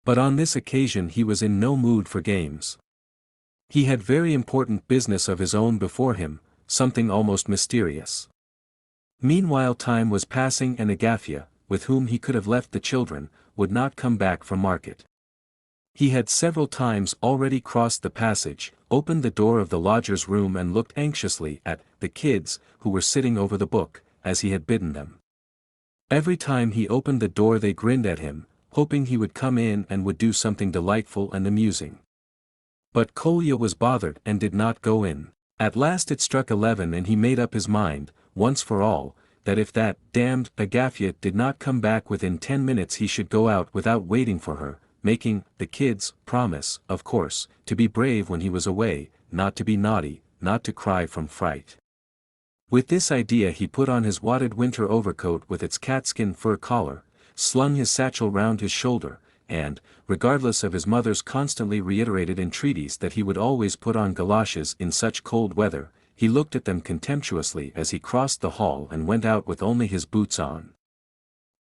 But on this occasion he was in no mood for games. He had very important business of his own before him, something almost mysterious. Meanwhile time was passing and Agafya, with whom he could have left the children, would not come back from market. He had several times already crossed the passage, opened the door of the lodger's room and looked anxiously at the kids, who were sitting over the book, as he had bidden them. Every time he opened the door they grinned at him, hoping he would come in and would do something delightful and amusing. But Kolya was bothered and did not go in. At last it struck 11 and he made up his mind, once for all, that if that damned Agafya did not come back within 10 minutes he should go out without waiting for her, making the kids promise, of course, to be brave when he was away, not to be naughty, not to cry from fright. With this idea he put on his wadded winter overcoat with its catskin fur collar, slung his satchel round his shoulder, and, regardless of his mother's constantly reiterated entreaties that he would always put on galoshes in such cold weather, he looked at them contemptuously as he crossed the hall and went out with only his boots on.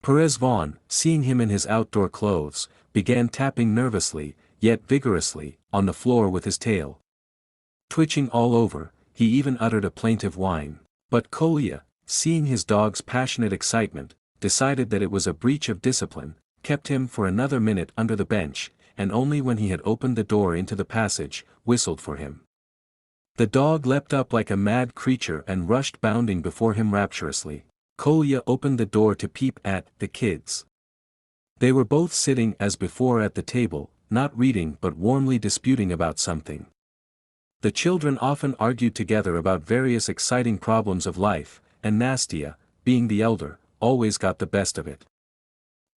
Perezvon, seeing him in his outdoor clothes, began tapping nervously, yet vigorously, on the floor with his tail. Twitching all over, he even uttered a plaintive whine. But Kolya, seeing his dog's passionate excitement, decided that it was a breach of discipline, kept him for another minute under the bench, and only when he had opened the door into the passage, whistled for him. The dog leapt up like a mad creature and rushed bounding before him rapturously. Kolya opened the door to peep at the kids. They were both sitting as before at the table, not reading but warmly disputing about something. The children often argued together about various exciting problems of life, and Nastya, being the elder, always got the best of it.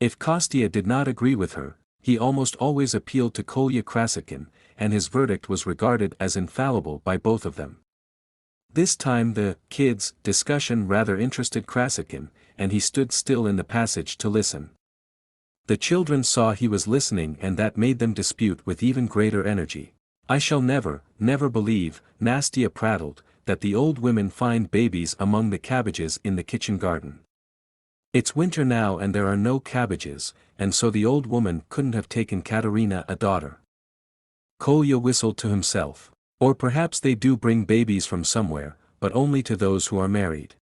If Kostya did not agree with her, he almost always appealed to Kolya Krasotkin, and his verdict was regarded as infallible by both of them. This time the kids' discussion rather interested Krasotkin, and he stood still in the passage to listen. The children saw he was listening and that made them dispute with even greater energy. "I shall never, never believe," Nastya prattled, "that the old women find babies among the cabbages in the kitchen garden. It's winter now and there are no cabbages, and so the old woman couldn't have taken Katerina a daughter." Kolya whistled to himself. "Or perhaps they do bring babies from somewhere, but only to those who are married."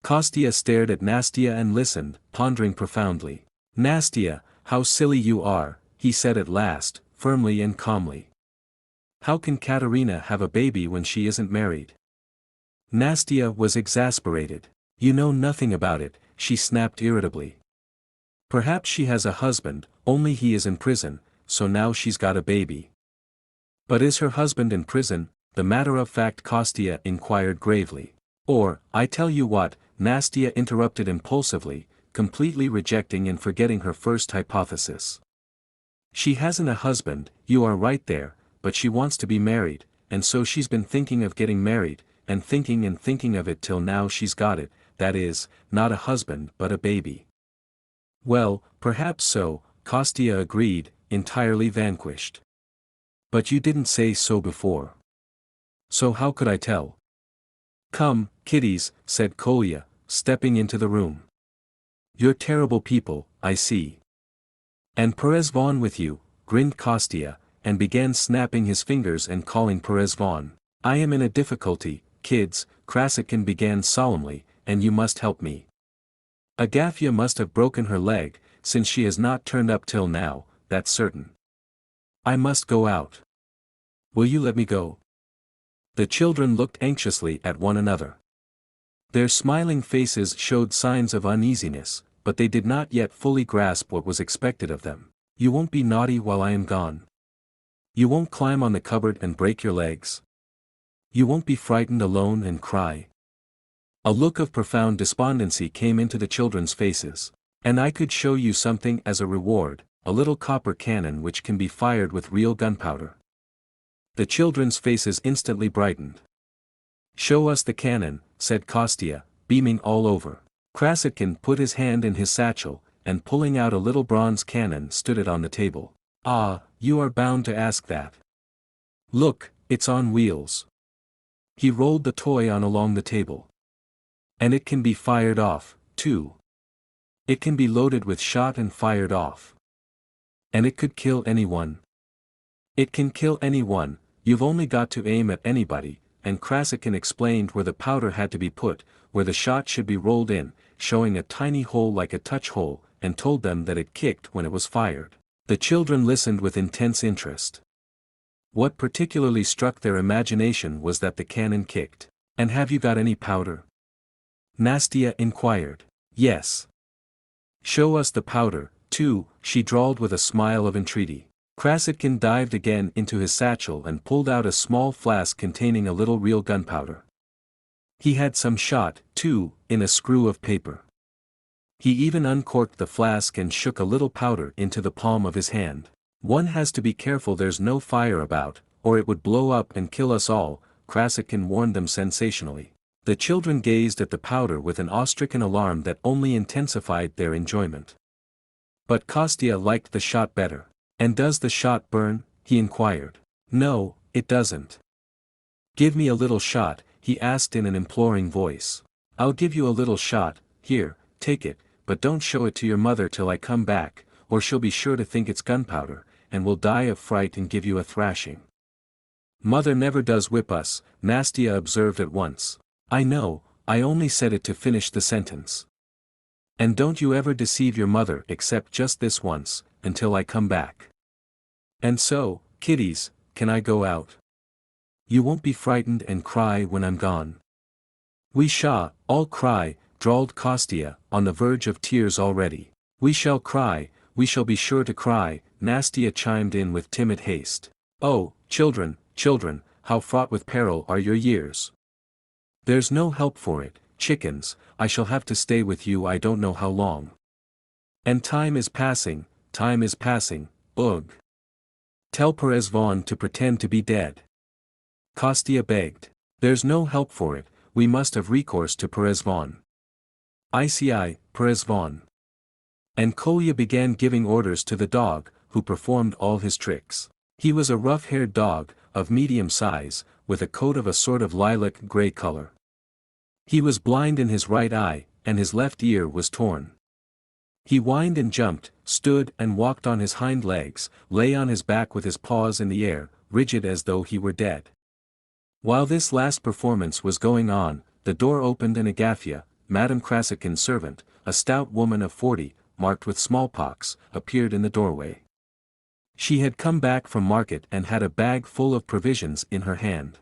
Kostya stared at Nastya and listened, pondering profoundly. "Nastya, how silly you are," he said at last, firmly and calmly. "How can Katerina have a baby when she isn't married?" Nastya was exasperated. "You know nothing about it," she snapped irritably. "Perhaps she has a husband, only he is in prison, so now she's got a baby." "But is her husband in prison?" the matter-of-fact Kostya inquired gravely. "Or, I tell you what," Nastya interrupted impulsively, completely rejecting and forgetting her first hypothesis. "She hasn't a husband, you are right there, but she wants to be married, and so she's been thinking of getting married, and thinking of it till now she's got it, that is, not a husband but a baby." "Well, perhaps so," Kostya agreed, entirely vanquished. "But you didn't say so before. So how could I tell?" "Come, kiddies," said Kolya, stepping into the room. "You're terrible people, I see." "And Perezvon with you," grinned Kostya, and began snapping his fingers and calling Perezvon. "I am in a difficulty, kids," Krasotkin began solemnly, "and you must help me. Agafya must have broken her leg, since she has not turned up till now, that's certain. I must go out. Will you let me go?" The children looked anxiously at one another. Their smiling faces showed signs of uneasiness, but they did not yet fully grasp what was expected of them. "You won't be naughty while I am gone? You won't climb on the cupboard and break your legs? You won't be frightened alone and cry?" A look of profound despondency came into the children's faces. "And I could show you something as a reward, a little copper cannon which can be fired with real gunpowder." The children's faces instantly brightened. "Show us the cannon," said Kostya, beaming all over. Krasotkin put his hand in his satchel, and pulling out a little bronze cannon stood it on the table. "Ah, you are bound to ask that. Look, it's on wheels." He rolled the toy on along the table. "And it can be fired off, too. It can be loaded with shot and fired off." And it could kill anyone. It can kill anyone, you've only got to aim at anybody, and Krasikin explained where the powder had to be put, where the shot should be rolled in, showing a tiny hole like a touch hole, and told them that it kicked when it was fired. The children listened with intense interest. What particularly struck their imagination was that the cannon kicked. And have you got any powder? Nastya inquired. Yes. Show us the powder, too, she drawled with a smile of entreaty. Krasitkin dived again into his satchel and pulled out a small flask containing a little real gunpowder. He had some shot, too, in a screw of paper. He even uncorked the flask and shook a little powder into the palm of his hand. One has to be careful there's no fire about, or it would blow up and kill us all, Krasitkin warned them sensationally. The children gazed at the powder with an awe-stricken alarm that only intensified their enjoyment. But Kostya liked the shot better. And does the shot burn? He inquired. No, it doesn't. Give me a little shot, he asked in an imploring voice. I'll give you a little shot, here, take it, but don't show it to your mother till I come back, or she'll be sure to think it's gunpowder, and will die of fright and give you a thrashing. Mother never does whip us, Nastya observed at once. I know, I only said it to finish the sentence. And don't you ever deceive your mother except just this once, until I come back. And so, kiddies, can I go out? You won't be frightened and cry when I'm gone. We shall all cry, drawled Kostya, on the verge of tears already. We shall cry, we shall be sure to cry, Nastya chimed in with timid haste. Oh, children, children, how fraught with peril are your years. There's no help for it, chickens, I shall have to stay with you I don't know how long. And time is passing, ugh. Tell Perezvon to pretend to be dead. Kostya begged. There's no help for it, we must have recourse to Perezvon. ICI, Perezvon. And Kolya began giving orders to the dog, who performed all his tricks. He was a rough-haired dog, of medium size, with a coat of a sort of lilac-gray color. He was blind in his right eye, and his left ear was torn. He whined and jumped, stood and walked on his hind legs, lay on his back with his paws in the air, rigid as though he were dead. While this last performance was going on, the door opened and Agafya, Madame Krasitkin's servant, a stout woman of 40, marked with smallpox, appeared in the doorway. She had come back from market and had a bag full of provisions in her hand.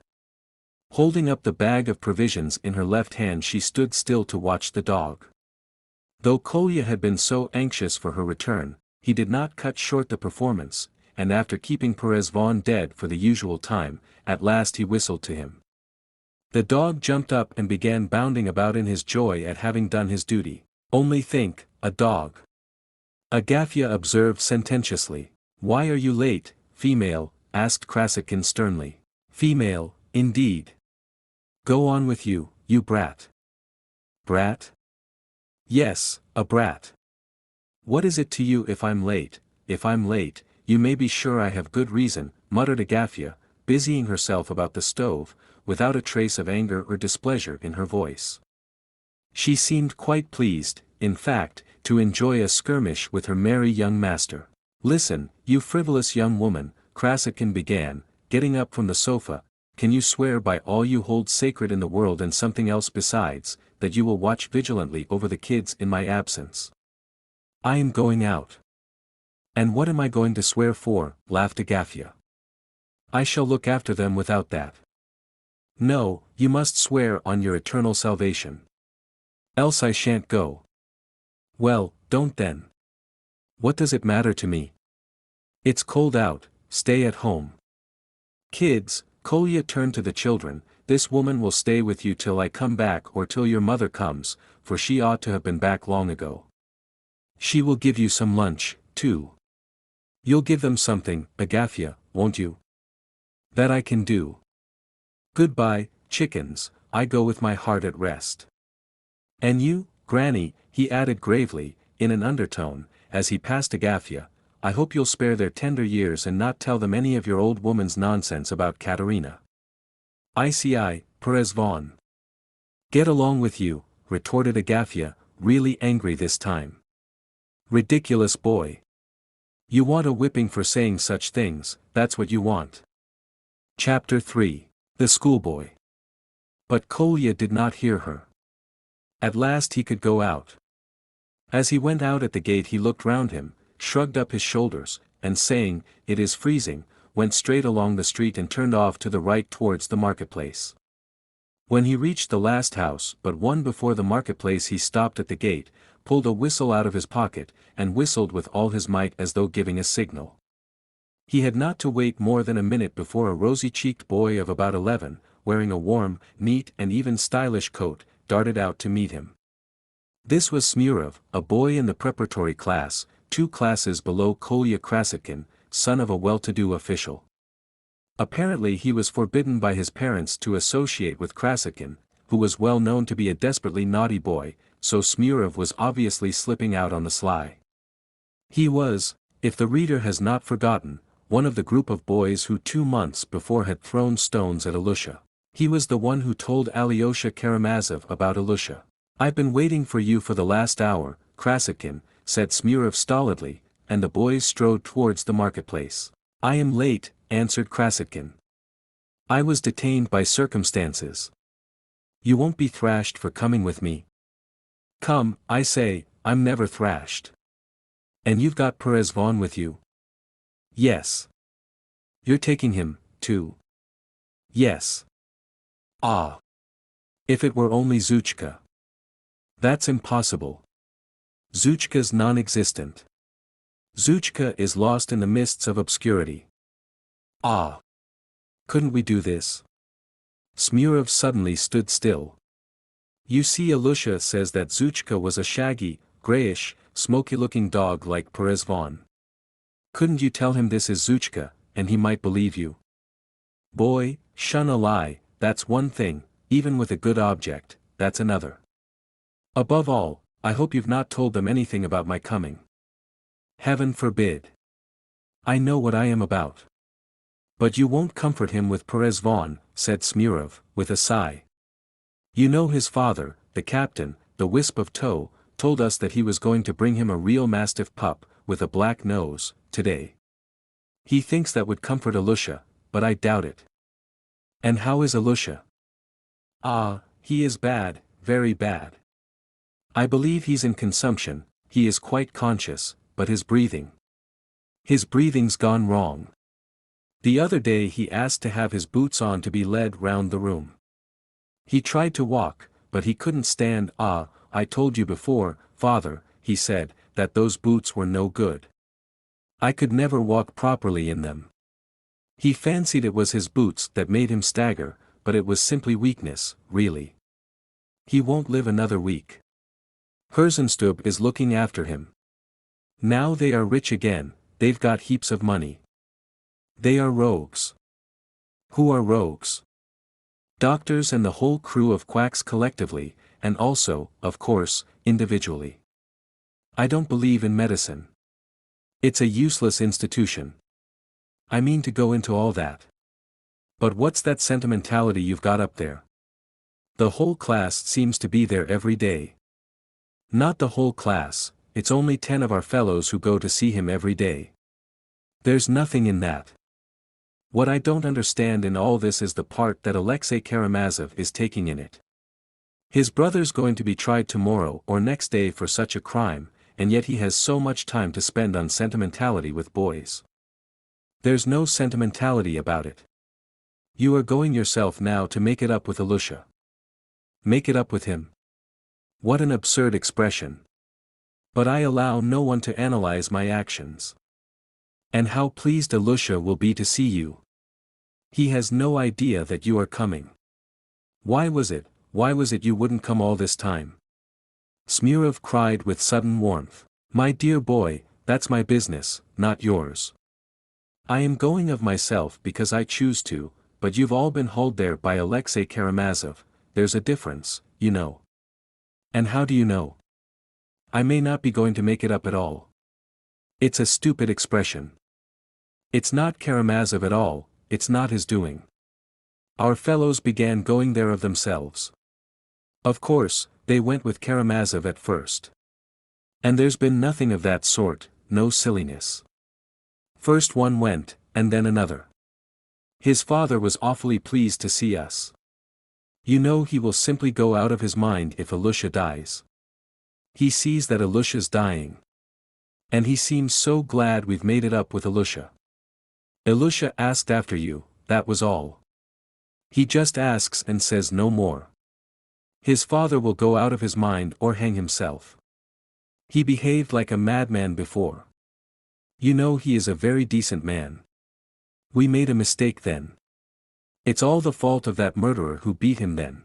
Holding up the bag of provisions in her left hand she stood still to watch the dog. Though Kolya had been so anxious for her return, he did not cut short the performance, and after keeping Perezvon dead for the usual time, at last he whistled to him. The dog jumped up and began bounding about in his joy at having done his duty. Only think, a dog. Agafya observed sententiously. Why are you late, female? Asked Krasitkin sternly. Female, indeed. Go on with you, you brat. Brat? Yes, a brat. What is it to you if I'm late? If I'm late, you may be sure I have good reason, muttered Agafya, busying herself about the stove, without a trace of anger or displeasure in her voice. She seemed quite pleased, in fact, to enjoy a skirmish with her merry young master. Listen, you frivolous young woman, Krasitkin began, getting up from the sofa, can you swear by all you hold sacred in the world and something else besides, that you will watch vigilantly over the kids in my absence? I am going out. And what am I going to swear for? Laughed Agafya. I shall look after them without that. No, you must swear on your eternal salvation. Else I shan't go. Well, don't then. What does it matter to me? It's cold out, stay at home. Kids, Kolya turned to the children, this woman will stay with you till I come back or till your mother comes, for she ought to have been back long ago. She will give you some lunch, too. You'll give them something, Agafya, won't you? That I can do. Goodbye, chickens, I go with my heart at rest. And you, Granny, he added gravely, in an undertone, as he passed Agafya, I hope you'll spare their tender years and not tell them any of your old woman's nonsense about Katerina. ICI, Perezvon. Get along with you, retorted Agafya, really angry this time. Ridiculous boy. You want a whipping for saying such things, that's what you want. Chapter 3. The Schoolboy. But Kolya did not hear her. At last he could go out. As he went out at the gate he looked round him, shrugged up his shoulders, and saying, "It is freezing," went straight along the street and turned off to the right towards the marketplace. When he reached the last house but one before the marketplace he stopped at the gate, pulled a whistle out of his pocket, and whistled with all his might as though giving a signal. He had not to wait more than a minute before a rosy-cheeked boy of about 11, wearing a warm, neat and even stylish coat, darted out to meet him. This was Smurov, a boy in the preparatory class, 2 classes below Kolya Krasotkin, son of a well-to-do official. Apparently he was forbidden by his parents to associate with Krasotkin, who was well known to be a desperately naughty boy, so Smurov was obviously slipping out on the sly. He was, if the reader has not forgotten, one of the group of boys who 2 months before had thrown stones at Ilusha. He was the one who told Alyosha Karamazov about Ilusha. "I've been waiting for you for the last hour, Krasotkin," said Smurov stolidly, and the boys strode towards the marketplace. "I am late," answered Krasotkin. "I was detained by circumstances." "You won't be thrashed for coming with me?" "Come, I say, I'm never thrashed." "And you've got Perezvon with you?" "Yes." "You're taking him, too?" "Yes." "Ah. If it were only Zuchka." "That's impossible. Zuchka's non-existent. Zuchka is lost in the mists of obscurity." "Ah. Couldn't we do this?" Smurov suddenly stood still. "You see, Ilusha says that Zuchka was a shaggy, grayish, smoky-looking dog like Perezvon. Couldn't you tell him this is Zuchka, and he might believe you?" "Boy, shun a lie, that's one thing, even with a good object, that's another. Above all, I hope you've not told them anything about my coming." "Heaven forbid. I know what I am about." "But you won't comfort him with Perezvon," said Smurov, with a sigh. "You know his father, the captain, the wisp of tow, told us that he was going to bring him a real mastiff pup, with a black nose, today. He thinks that would comfort Ilusha, but I doubt it." "And how is Ilusha?" "Ah, he is bad, very bad. I believe he's in consumption, he is quite conscious, but his breathing's gone wrong. The other day he asked to have his boots on to be led round the room. He tried to walk, but he couldn't stand. Ah, I told you before, father," he said, "that those boots were no good. I could never walk properly in them." He fancied it was his boots that made him stagger, but it was simply weakness, really. He won't live another week. Herzenstube is looking after him. Now they are rich again, they've got heaps of money. They are rogues. Who are rogues? Doctors and the whole crew of quacks collectively, and also, of course, individually. I don't believe in medicine. It's a useless institution. I mean to go into all that. But what's that sentimentality you've got up there? The whole class seems to be there every day. Not the whole class, it's only 10 of our fellows who go to see him every day. There's nothing in that. What I don't understand in all this is the part that Alexei Karamazov is taking in it. His brother's going to be tried tomorrow or next day for such a crime, and yet he has so much time to spend on sentimentality with boys. There's no sentimentality about it. You are going yourself now to make it up with Ilusha. Make it up with him? What an absurd expression. But I allow no one to analyze my actions. And how pleased Ilusha will be to see you. He has no idea that you are coming. Why was it you wouldn't come all this time?" Smurov cried with sudden warmth. "My dear boy, that's my business, not yours. I am going of myself because I choose to, but you've all been hauled there by Alexei Karamazov, there's a difference, you know." "And how do you know?" "I may not be going to make it up at all." "It's a stupid expression. It's not Karamazov at all, it's not his doing. Our fellows began going there of themselves. Of course, they went with Karamazov at first. And there's been nothing of that sort, no silliness. First one went, and then another. His father was awfully pleased to see us. You know he will simply go out of his mind if Alusha dies. He sees that Alusha's dying. And he seems so glad we've made it up with Alusha. Alusha asked after you, that was all. He just asks and says no more. His father will go out of his mind or hang himself. He behaved like a madman before. You know he is a very decent man. We made a mistake then. It's all the fault of that murderer who beat him then.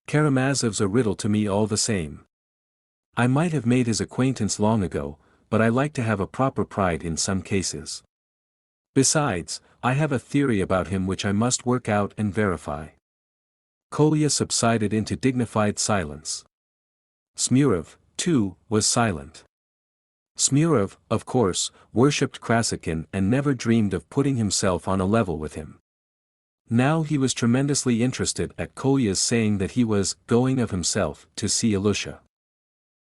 Karamazov's a riddle to me all the same. I might have made his acquaintance long ago, but I like to have a proper pride in some cases. Besides, I have a theory about him which I must work out and verify. Kolya subsided into dignified silence. Smurov, too, was silent. Smurov, of course, worshipped Krasikhin and never dreamed of putting himself on a level with him. Now he was tremendously interested at Kolya's saying that he was going of himself to see Alusha.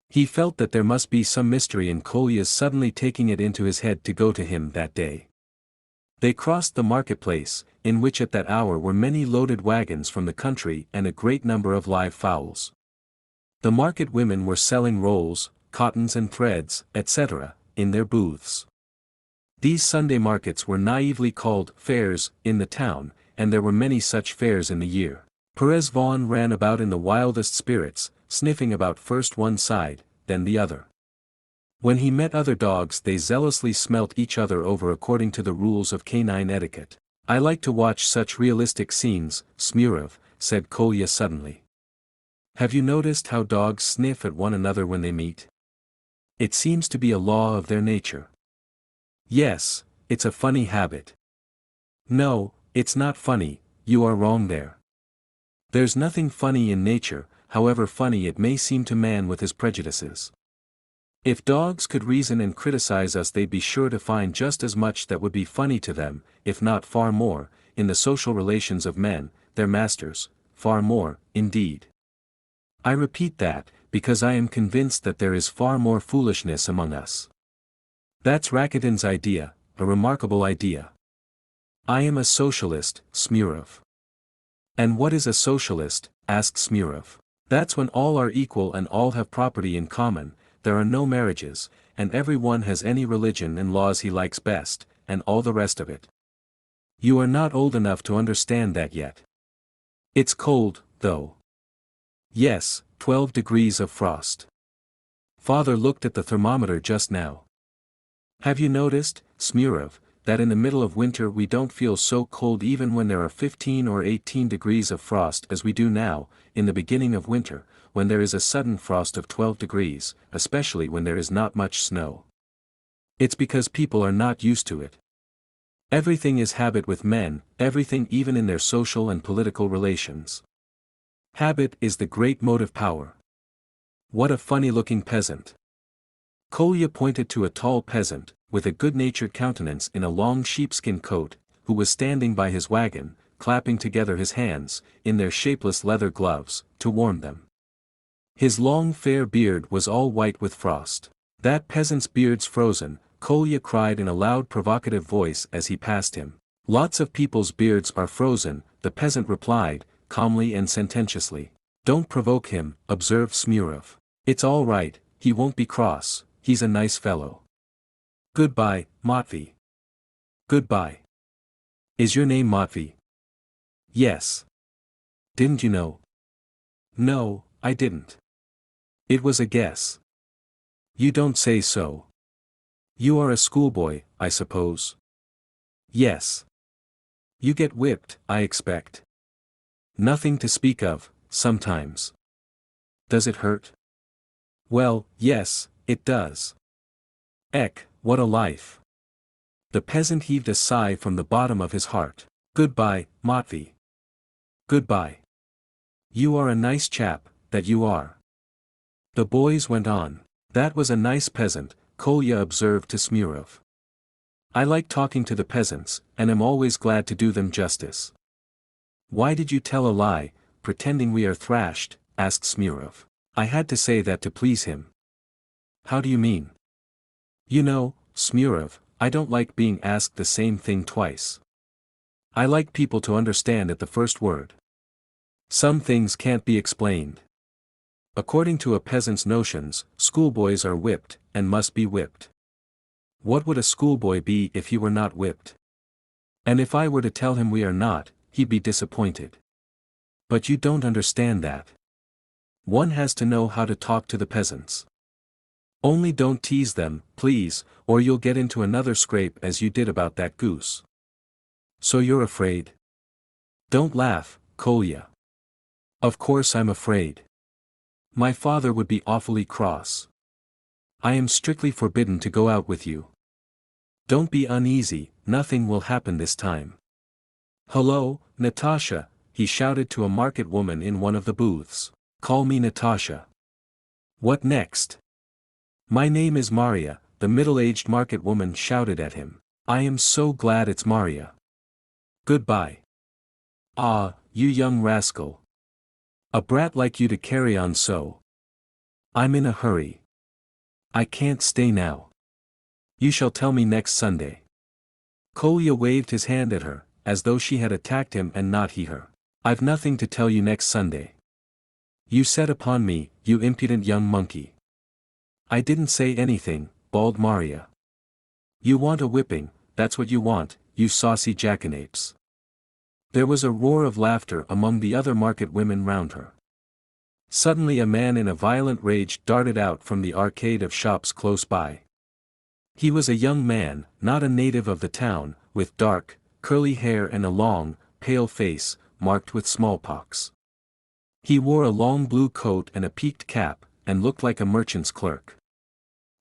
He felt that there must be some mystery in Kolya's suddenly taking it into his head to go to him that day. They crossed the marketplace, in which at that hour were many loaded wagons from the country and a great number of live fowls. The market women were selling rolls, cottons and threads, etc., in their booths. These Sunday markets were naively called fairs in the town, and there were many such fairs in the year. Perez Vaughan ran about in the wildest spirits, sniffing about first one side, then the other. When he met other dogs they zealously smelt each other over according to the rules of canine etiquette. I like to watch such realistic scenes, Smurov, said Kolya suddenly. Have you noticed how dogs sniff at one another when they meet? It seems to be a law of their nature. Yes, it's a funny habit. No, it's not funny, you are wrong there. There's nothing funny in nature, however funny it may seem to man with his prejudices. If dogs could reason and criticize us they'd be sure to find just as much that would be funny to them, if not far more, in the social relations of men, their masters, far more, indeed. I repeat that, because I am convinced that there is far more foolishness among us. That's Rakitin's idea, a remarkable idea. I am a socialist, Smurov. And what is a socialist? Asked Smurov. That's when all are equal and all have property in common, there are no marriages, and every one has any religion and laws he likes best, and all the rest of it. You are not old enough to understand that yet. It's cold, though. Yes, 12 degrees of frost. Father looked at the thermometer just now. Have you noticed, Smurov, that in the middle of winter we don't feel so cold even when there are 15 or 18 degrees of frost as we do now, in the beginning of winter, when there is a sudden frost of 12 degrees, especially when there is not much snow. It's because people are not used to it. Everything is habit with men, everything even in their social and political relations. Habit is the great motive power. What a funny-looking peasant. Kolya pointed to a tall peasant, with a good-natured countenance in a long sheepskin coat, who was standing by his wagon, clapping together his hands, in their shapeless leather gloves, to warm them. His long fair beard was all white with frost. That peasant's beard's frozen, Kolya cried in a loud provocative voice as he passed him. Lots of people's beards are frozen, the peasant replied, calmly and sententiously. Don't provoke him, observed Smurov. It's all right, he won't be cross, he's a nice fellow. Goodbye, Matvey. Goodbye. Is your name Matvey? Yes. Didn't you know? No, I didn't. It was a guess. You don't say so. You are a schoolboy, I suppose. Yes. You get whipped, I expect. Nothing to speak of, sometimes. Does it hurt? Well, yes, it does. Eck, what a life. The peasant heaved a sigh from the bottom of his heart. Goodbye, Matvey. Goodbye. You are a nice chap, that you are. The boys went on. That was a nice peasant, Kolya observed to Smurov. I like talking to the peasants, and am always glad to do them justice. Why did you tell a lie, pretending we are thrashed? Asked Smurov. I had to say that to please him. How do you mean? You know, Smurov, I don't like being asked the same thing twice. I like people to understand at the first word. Some things can't be explained. According to a peasant's notions, schoolboys are whipped, and must be whipped. What would a schoolboy be if he were not whipped? And if I were to tell him we are not, he'd be disappointed. But you don't understand that. One has to know how to talk to the peasants. Only don't tease them, please, or you'll get into another scrape as you did about that goose. So you're afraid? Don't laugh, Kolya. Of course I'm afraid. My father would be awfully cross. I am strictly forbidden to go out with you. Don't be uneasy, nothing will happen this time. Hello, Natasha, he shouted to a market woman in one of the booths. Call me Natasha. What next? My name is Maria, the middle-aged market woman shouted at him. I am so glad it's Maria. Goodbye. Ah, you young rascal. A brat like you to carry on so. I'm in a hurry. I can't stay now. You shall tell me next Sunday. Kolya waved his hand at her, as though she had attacked him and not he her. I've nothing to tell you next Sunday. You set upon me, you impudent young monkey. I didn't say anything, bawled Maria. You want a whipping, that's what you want, you saucy jackanapes. There was a roar of laughter among the other market women round her. Suddenly a man in a violent rage darted out from the arcade of shops close by. He was a young man, not a native of the town, with dark, curly hair and a long, pale face, marked with smallpox. He wore a long blue coat and a peaked cap, and looked like a merchant's clerk.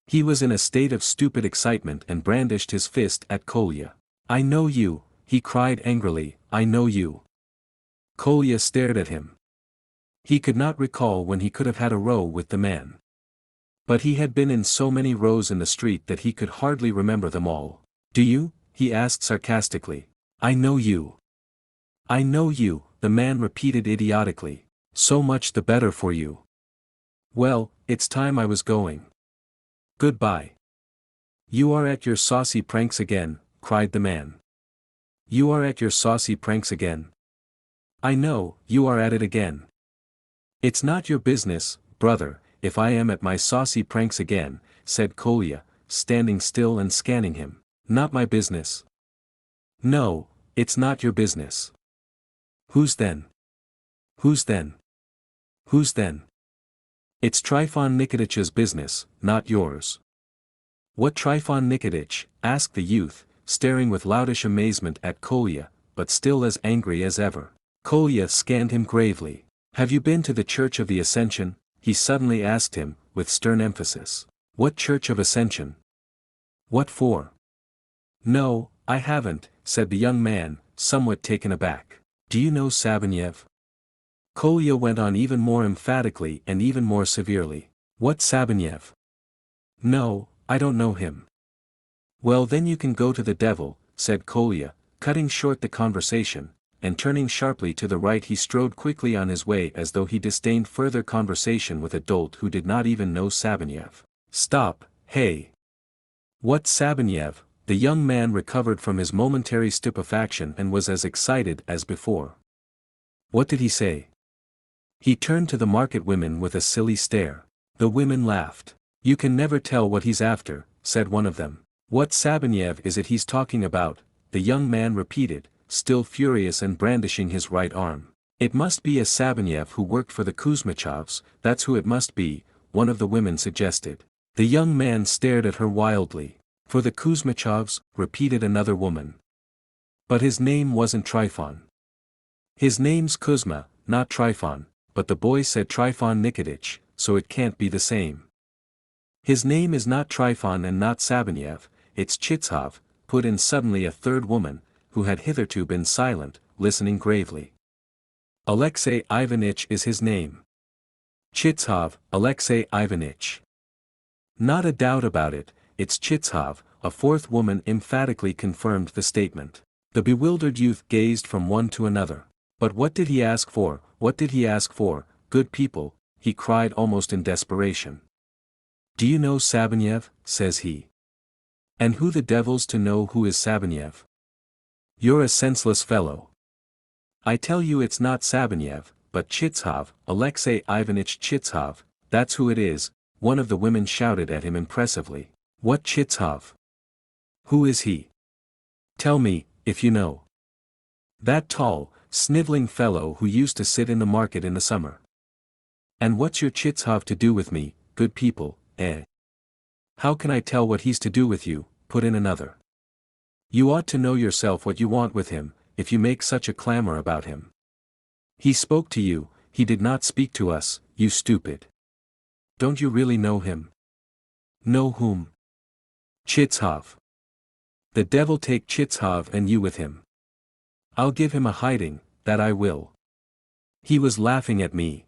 He was in a state of stupid excitement and brandished his fist at Kolya. I know you, he cried angrily, I know you. Kolya stared at him. He could not recall when he could have had a row with the man. But he had been in so many rows in the street that he could hardly remember them all. Do you? He asked sarcastically. I know you. I know you, the man repeated idiotically. So much the better for you. Well, it's time I was going. Goodbye. You are at your saucy pranks again, cried the man. You are at your saucy pranks again. I know, you are at it again. It's not your business, brother, if I am at my saucy pranks again, said Kolya, standing still and scanning him. Not my business. No, it's not your business. Whose then? Whose then? Whose then? It's Trifon Nikititch's business, not yours. What Trifon Nikititch? Asked the youth, staring with loutish amazement at Kolya, but still as angry as ever. Kolya scanned him gravely. Have you been to the Church of the Ascension? He suddenly asked him, with stern emphasis. What Church of Ascension? What for? No, I haven't, said the young man, somewhat taken aback. Do you know Sabanev? Kolya went on even more emphatically and even more severely. What Sabanev? No, I don't know him. Well then you can go to the devil, said Kolya, cutting short the conversation, and turning sharply to the right he strode quickly on his way as though he disdained further conversation with a dolt who did not even know Sabanev. Stop, hey! What Sabanev? The young man recovered from his momentary stupefaction and was as excited as before. What did he say? He turned to the market women with a silly stare. The women laughed. You can never tell what he's after, said one of them. What Sabanev is it he's talking about? The young man repeated, still furious and brandishing his right arm. It must be a Sabanev who worked for the Kuzmichovs, that's who it must be, one of the women suggested. The young man stared at her wildly. For the Kuzmichovs, repeated another woman. But his name wasn't Trifon. His name's Kuzma, not Trifon, but the boy said Trifon Nikititch, so it can't be the same. His name is not Trifon and not Sabanev, it's Chitsov, put in suddenly a third woman, who had hitherto been silent, listening gravely. Alexey Ivanitch is his name. Chitsov, Alexey Ivanitch. Not a doubt about it, it's Chitsov, a fourth woman emphatically confirmed the statement. The bewildered youth gazed from one to another. But what did he ask for, what did he ask for, good people, he cried almost in desperation. Do you know Sabanev, says he. And who the devil's to know who is Sabanev? You're a senseless fellow. I tell you it's not Sabanev, but Chitsov, Alexei Ivanitch Chitsov, that's who it is, one of the women shouted at him impressively. What Chitsov? Who is he? Tell me, if you know. That tall, sniveling fellow who used to sit in the market in the summer. And what's your Chitsov to do with me, good people, eh? How can I tell what he's to do with you, put in another. You ought to know yourself what you want with him, if you make such a clamor about him. He spoke to you, he did not speak to us, you stupid. Don't you really know him? Know whom? Chitsov. The devil take Chitsov and you with him. I'll give him a hiding, that I will. He was laughing at me.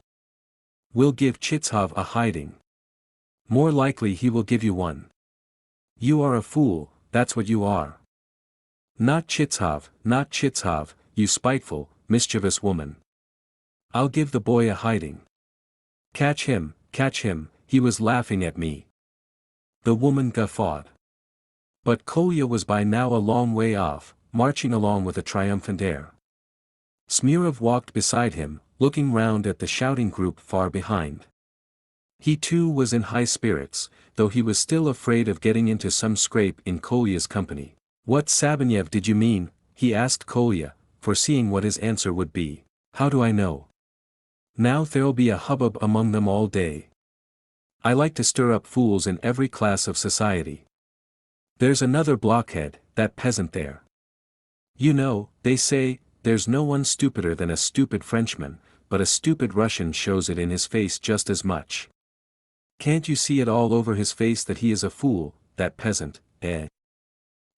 We'll give Chitsov a hiding. More likely he will give you one. You are a fool, that's what you are. Not Chitsov, you spiteful, mischievous woman. I'll give the boy a hiding. Catch him, he was laughing at me. The woman guffawed. But Kolya was by now a long way off, marching along with a triumphant air. Smurov walked beside him, looking round at the shouting group far behind. He too was in high spirits, though he was still afraid of getting into some scrape in Kolya's company. What Sabanev did you mean? He asked Kolya, foreseeing what his answer would be. How do I know? Now there'll be a hubbub among them all day. I like to stir up fools in every class of society. There's another blockhead, that peasant there. You know, they say, there's no one stupider than a stupid Frenchman, but a stupid Russian shows it in his face just as much. Can't you see it all over his face that he is a fool, that peasant, eh?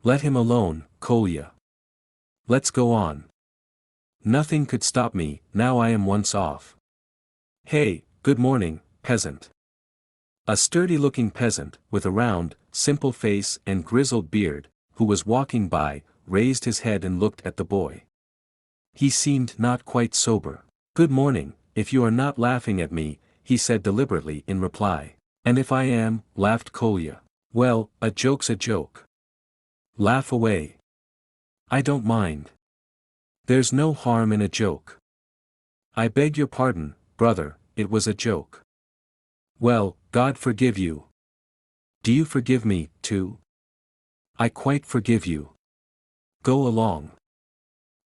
Let him alone, Kolya. Let's go on. Nothing could stop me, now I am once off. Hey, good morning, peasant. A sturdy-looking peasant, with a round, simple face and grizzled beard, who was walking by, raised his head and looked at the boy. He seemed not quite sober. Good morning, if you are not laughing at me, he said deliberately in reply. And if I am, laughed Kolya. Well, a joke's a joke. Laugh away. I don't mind. There's no harm in a joke. I beg your pardon, brother, it was a joke. Well, God forgive you. Do you forgive me, too? I quite forgive you. Go along.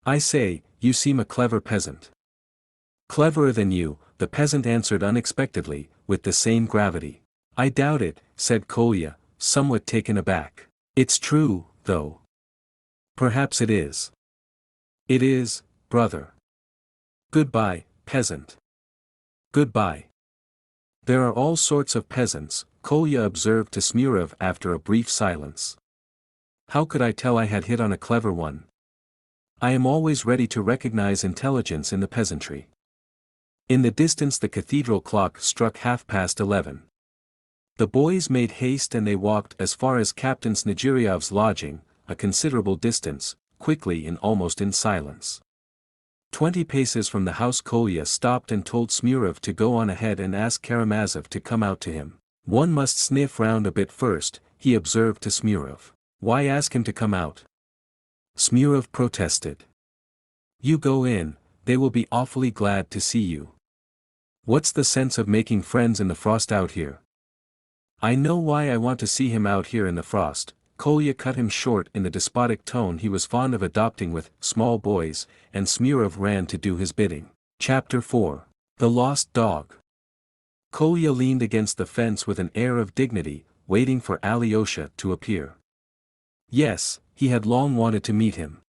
I say, you seem a clever peasant. Cleverer than you, the peasant answered unexpectedly, with the same gravity. I doubt it, said Kolya, somewhat taken aback. It's true, though. Perhaps it is. It is, brother. Goodbye, peasant. Goodbye. There are all sorts of peasants, Kolya observed to Smurov after a brief silence. How could I tell I had hit on a clever one? I am always ready to recognize intelligence in the peasantry. In the distance the cathedral clock struck 11:30. The boys made haste and they walked as far as Captain Snegiryov's lodging, a considerable distance, quickly and almost in silence. 20 paces from the house Kolya stopped and told Smurov to go on ahead and ask Karamazov to come out to him. One must sniff round a bit first, he observed to Smurov. Why ask him to come out? Smurov protested. You go in, they will be awfully glad to see you. What's the sense of making friends in the frost out here? I know why I want to see him out here in the frost. Kolya cut him short in the despotic tone he was fond of adopting with small boys, and Smurov ran to do his bidding. Chapter 4. The Lost Dog. Kolya leaned against the fence with an air of dignity, waiting for Alyosha to appear. Yes, he had long wanted to meet him.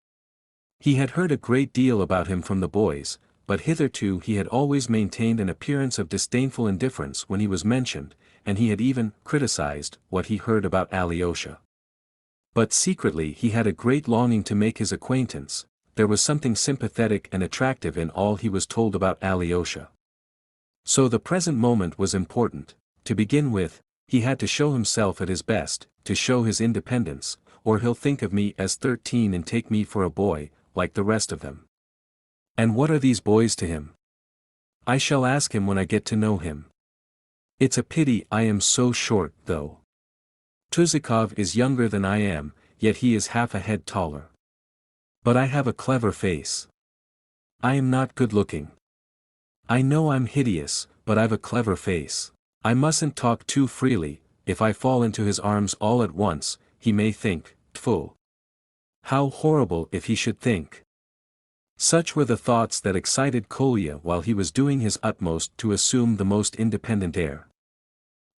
He had heard a great deal about him from the boys, but hitherto he had always maintained an appearance of disdainful indifference when he was mentioned, and he had even criticized what he heard about Alyosha. But secretly he had a great longing to make his acquaintance. There was something sympathetic and attractive in all he was told about Alyosha. So the present moment was important. To begin with, he had to show himself at his best, to show his independence, or he'll think of me as 13 and take me for a boy, like the rest of them. And what are these boys to him? I shall ask him when I get to know him. It's a pity I am so short, though. Tuzikov is younger than I am, yet he is half a head taller. But I have a clever face. I am not good-looking. I know I'm hideous, but I've a clever face. I mustn't talk too freely. If I fall into his arms all at once, he may think, tfu. How horrible if he should think. Such were the thoughts that excited Kolya while he was doing his utmost to assume the most independent air.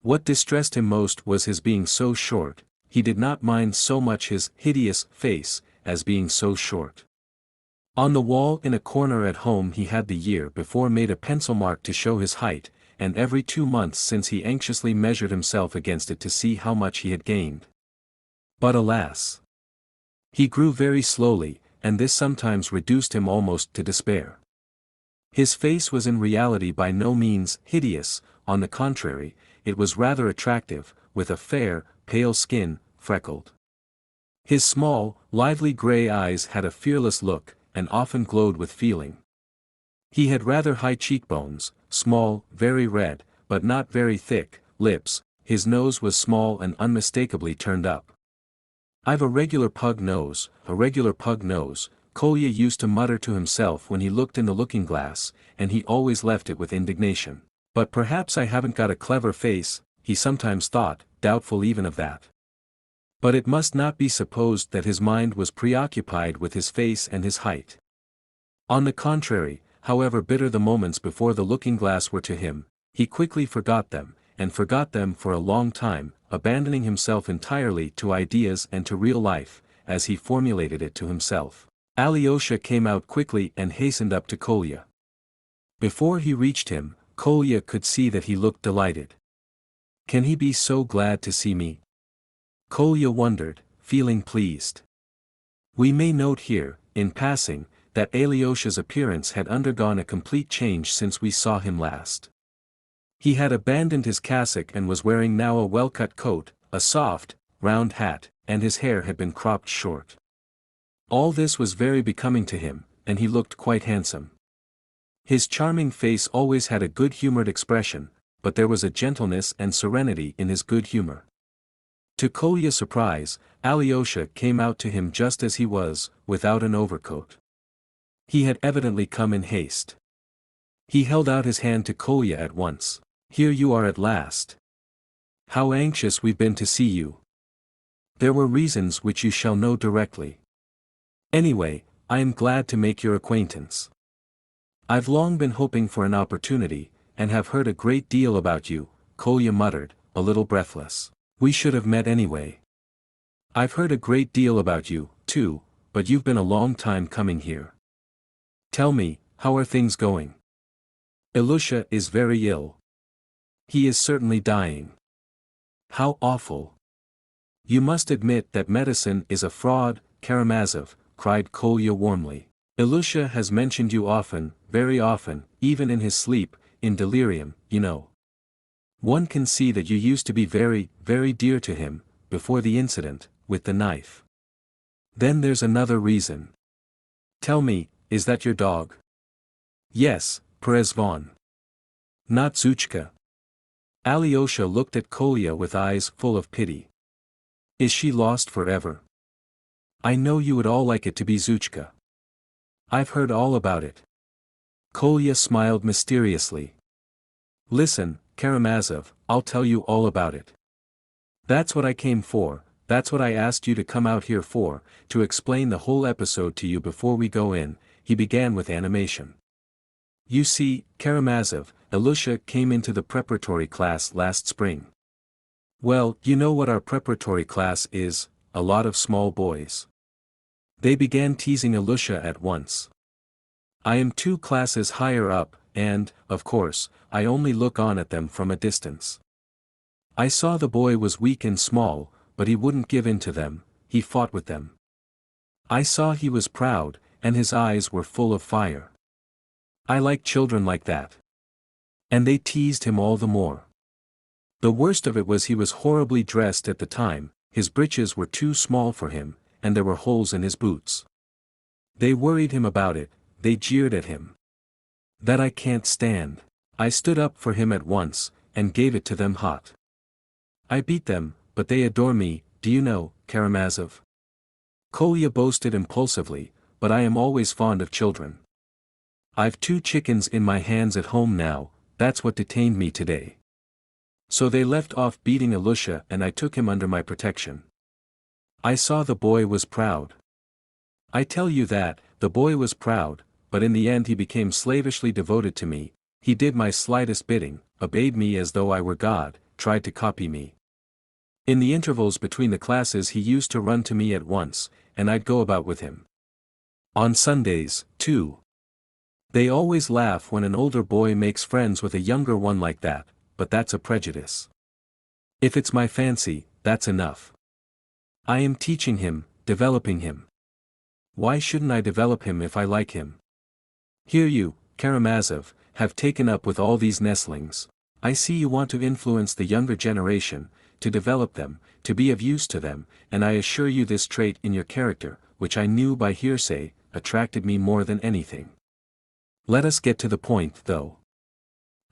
What distressed him most was his being so short. He did not mind so much his hideous face, as being so short. On the wall in a corner at home he had the year before made a pencil mark to show his height, and every 2 months since he anxiously measured himself against it to see how much he had gained. But alas! He grew very slowly, and this sometimes reduced him almost to despair. His face was in reality by no means hideous, on the contrary, it was rather attractive, with a fair, pale skin, freckled. His small, lively grey eyes had a fearless look, and often glowed with feeling. He had rather high cheekbones, small, very red, but not very thick, lips, his nose was small and unmistakably turned up. "I've a regular pug nose, Kolya used to mutter to himself when he looked in the looking-glass, and he always left it with indignation. But perhaps I haven't got a clever face, he sometimes thought, doubtful even of that. But it must not be supposed that his mind was preoccupied with his face and his height. On the contrary, however bitter the moments before the looking-glass were to him, he quickly forgot them, and forgot them for a long time, abandoning himself entirely to ideas and to real life, as he formulated it to himself. Alyosha came out quickly and hastened up to Kolya. Before he reached him, Kolya could see that he looked delighted. "Can he be so glad to see me?" Kolya wondered, feeling pleased. We may note here, in passing, that Alyosha's appearance had undergone a complete change since we saw him last. He had abandoned his cassock and was wearing now a well-cut coat, a soft, round hat, and his hair had been cropped short. All this was very becoming to him, and he looked quite handsome. His charming face always had a good-humored expression, but there was a gentleness and serenity in his good humor. To Kolya's surprise, Alyosha came out to him just as he was, without an overcoat. He had evidently come in haste. He held out his hand to Kolya at once. "Here you are at last. How anxious we've been to see you. There were reasons which you shall know directly. Anyway, I am glad to make your acquaintance. I've long been hoping for an opportunity, and have heard a great deal about you," Kolya muttered, a little breathless. "We should have met anyway. I've heard a great deal about you, too, but you've been a long time coming here. Tell me, how are things going?" "Ilusha is very ill. He is certainly dying." "How awful. You must admit that medicine is a fraud, Karamazov," cried Kolya warmly. "Ilusha has mentioned you often, very often, even in his sleep, in delirium, you know. One can see that you used to be very, very dear to him, before the incident, with the knife. Then there's another reason. Tell me, is that your dog?" "Yes, Perezvon. Not Zuchka." Alyosha looked at Kolya with eyes full of pity. "Is she lost forever? I know you would all like it to be Zuchka. I've heard all about it." Kolya smiled mysteriously. "Listen, Karamazov, I'll tell you all about it. That's what I came for, that's what I asked you to come out here for, to explain the whole episode to you before we go in," he began with animation. "You see, Karamazov, Ilusha came into the preparatory class last spring. Well, you know what our preparatory class is, a lot of small boys. They began teasing Ilusha at once. I am 2 classes higher up, and, of course, I only look on at them from a distance. I saw the boy was weak and small, but he wouldn't give in to them, he fought with them. I saw he was proud, and his eyes were full of fire. I like children like that. And they teased him all the more. The worst of it was he was horribly dressed at the time, his breeches were too small for him, and there were holes in his boots. They worried him about it, they jeered at him. That I can't stand. I stood up for him at once, and gave it to them hot. I beat them, but they adore me, do you know, Karamazov? Kolya boasted impulsively, but I am always fond of children. I've 2 chickens in my hands at home now, that's what detained me today. So they left off beating Alusha and I took him under my protection. I saw the boy was proud. I tell you that, the boy was proud, but in the end he became slavishly devoted to me, he did my slightest bidding, obeyed me as though I were God, tried to copy me. In the intervals between the classes he used to run to me at once, and I'd go about with him. On Sundays, too. They always laugh when an older boy makes friends with a younger one like that, but that's a prejudice. If it's my fancy, that's enough. I am teaching him, developing him. Why shouldn't I develop him if I like him? Here you, Karamazov, have taken up with all these nestlings. I see you want to influence the younger generation, to develop them, to be of use to them, and I assure you this trait in your character, which I knew by hearsay, attracted me more than anything. Let us get to the point, though.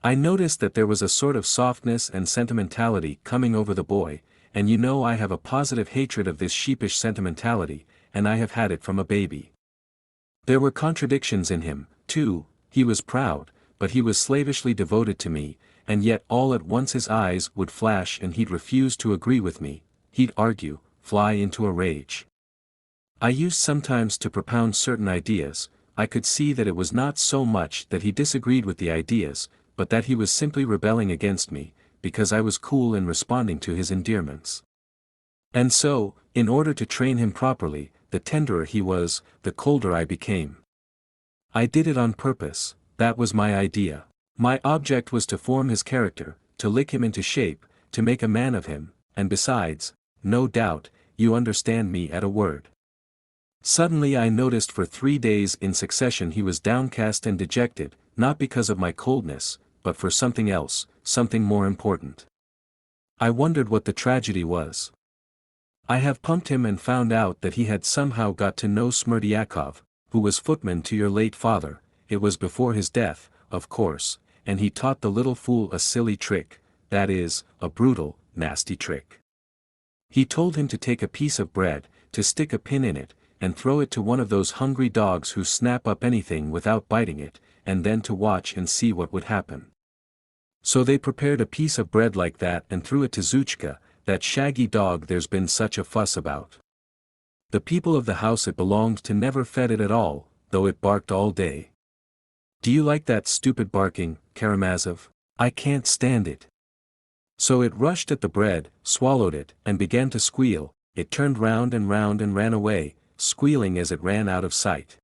I noticed that there was a sort of softness and sentimentality coming over the boy, and you know I have a positive hatred of this sheepish sentimentality, and I have had it from a baby. There were contradictions in him, too, he was proud, but he was slavishly devoted to me, and yet all at once his eyes would flash and he'd refuse to agree with me, he'd argue, fly into a rage. I used sometimes to propound certain ideas, I could see that it was not so much that he disagreed with the ideas, but that he was simply rebelling against me, because I was cool in responding to his endearments. And so, in order to train him properly, the tenderer he was, the colder I became. I did it on purpose, that was my idea. My object was to form his character, to lick him into shape, to make a man of him, and besides, no doubt, you understand me at a word. Suddenly I noticed for 3 days in succession he was downcast and dejected, not because of my coldness, but for something else, something more important. I wondered what the tragedy was. I have pumped him and found out that he had somehow got to know Smerdyakov, who was footman to your late father, it was before his death, of course, and he taught the little fool a silly trick, that is, a brutal, nasty trick. He told him to take a piece of bread, to stick a pin in it, and throw it to one of those hungry dogs who snap up anything without biting it, and then to watch and see what would happen. So they prepared a piece of bread like that and threw it to Zuchka, that shaggy dog there's been such a fuss about. The people of the house it belonged to never fed it at all, though it barked all day. Do you like that stupid barking, Karamazov? I can't stand it. So it rushed at the bread, swallowed it, and began to squeal, it turned round and ran away, squealing as it ran out of sight.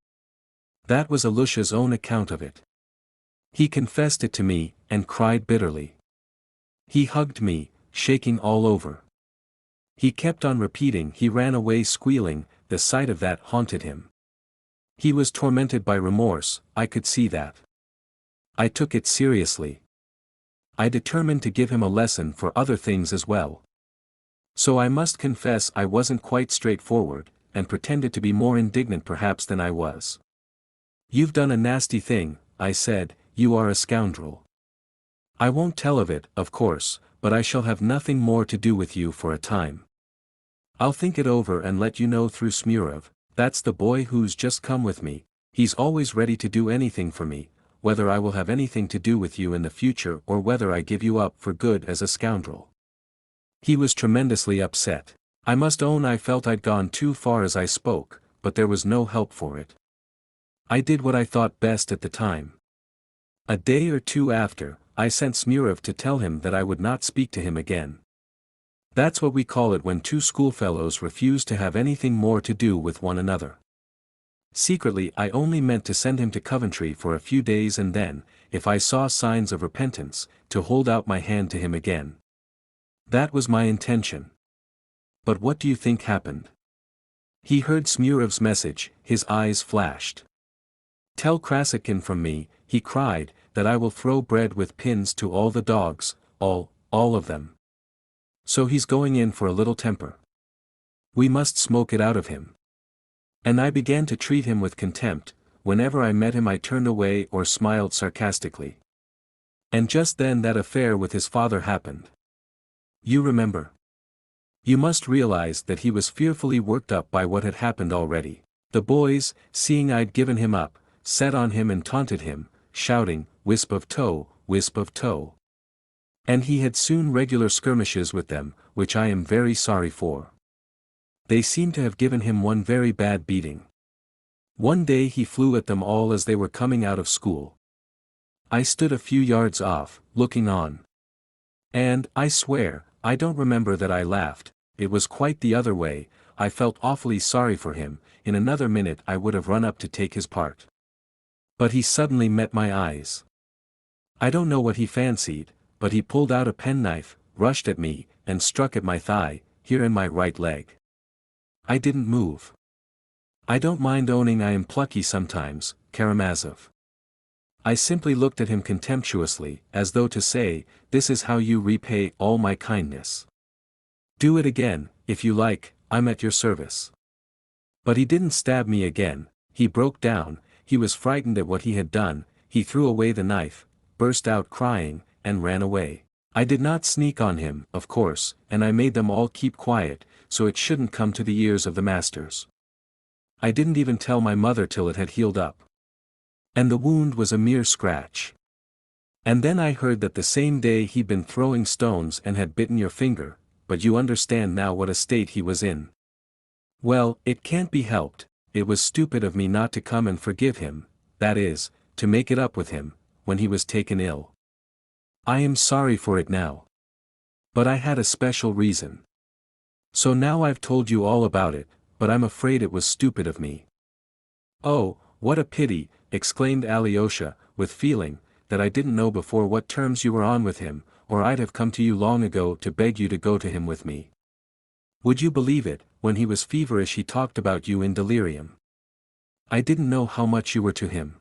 That was Alusha's own account of it. He confessed it to me, and cried bitterly. He hugged me, shaking all over. He kept on repeating he ran away squealing, the sight of that haunted him. He was tormented by remorse, I could see that. I took it seriously. I determined to give him a lesson for other things as well. So I must confess I wasn't quite straightforward, and pretended to be more indignant perhaps than I was. You've done a nasty thing, I said, you are a scoundrel. I won't tell of it, of course, but I shall have nothing more to do with you for a time. I'll think it over and let you know through Smurov, that's the boy who's just come with me, he's always ready to do anything for me, whether I will have anything to do with you in the future or whether I give you up for good as a scoundrel. He was tremendously upset. I must own I felt I'd gone too far as I spoke, but there was no help for it. I did what I thought best at the time. A day or 2 after, I sent Smurov to tell him that I would not speak to him again. That's what we call it when 2 schoolfellows refuse to have anything more to do with one another. Secretly I only meant to send him to Coventry for a few days and then, if I saw signs of repentance, to hold out my hand to him again. That was my intention. But what do you think happened? He heard Smurov's message, his eyes flashed. Tell Krasotkin from me, he cried, that I will throw bread with pins to all the dogs, all of them. So he's going in for a little temper. We must smoke it out of him. And I began to treat him with contempt, whenever I met him I turned away or smiled sarcastically. And just then that affair with his father happened. You remember. You must realize that he was fearfully worked up by what had happened already. The boys, seeing I'd given him up, set on him and taunted him, shouting, "Wisp of toe, wisp of toe." And he had soon regular skirmishes with them, which I am very sorry for. They seem to have given him one very bad beating. One day he flew at them all as they were coming out of school. I stood a few yards off, looking on. And, I swear, I don't remember that I laughed. It was quite the other way. I felt awfully sorry for him. In another minute I would have run up to take his part. But he suddenly met my eyes. I don't know what he fancied, but he pulled out a penknife, rushed at me, and struck at my thigh, here in my right leg. I didn't move. I don't mind owning I am plucky sometimes, Karamazov. I simply looked at him contemptuously, as though to say, "This is how you repay all my kindness. Do it again, if you like, I'm at your service." But he didn't stab me again. He broke down, he was frightened at what he had done, he threw away the knife, burst out crying, and ran away. I did not sneak on him, of course, and I made them all keep quiet, so it shouldn't come to the ears of the masters. I didn't even tell my mother till it had healed up. And the wound was a mere scratch. And then I heard that the same day he'd been throwing stones and had bitten your finger, but you understand now what a state he was in. Well, it can't be helped. It was stupid of me not to come and forgive him, that is, to make it up with him, when he was taken ill. I am sorry for it now. But I had a special reason. So now I've told you all about it, but I'm afraid it was stupid of me. Oh, what a pity, exclaimed Alyosha, with feeling, that I didn't know before what terms you were on with him, or I'd have come to you long ago to beg you to go to him with me. Would you believe it, when he was feverish he talked about you in delirium. I didn't know how much you were to him.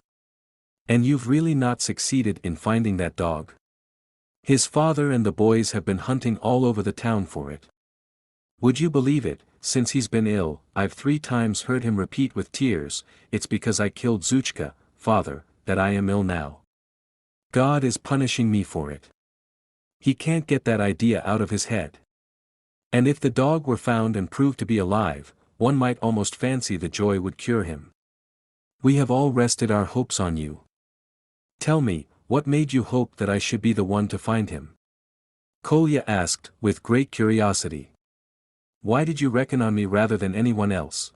And you've really not succeeded in finding that dog. His father and the boys have been hunting all over the town for it. Would you believe it, since he's been ill, I've 3 times heard him repeat with tears, "It's because I killed Zuchka, father, that I am ill now. God is punishing me for it." He can't get that idea out of his head. And if the dog were found and proved to be alive, one might almost fancy the joy would cure him. We have all rested our hopes on you. Tell me, what made you hope that I should be the one to find him? Kolya asked, with great curiosity. Why did you reckon on me rather than anyone else?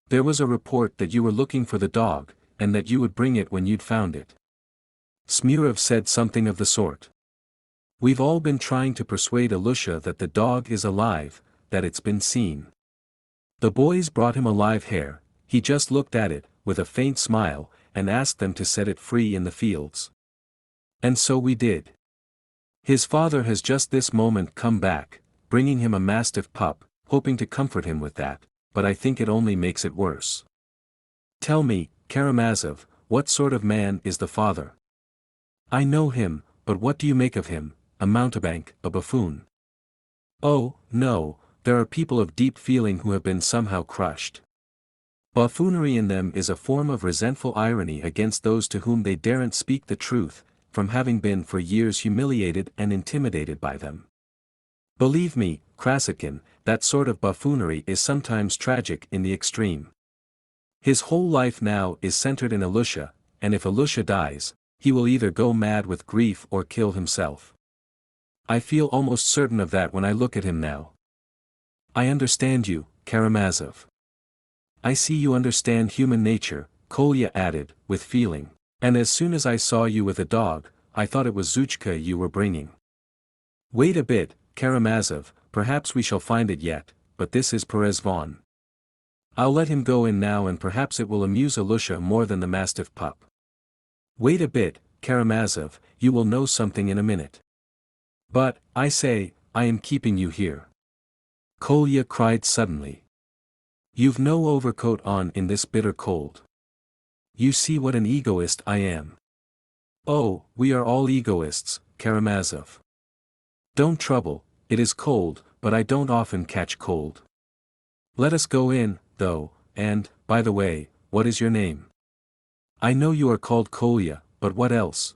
There was a report that you were looking for the dog, and that you would bring it when you'd found it. Smurov said something of the sort. We've all been trying to persuade Alyosha that the dog is alive, that it's been seen. The boys brought him a live hare, he just looked at it, with a faint smile, and asked them to set it free in the fields. And so we did. His father has just this moment come back, bringing him a mastiff pup, hoping to comfort him with that, but I think it only makes it worse. Tell me, Karamazov, what sort of man is the father? I know him, but what do you make of him, a mountebank, a buffoon? Oh, no, there are people of deep feeling who have been somehow crushed. Buffoonery in them is a form of resentful irony against those to whom they daren't speak the truth, from having been for years humiliated and intimidated by them. Believe me, Krasotkin, that sort of buffoonery is sometimes tragic in the extreme. His whole life now is centered in Alyosha, and if Alyosha dies, he will either go mad with grief or kill himself. I feel almost certain of that when I look at him now. I understand you, Karamazov. I see you understand human nature, Kolya added, with feeling. And as soon as I saw you with a dog, I thought it was Zuchka you were bringing. Wait a bit, Karamazov, perhaps we shall find it yet, but this is Perezvon. I'll let him go in now and perhaps it will amuse Alyosha more than the mastiff pup. Wait a bit, Karamazov, you will know something in a minute. But, I say, I am keeping you here. Kolya cried suddenly. You've no overcoat on in this bitter cold. You see what an egoist I am. Oh, we are all egoists, Karamazov. Don't trouble, it is cold, but I don't often catch cold. Let us go in, though, and, by the way, what is your name? I know you are called Kolya, but what else?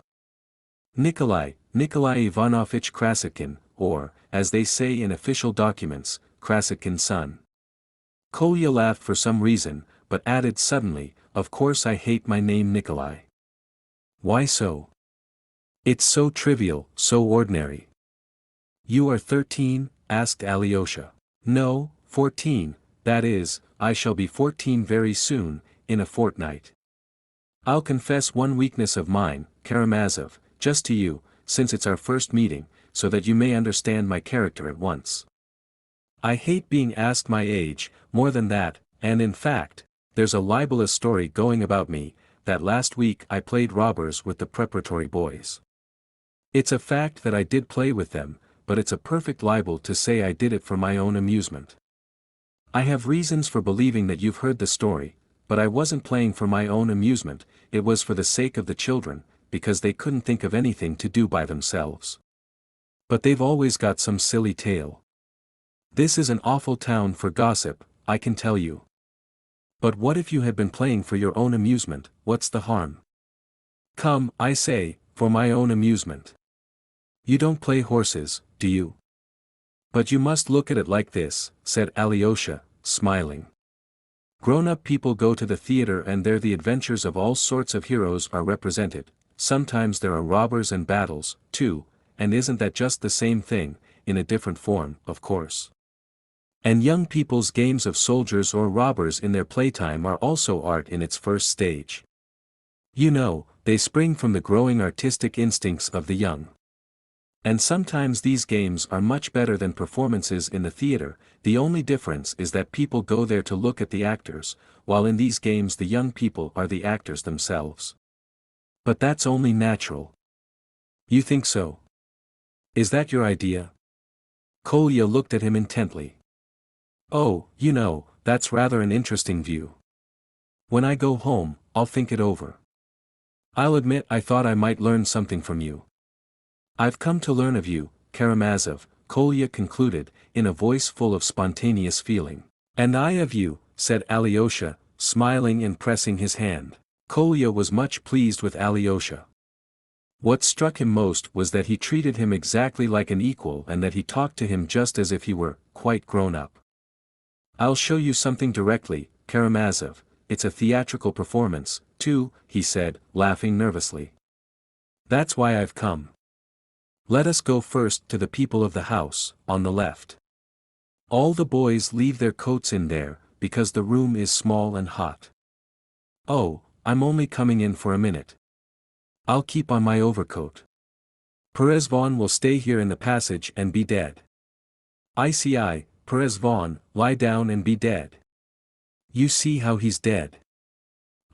Nikolai Ivanovich Krasotkin, or, as they say in official documents, Krasotkin's son. Kolya laughed for some reason, but added suddenly, "Of course I hate my name Nikolai." "Why so?" "It's so trivial, so ordinary." "You are 13, asked Alyosha. "No, 14, that is, I shall be 14 very soon, in a fortnight. I'll confess one weakness of mine, Karamazov, just to you, since it's our first meeting, so that you may understand my character at once. I hate being asked my age, more than that, and in fact, there's a libelous story going about me, that last week I played robbers with the preparatory boys. It's a fact that I did play with them, but it's a perfect libel to say I did it for my own amusement. I have reasons for believing that you've heard the story, but I wasn't playing for my own amusement, it was for the sake of the children, because they couldn't think of anything to do by themselves. But they've always got some silly tale. This is an awful town for gossip, I can tell you. But what if you had been playing for your own amusement, what's the harm? Come, I say, for my own amusement. You don't play horses, do you? But you must look at it like this, said Alyosha, smiling. Grown-up people go to the theater and there the adventures of all sorts of heroes are represented, sometimes there are robbers and battles, too, and isn't that just the same thing, in a different form, of course? And young people's games of soldiers or robbers in their playtime are also art in its first stage. You know, they spring from the growing artistic instincts of the young. And sometimes these games are much better than performances in the theater, the only difference is that people go there to look at the actors, while in these games the young people are the actors themselves. But that's only natural. You think so? Is that your idea? Kolya looked at him intently. Oh, you know, that's rather an interesting view. When I go home, I'll think it over. I'll admit I thought I might learn something from you. I've come to learn of you, Karamazov, Kolya concluded, in a voice full of spontaneous feeling. And I of you, said Alyosha, smiling and pressing his hand. Kolya was much pleased with Alyosha. What struck him most was that he treated him exactly like an equal and that he talked to him just as if he were, quite grown up. I'll show you something directly, Karamazov, it's a theatrical performance, too, he said, laughing nervously. That's why I've come. Let us go first to the people of the house, on the left. All the boys leave their coats in there, because the room is small and hot. Oh, I'm only coming in for a minute. I'll keep on my overcoat. Perezvon will stay here in the passage and be dead. ICI, Perezvon, lie down and be dead. You see how he's dead.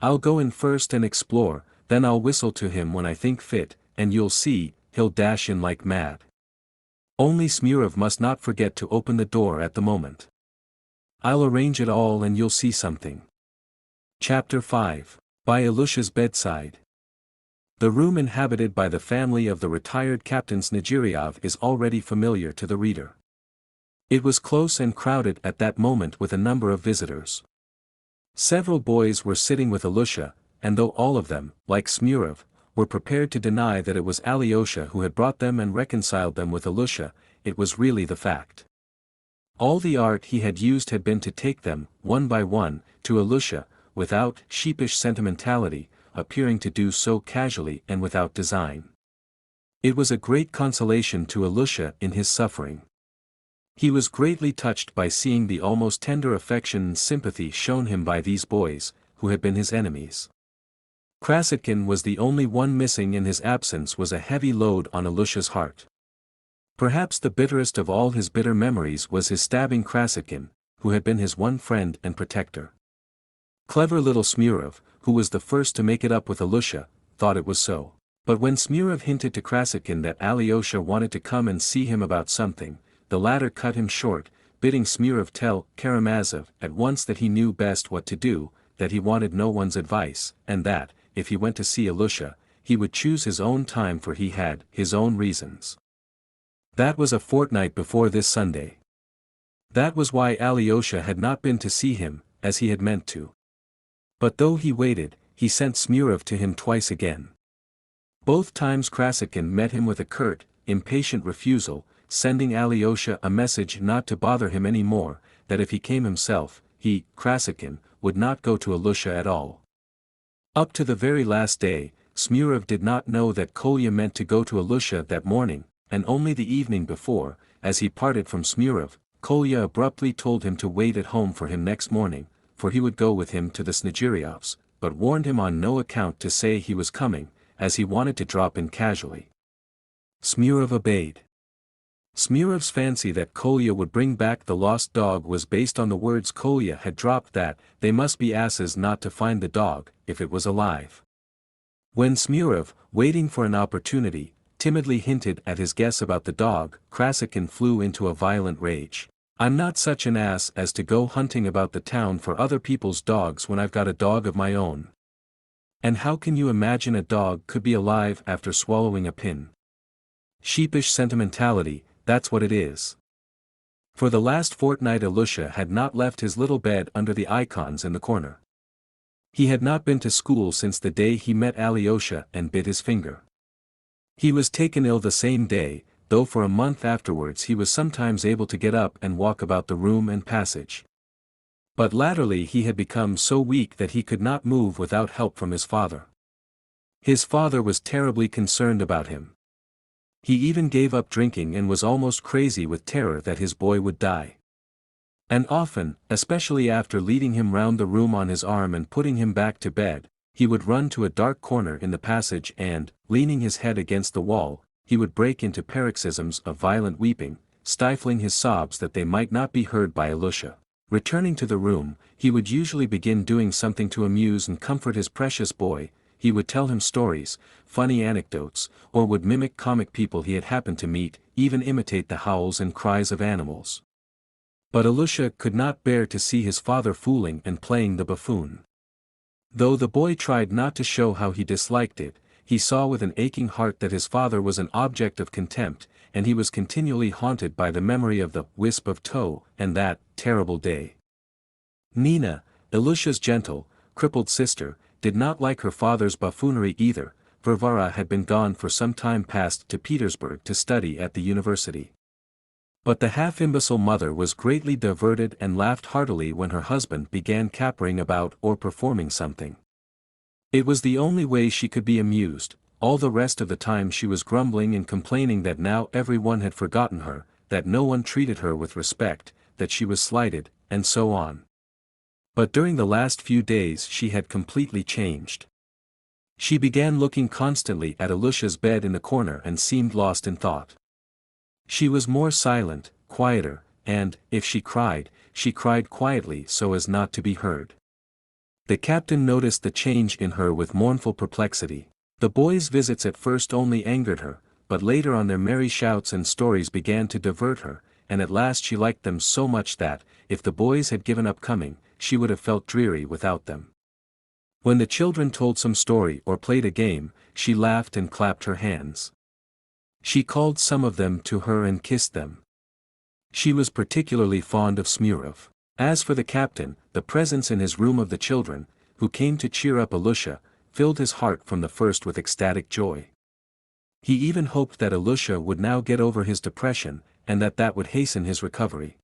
I'll go in first and explore, then I'll whistle to him when I think fit, and you'll see, he'll dash in like mad. Only Smurov must not forget to open the door at the moment. I'll arrange it all and you'll see something. Chapter 5. By Ilusha's bedside. The room inhabited by the family of the retired Captain Snegiriov is already familiar to the reader. It was close and crowded at that moment with a number of visitors. Several boys were sitting with Ilusha, and though all of them, like Smurov, were prepared to deny that it was Alyosha who had brought them and reconciled them with Ilusha, it was really the fact. All the art he had used had been to take them, one by one, to Ilusha, without sheepish sentimentality, appearing to do so casually and without design. It was a great consolation to Ilusha in his suffering. He was greatly touched by seeing the almost tender affection and sympathy shown him by these boys, who had been his enemies. Krasotkin was the only one missing and his absence was a heavy load on Ilusha's heart. Perhaps the bitterest of all his bitter memories was his stabbing Krasotkin, who had been his one friend and protector. Clever little Smurov, who was the first to make it up with Ilusha, thought it was so. But when Smurov hinted to Krasotkin that Alyosha wanted to come and see him about something, the latter cut him short, bidding Smurov tell Karamazov at once that he knew best what to do, that he wanted no one's advice, and that, if he went to see Ilusha, he would choose his own time for he had his own reasons. That was a fortnight before this Sunday. That was why Alyosha had not been to see him, as he had meant to. But though he waited, he sent Smurov to him twice again. Both times Krasotkin met him with a curt, impatient refusal, sending Alyosha a message not to bother him any more, that if he came himself, he, Krasikhin, would not go to Alyosha at all. Up to the very last day, Smurov did not know that Kolya meant to go to Alyosha that morning, and only the evening before, as he parted from Smurov, Kolya abruptly told him to wait at home for him next morning, for he would go with him to the Snegiryovs, but warned him on no account to say he was coming, as he wanted to drop in casually. Smurov obeyed. Smurov's fancy that Kolya would bring back the lost dog was based on the words Kolya had dropped that they must be asses not to find the dog, if it was alive. When Smurov, waiting for an opportunity, timidly hinted at his guess about the dog, Krasikhin flew into a violent rage. "I'm not such an ass as to go hunting about the town for other people's dogs when I've got a dog of my own. And how can you imagine a dog could be alive after swallowing a pin? Sheepish sentimentality, that's what it is." For the last fortnight Alyosha had not left his little bed under the icons in the corner. He had not been to school since the day he met Alyosha and bit his finger. He was taken ill the same day, though for a month afterwards he was sometimes able to get up and walk about the room and passage. But latterly he had become so weak that he could not move without help from his father. His father was terribly concerned about him. He even gave up drinking and was almost crazy with terror that his boy would die. And often, especially after leading him round the room on his arm and putting him back to bed, he would run to a dark corner in the passage and, leaning his head against the wall, he would break into paroxysms of violent weeping, stifling his sobs that they might not be heard by Alyosha. Returning to the room, he would usually begin doing something to amuse and comfort his precious boy. He would tell him stories, funny anecdotes, or would mimic comic people he had happened to meet, even imitate the howls and cries of animals. But Alyosha could not bear to see his father fooling and playing the buffoon. Though the boy tried not to show how he disliked it, he saw with an aching heart that his father was an object of contempt, and he was continually haunted by the memory of the wisp of tow and that terrible day. Nina, Alyosha's gentle, crippled sister, did not like her father's buffoonery either. Varvara had been gone for some time past to Petersburg to study at the university. But the half-imbecile mother was greatly diverted and laughed heartily when her husband began capering about or performing something. It was the only way she could be amused. All the rest of the time she was grumbling and complaining that now everyone had forgotten her, that no one treated her with respect, that she was slighted, and so on. But during the last few days she had completely changed. She began looking constantly at Alyosha's bed in the corner and seemed lost in thought. She was more silent, quieter, and, if she cried quietly so as not to be heard. The captain noticed the change in her with mournful perplexity. The boys' visits at first only angered her, but later on their merry shouts and stories began to divert her, and at last she liked them so much that, if the boys had given up coming, she would have felt dreary without them. When the children told some story or played a game, she laughed and clapped her hands. She called some of them to her and kissed them. She was particularly fond of Smurov. As for the captain, the presence in his room of the children, who came to cheer up Alyosha, filled his heart from the first with ecstatic joy. He even hoped that Alyosha would now get over his depression, and that would hasten his recovery.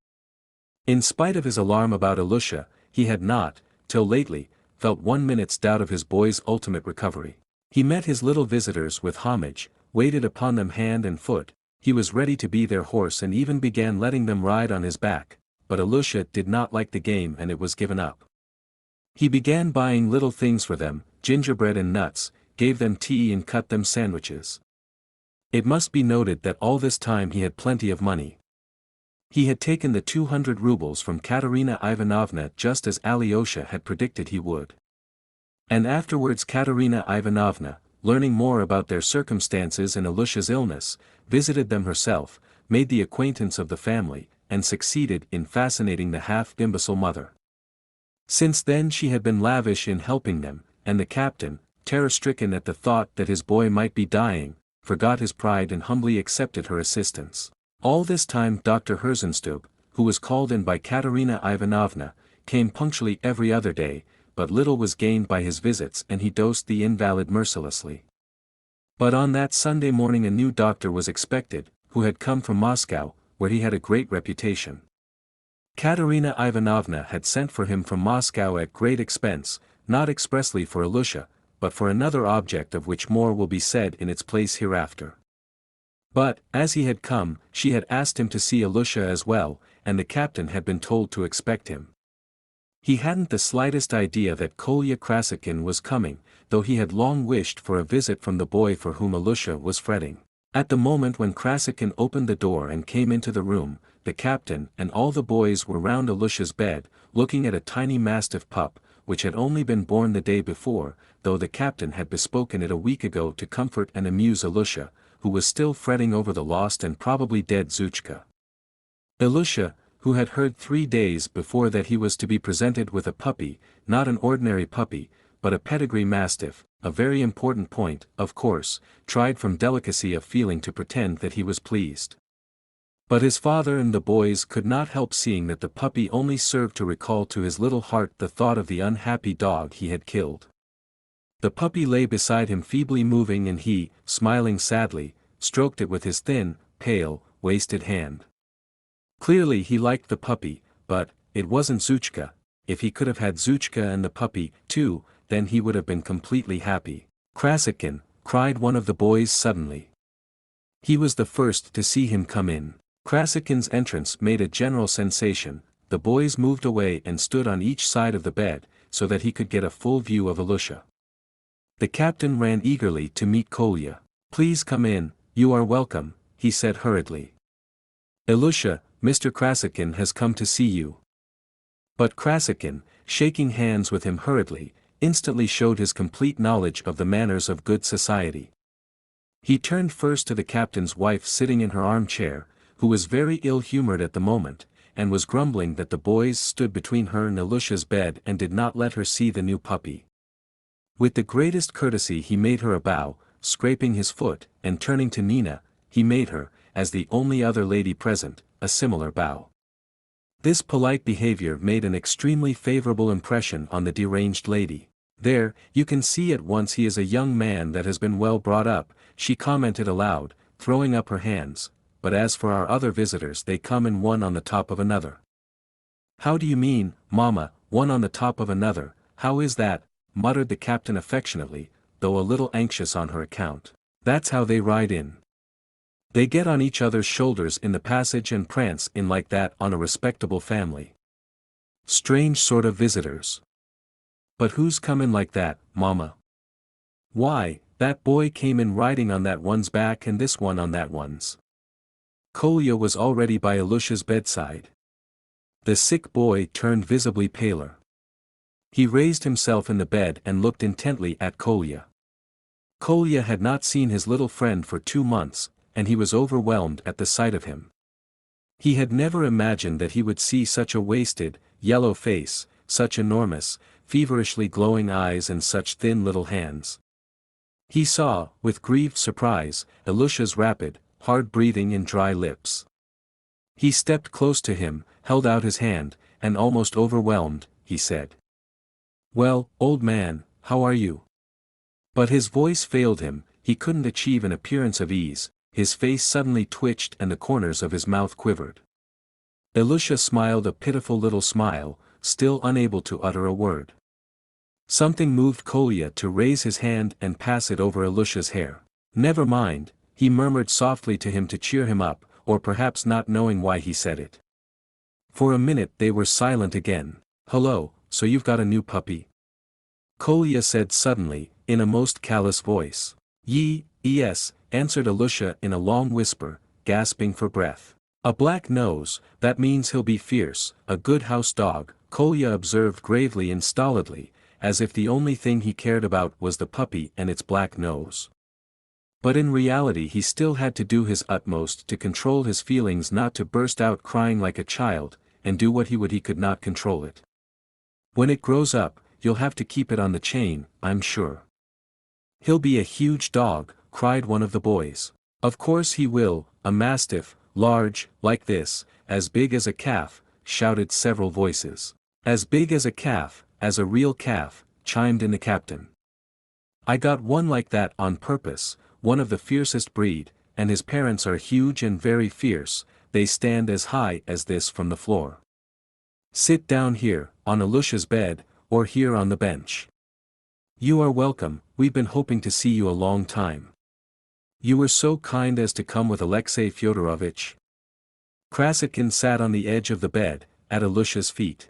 In spite of his alarm about Alyosha, he had not, till lately, felt 1 minute's doubt of his boy's ultimate recovery. He met his little visitors with homage, waited upon them hand and foot, he was ready to be their horse and even began letting them ride on his back, but Alyosha did not like the game and it was given up. He began buying little things for them, gingerbread and nuts, gave them tea and cut them sandwiches. It must be noted that all this time he had plenty of money. He had taken the 200 rubles from Katerina Ivanovna just as Alyosha had predicted he would. And afterwards Katerina Ivanovna, learning more about their circumstances and Alyosha's illness, visited them herself, made the acquaintance of the family, and succeeded in fascinating the half-imbecile mother. Since then she had been lavish in helping them, and the captain, terror-stricken at the thought that his boy might be dying, forgot his pride and humbly accepted her assistance. All this time Dr. Herzenstube, who was called in by Katerina Ivanovna, came punctually every other day, but little was gained by his visits and he dosed the invalid mercilessly. But on that Sunday morning a new doctor was expected, who had come from Moscow, where he had a great reputation. Katerina Ivanovna had sent for him from Moscow at great expense, not expressly for Alusha, but for another object of which more will be said in its place hereafter. But, as he had come, she had asked him to see Alusha as well, and the captain had been told to expect him. He hadn't the slightest idea that Kolya Krasikhin was coming, though he had long wished for a visit from the boy for whom Alusha was fretting. At the moment when Krasikhin opened the door and came into the room, the captain and all the boys were round Alusha's bed, looking at a tiny mastiff pup, which had only been born the day before, though the captain had bespoken it a week ago to comfort and amuse Alusha, who was still fretting over the lost and probably dead Zhuchka. Alusha, who had heard 3 days before that he was to be presented with a puppy, not an ordinary puppy, but a pedigree mastiff, a very important point, of course, tried from delicacy of feeling to pretend that he was pleased. But his father and the boys could not help seeing that the puppy only served to recall to his little heart the thought of the unhappy dog he had killed. The puppy lay beside him feebly moving, and he, smiling sadly, stroked it with his thin, pale, wasted hand. Clearly he liked the puppy, but it wasn't Zhuchka. If he could have had Zhuchka and the puppy, too, then he would have been completely happy. "Krasikhin," cried one of the boys suddenly. He was the first to see him come in. Krasikhin's entrance made a general sensation. The boys moved away and stood on each side of the bed, so that he could get a full view of Alusha. The captain ran eagerly to meet Kolya. "Please come in, you are welcome," he said hurriedly. "Alusha, Mr. Krasikhin has come to see you." But Krasikhin, shaking hands with him hurriedly, instantly showed his complete knowledge of the manners of good society. He turned first to the captain's wife sitting in her armchair, who was very ill-humored at the moment, and was grumbling that the boys stood between her and Alusha's bed and did not let her see the new puppy. With the greatest courtesy he made her a bow, scraping his foot, and turning to Nina, he made her, as the only other lady present, a similar bow. This polite behavior made an extremely favorable impression on the deranged lady. "There, you can see at once he is a young man that has been well brought up," she commented aloud, throwing up her hands, "but as for our other visitors, they come in one on the top of another." "How do you mean, mamma, one on the top of another, how is that?" muttered the captain affectionately, though a little anxious on her account. "That's how they ride in. They get on each other's shoulders in the passage and prance in like that on a respectable family. Strange sort of visitors. But who's come in like that, mamma?" "Why, that boy came in riding on that one's back and this one on that one's." Kolya was already by Alusha's bedside. The sick boy turned visibly paler. He raised himself in the bed and looked intently at Kolya. Kolya had not seen his little friend for 2 months, and he was overwhelmed at the sight of him. He had never imagined that he would see such a wasted, yellow face, such enormous, feverishly glowing eyes and such thin little hands. He saw, with grieved surprise, Alusha's rapid, hard breathing and dry lips. He stepped close to him, held out his hand, and almost overwhelmed, he said, "Well, old man, how are you?" But his voice failed him, he couldn't achieve an appearance of ease. His face suddenly twitched and the corners of his mouth quivered. Alusha smiled a pitiful little smile, still unable to utter a word. Something moved Kolya to raise his hand and pass it over Alusha's hair. "Never mind," he murmured softly to him to cheer him up, or perhaps not knowing why he said it. For a minute they were silent again. "Hello, so you've got a new puppy?" Kolya said suddenly, in a most callous voice. Yes," answered Alusha in a long whisper, gasping for breath. "A black nose, that means he'll be fierce, a good house dog," Kolya observed gravely and stolidly, as if the only thing he cared about was the puppy and its black nose. But in reality he still had to do his utmost to control his feelings, not to burst out crying like a child, and do what he would he could not control it. "When it grows up, you'll have to keep it on the chain, I'm sure." "He'll be a huge dog," cried one of the boys. "Of course he will, a mastiff, large, like this, as big as a calf," shouted several voices. "As big as a calf, as a real calf," chimed in the captain. "I got one like that on purpose, one of the fiercest breed, and his parents are huge and very fierce, they stand as high as this from the floor. Sit down here, on Alusha's bed, or here on the bench. You are welcome, we've been hoping to see you a long time. You were so kind as to come with Alexei Fyodorovitch. Krasotkin sat on the edge of the bed, at Alusha's feet.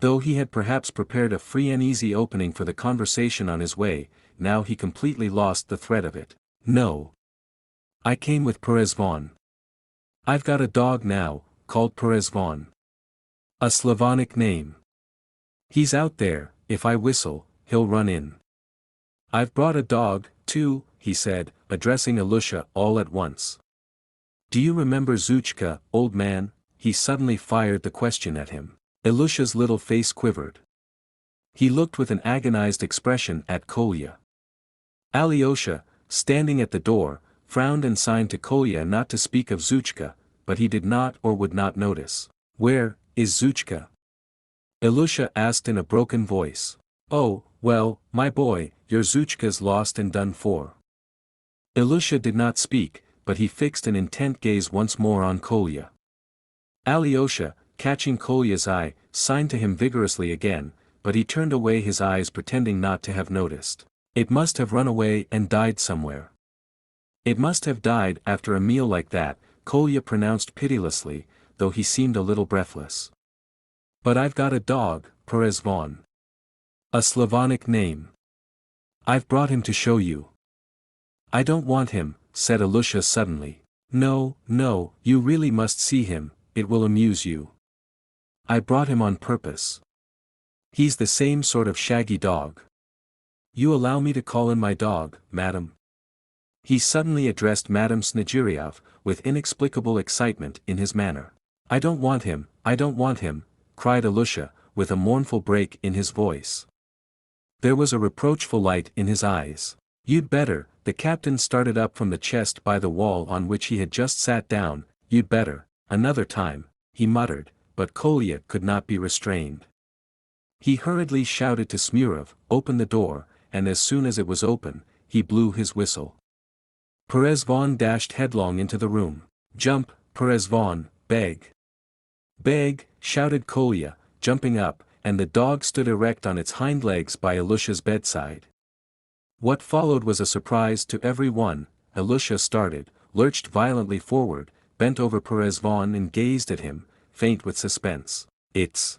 Though he had perhaps prepared a free and easy opening for the conversation on his way, now he completely lost the thread of it. No. I came with Perezvon. I've got a dog now, called Perezvon. A Slavonic name. He's out there, if I whistle, he'll run in. I've brought a dog, too, he said, addressing Alusha all at once. Do you remember Zhuchka, old man? He suddenly fired the question at him. Alusha's little face quivered. He looked with an agonized expression at Kolya. Alyosha, standing at the door, frowned and signed to Kolya not to speak of Zhuchka, but he did not or would not notice. Where is Zhuchka? Alusha asked in a broken voice. Oh, well, my boy, your Zhuchka's lost and done for. Alusha did not speak, but he fixed an intent gaze once more on Kolya. Alyosha, catching Kolya's eye, signed to him vigorously again, but he turned away his eyes pretending not to have noticed. It must have run away and died somewhere. It must have died after a meal like that, Kolya pronounced pitilessly, though he seemed a little breathless. But I've got a dog, Perezvon. A Slavonic name. I've brought him to show you. I don't want him, said Alusha suddenly. No, no, you really must see him, it will amuse you. I brought him on purpose. He's the same sort of shaggy dog. You allow me to call him my dog, madam? He suddenly addressed Madame Snegiryev, with inexplicable excitement in his manner. I don't want him, cried Alusha, with a mournful break in his voice. There was a reproachful light in his eyes. You'd better, the captain started up from the chest by the wall on which he had just sat down, you'd better, another time, he muttered, but Kolya could not be restrained. He hurriedly shouted to Smurov, open the door, and as soon as it was open, he blew his whistle. Perezvon dashed headlong into the room. Jump, Perezvon, beg. Beg, shouted Kolya, jumping up, and the dog stood erect on its hind legs by Alusha's bedside. What followed was a surprise to every one. Alusha started, lurched violently forward, bent over Perezvon and gazed at him, faint with suspense. It's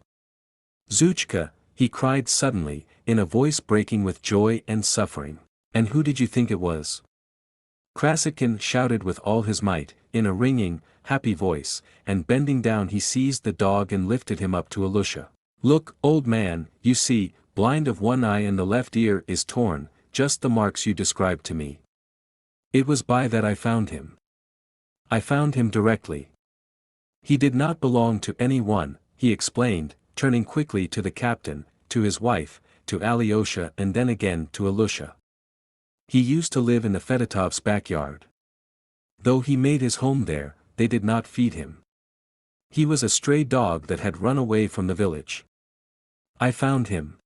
Zhuchka, he cried suddenly, in a voice breaking with joy and suffering. And who did you think it was? Krasotkin shouted with all his might, in a ringing, happy voice, and bending down he seized the dog and lifted him up to Alusha. Look, old man, you see, blind of one eye and the left ear is torn, just the marks you described to me. It was by that I found him. I found him directly. He did not belong to any one, he explained, turning quickly to the captain, to his wife, to Alyosha and then again to Alusha. He used to live in the Fedotovs' backyard. Though he made his home there, they did not feed him. He was a stray dog that had run away from the village. I found him.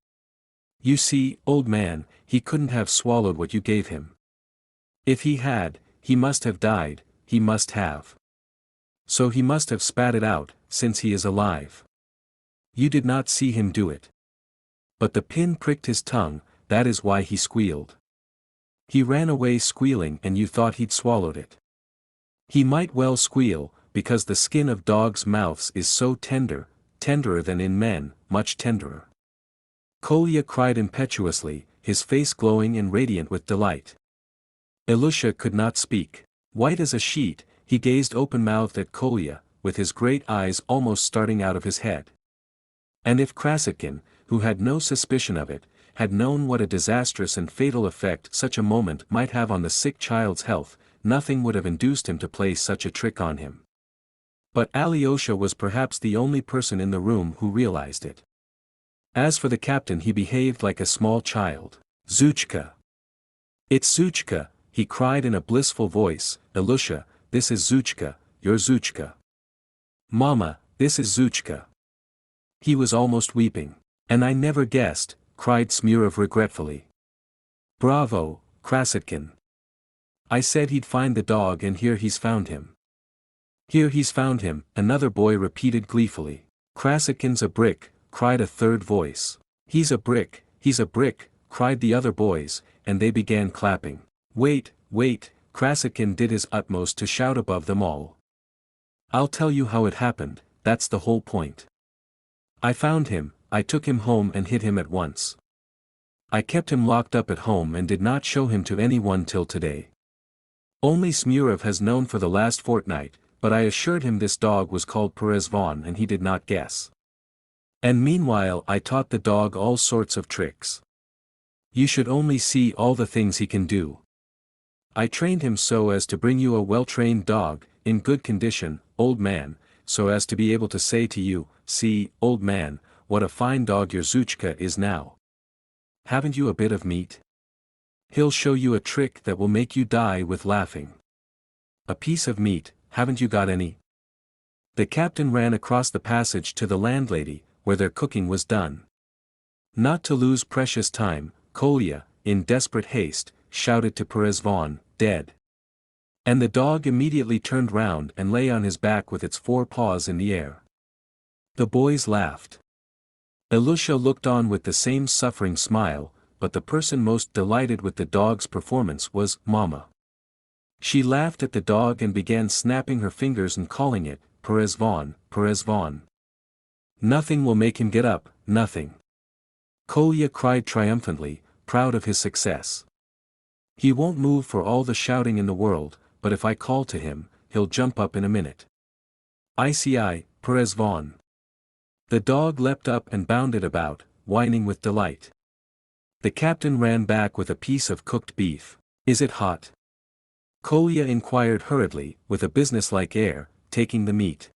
You see, old man, he couldn't have swallowed what you gave him. If he had, he must have died, he must have. So he must have spat it out, since he is alive. You did not see him do it. But the pin pricked his tongue, that is why he squealed. He ran away squealing and you thought he'd swallowed it. He might well squeal, because the skin of dogs' mouths is so tender, tenderer than in men, much tenderer. Kolya cried impetuously, his face glowing and radiant with delight. Alusha could not speak. White as a sheet, he gazed open-mouthed at Kolya, with his great eyes almost starting out of his head. And if Krasotkin, who had no suspicion of it, had known what a disastrous and fatal effect such a moment might have on the sick child's health, nothing would have induced him to play such a trick on him. But Alyosha was perhaps the only person in the room who realized it. As for the captain, he behaved like a small child. Zhuchka! It's Zhuchka, he cried in a blissful voice. Alusha, this is Zhuchka, your Zhuchka. Mama, this is Zhuchka. He was almost weeping. And I never guessed, cried Smurov regretfully. Bravo, Krasotkin. I said he'd find the dog and here he's found him. Here he's found him, another boy repeated gleefully. Krasikkin's a brick, cried a third voice. He's a brick, cried the other boys, and they began clapping. Wait, Krasikkin did his utmost to shout above them all. I'll tell you how it happened, that's the whole point. I found him, I took him home and hid him at once. I kept him locked up at home and did not show him to anyone till today. Only Smurov has known for the last fortnight, but I assured him this dog was called Perezvon and he did not guess. And meanwhile I taught the dog all sorts of tricks. You should only see all the things he can do. I trained him so as to bring you a well-trained dog, in good condition, old man, so as to be able to say to you, see, old man, what a fine dog your Zhuchka is now. Haven't you a bit of meat? He'll show you a trick that will make you die with laughing. A piece of meat, haven't you got any? The captain ran across the passage to the landlady, where their cooking was done. Not to lose precious time, Kolya, in desperate haste, shouted to Perezvon, dead. And the dog immediately turned round and lay on his back with its 4 paws in the air. The boys laughed. Ilusha looked on with the same suffering smile, but the person most delighted with the dog's performance was Mama. She laughed at the dog and began snapping her fingers and calling it, Perezvon, Perezvon. Nothing will make him get up, nothing. Kolya cried triumphantly, proud of his success. He won't move for all the shouting in the world, but if I call to him, he'll jump up in a minute. ICI, Perezvon. The dog leapt up and bounded about, whining with delight. The captain ran back with a piece of cooked beef. Is it hot? Kolya inquired hurriedly, with a businesslike air, taking the meat.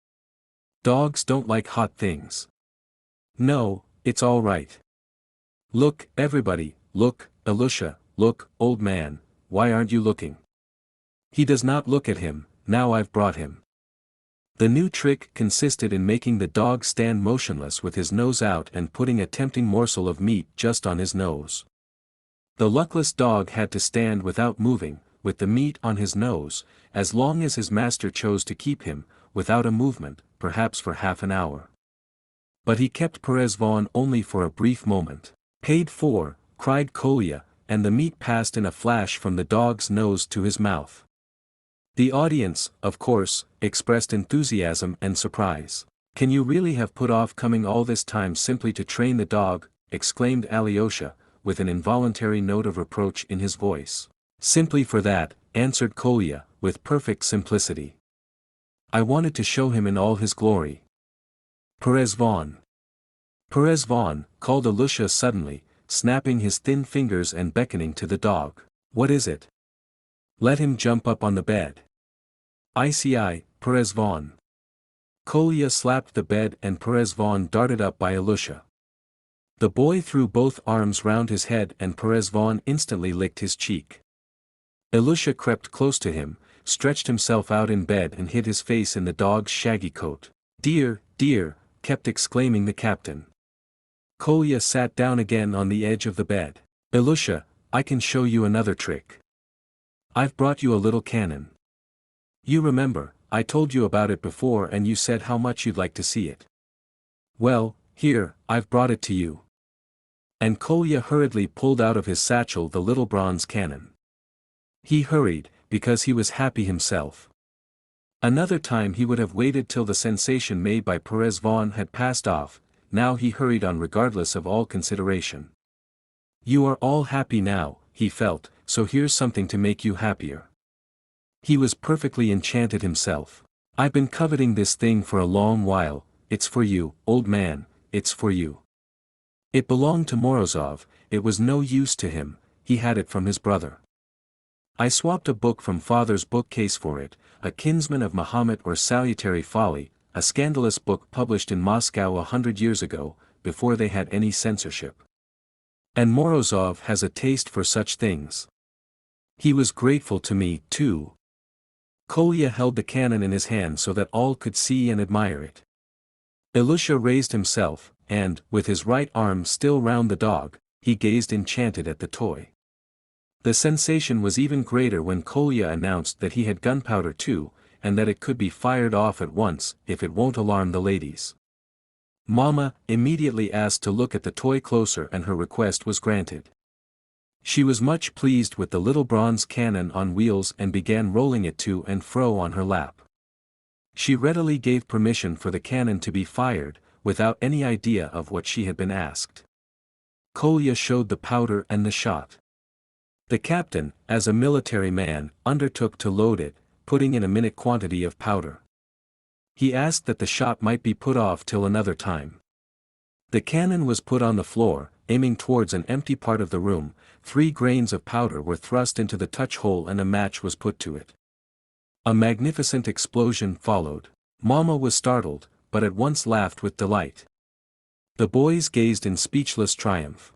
Dogs don't like hot things. No, it's all right. Look, everybody, look, Ilusha, look, old man, why aren't you looking? He does not look at him, now I've brought him. The new trick consisted in making the dog stand motionless with his nose out and putting a tempting morsel of meat just on his nose. The luckless dog had to stand without moving, with the meat on his nose, as long as his master chose to keep him, without a movement, perhaps for half an hour. But he kept Perezvon only for a brief moment. Paid for, cried Kolya, and the meat passed in a flash from the dog's nose to his mouth. The audience, of course, expressed enthusiasm and surprise. Can you really have put off coming all this time simply to train the dog? Exclaimed Alyosha, with an involuntary note of reproach in his voice. Simply for that, answered Kolya, with perfect simplicity. I wanted to show him in all his glory. Perezvon. Perezvon, called Ilusha suddenly, snapping his thin fingers and beckoning to the dog. What is it? Let him jump up on the bed. ICI, Perezvon. Kolya slapped the bed and Perezvon darted up by Ilusha. The boy threw both arms round his head and Perezvon instantly licked his cheek. Ilusha crept close to him, stretched himself out in bed and hid his face in the dog's shaggy coat. Dear, dear, kept exclaiming the captain. Kolya sat down again on the edge of the bed. Ilusha, I can show you another trick. I've brought you a little cannon. You remember, I told you about it before and you said how much you'd like to see it. Well, here, I've brought it to you. And Kolya hurriedly pulled out of his satchel the little bronze cannon. He hurried, because he was happy himself. Another time he would have waited till the sensation made by Perezvon had passed off, now he hurried on regardless of all consideration. You are all happy now, he felt, so here's something to make you happier. He was perfectly enchanted himself. I've been coveting this thing for a long while, it's for you, old man, it's for you. It belonged to Morozov, it was no use to him, he had it from his brother. I swapped a book from father's bookcase for it, a kinsman of Mahomet or Salutary Folly, a scandalous book published in Moscow 100 years ago, before they had any censorship. And Morozov has a taste for such things. He was grateful to me, too. Kolya held the cannon in his hand so that all could see and admire it. Ilusha raised himself, and, with his right arm still round the dog, he gazed enchanted at the toy. The sensation was even greater when Kolya announced that he had gunpowder too, and that it could be fired off at once if it won't alarm the ladies. Mama immediately asked to look at the toy closer, and her request was granted. She was much pleased with the little bronze cannon on wheels and began rolling it to and fro on her lap. She readily gave permission for the cannon to be fired, without any idea of what she had been asked. Kolya showed the powder and the shot. The captain, as a military man, undertook to load it, putting in a minute quantity of powder. He asked that the shot might be put off till another time. The cannon was put on the floor, aiming towards an empty part of the room. 3 grains of powder were thrust into the touch hole and a match was put to it. A magnificent explosion followed. Mama was startled, but at once laughed with delight. The boys gazed in speechless triumph.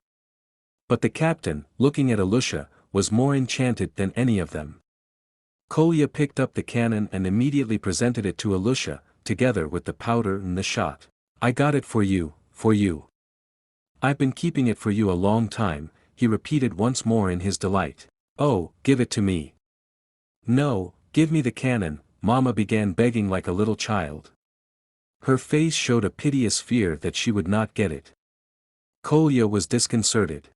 But the captain, looking at Alusha, was more enchanted than any of them. Kolya picked up the cannon and immediately presented it to Alusha, together with the powder and the shot. "I got it for you, for you. I've been keeping it for you a long time," he repeated once more in his delight. "Oh, give it to me." "No, give me the cannon," Mama began begging like a little child. Her face showed a piteous fear that she would not get it. Kolya was disconcerted.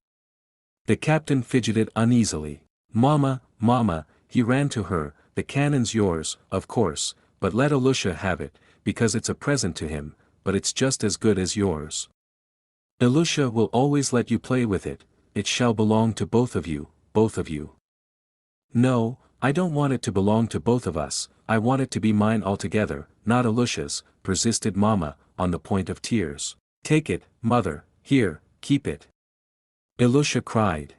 The captain fidgeted uneasily. "Mama, Mama," he ran to her, "the cannon's yours, of course, but let Alusha have it, because it's a present to him, but it's just as good as yours. Alusha will always let you play with it, it shall belong to both of you, both of you." "No, I don't want it to belong to both of us, I want it to be mine altogether, not Alusha's," persisted Mama, on the point of tears. "Take it, mother, here, keep it," Alusha cried.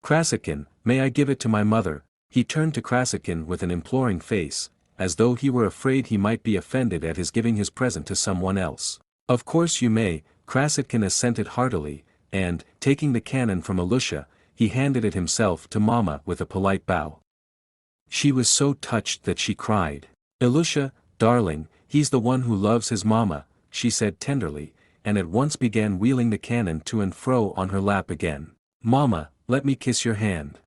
"Krasikhin, may I give it to my mother?" He turned to Krasikhin with an imploring face, as though he were afraid he might be offended at his giving his present to someone else. "Of course you may," Krasikhin assented heartily, and, taking the cannon from Alusha, he handed it himself to Mama with a polite bow. She was so touched that she cried. "Alusha, darling, he's the one who loves his mama," she said tenderly, and at once began wheeling the cannon to and fro on her lap again. "Mama, let me kiss your hand."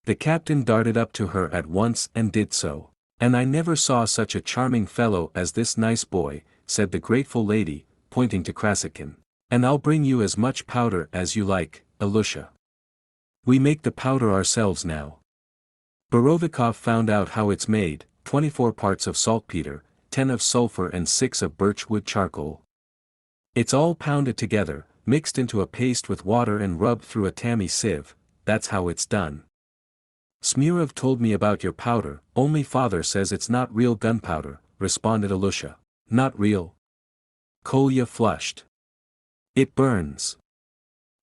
The captain darted up to her at once and did so. "And I never saw such a charming fellow as this nice boy," said the grateful lady, pointing to Krasikhin. "And I'll bring you as much powder as you like, Alusha. We make the powder ourselves now. Borovikov found out how it's made, 24 parts of saltpeter, 10 of sulfur and 6 of birchwood charcoal. It's all pounded together, mixed into a paste with water and rubbed through a tammy sieve, that's how it's done. Smurov told me about your powder, only father says it's not real gunpowder," responded Alusha. "Not real?" Kolya flushed. "It burns."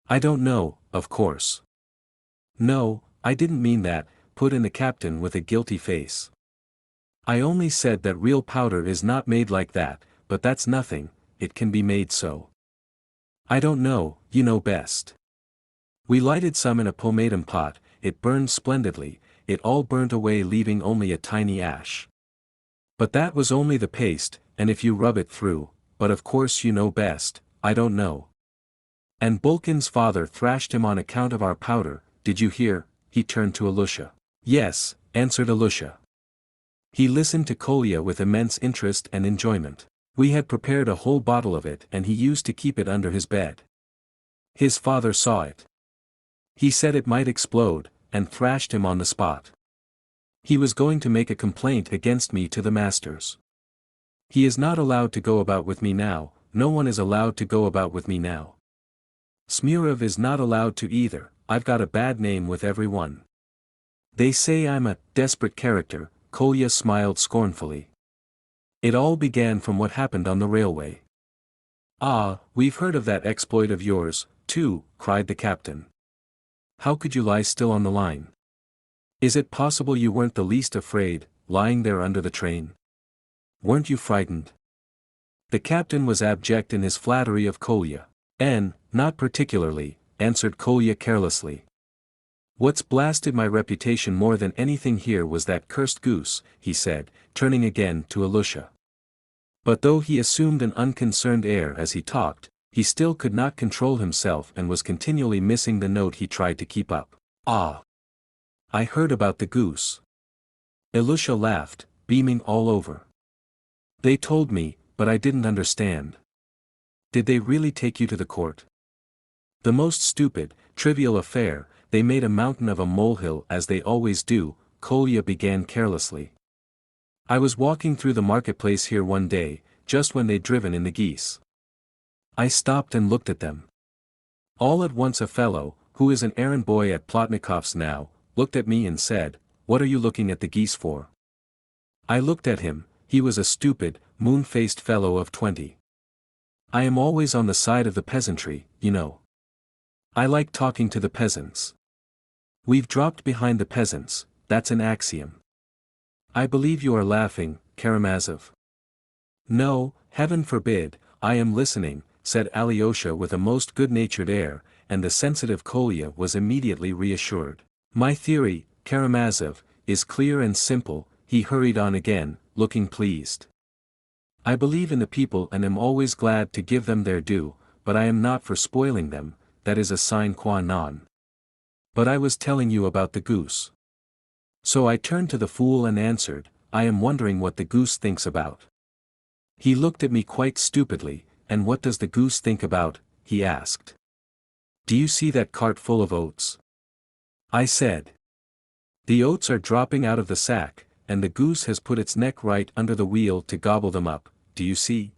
"I don't know, of course." "No, I didn't mean that," put in the captain with a guilty face. "I only said that real powder is not made like that, but that's nothing, it can be made so." "I don't know, you know best." "We lighted some in a pomatum pot, it burned splendidly, it all burnt away leaving only a tiny ash. But that was only the paste, and if you rub it through, but of course you know best, I don't know. And Bulkin's father thrashed him on account of our powder, did you hear?" he turned to Alusha. "Yes," answered Alusha. He listened to Kolya with immense interest and enjoyment. "We had prepared a whole bottle of it and he used to keep it under his bed. His father saw it. He said it might explode, and thrashed him on the spot. He was going to make a complaint against me to the masters. He is not allowed to go about with me now, no one is allowed to go about with me now. Smurov is not allowed to either, I've got a bad name with everyone. They say I'm a desperate character," Kolya smiled scornfully. "It all began from what happened on the railway." "Ah, we've heard of that exploit of yours, too," cried the captain. "How could you lie still on the line? Is it possible you weren't the least afraid, lying there under the train? Weren't you frightened?" The captain was abject in his flattery of Kolya. Not particularly," answered Kolya carelessly. "What's blasted my reputation more than anything here was that cursed goose," he said, turning again to Alusha. But though he assumed an unconcerned air as he talked, he still could not control himself and was continually missing the note he tried to keep up. Ah. I heard about the goose. Ilusha laughed, beaming all over. They told me, but I didn't understand. Did they really take you to the court? The most stupid, trivial affair, they made a mountain of a molehill as they always do, Kolya began carelessly. I was walking through the marketplace here one day, just when they'd driven in the geese. I stopped and looked at them. All at once a fellow, who is an errand boy at Plotnikov's now, looked at me and said, "What are you looking at the geese for?" I looked at him. He was a stupid, moon-faced fellow of 20. I am always on the side of the peasantry, you know. I like talking to the peasants. We've dropped behind the peasants, that's an axiom. I believe you are laughing, Karamazov. No, heaven forbid, I am listening, said Alyosha with a most good-natured air, and the sensitive Kolya was immediately reassured. My theory, Karamazov, is clear and simple, he hurried on again, looking pleased. I believe in the people and am always glad to give them their due, but I am not for spoiling them, that is a sine qua non. But I was telling you about the goose. So I turned to the fool and answered, I am wondering what the goose thinks about. He looked at me quite stupidly, and what does the goose think about, he asked. Do you see that cart full of oats? I said. The oats are dropping out of the sack, and the goose has put its neck right under the wheel to gobble them up, do you see?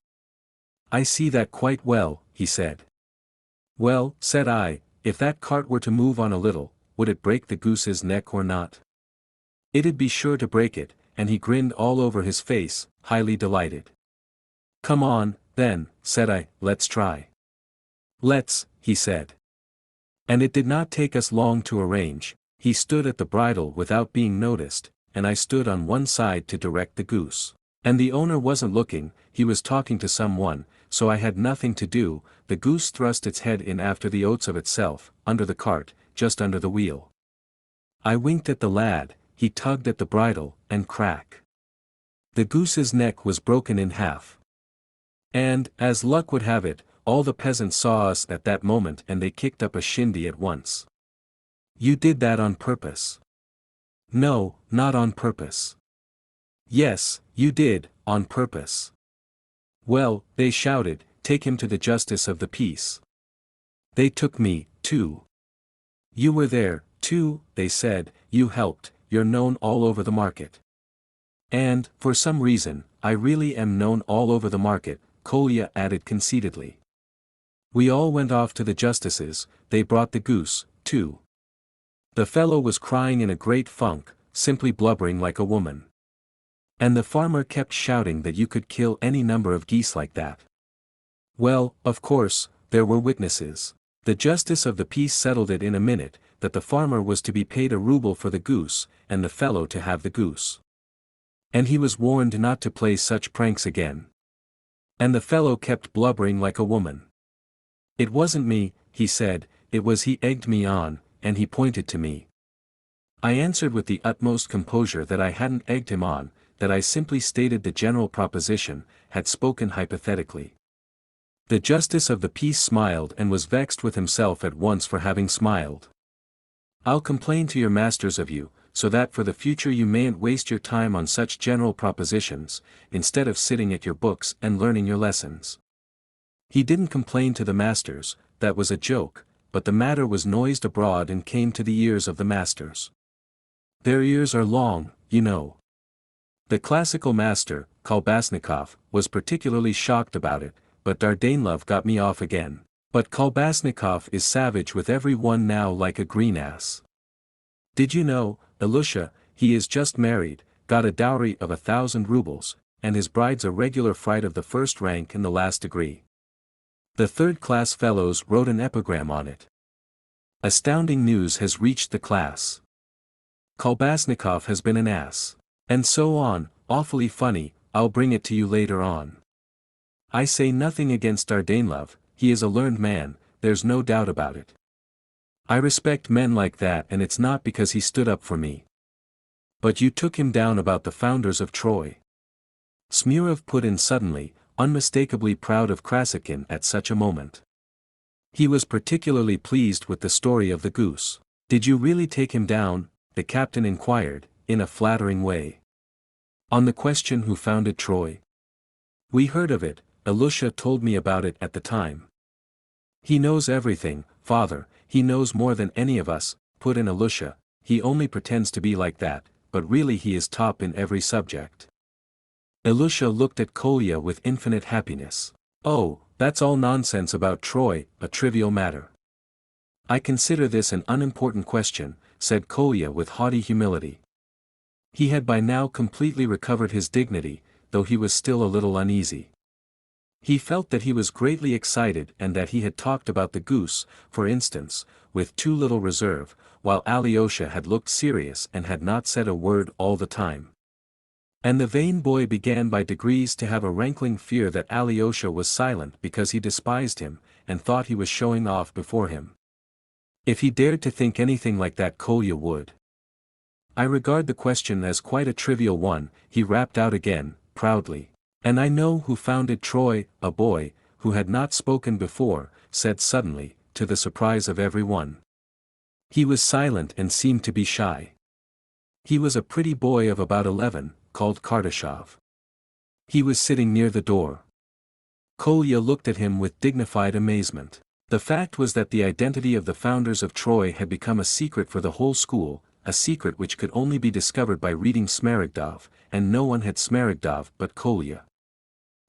I see that quite well, he said. Well, said I, if that cart were to move on a little, would it break the goose's neck or not? It'd be sure to break it, and he grinned all over his face, highly delighted. Come on, then, said I, let's try. Let's, he said. And it did not take us long to arrange. He stood at the bridle without being noticed, and I stood on one side to direct the goose. And the owner wasn't looking, he was talking to someone, so I had nothing to do. The goose thrust its head in after the oats of itself, under the cart, just under the wheel. I winked at the lad, he tugged at the bridle, and crack. The goose's neck was broken in half. And, as luck would have it, all the peasants saw us at that moment and they kicked up a shindy at once. You did that on purpose. No, not on purpose. Yes, you did, on purpose. Well, they shouted, take him to the justice of the peace. They took me, too. You were there, too, they said, you helped, you're known all over the market. And, for some reason, I really am known all over the market, Kolya added conceitedly. We all went off to the justices, they brought the goose, too. The fellow was crying in a great funk, simply blubbering like a woman. And the farmer kept shouting that you could kill any number of geese like that. Well, of course, there were witnesses. The justice of the peace settled it in a minute, that the farmer was to be paid a ruble for the goose, and the fellow to have the goose. And he was warned not to play such pranks again. And the fellow kept blubbering like a woman. It wasn't me, he said, it was he egged me on, and he pointed to me. I answered with the utmost composure that I hadn't egged him on, that I simply stated the general proposition, had spoken hypothetically. The justice of the peace smiled and was vexed with himself at once for having smiled. I'll complain to your masters of you, so that for the future you mayn't waste your time on such general propositions, instead of sitting at your books and learning your lessons. He didn't complain to the masters, that was a joke, but the matter was noised abroad and came to the ears of the masters. Their ears are long, you know. The classical master, Kolbasnikov, was particularly shocked about it, but Dardanelov got me off again. But Kolbasnikov is savage with every one now like a green ass. Did you know, Ilusha, he is just married, got a dowry of 1,000 rubles, and his bride's a regular fright of the first rank in the last degree. The third-class fellows wrote an epigram on it. Astounding news has reached the class. Kolbasnikov has been an ass. And so on, awfully funny, I'll bring it to you later on. I say nothing against Dardanelov, he is a learned man, there's no doubt about it. I respect men like that and it's not because he stood up for me. But you took him down about the founders of Troy. Smurov put in suddenly, unmistakably proud of Krasikhin at such a moment. He was particularly pleased with the story of the goose. Did you really take him down? The captain inquired, in a flattering way. On the question who founded Troy. We heard of it, Ilusha told me about it at the time. He knows everything, father, he knows more than any of us, put in Ilusha. He only pretends to be like that, but really he is top in every subject. Ilusha looked at Kolya with infinite happiness. Oh, that's all nonsense about Troy, a trivial matter. I consider this an unimportant question, said Kolya with haughty humility. He had by now completely recovered his dignity, though he was still a little uneasy. He felt that he was greatly excited and that he had talked about the goose, for instance, with too little reserve, while Alyosha had looked serious and had not said a word all the time. And the vain boy began by degrees to have a rankling fear that Alyosha was silent because he despised him, and thought he was showing off before him. If he dared to think anything like that, Kolya would. I regard the question as quite a trivial one, he rapped out again, proudly. And I know who founded Troy. A boy, who had not spoken before, said suddenly, to the surprise of everyone. He was silent and seemed to be shy. He was a pretty boy of about 11, called Kardashov. He was sitting near the door. Kolya looked at him with dignified amazement. The fact was that the identity of the founders of Troy had become a secret for the whole school, a secret which could only be discovered by reading Smaragdov, and no one had Smaragdov but Kolya.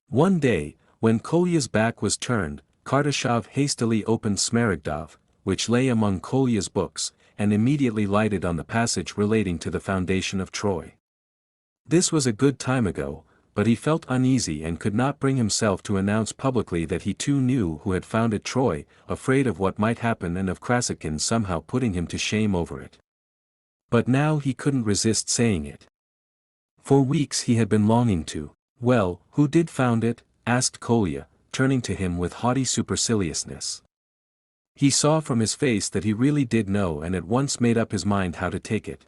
One day, when Kolya's back was turned, Kardashov hastily opened Smaragdov, which lay among Kolya's books, and immediately lighted on the passage relating to the foundation of Troy. This was a good time ago, but he felt uneasy and could not bring himself to announce publicly that he too knew who had founded Troy, afraid of what might happen and of Krasikhin somehow putting him to shame over it. But now he couldn't resist saying it. For weeks he had been longing to. Well, who did found it? Asked Kolya, turning to him with haughty superciliousness. He saw from his face that he really did know and at once made up his mind how to take it.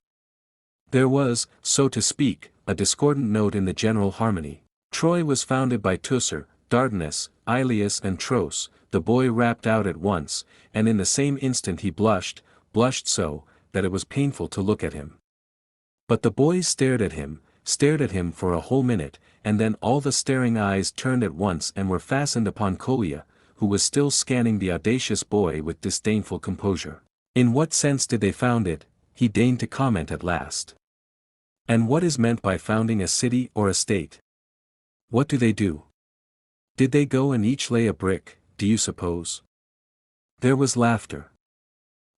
There was, so to speak, a discordant note in the general harmony. Troy was founded by Teucer, Dardanus, Ilias and Tros, the boy rapped out at once, and in the same instant he blushed so, that it was painful to look at him. But the boys stared at him for a whole minute, and then all the staring eyes turned at once and were fastened upon Kolya, who was still scanning the audacious boy with disdainful composure. In what sense did they found it? He deigned to comment at last. And what is meant by founding a city or a state? What do they do? Did they go and each lay a brick, do you suppose? There was laughter.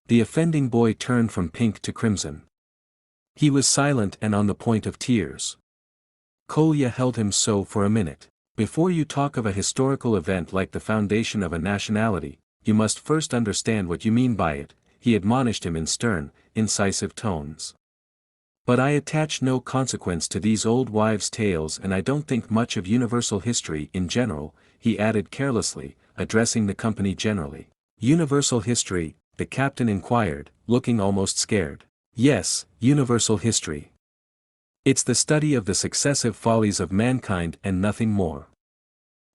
The offending boy turned from pink to crimson. He was silent and on the point of tears. Kolya held him so for a minute. Before you talk of a historical event like the foundation of a nationality, you must first understand what you mean by it, he admonished him in stern, incisive tones. But I attach no consequence to these old wives' tales and I don't think much of universal history in general, he added carelessly, addressing the company generally. Universal history, the captain inquired, looking almost scared. Yes, universal history. It's the study of the successive follies of mankind and nothing more.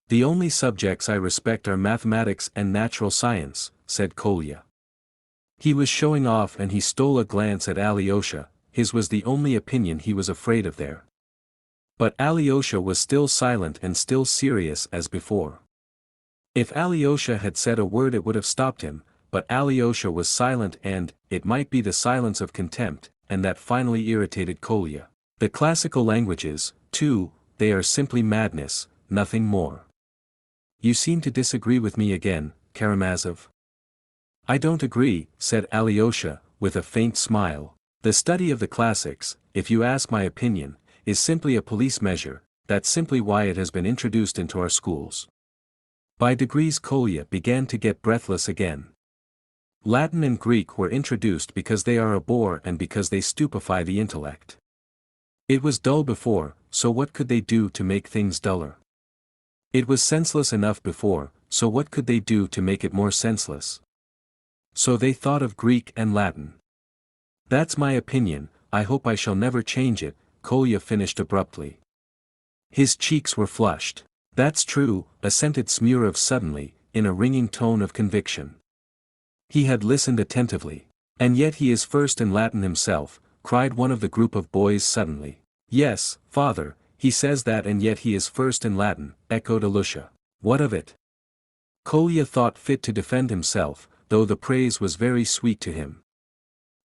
The only subjects I respect are mathematics and natural science, said Kolya. He was showing off and he stole a glance at Alyosha. His was the only opinion he was afraid of there. But Alyosha was still silent and still serious as before. If Alyosha had said a word it would have stopped him, but Alyosha was silent and, it might be the silence of contempt, and that finally irritated Kolya. The classical languages, too, they are simply madness, nothing more. You seem to disagree with me again, Karamazov. I don't agree, said Alyosha, with a faint smile. The study of the classics, if you ask my opinion, is simply a police measure, that's simply why it has been introduced into our schools. By degrees Kolya began to get breathless again. Latin and Greek were introduced because they are a bore and because they stupefy the intellect. It was dull before, so what could they do to make things duller? It was senseless enough before, so what could they do to make it more senseless? So they thought of Greek and Latin. That's my opinion, I hope I shall never change it, Kolya finished abruptly. His cheeks were flushed. That's true, assented Smurov suddenly, in a ringing tone of conviction. He had listened attentively. And yet he is first in Latin himself, cried one of the group of boys suddenly. Yes, father, he says that, and yet he is first in Latin, echoed Alyosha. What of it? Kolya thought fit to defend himself, though the praise was very sweet to him.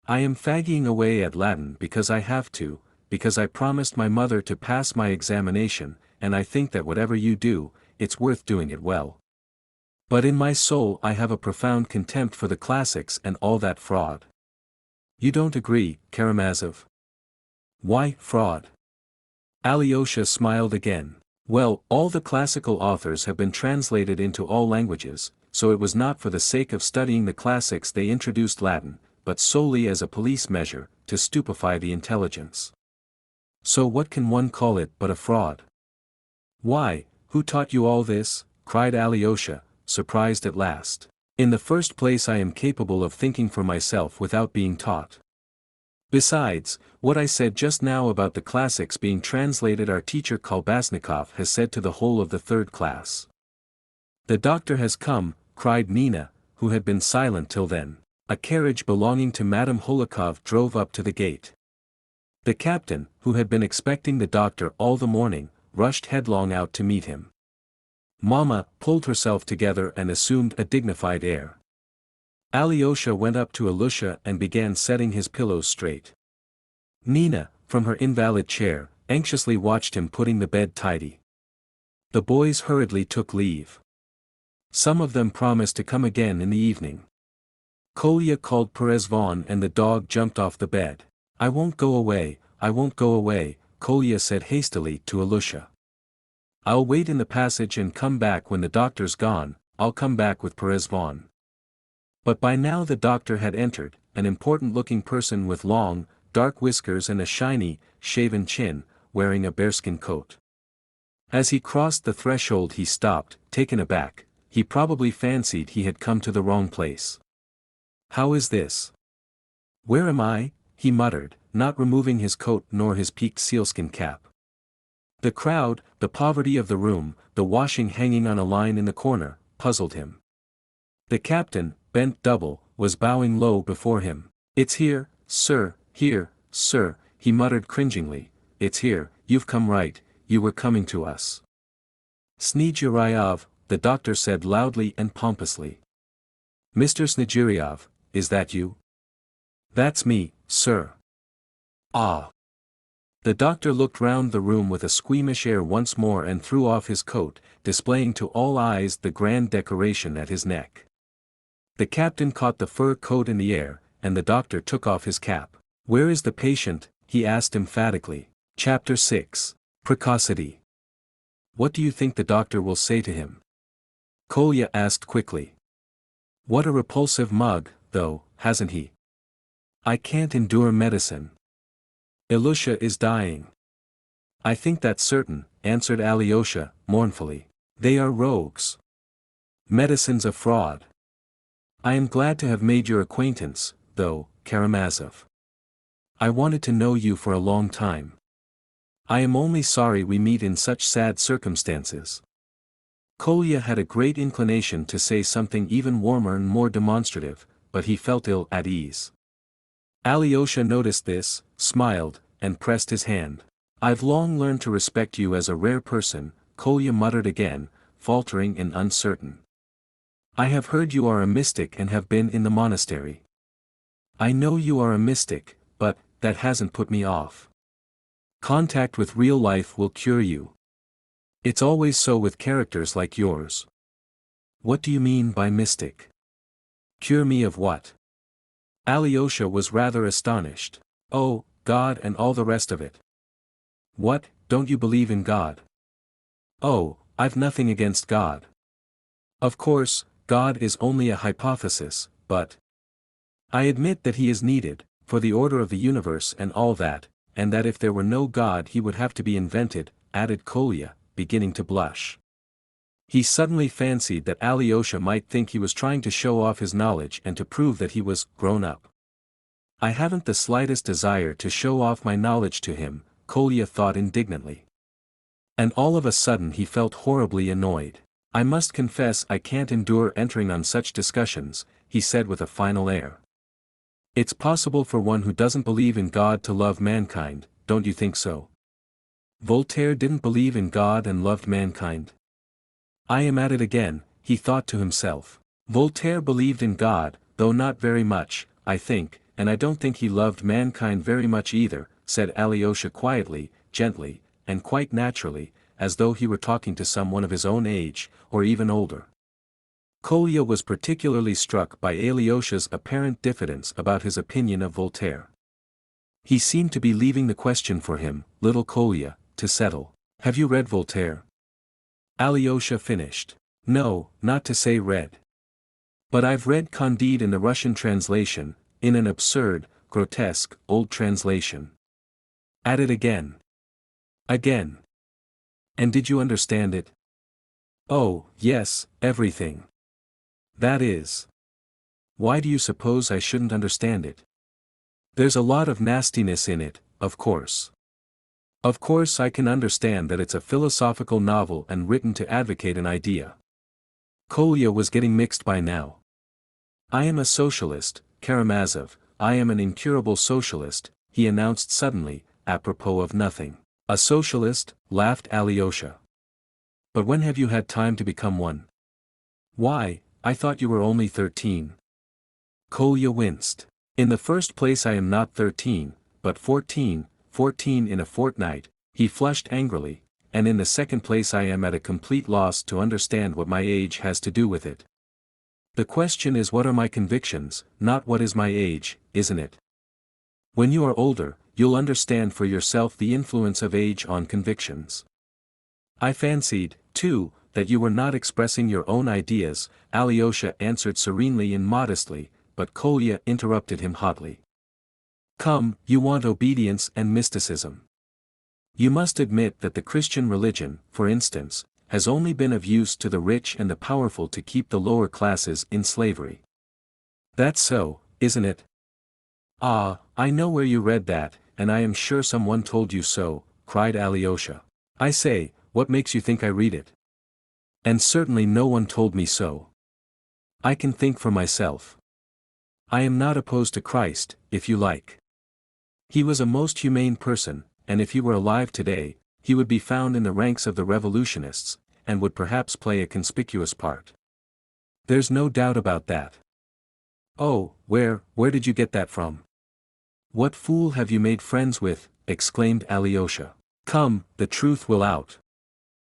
I am fagging away at Latin because I have to, because I promised my mother to pass my examination, and I think that whatever you do, it's worth doing it well. But in my soul I have a profound contempt for the classics and all that fraud. You don't agree, Karamazov? Why, fraud? Alyosha smiled again. Well, all the classical authors have been translated into all languages, so it was not for the sake of studying the classics they introduced Latin, but solely as a police measure, to stupefy the intelligence. So what can one call it but a fraud? Why, who taught you all this? Cried Alyosha, surprised at last. In the first place, I am capable of thinking for myself without being taught. Besides, what I said just now about the classics being translated, our teacher Kolbasnikov has said to the whole of the third class. The doctor has come, cried Nina, who had been silent till then. A carriage belonging to Madame Holikov drove up to the gate. The captain, who had been expecting the doctor all the morning, rushed headlong out to meet him. Mama pulled herself together and assumed a dignified air. Alyosha went up to Alyosha and began setting his pillows straight. Nina, from her invalid chair, anxiously watched him putting the bed tidy. The boys hurriedly took leave. Some of them promised to come again in the evening. Kolya called Perezvon and the dog jumped off the bed. I won't go away, Kolya said hastily to Alyosha. I'll wait in the passage and come back when the doctor's gone. I'll come back with Perezvon. But by now the doctor had entered, an important-looking person with long, dark whiskers and a shiny, shaven chin, wearing a bearskin coat. As he crossed the threshold he stopped, taken aback. He probably fancied he had come to the wrong place. How is this? Where am I? He muttered, not removing his coat nor his peaked sealskin cap. The crowd, the poverty of the room, the washing hanging on a line in the corner, puzzled him. The captain, bent double, was bowing low before him. It's here, sir, he muttered cringingly. It's here, you've come right, you were coming to us. Snegiryov, the doctor said loudly and pompously. Mr. Snegiryov, is that you? That's me, sir. Ah. The doctor looked round the room with a squeamish air once more and threw off his coat, displaying to all eyes the grand decoration at his neck. The captain caught the fur coat in the air, and the doctor took off his cap. Where is the patient? He asked emphatically. Chapter 6. Precocity. What do you think the doctor will say to him? Kolya asked quickly. What a repulsive mug, though, hasn't he? I can't endure medicine. Alyosha is dying. I think that's certain, answered Alyosha, mournfully. They are rogues. Medicine's a fraud. I am glad to have made your acquaintance, though, Karamazov. I wanted to know you for a long time. I am only sorry we meet in such sad circumstances. Kolya had a great inclination to say something even warmer and more demonstrative, but he felt ill at ease. Alyosha noticed this, smiled, and pressed his hand. I've long learned to respect you as a rare person, Kolya muttered again, faltering and uncertain. I have heard you are a mystic and have been in the monastery. I know you are a mystic, but that hasn't put me off. Contact with real life will cure you. It's always so with characters like yours. What do you mean by mystic? Cure me of what? Alyosha was rather astonished. Oh, God and all the rest of it. What, don't you believe in God? Oh, I've nothing against God. Of course, God is only a hypothesis, but I admit that he is needed, for the order of the universe and all that, and that if there were no God he would have to be invented, added Kolya, beginning to blush. He suddenly fancied that Alyosha might think he was trying to show off his knowledge and to prove that he was grown up. I haven't the slightest desire to show off my knowledge to him, Kolya thought indignantly. And all of a sudden he felt horribly annoyed. I must confess I can't endure entering on such discussions, he said with a final air. It's possible for one who doesn't believe in God to love mankind, don't you think so? Voltaire didn't believe in God and loved mankind. I am at it again, he thought to himself. Voltaire believed in God, though not very much, I think, and I don't think he loved mankind very much either, said Alyosha quietly, gently, and quite naturally, as though he were talking to someone of his own age, or even older. Kolya was particularly struck by Alyosha's apparent diffidence about his opinion of Voltaire. He seemed to be leaving the question for him, little Kolya, to settle. Have you read Voltaire? Alyosha finished. No, not to say read. But I've read Candide in the Russian translation, in an absurd, grotesque, old translation. At it again. Again. And did you understand it? Oh, yes, everything. That is. Why do you suppose I shouldn't understand it? There's a lot of nastiness in it, of course. Of course I can understand that it's a philosophical novel and written to advocate an idea. Kolya was getting mixed by now. I am a socialist, Karamazov, I am an incurable socialist, he announced suddenly, apropos of nothing. A socialist, laughed Alyosha. But when have you had time to become one? Why, I thought you were only 13. Kolya winced. In the first place I am not 13, but 14 in a fortnight, he flushed angrily, and in the second place I am at a complete loss to understand what my age has to do with it. The question is what are my convictions, not what is my age, isn't it? When you are older, you'll understand for yourself the influence of age on convictions. I fancied, too, that you were not expressing your own ideas, Alyosha answered serenely and modestly, but Kolya interrupted him hotly. Come, you want obedience and mysticism. You must admit that the Christian religion, for instance, has only been of use to the rich and the powerful to keep the lower classes in slavery. That's so, isn't it? Ah, I know where you read that, and I am sure someone told you so, cried Alyosha. I say, what makes you think I read it? And certainly no one told me so. I can think for myself. I am not opposed to Christ, if you like. He was a most humane person, and if he were alive today, he would be found in the ranks of the revolutionists, and would perhaps play a conspicuous part. There's no doubt about that. Oh, where did you get that from? What fool have you made friends with? Exclaimed Alyosha. Come, the truth will out.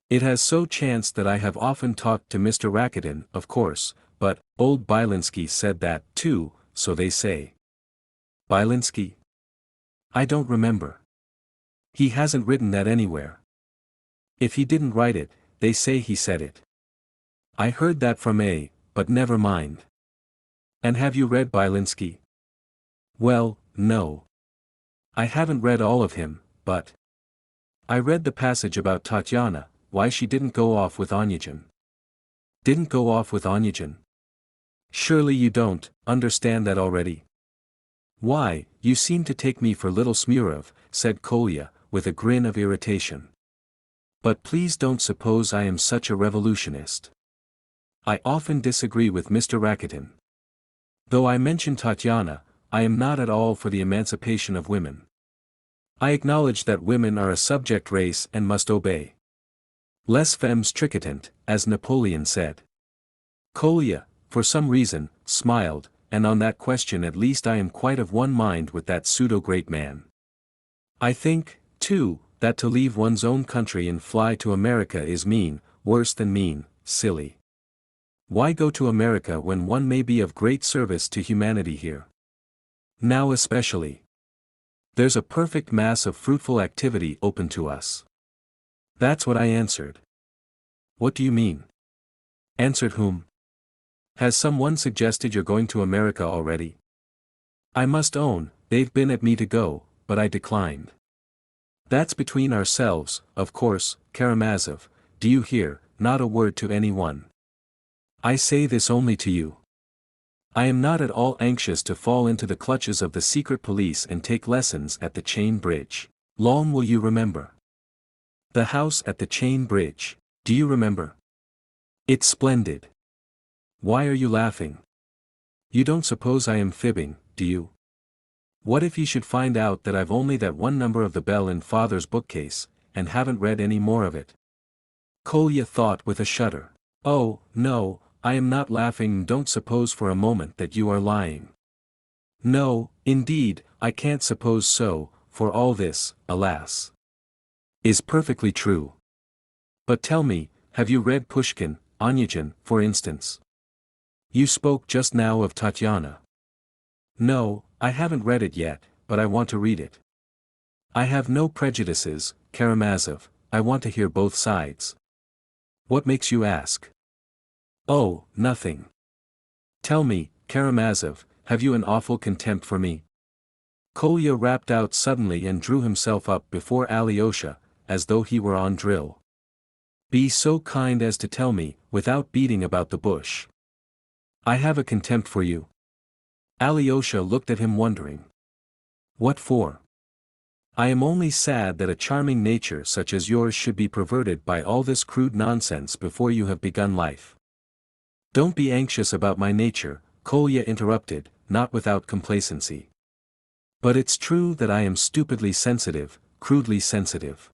It has so chanced that I have often talked to Mr. Rakitin, of course, but, old Byelinsky said that, too, so they say. Byelinsky? I don't remember. He hasn't written that anywhere. If he didn't write it, they say he said it. I heard that from A, but never mind. And have you read Byelinsky? Well, no. I haven't read all of him, but I read the passage about Tatyana, why she didn't go off with Onyegin. Didn't go off with Onyegin? Surely you don't understand that already? Why, you seem to take me for little Smurov, said Kolya, with a grin of irritation. But please don't suppose I am such a revolutionist. I often disagree with Mr. Rakitin. Though I mention Tatyana, I am not at all for the emancipation of women. I acknowledge that women are a subject race and must obey. Les femmes tricotant, as Napoleon said. Kolya, for some reason, smiled, and on that question at least I am quite of one mind with that pseudo-great man. I think, too, that to leave one's own country and fly to America is mean, worse than mean, silly. Why go to America when one may be of great service to humanity here? Now especially. There's a perfect mass of fruitful activity open to us. That's what I answered. What do you mean? Answered whom? Has someone suggested you're going to America already? I must own, they've been at me to go, but I declined. That's between ourselves, of course, Karamazov, do you hear, not a word to anyone. I say this only to you. I am not at all anxious to fall into the clutches of the secret police and take lessons at the Chain Bridge. Long will you remember? The house at the Chain Bridge, do you remember? It's splendid. Why are you laughing? You don't suppose I am fibbing, do you? What if he should find out that I've only that one number of the bell in father's bookcase, and haven't read any more of it? Kolya thought with a shudder. Oh, no, I am not laughing. Don't suppose for a moment that you are lying. No, indeed, I can't suppose so, for all this, alas, is perfectly true. But tell me, have you read Pushkin, Onyegin, for instance? You spoke just now of Tatyana. No, I haven't read it yet, but I want to read it. I have no prejudices, Karamazov, I want to hear both sides. What makes you ask? Oh, nothing. Tell me, Karamazov, have you an awful contempt for me? Kolya rapped out suddenly and drew himself up before Alyosha, as though he were on drill. Be so kind as to tell me, without beating about the bush. I have a contempt for you. Alyosha looked at him wondering. What for? I am only sad that a charming nature such as yours should be perverted by all this crude nonsense before you have begun life. Don't be anxious about my nature, Kolya interrupted, not without complacency. But it's true that I am stupidly sensitive, crudely sensitive.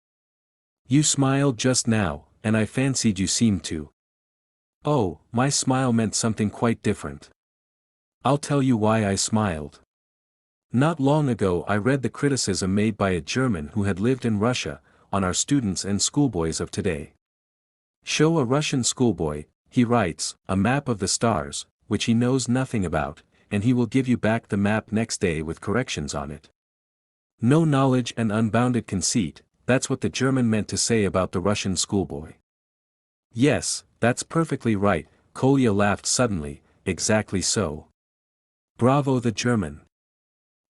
You smiled just now, and I fancied you seemed to. Oh, my smile meant something quite different. I'll tell you why I smiled. Not long ago I read the criticism made by a German who had lived in Russia, on our students and schoolboys of today. Show a Russian schoolboy, he writes, a map of the stars, which he knows nothing about, and he will give you back the map next day with corrections on it. No knowledge and unbounded conceit, that's what the German meant to say about the Russian schoolboy. Yes, that's perfectly right, Kolya laughed suddenly, exactly so. Bravo the German.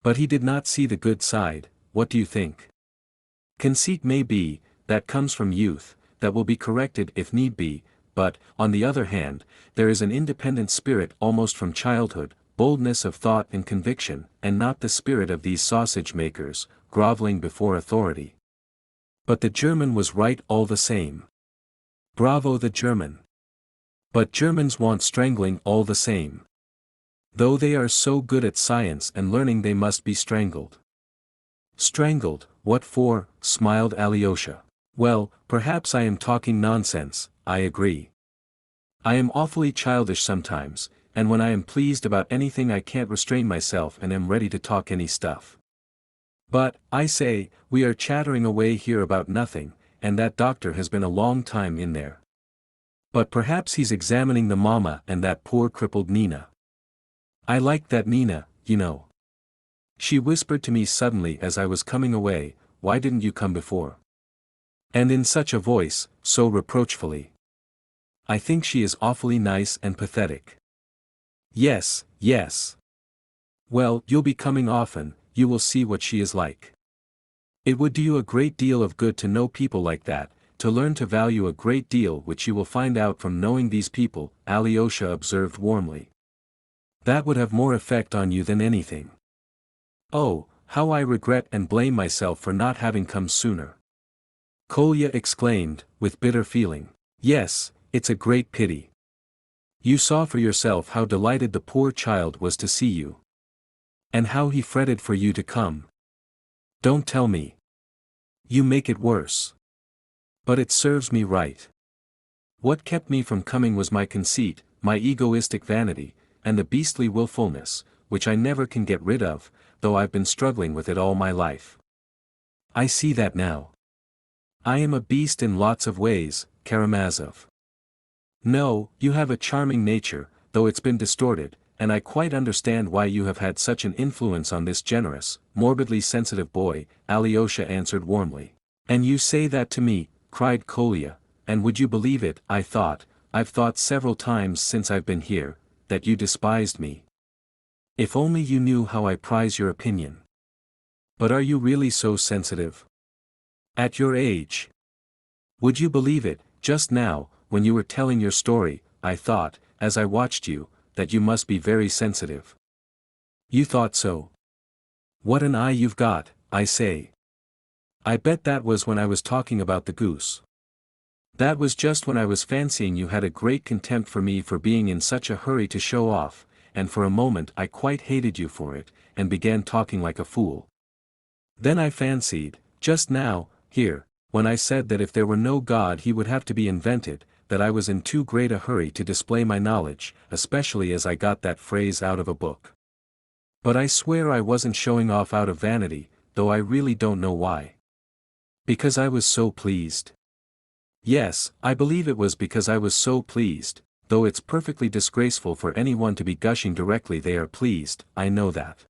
But he did not see the good side, what do you think? Conceit may be, that comes from youth, that will be corrected if need be, but, on the other hand, there is an independent spirit almost from childhood, boldness of thought and conviction, and not the spirit of these sausage-makers, groveling before authority. But the German was right all the same. Bravo the German. But Germans want strangling all the same. Though they are so good at science and learning they must be strangled. Strangled, what for? Smiled Alyosha. Well, perhaps I am talking nonsense, I agree. I am awfully childish sometimes, and when I am pleased about anything I can't restrain myself and am ready to talk any stuff. But, I say, we are chattering away here about nothing, and that doctor has been a long time in there. But perhaps he's examining the mama and that poor crippled Nina. I like that Nina, you know. She whispered to me suddenly as I was coming away, why didn't you come before? And in such a voice, so reproachfully. I think she is awfully nice and pathetic. Yes, yes. Well, you'll be coming often, you will see what she is like. It would do you a great deal of good to know people like that, to learn to value a great deal which you will find out from knowing these people, Alyosha observed warmly. That would have more effect on you than anything. Oh, how I regret and blame myself for not having come sooner. Kolya exclaimed, with bitter feeling. Yes, it's a great pity. You saw for yourself how delighted the poor child was to see you. And how he fretted for you to come. Don't tell me. You make it worse. But it serves me right. What kept me from coming was my conceit, my egoistic vanity, and the beastly willfulness, which I never can get rid of, though I've been struggling with it all my life. I see that now. I am a beast in lots of ways, Karamazov. No, you have a charming nature, though it's been distorted, and I quite understand why you have had such an influence on this generous, morbidly sensitive boy, Alyosha answered warmly. And you say that to me, cried Kolya, and would you believe it, I've thought several times since I've been here, that you despised me. If only you knew how I prize your opinion. But are you really so sensitive? At your age? Would you believe it, just now, when you were telling your story, I thought, as I watched you, that you must be very sensitive. You thought so? What an eye you've got, I say. I bet that was when I was talking about the goose. That was just when I was fancying you had a great contempt for me for being in such a hurry to show off, and for a moment I quite hated you for it, and began talking like a fool. Then I fancied, just now, here, when I said that if there were no God he would have to be invented, that I was in too great a hurry to display my knowledge, especially as I got that phrase out of a book. But I swear I wasn't showing off out of vanity, though I really don't know why. Because I was so pleased. Yes, I believe it was because I was so pleased, though it's perfectly disgraceful for anyone to be gushing directly they are pleased, I know that.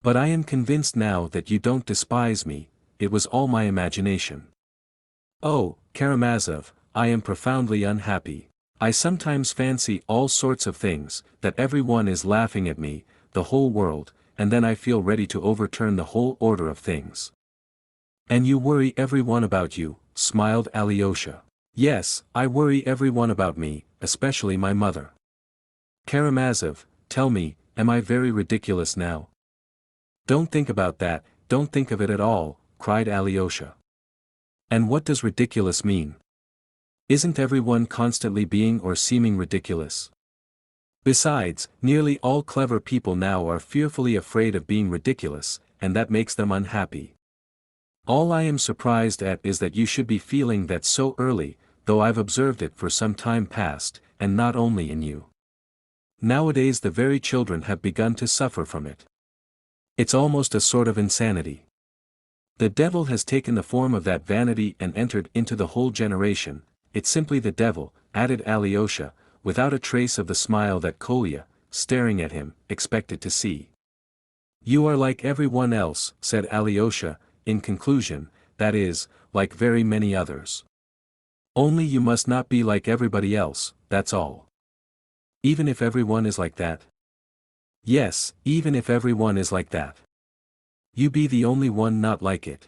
But I am convinced now that you don't despise me, it was all my imagination. Oh, Karamazov, I am profoundly unhappy. I sometimes fancy all sorts of things, that everyone is laughing at me, the whole world, and then I feel ready to overturn the whole order of things. And you worry everyone about you, smiled Alyosha. Yes, I worry everyone about me, especially my mother. Karamazov, tell me, am I very ridiculous now? Don't think about that, don't think of it at all, cried Alyosha. And what does ridiculous mean? Isn't everyone constantly being or seeming ridiculous? Besides, nearly all clever people now are fearfully afraid of being ridiculous, and that makes them unhappy. All I am surprised at is that you should be feeling that so early, though I've observed it for some time past, and not only in you. Nowadays the very children have begun to suffer from it. It's almost a sort of insanity. The devil has taken the form of that vanity and entered into the whole generation. It's simply the devil, added Alyosha, without a trace of the smile that Kolya, staring at him, expected to see. You are like everyone else, said Alyosha, in conclusion, that is, like very many others. Only you must not be like everybody else, that's all. Even if everyone is like that? Yes, even if everyone is like that. You be the only one not like it.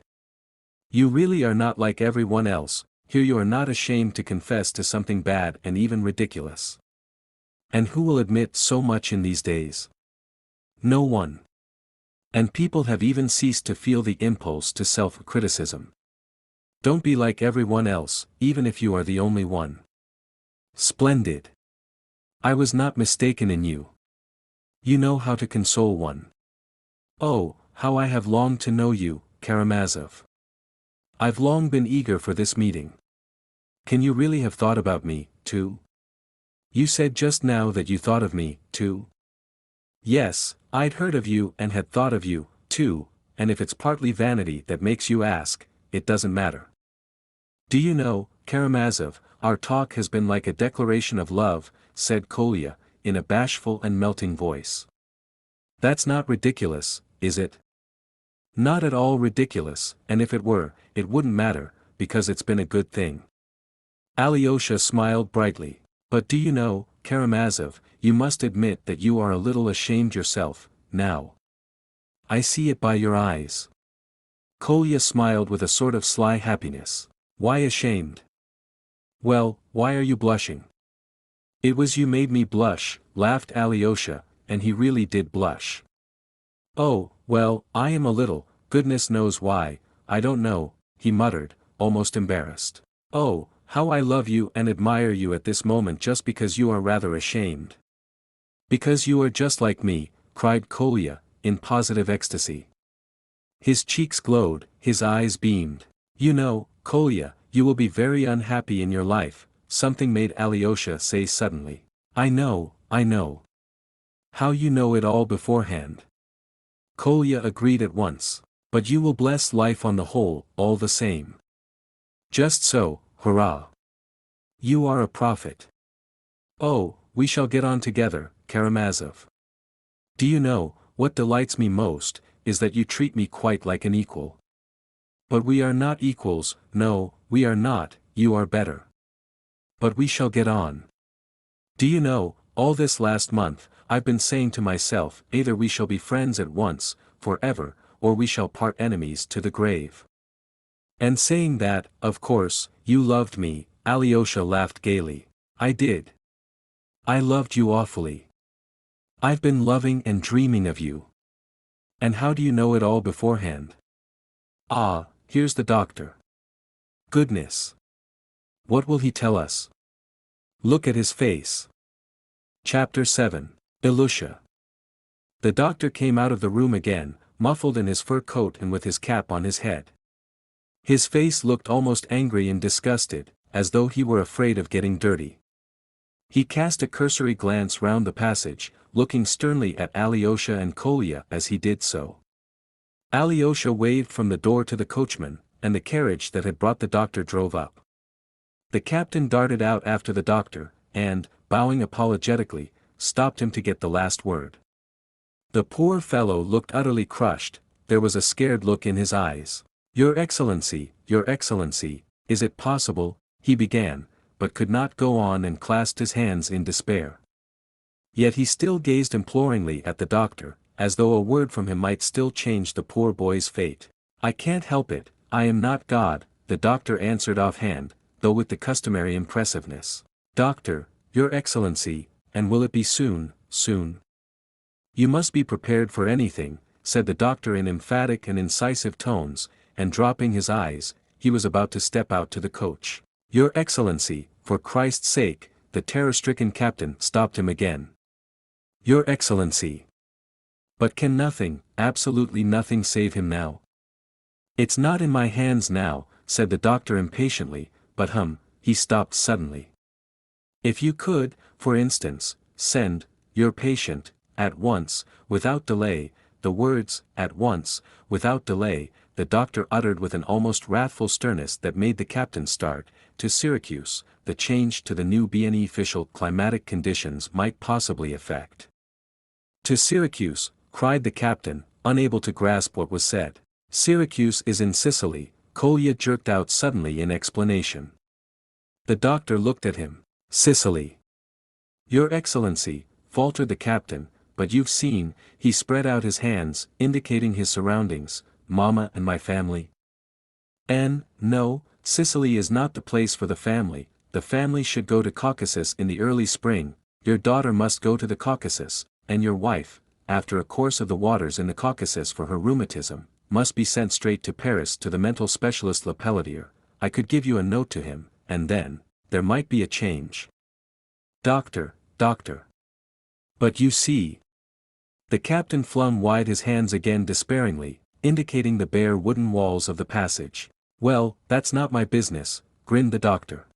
You really are not like everyone else, here you are not ashamed to confess to something bad and even ridiculous. And who will admit so much in these days? No one. And people have even ceased to feel the impulse to self-criticism. Don't be like everyone else, even if you are the only one. Splendid. I was not mistaken in you. You know how to console one. Oh, how I have longed to know you, Karamazov. I've long been eager for this meeting. Can you really have thought about me, too? You said just now that you thought of me, too? Yes, I'd heard of you and had thought of you, too, and if it's partly vanity that makes you ask, it doesn't matter. Do you know, Karamazov, our talk has been like a declaration of love, said Kolya, in a bashful and melting voice. That's not ridiculous, is it? Not at all ridiculous, and if it were, it wouldn't matter, because it's been a good thing. Alyosha smiled brightly. But do you know, Karamazov, you must admit that you are a little ashamed yourself, now. I see it by your eyes. Kolya smiled with a sort of sly happiness. Why ashamed? Well, why are you blushing? It was you made me blush, laughed Alyosha, and he really did blush. Oh, well, I am a little, goodness knows why, I don't know, he muttered, almost embarrassed. Oh, how I love you and admire you at this moment just because you are rather ashamed. Because you are just like me, cried Kolya, in positive ecstasy. His cheeks glowed, his eyes beamed. You know, Kolya, you will be very unhappy in your life, something made Alyosha say suddenly. I know, I know. How you know it all beforehand. Kolya agreed at once. But you will bless life on the whole, all the same. Just so, hurrah. You are a prophet. Oh, we shall get on together, Karamazov. Do you know, what delights me most, is that you treat me quite like an equal. But we are not equals, no, we are not, you are better. But we shall get on. Do you know, all this last month, I've been saying to myself, either we shall be friends at once, forever, or we shall part enemies to the grave. And saying that, of course, you loved me, Alyosha laughed gaily. I did. I loved you awfully. I've been loving and dreaming of you. And how do you know it all beforehand? Ah, here's the doctor. Goodness. What will he tell us? Look at his face. Chapter 7. Ilusha. The doctor came out of the room again, muffled in his fur coat and with his cap on his head. His face looked almost angry and disgusted, as though he were afraid of getting dirty. He cast a cursory glance round the passage, looking sternly at Alyosha and Kolya as he did so. Alyosha waved from the door to the coachman, and the carriage that had brought the doctor drove up. The captain darted out after the doctor, and, bowing apologetically, stopped him to get the last word. The poor fellow looked utterly crushed, there was a scared look in his eyes. Your Excellency, is it possible, he began, but could not go on and clasped his hands in despair. Yet he still gazed imploringly at the doctor, as though a word from him might still change the poor boy's fate. I can't help it, I am not God, the doctor answered offhand, though with the customary impressiveness. Doctor, Your Excellency, and will it be soon, soon? You must be prepared for anything, said the doctor in emphatic and incisive tones, and dropping his eyes, he was about to step out to the coach. Your Excellency, for Christ's sake, the terror-stricken captain stopped him again. Your Excellency. But can nothing, absolutely nothing save him now? It's not in my hands now, said the doctor impatiently, but he stopped suddenly. If you could, for instance, send your patient, at once, without delay, the words, at once, without delay, the doctor uttered with an almost wrathful sternness that made the captain start, to Syracuse, the change to the new beneficial climatic conditions might possibly affect. To Syracuse, cried the captain, unable to grasp what was said. Syracuse is in Sicily, Kolya jerked out suddenly in explanation. The doctor looked at him. Sicily. Your Excellency, faltered the captain, but you've seen, he spread out his hands, indicating his surroundings, Mama and my family. No, Sicily is not the place for the family should go to Caucasus in the early spring, your daughter must go to the Caucasus, and your wife, after a course of the waters in the Caucasus for her rheumatism, must be sent straight to Paris to the mental specialist Le Pelletier. I could give you a note to him, and then, there might be a change. Doctor. But you see. The captain flung wide his hands again despairingly, indicating the bare wooden walls of the passage. Well, that's not my business, grinned the doctor.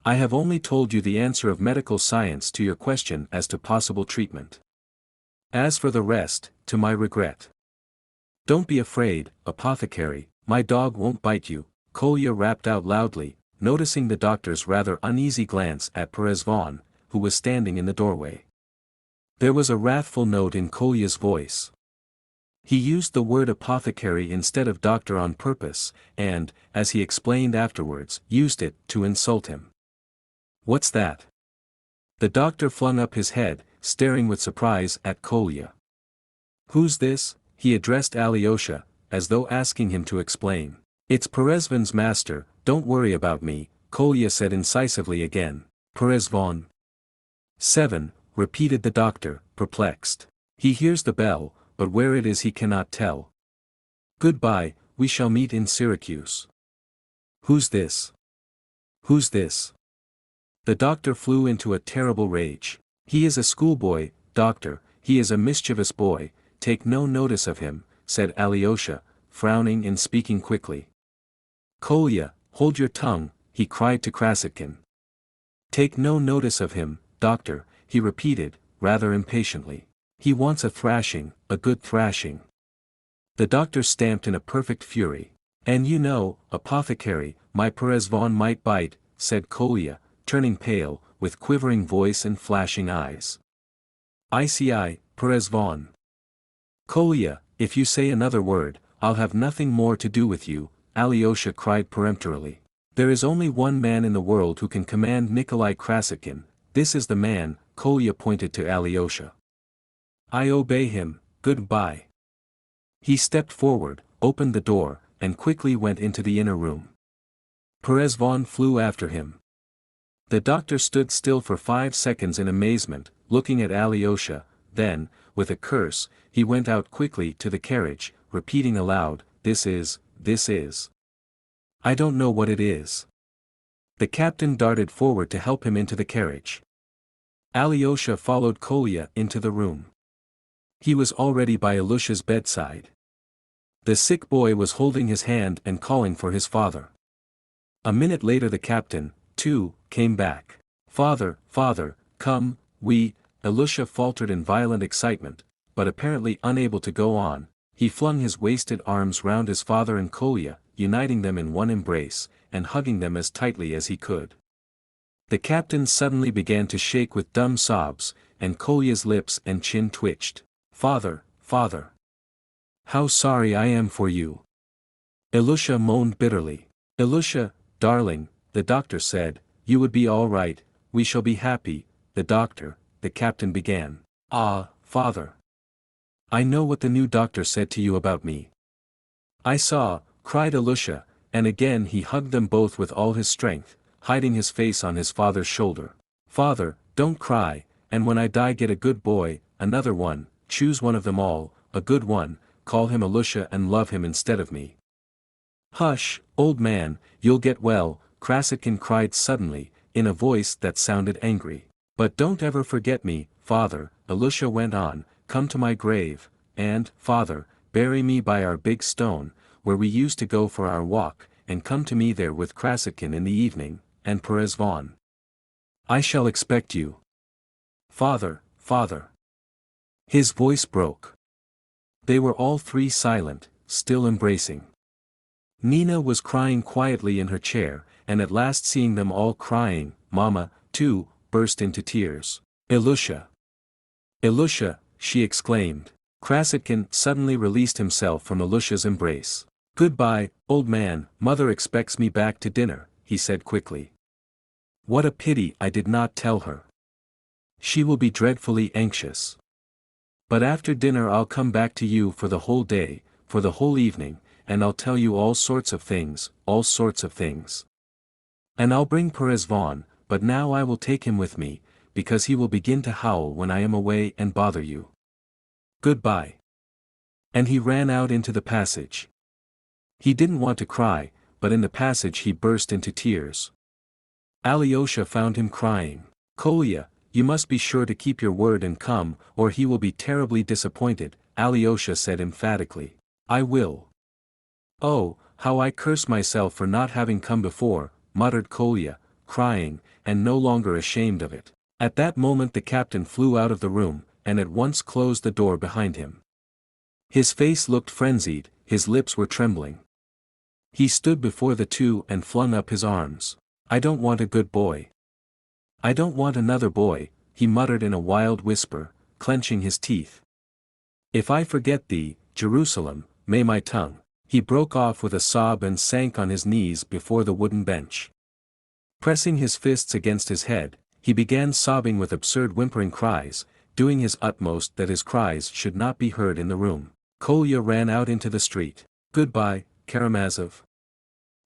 I have only told you the answer of medical science to your question as to possible treatment. As for the rest, to my regret. Don't be afraid, apothecary, my dog won't bite you, Kolya rapped out loudly, noticing the doctor's rather uneasy glance at Perezvon, who was standing in the doorway. There was a wrathful note in Kolya's voice. He used the word apothecary instead of doctor on purpose, and, as he explained afterwards, used it to insult him. What's that? The doctor flung up his head, staring with surprise at Kolya. Who's this? He addressed Alyosha, as though asking him to explain. It's Perezvon's master, don't worry about me, Kolya said incisively again. Perezvon. 7, repeated the doctor, perplexed. He hears the bell, but where it is he cannot tell. Goodbye, we shall meet in Syracuse. Who's this? Who's this? The doctor flew into a terrible rage. He is a schoolboy, doctor, he is a mischievous boy, take no notice of him, said Alyosha, frowning and speaking quickly. Kolya, hold your tongue, he cried to Krasotkin. Take no notice of him, doctor, he repeated, rather impatiently. He wants a thrashing, a good thrashing. The doctor stamped in a perfect fury. And you know, apothecary, my Perezvon might bite, said Kolya, turning pale, with quivering voice and flashing eyes. ICI, Perezvon. Kolya, if you say another word, I'll have nothing more to do with you, Alyosha cried peremptorily. There is only one man in the world who can command Nikolai Krasotkin, this is the man, Kolya pointed to Alyosha. I obey him, goodbye. He stepped forward, opened the door, and quickly went into the inner room. Perezvon flew after him. The doctor stood still for 5 seconds in amazement, looking at Alyosha, then, with a curse, he went out quickly to the carriage, repeating aloud, this is. I don't know what it is. The captain darted forward to help him into the carriage. Alyosha followed Kolya into the room. He was already by Ilusha's bedside. The sick boy was holding his hand and calling for his father. A minute later the captain, too, came back. "Father, father, come, Ilusha faltered in violent excitement, but apparently unable to go on. He flung his wasted arms round his father and Kolya, uniting them in one embrace, and hugging them as tightly as he could. The captain suddenly began to shake with dumb sobs, and Kolya's lips and chin twitched. "Father, father! How sorry I am for you!" Ilusha moaned bitterly. "Ilusha, darling," the doctor said, "you would be all right, we shall be happy." The captain began. "Ah, father. I know what the new doctor said to you about me." "I saw," cried Ilusha, and again he hugged them both with all his strength, hiding his face on his father's shoulder. "Father, don't cry, and when I die get a good boy, another one, choose one of them all, a good one, call him Ilusha and love him instead of me." "Hush, old man, you'll get well," Krasotkin cried suddenly, in a voice that sounded angry. "But don't ever forget me, father," Ilusha went on, "come to my grave, and, father, bury me by our big stone, where we used to go for our walk, and come to me there with Krasotkin in the evening, and Perezvon. I shall expect you. Father, father." His voice broke. They were all three silent, still embracing. Nina was crying quietly in her chair, and at last seeing them all crying, Mama, too, burst into tears. "Ilusha! Ilusha!" she exclaimed. Krasotkin suddenly released himself from Ilusha's embrace. "Goodbye, old man, mother expects me back to dinner," he said quickly. "What a pity I did not tell her. She will be dreadfully anxious. But after dinner I'll come back to you for the whole day, for the whole evening, and I'll tell you all sorts of things, all sorts of things. And I'll bring Perezvon, but now I will take him with me, because he will begin to howl when I am away and bother you. Goodbye." And he ran out into the passage. He didn't want to cry, but in the passage he burst into tears. Alyosha found him crying. "Kolya, you must be sure to keep your word and come, or he will be terribly disappointed," Alyosha said emphatically. "I will." "Oh, how I curse myself for not having come before," muttered Kolya, crying, and no longer ashamed of it. At that moment the captain flew out of the room, and at once closed the door behind him. His face looked frenzied, his lips were trembling. He stood before the two and flung up his arms. "I don't want a good boy. I don't want another boy," he muttered in a wild whisper, clenching his teeth. "If I forget thee, Jerusalem, may my tongue—" He broke off with a sob and sank on his knees before the wooden bench. Pressing his fists against his head, he began sobbing with absurd whimpering cries, doing his utmost that his cries should not be heard in the room. Kolya ran out into the street. "Goodbye, Karamazov.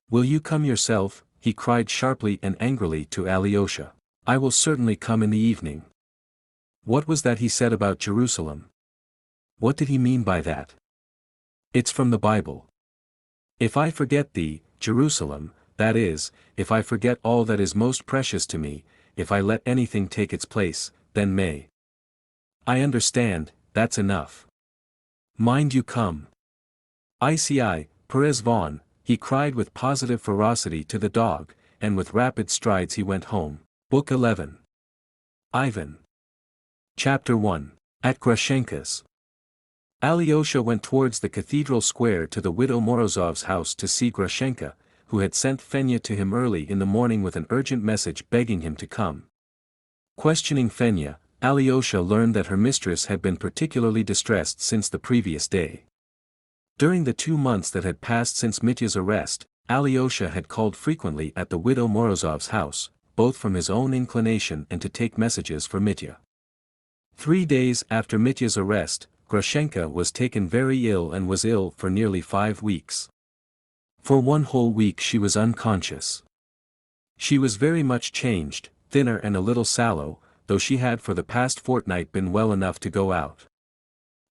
Will you come yourself?" he cried sharply and angrily to Alyosha. "I will certainly come in the evening." What was that he said about Jerusalem? What did he mean by that? It's from the Bible. "If I forget thee, Jerusalem, that is, if I forget all that is most precious to me, if I let anything take its place, then may I understand, that's enough. Mind you come. ICI, Perezvon," he cried with positive ferocity to the dog, and with rapid strides he went home. Book 11. Ivan. Chapter 1. At Grushenka's. Alyosha went towards the cathedral square to the widow Morozov's house to see Grushenka, who had sent Fenya to him early in the morning with an urgent message begging him to come. Questioning Fenya, Alyosha learned that her mistress had been particularly distressed since the previous day. During the 2 months that had passed since Mitya's arrest, Alyosha had called frequently at the widow Morozov's house, both from his own inclination and to take messages for Mitya. 3 days after Mitya's arrest, Grushenka was taken very ill and was ill for nearly 5 weeks. For 1 whole week she was unconscious. She was very much changed, thinner and a little sallow, though she had for the past fortnight been well enough to go out.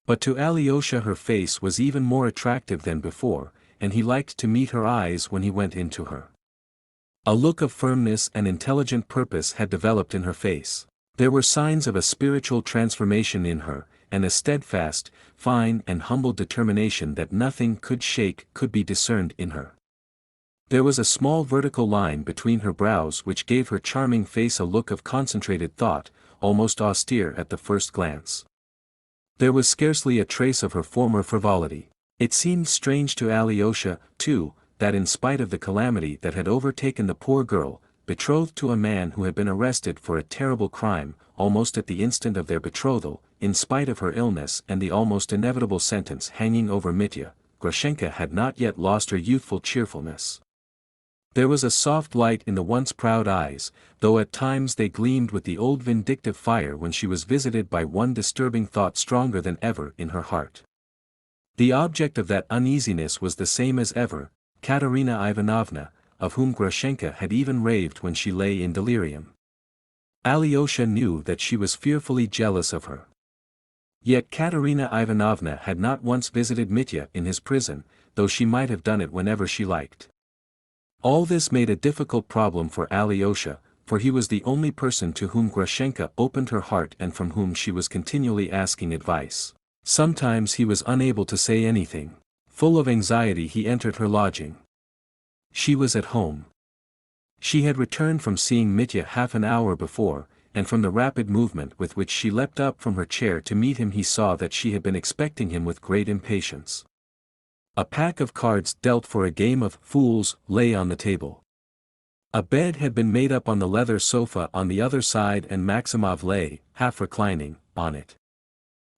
But to Alyosha her face was even more attractive than before, and he liked to meet her eyes when he went in to her. A look of firmness and intelligent purpose had developed in her face. There were signs of a spiritual transformation in her, and a steadfast, fine and humble determination that nothing could shake could be discerned in her. There was a small vertical line between her brows which gave her charming face a look of concentrated thought, almost austere at the first glance. There was scarcely a trace of her former frivolity. It seemed strange to Alyosha, too, that in spite of the calamity that had overtaken the poor girl, betrothed to a man who had been arrested for a terrible crime, almost at the instant of their betrothal, in spite of her illness and the almost inevitable sentence hanging over Mitya, Grushenka had not yet lost her youthful cheerfulness. There was a soft light in the once proud eyes, though at times they gleamed with the old vindictive fire when she was visited by one disturbing thought stronger than ever in her heart. The object of that uneasiness was the same as ever, Katerina Ivanovna, of whom Grushenka had even raved when she lay in delirium. Alyosha knew that she was fearfully jealous of her. Yet Katerina Ivanovna had not once visited Mitya in his prison, though she might have done it whenever she liked. All this made a difficult problem for Alyosha, for he was the only person to whom Grushenka opened her heart and from whom she was continually asking advice. Sometimes he was unable to say anything. Full of anxiety he entered her lodging. She was at home. She had returned from seeing Mitya half an hour before, and from the rapid movement with which she leapt up from her chair to meet him he saw that she had been expecting him with great impatience. A pack of cards dealt for a game of fools lay on the table. A bed had been made up on the leather sofa on the other side and Maximov lay, half reclining, on it.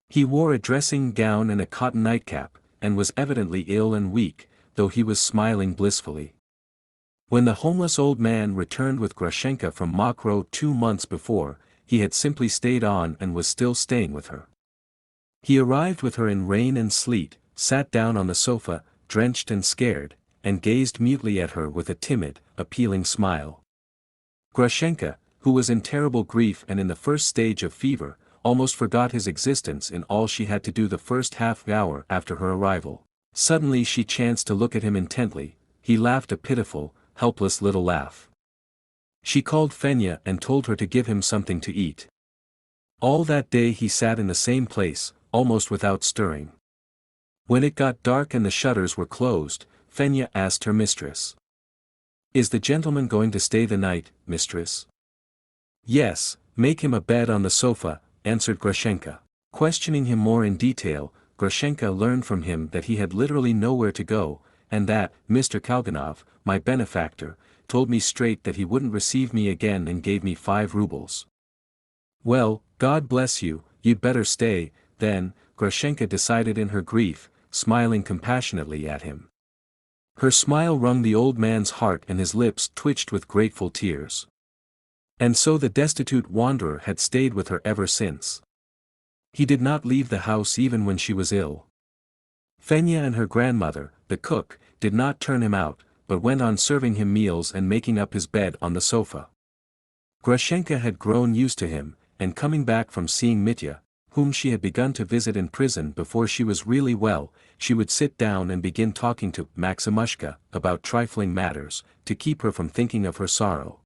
He wore a dressing gown and a cotton nightcap, and was evidently ill and weak, though he was smiling blissfully. When the homeless old man returned with Grushenka from Mokroe 2 months before, he had simply stayed on and was still staying with her. He arrived with her in rain and sleet, sat down on the sofa, drenched and scared, and gazed mutely at her with a timid, appealing smile. Grushenka, who was in terrible grief and in the first stage of fever, almost forgot his existence in all she had to do the first half-hour after her arrival. Suddenly she chanced to look at him intently. He laughed a pitiful, helpless little laugh. She called Fenya and told her to give him something to eat. All that day he sat in the same place, almost without stirring. When it got dark and the shutters were closed, Fenya asked her mistress. "Is the gentleman going to stay the night, mistress?" "Yes, make him a bed on the sofa," answered Grushenka. Questioning him more in detail, Grushenka learned from him that he had literally nowhere to go, and that Mr. Kalganov, my benefactor, told me straight that he wouldn't receive me again and gave me 5 rubles. "Well, God bless you, you'd better stay, then," Grushenka decided in her grief, smiling compassionately at him. Her smile wrung the old man's heart and his lips twitched with grateful tears. And so the destitute wanderer had stayed with her ever since. He did not leave the house even when she was ill. Fenya and her grandmother, the cook, did not turn him out, but went on serving him meals and making up his bed on the sofa. Grushenka had grown used to him, and coming back from seeing Mitya, whom she had begun to visit in prison before she was really well, she would sit down and begin talking to Maximushka about trifling matters, to keep her from thinking of her sorrow.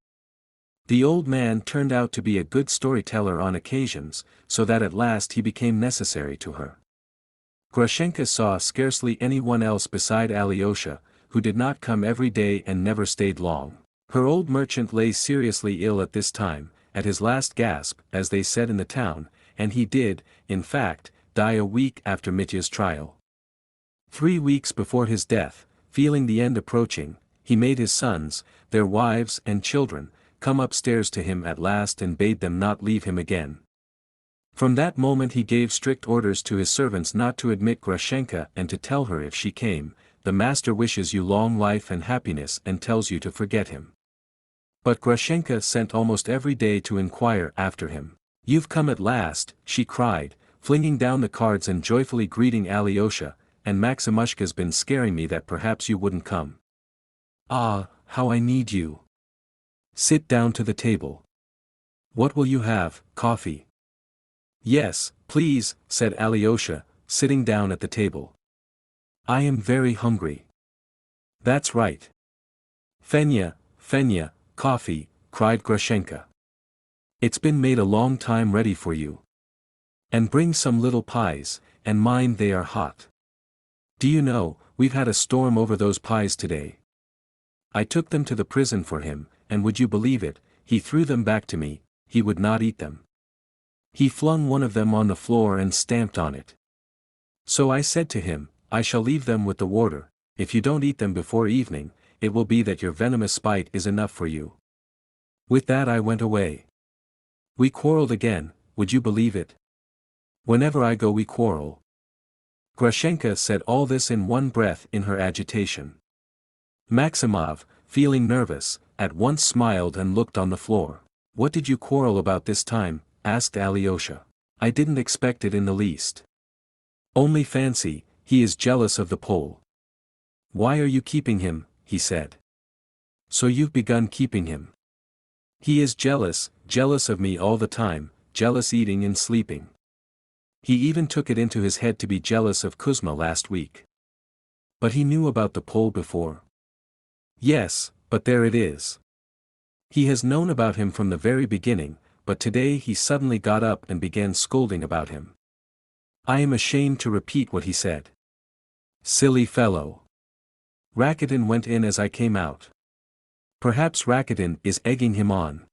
The old man turned out to be a good storyteller on occasions, so that at last he became necessary to her. Grushenka saw scarcely anyone else beside Alyosha, who did not come every day and never stayed long. Her old merchant lay seriously ill at this time, at his last gasp, as they said in the town, and he did, in fact, die a week after Mitya's trial. 3 weeks before his death, feeling the end approaching, he made his sons, their wives and children, come upstairs to him at last and bade them not leave him again. From that moment he gave strict orders to his servants not to admit Grushenka and to tell her if she came, "The master wishes you long life and happiness and tells you to forget him." But Grushenka sent almost every day to inquire after him. "You've come at last," she cried, flinging down the cards and joyfully greeting Alyosha, "and Maximushka's been scaring me that perhaps you wouldn't come. Ah, how I need you! Sit down to the table. What will you have, coffee?" "Yes, please," said Alyosha, sitting down at the table. "I am very hungry." "That's right. Fenya, Fenya, coffee," cried Grushenka. It's been made a long time ready for you. And bring some little pies, and mind they are hot. Do you know, we've had a storm over those pies today. I took them to the prison for him, and would you believe it, he threw them back to me, he would not eat them. He flung one of them on the floor and stamped on it. So I said to him, I shall leave them with the warder, if you don't eat them before evening, it will be that your venomous spite is enough for you. With that I went away. We quarreled again, would you believe it? Whenever I go we quarrel. Grushenka said all this in one breath in her agitation. Maximov, feeling nervous, at once smiled and looked on the floor. What did you quarrel about this time? Asked Alyosha. I didn't expect it in the least. Only fancy, he is jealous of the Pole. Why are you keeping him? He said. So you've begun keeping him. He is jealous of me all the time, jealous eating and sleeping. He even took it into his head to be jealous of Kuzma last week. But he knew about the Pole before. Yes, but there it is. He has known about him from the very beginning, but today he suddenly got up and began scolding about him. I am ashamed to repeat what he said. Silly fellow. Rakitin went in as I came out. Perhaps Rakitin is egging him on.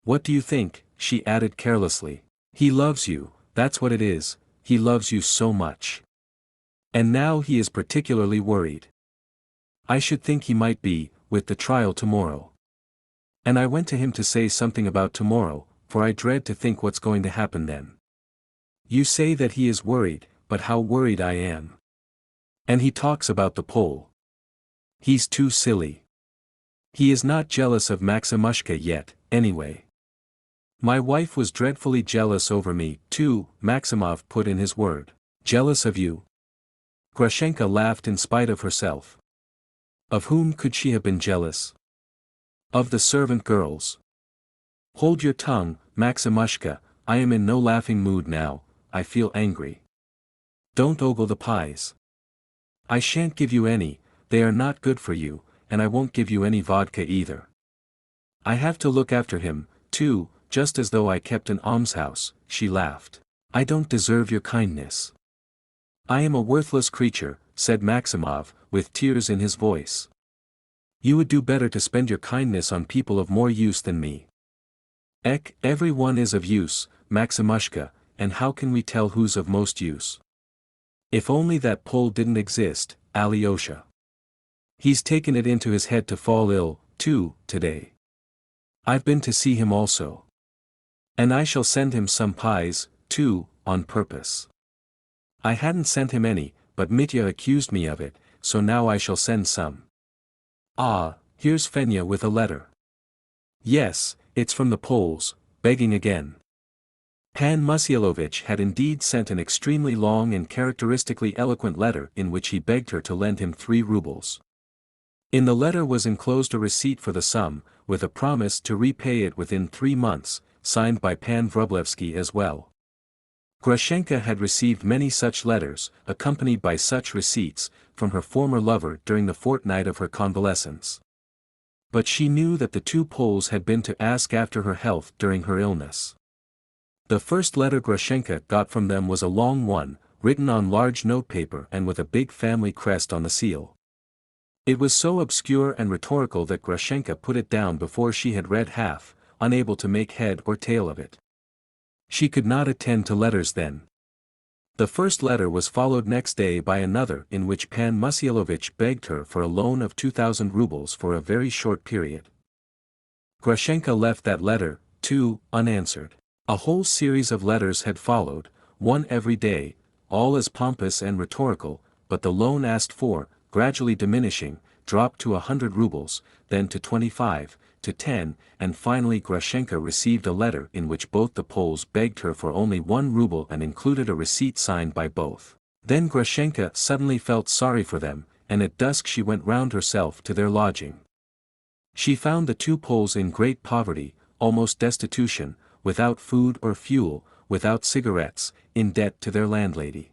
What do you think? She added carelessly. He loves you, that's what it is, he loves you so much. And now he is particularly worried. I should think he might be, with the trial tomorrow. And I went to him to say something about tomorrow, for I dread to think what's going to happen then. You say that he is worried, but how worried I am. And he talks about the Pole. He's too silly. He is not jealous of Maximushka yet, anyway. My wife was dreadfully jealous over me, too, Maximov put in his word. Jealous of you? Grushenka laughed in spite of herself. Of whom could she have been jealous? Of the servant girls. Hold your tongue, Maximushka, I am in no laughing mood now, I feel angry. Don't ogle the pies. I shan't give you any, they are not good for you, and I won't give you any vodka either. I have to look after him, too, just as though I kept an almshouse, she laughed. I don't deserve your kindness. I am a worthless creature, said Maximov, with tears in his voice. You would do better to spend your kindness on people of more use than me. Every one is of use, Maximushka, and how can we tell who's of most use? If only that Pole didn't exist, Alyosha. He's taken it into his head to fall ill, too, today. I've been to see him also. And I shall send him some pies, too, on purpose. I hadn't sent him any, but Mitya accused me of it, so now I shall send some. Ah, here's Fenya with a letter. Yes, it's from the Poles, begging again. Pan Musyalovich had indeed sent an extremely long and characteristically eloquent letter in which he begged her to lend him 3 rubles. In the letter was enclosed a receipt for the sum, with a promise to repay it within 3 months, signed by Pan Vrublevsky as well. Grushenka had received many such letters, accompanied by such receipts, from her former lover during the fortnight of her convalescence. But she knew that the 2 Poles had been to ask after her health during her illness. The first letter Grushenka got from them was a long one, written on large notepaper and with a big family crest on the seal. It was so obscure and rhetorical that Grushenka put it down before she had read half, unable to make head or tail of it. She could not attend to letters then. The first letter was followed next day by another in which Pan Musyalovich begged her for a loan of 2,000 rubles for a very short period. Grushenka left that letter, too, unanswered. A whole series of letters had followed, one every day, all as pompous and rhetorical, but the loan asked for, gradually diminishing, dropped to 100 rubles, then to 25, to 10, and finally Grushenka received a letter in which both the Poles begged her for only 1 ruble and included a receipt signed by both. Then Grushenka suddenly felt sorry for them, and at dusk she went round herself to their lodging. She found the 2 Poles in great poverty, almost destitution, without food or fuel, without cigarettes, in debt to their landlady.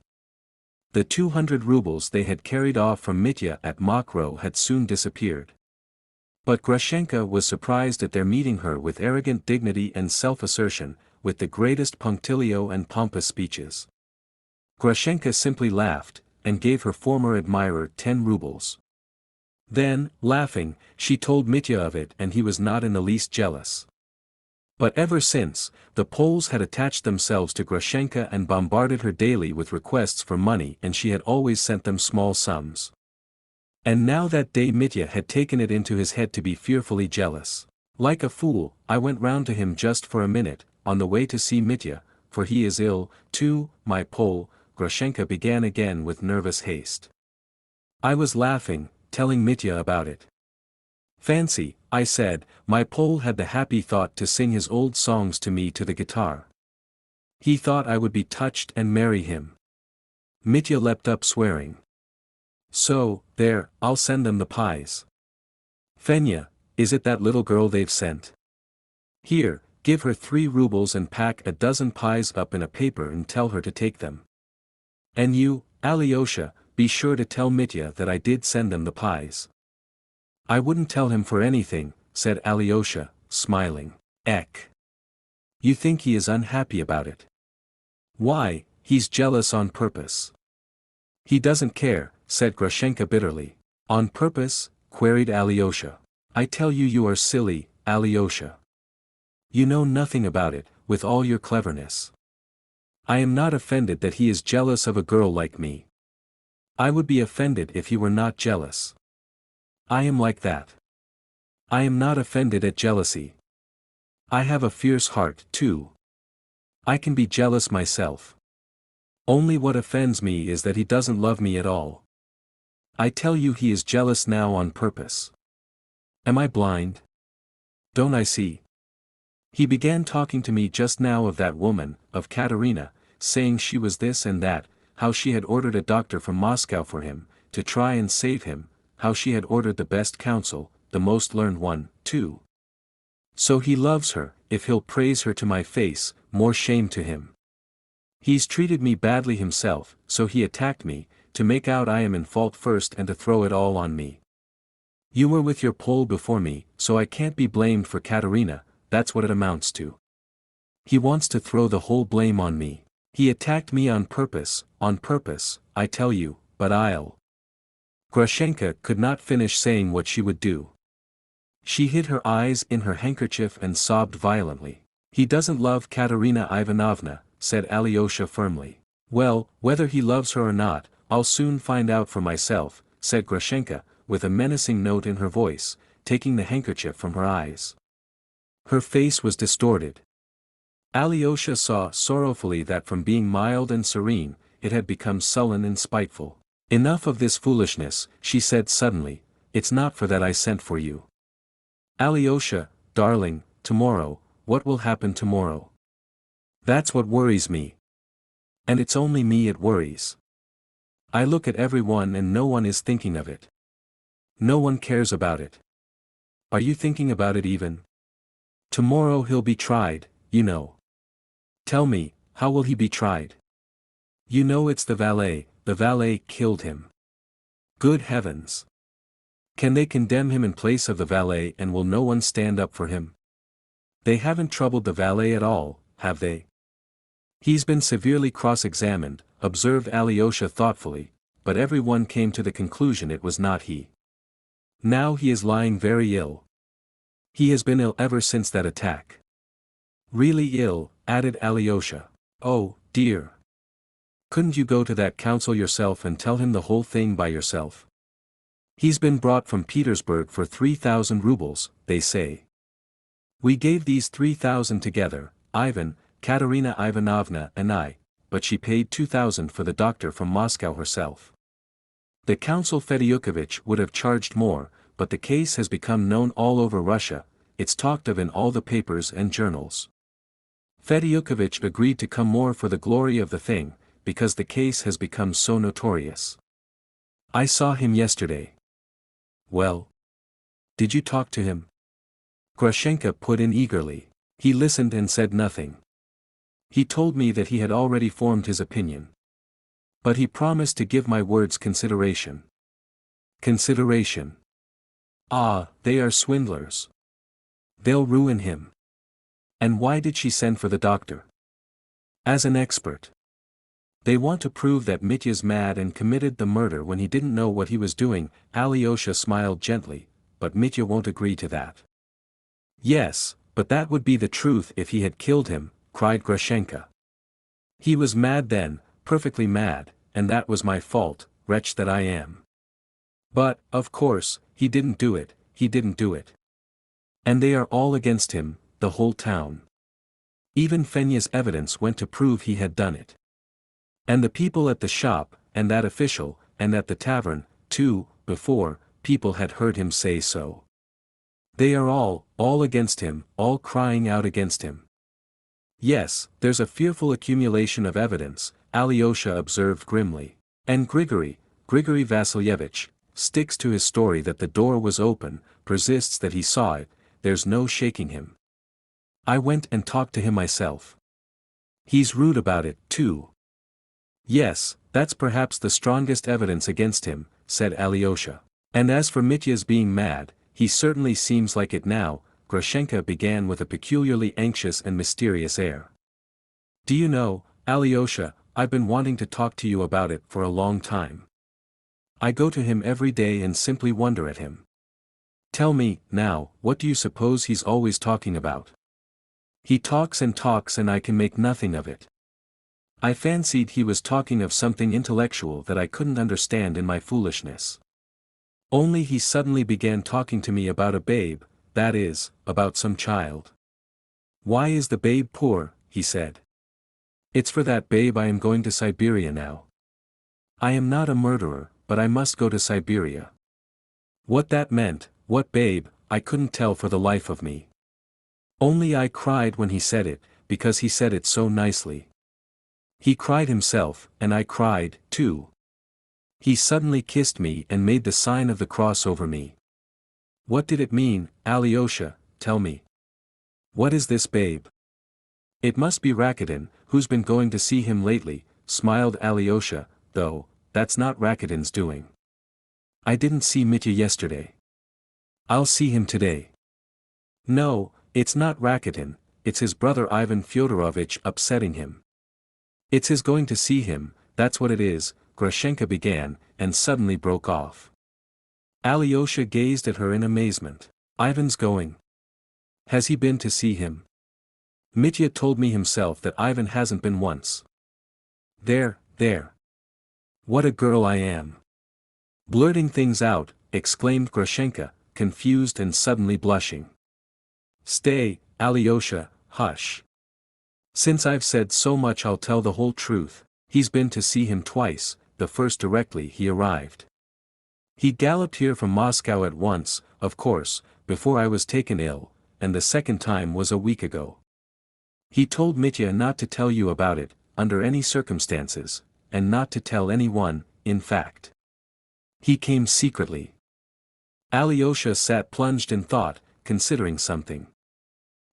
The 200 rubles they had carried off from Mitya at Mokroe had soon disappeared. But Grushenka was surprised at their meeting her with arrogant dignity and self-assertion, with the greatest punctilio and pompous speeches. Grushenka simply laughed, and gave her former admirer 10 rubles. Then, laughing, she told Mitya of it and he was not in the least jealous. But ever since, the Poles had attached themselves to Grushenka and bombarded her daily with requests for money and she had always sent them small sums. And now that day Mitya had taken it into his head to be fearfully jealous. Like a fool, I went round to him just for a minute, on the way to see Mitya, for he is ill, too, my Pole, Grushenka began again with nervous haste. I was laughing, telling Mitya about it. Fancy, I said, my Pole had the happy thought to sing his old songs to me to the guitar. He thought I would be touched and marry him. Mitya leapt up swearing. So, there, I'll send them the pies. Fenya, is it that little girl they've sent? Here, give her 3 rubles and pack a dozen pies up in a paper and tell her to take them. And you, Alyosha, be sure to tell Mitya that I did send them the pies. I wouldn't tell him for anything, said Alyosha, smiling. Ek. You think he is unhappy about it? Why, he's jealous on purpose. He doesn't care, said Grushenka bitterly. On purpose? Queried Alyosha. I tell you you are silly, Alyosha. You know nothing about it, with all your cleverness. I am not offended that he is jealous of a girl like me. I would be offended if he were not jealous. I am like that. I am not offended at jealousy. I have a fierce heart, too. I can be jealous myself. Only what offends me is that he doesn't love me at all. I tell you he is jealous now on purpose. Am I blind? Don't I see? He began talking to me just now of that woman, of Katerina, saying she was this and that, how she had ordered a doctor from Moscow for him, to try and save him, how she had ordered the best counsel, the most learned one, too. So he loves her, if he'll praise her to my face, more shame to him. He's treated me badly himself, so he attacked me, to make out I am in fault first and to throw it all on me. You were with your Pole before me, so I can't be blamed for Katerina, that's what it amounts to. He wants to throw the whole blame on me. He attacked me on purpose, I tell you, but I'll. Grushenka could not finish saying what she would do. She hid her eyes in her handkerchief and sobbed violently. He doesn't love Katerina Ivanovna, said Alyosha firmly. Well, whether he loves her or not, I'll soon find out for myself, said Grushenka, with a menacing note in her voice, taking the handkerchief from her eyes. Her face was distorted. Alyosha saw sorrowfully that from being mild and serene, it had become sullen and spiteful. Enough of this foolishness, she said suddenly, it's not for that I sent for you. Alyosha, darling, tomorrow, what will happen tomorrow? That's what worries me. And it's only me it worries. I look at everyone and no one is thinking of it. No one cares about it. Are you thinking about it even? Tomorrow he'll be tried, you know. Tell me, how will he be tried? You know it's the valet killed him. Good heavens! Can they condemn him in place of the valet and will no one stand up for him? They haven't troubled the valet at all, have they? He's been severely cross-examined, observed Alyosha thoughtfully, but everyone came to the conclusion it was not he. Now he is lying very ill. He has been ill ever since that attack. Really ill, added Alyosha. Oh, dear. Couldn't you go to that counsel yourself and tell him the whole thing by yourself? He's been brought from Petersburg for 3,000 rubles, they say. We gave these 3,000 together, Ivan, Katerina Ivanovna and I, but she paid 2,000 for the doctor from Moscow herself. The counsel Fedyukovich would have charged more, but the case has become known all over Russia, it's talked of in all the papers and journals. Fedyukovich agreed to come more for the glory of the thing, because the case has become so notorious. I saw him yesterday. Well? Did you talk to him? Grushenka put in eagerly. He listened and said nothing. He told me that he had already formed his opinion. But he promised to give my words consideration. Consideration. Ah, they are swindlers. They'll ruin him. And why did she send for the doctor? As an expert. They want to prove that Mitya's mad and committed the murder when he didn't know what he was doing. Alyosha smiled gently, but Mitya won't agree to that. Yes, but that would be the truth if he had killed him, cried Grushenka. He was mad then, perfectly mad, and that was my fault, wretch that I am. But, of course, he didn't do it, he didn't do it. And they are all against him, the whole town. Even Fenya's evidence went to prove he had done it. And the people at the shop, and that official, and at the tavern, too, before, people had heard him say so. They are all against him, all crying out against him. Yes, there's a fearful accumulation of evidence, Alyosha observed grimly. And Grigory Vasilyevich, sticks to his story that the door was open, persists that he saw it, there's no shaking him. I went and talked to him myself. He's rude about it, too. Yes, that's perhaps the strongest evidence against him, said Alyosha. And as for Mitya's being mad, he certainly seems like it now, Grushenka began with a peculiarly anxious and mysterious air. Do you know, Alyosha, I've been wanting to talk to you about it for a long time. I go to him every day and simply wonder at him. Tell me, now, what do you suppose he's always talking about? He talks and I can make nothing of it. I fancied he was talking of something intellectual that I couldn't understand in my foolishness. Only he suddenly began talking to me about a babe, that is, about some child. Why is the babe poor, he said. It's for that babe I am going to Siberia now. I am not a murderer, but I must go to Siberia. What that meant, what babe, I couldn't tell for the life of me. Only I cried when he said it, because he said it so nicely. He cried himself, and I cried, too. He suddenly kissed me and made the sign of the cross over me. What did it mean, Alyosha, tell me? What is this babe? It must be Rakuten, who's been going to see him lately, smiled Alyosha, though, that's not Rakuten's doing. I didn't see Mitya yesterday. I'll see him today. No, it's not Rakuten, it's his brother Ivan Fyodorovitch upsetting him. It's his going to see him, that's what it is, Grushenka began, and suddenly broke off. Alyosha gazed at her in amazement. Ivan's going. Has he been to see him? Mitya told me himself that Ivan hasn't been once. There. What a girl I am. Blurting things out, exclaimed Grushenka, confused and suddenly blushing. Stay, Alyosha, hush. Since I've said so much I'll tell the whole truth, he's been to see him twice, the first directly he arrived. He galloped here from Moscow at once, of course, before I was taken ill, and the second time was a week ago. He told Mitya not to tell you about it, under any circumstances, and not to tell anyone, in fact. He came secretly. Alyosha sat plunged in thought, considering something.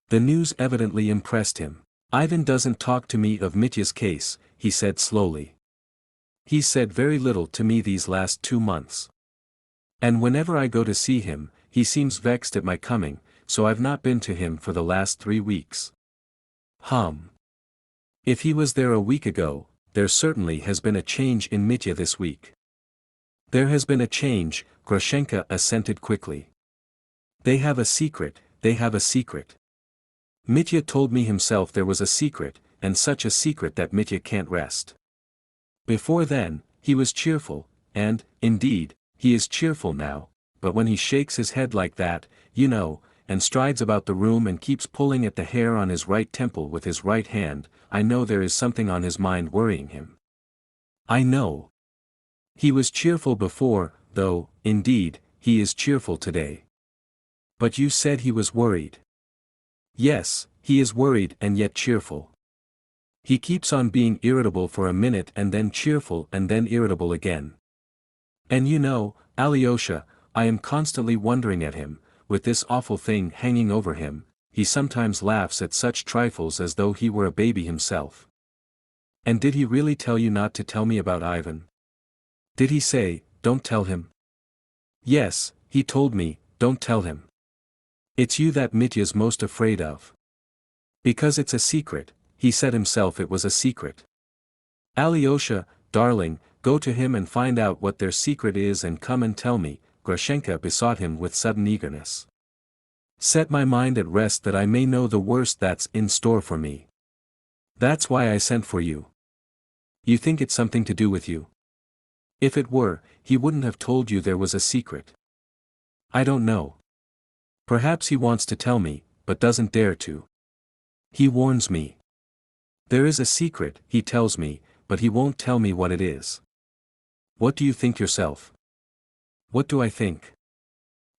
The news evidently impressed him. Ivan doesn't talk to me of Mitya's case, he said slowly. He's said very little to me these last 2 months. And whenever I go to see him, he seems vexed at my coming, so I've not been to him for the last 3 weeks. If he was there a week ago, there certainly has been a change in Mitya this week. There has been a change, Grushenka assented quickly. They have a secret. Mitya told me himself there was a secret, and such a secret that Mitya can't rest. Before then, he was cheerful, and, indeed, he is cheerful now, but when he shakes his head like that, you know, and strides about the room and keeps pulling at the hair on his right temple with his right hand, I know there is something on his mind worrying him. I know. He was cheerful before, though, indeed, he is cheerful today. But you said he was worried. Yes, he is worried and yet cheerful. He keeps on being irritable for a minute and then cheerful and then irritable again. And you know, Alyosha, I am constantly wondering at him, with this awful thing hanging over him, he sometimes laughs at such trifles as though he were a baby himself. And did he really tell you not to tell me about Ivan? Did he say, don't tell him? Yes, he told me, don't tell him. It's you that Mitya's most afraid of. Because it's a secret, he said himself it was a secret. Alyosha, darling, go to him and find out what their secret is and come and tell me, Grushenka besought him with sudden eagerness. Set my mind at rest that I may know the worst that's in store for me. That's why I sent for you. You think it's something to do with you? If it were, he wouldn't have told you there was a secret. I don't know. Perhaps he wants to tell me, but doesn't dare to. He warns me. There is a secret, he tells me, but he won't tell me what it is. What do you think yourself? What do I think?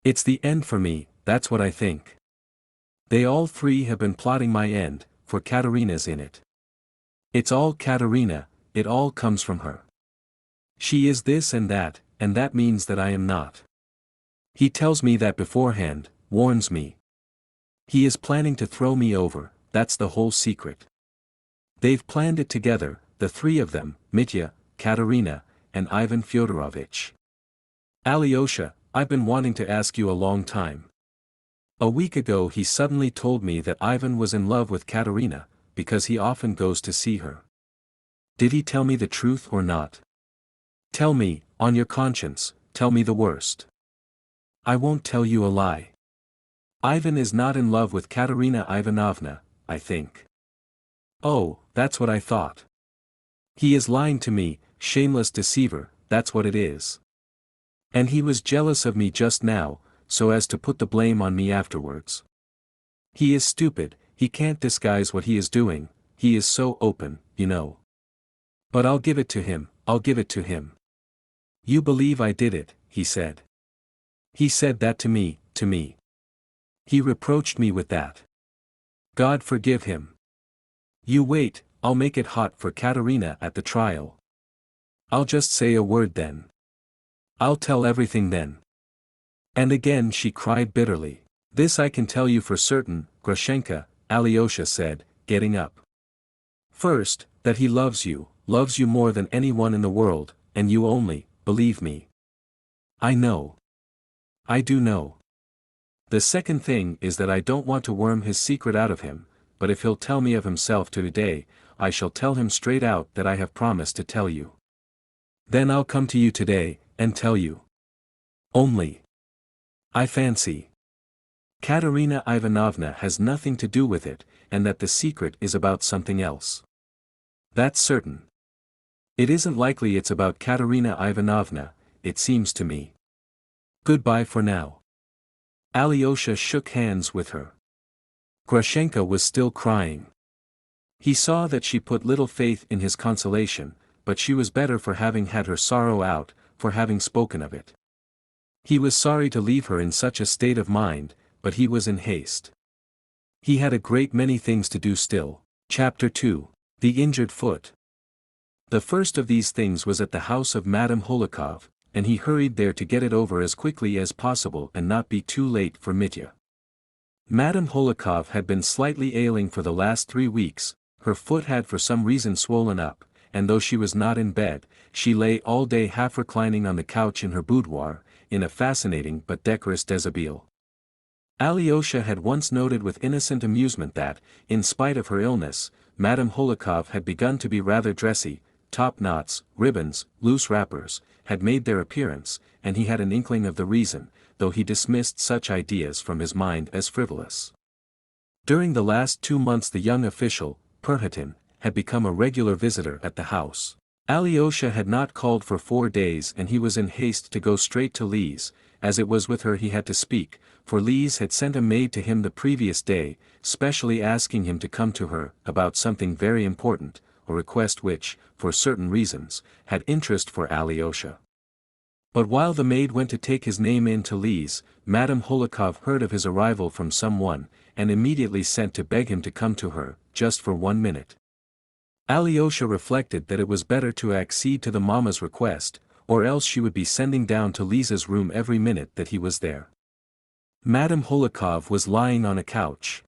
It's the end for me, that's what I think. They all three have been plotting my end, for Katerina's in it. It's all Katerina, it all comes from her. She is this and that means that I am not. He tells me that beforehand, warns me. He is planning to throw me over, that's the whole secret. They've planned it together, the three of them, Mitya, Katerina, and Ivan Fyodorovitch. Alyosha, I've been wanting to ask you a long time. A week ago he suddenly told me that Ivan was in love with Katerina, because he often goes to see her. Did he tell me the truth or not? Tell me, on your conscience, tell me the worst. I won't tell you a lie. Ivan is not in love with Katerina Ivanovna, I think. Oh, that's what I thought. He is lying to me, shameless deceiver, that's what it is. And he was jealous of me just now, so as to put the blame on me afterwards. He is stupid, he can't disguise what he is doing, he is so open, you know. But I'll give it to him, I'll give it to him. You believe I did it, he said. He said that to me. He reproached me with that. God forgive him. You wait, I'll make it hot for Katerina at the trial. I'll just say a word then. I'll tell everything then. And again she cried bitterly. This I can tell you for certain, Grushenka, Alyosha said, getting up. First, that he loves you more than anyone in the world, and you only, believe me. I know. I do know. The second thing is that I don't want to worm his secret out of him, but if he'll tell me of himself today, I shall tell him straight out that I have promised to tell you. Then I'll come to you today, and tell you. Only. I fancy. Katerina Ivanovna has nothing to do with it, and that the secret is about something else. That's certain. It isn't likely it's about Katerina Ivanovna, it seems to me. Goodbye for now. Alyosha shook hands with her. Grushenka was still crying. He saw that she put little faith in his consolation, but she was better for having had her sorrow out, for having spoken of it. He was sorry to leave her in such a state of mind, but he was in haste. He had a great many things to do still. Chapter 2. The Injured Foot. The first of these things was at the house of Madame Holikov, and he hurried there to get it over as quickly as possible and not be too late for Mitya. Madame Holikov had been slightly ailing for the last 3 weeks, her foot had for some reason swollen up, and though she was not in bed, she lay all day half reclining on the couch in her boudoir, in a fascinating but decorous deshabille. Alyosha had once noted with innocent amusement that, in spite of her illness, Madame Holikov had begun to be rather dressy, top knots, ribbons, loose wrappers, had made their appearance, and he had an inkling of the reason, though he dismissed such ideas from his mind as frivolous. During the last 2 months the young official, Perhatin, had become a regular visitor at the house. Alyosha had not called for 4 days and he was in haste to go straight to Lise, as it was with her he had to speak, for Lise had sent a maid to him the previous day, specially asking him to come to her, about something very important, a request which, for certain reasons, had interest for Alyosha. But while the maid went to take his name in to Lise, Madame Holikov heard of his arrival from someone, and immediately sent to beg him to come to her, just for 1 minute. Alyosha reflected that it was better to accede to the mamma's request, or else she would be sending down to Lisa's room every minute that he was there. Madame Holikov was lying on a couch.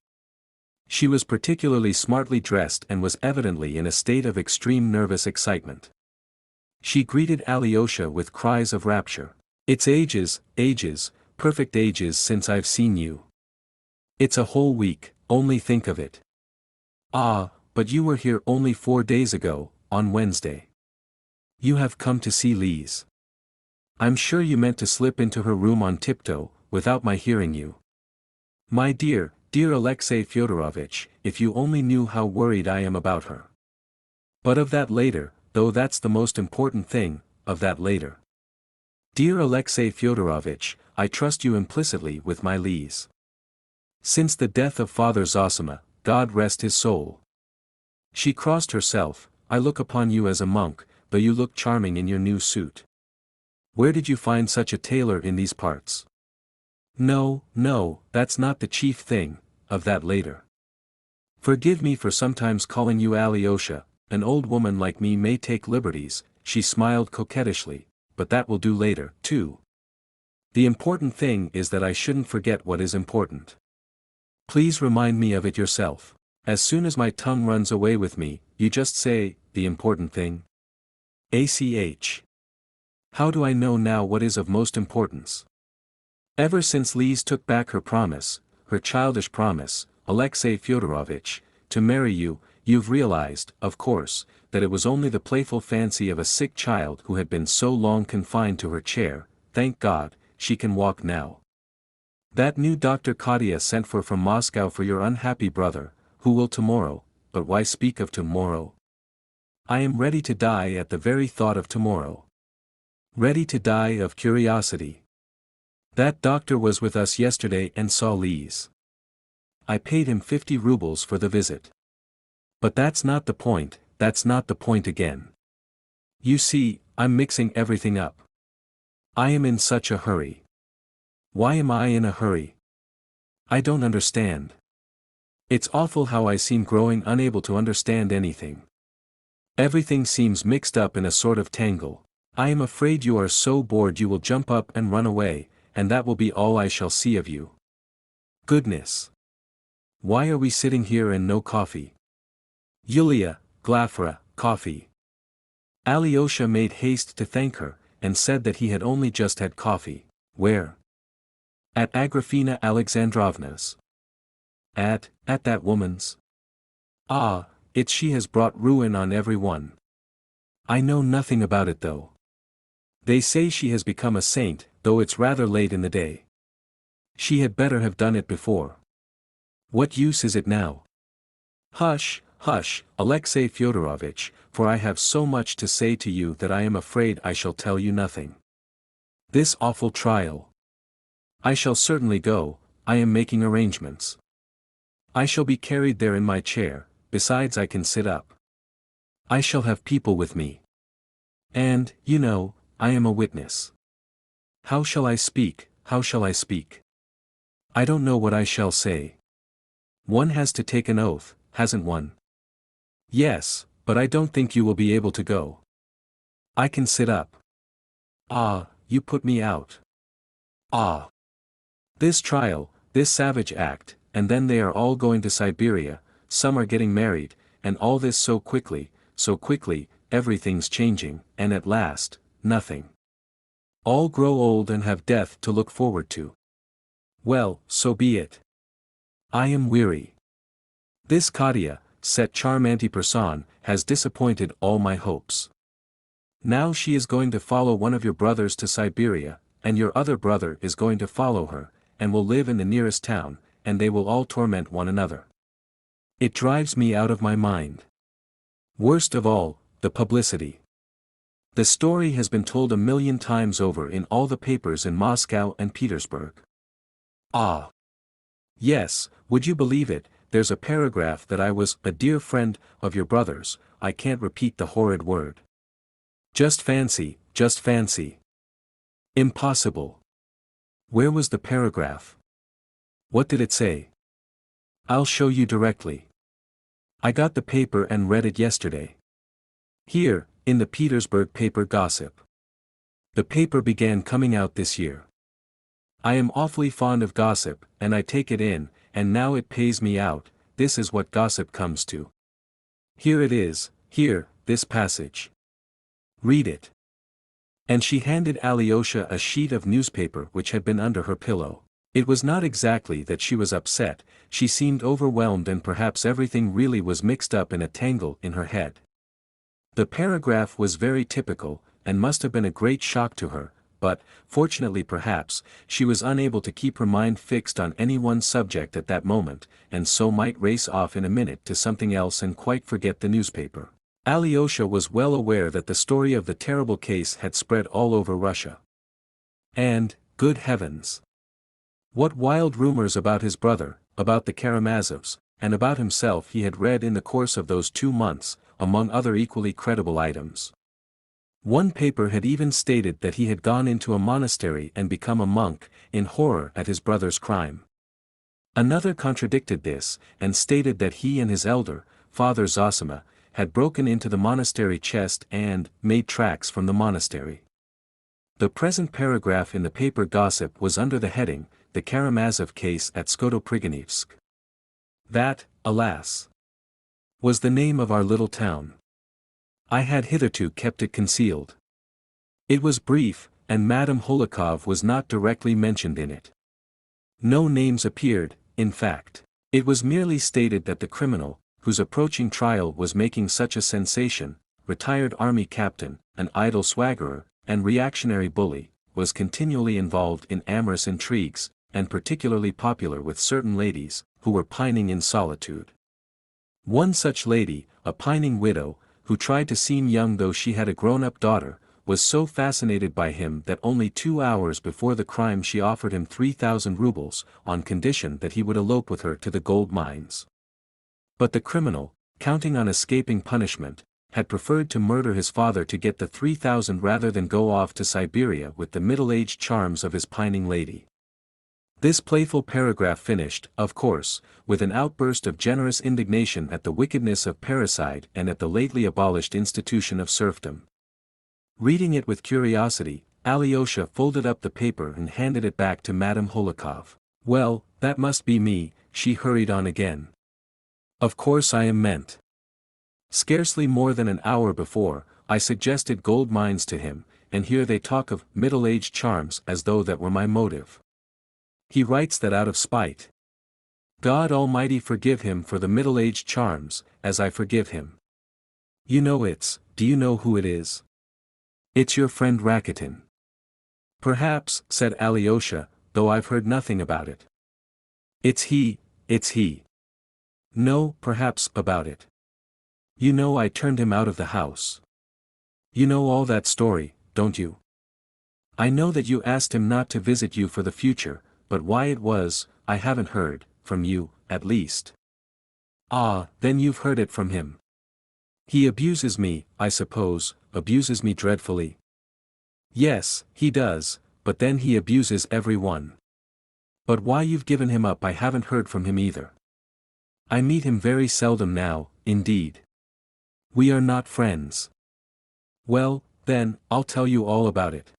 She was particularly smartly dressed and was evidently in a state of extreme nervous excitement. She greeted Alyosha with cries of rapture. It's ages, perfect ages since I've seen you. It's a whole week, only think of it. Ah, but you were here only 4 days ago, on Wednesday. You have come to see Lise. I'm sure you meant to slip into her room on tiptoe, without my hearing you. My dear, dear Alexey Fyodorovitch, if you only knew how worried I am about her. But of that later, though that's the most important thing, of that later. Dear Alexey Fyodorovitch, I trust you implicitly with my Lise. Since the death of Father Zosima, God rest his soul. She crossed herself, I look upon you as a monk, though you look charming in your new suit. Where did you find such a tailor in these parts? No, no, that's not the chief thing, of that later. Forgive me for sometimes calling you Alyosha, an old woman like me may take liberties, she smiled coquettishly, but that will do later, too. The important thing is that I shouldn't forget what is important. Please remind me of it yourself. As soon as my tongue runs away with me, you just say, the important thing. ACH. How do I know now what is of most importance? Ever since Lise took back her promise, her childish promise, Alexey Fyodorovitch, to marry you, you've realized, of course, that it was only the playful fancy of a sick child who had been so long confined to her chair. Thank God, she can walk now. That new Dr. Katya sent for from Moscow for your unhappy brother, who will tomorrow, but why speak of tomorrow? I am ready to die at the very thought of tomorrow. Ready to die of curiosity. That doctor was with us yesterday and saw Lise. I paid him 50 rubles for the visit. But that's not the point, that's not the point again. You see, I'm mixing everything up. I am in such a hurry. Why am I in a hurry? I don't understand. It's awful how I seem growing unable to understand anything. Everything seems mixed up in a sort of tangle. I am afraid you are so bored you will jump up and run away, and that will be all I shall see of you. Goodness! Why are we sitting here and no coffee? Yulia, Glafra, coffee. Alyosha made haste to thank her, and said that he had only just had coffee. Where? At Agrafena Alexandrovna's. At that woman's? Ah, she has brought ruin on every one. I know nothing about it though. They say she has become a saint, though it's rather late in the day. She had better have done it before. What use is it now? Hush, hush, Alexey Fyodorovitch, for I have so much to say to you that I am afraid I shall tell you nothing. This awful trial. I shall certainly go, I am making arrangements. I shall be carried there in my chair, besides I can sit up. I shall have people with me. And, you know, I am a witness. How shall I speak, how shall I speak? I don't know what I shall say. One has to take an oath, hasn't one? Yes, but I don't think you will be able to go. I can sit up. Ah, you put me out. Ah. This trial, this savage act, and then they are all going to Siberia, some are getting married, and all this so quickly, everything's changing, and at last, nothing. All grow old and have death to look forward to. Well, so be it. I am weary. This Katya, cette charmante personne, has disappointed all my hopes. Now she is going to follow one of your brothers to Siberia, and your other brother is going to follow her, and will live in the nearest town, and they will all torment one another. It drives me out of my mind. Worst of all, the publicity. The story has been told 1,000,000 times over in all the papers in Moscow and Petersburg. Ah! Yes, would you believe it, there's a paragraph that I was a dear friend of your brother's, I can't repeat the horrid word. Just fancy, just fancy. Impossible. Where was the paragraph? What did it say? I'll show you directly. I got the paper and read it yesterday. Here, in the Petersburg paper Gossip. The paper began coming out this year. I am awfully fond of gossip, and I take it in, and now it pays me out. This is what gossip comes to. Here it is, here, this passage. Read it. And she handed Alyosha a sheet of newspaper which had been under her pillow. It was not exactly that she was upset, she seemed overwhelmed and perhaps everything really was mixed up in a tangle in her head. The paragraph was very typical, and must have been a great shock to her, but, fortunately perhaps, she was unable to keep her mind fixed on any one subject at that moment, and so might race off in a minute to something else and quite forget the newspaper. Alyosha was well aware that the story of the terrible case had spread all over Russia. And, good heavens! What wild rumors about his brother, about the Karamazovs, and about himself he had read in the course of those 2 months, among other equally credible items. One paper had even stated that he had gone into a monastery and become a monk, in horror at his brother's crime. Another contradicted this, and stated that he and his elder, Father Zosima, had broken into the monastery chest and made tracks from the monastery. The present paragraph in the paper gossip was under the heading, "The Karamazov Case at Skotopriganivsk." That, alas, was the name of our little town. I had hitherto kept it concealed. It was brief, and Madame Holikov was not directly mentioned in it. No names appeared, in fact. It was merely stated that the criminal, whose approaching trial was making such a sensation, retired army captain, an idle swaggerer, and reactionary bully, was continually involved in amorous intrigues, and particularly popular with certain ladies, who were pining in solitude. One such lady, a pining widow, who tried to seem young though she had a grown-up daughter, was so fascinated by him that only 2 hours before the crime she offered him 3,000 rubles, on condition that he would elope with her to the gold mines. But the criminal, counting on escaping punishment, had preferred to murder his father to get the 3,000 rather than go off to Siberia with the middle-aged charms of his pining lady. This playful paragraph finished, of course, with an outburst of generous indignation at the wickedness of parricide and at the lately abolished institution of serfdom. Reading it with curiosity, Alyosha folded up the paper and handed it back to Madame Holikov. "Well, that must be me," she hurried on again. "Of course I am meant. Scarcely more than an hour before, I suggested gold mines to him, and here they talk of middle-aged charms as though that were my motive. He writes that out of spite. God Almighty forgive him for the middle-aged charms, as I forgive him. Do you know who it is? It's your friend Rakitin." "Perhaps," said Alyosha, "though I've heard nothing about it." It's he. "No, perhaps, about it. I turned him out of the house. You know all that story, don't you? I know that you asked him not to visit you for the future, but why it was, I haven't heard, from you, at least." "Ah, then you've heard it from him. He abuses me, I suppose, abuses me dreadfully." "Yes, he does, but then he abuses everyone. But why you've given him up I haven't heard from him either. I meet him very seldom now, indeed. We are not friends." "Well, then, I'll tell you all about it.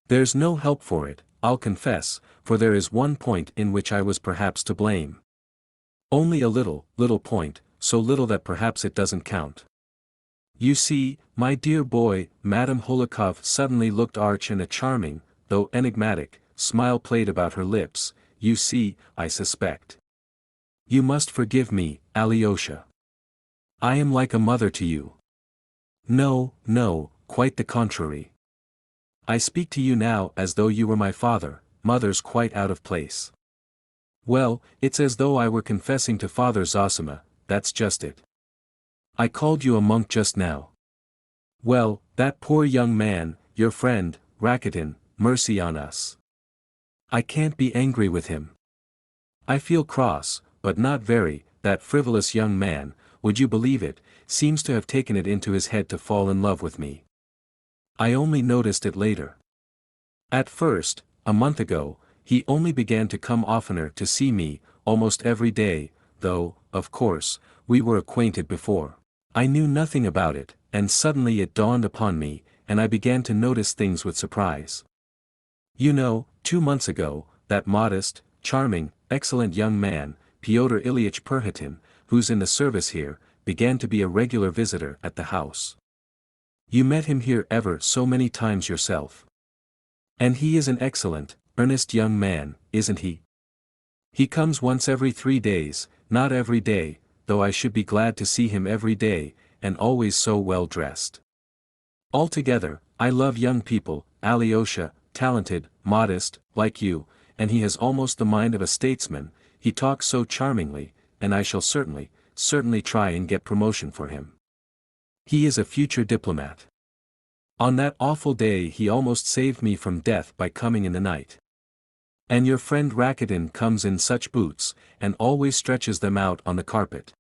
There's no help for it, I'll confess, for there is one point in which I was perhaps to blame. Only a little point, so little that perhaps it doesn't count. You see, my dear boy," Madame Holikov suddenly looked arch and a charming, though enigmatic, smile played about her lips, "you see, I suspect. You must forgive me, Alyosha. I am like a mother to you." No, quite the contrary. I speak to you now as though you were my father, mother's quite out of place. Well, it's as though I were confessing to Father Zosima, that's just it. I called you a monk just now. Well, that poor young man, your friend, Rakitin, mercy on us. I can't be angry with him. I feel cross, but not very. That frivolous young man, would you believe it, seems to have taken it into his head to fall in love with me. I only noticed it later. At first, a month ago, he only began to come oftener to see me, almost every day, though, of course, we were acquainted before. I knew nothing about it, and suddenly it dawned upon me, and I began to notice things with surprise. 2 months ago, that modest, charming, excellent young man, Pyotr Ilyitch Perhatin, who's in the service here, began to be a regular visitor at the house. You met him here ever so many times yourself. And he is an excellent, earnest young man, isn't he? He comes once every 3 days, not every day, though I should be glad to see him every day, and always so well dressed. Altogether, I love young people, Alyosha, talented, modest, like you, and he has almost the mind of a statesman. He talks so charmingly, and I shall certainly try and get promotion for him. He is a future diplomat. On that awful day he almost saved me from death by coming in the night. And your friend Rakitin comes in such boots, and always stretches them out on the carpet.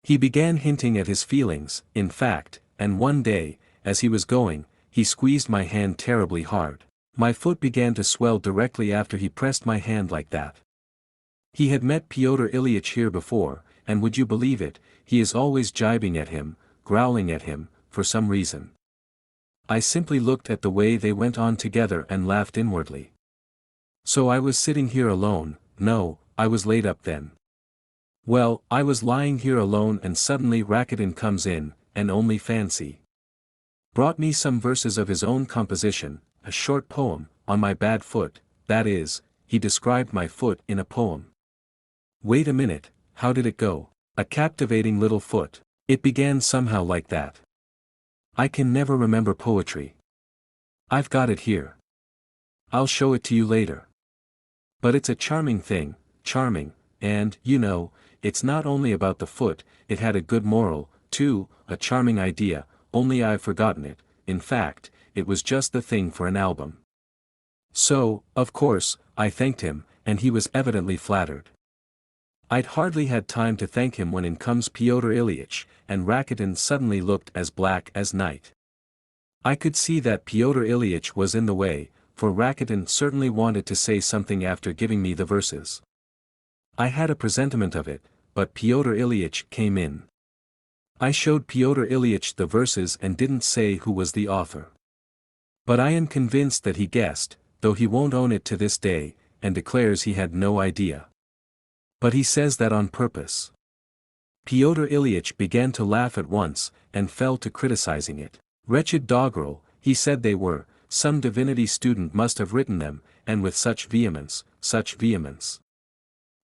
He began hinting at his feelings, in fact, and one day, as he was going, he squeezed my hand terribly hard. My foot began to swell directly after he pressed my hand like that. He had met Pyotr Ilyitch here before, and would you believe it, he is always jibing at him, growling at him, for some reason. I simply looked at the way they went on together and laughed inwardly. So I was sitting here alone. No, I was laid up then. Well, I was lying here alone and suddenly Rakitin comes in, and only fancy. Brought me some verses of his own composition, a short poem, on my bad foot, that is, he described my foot in a poem. Wait a minute, how did it go? A captivating little foot. It began somehow like that. I can never remember poetry. I've got it here. I'll show it to you later. But it's a charming thing, charming, and, you know, it's not only about the foot, it had a good moral, too, a charming idea, only I've forgotten it. In fact, it was just the thing for an album. So, of course, I thanked him, and he was evidently flattered. I'd hardly had time to thank him when in comes Pyotr Ilyitch, and Rakitin suddenly looked as black as night. I could see that Pyotr Ilyitch was in the way, for Rakitin certainly wanted to say something after giving me the verses. I had a presentiment of it, but Pyotr Ilyitch came in. I showed Pyotr Ilyitch the verses and didn't say who was the author. But I am convinced that he guessed, though he won't own it to this day, and declares he had no idea. But he says that on purpose. Pyotr Ilyitch began to laugh at once, and fell to criticizing it. Wretched doggerel, he said they were, some divinity student must have written them, and with such vehemence, such vehemence.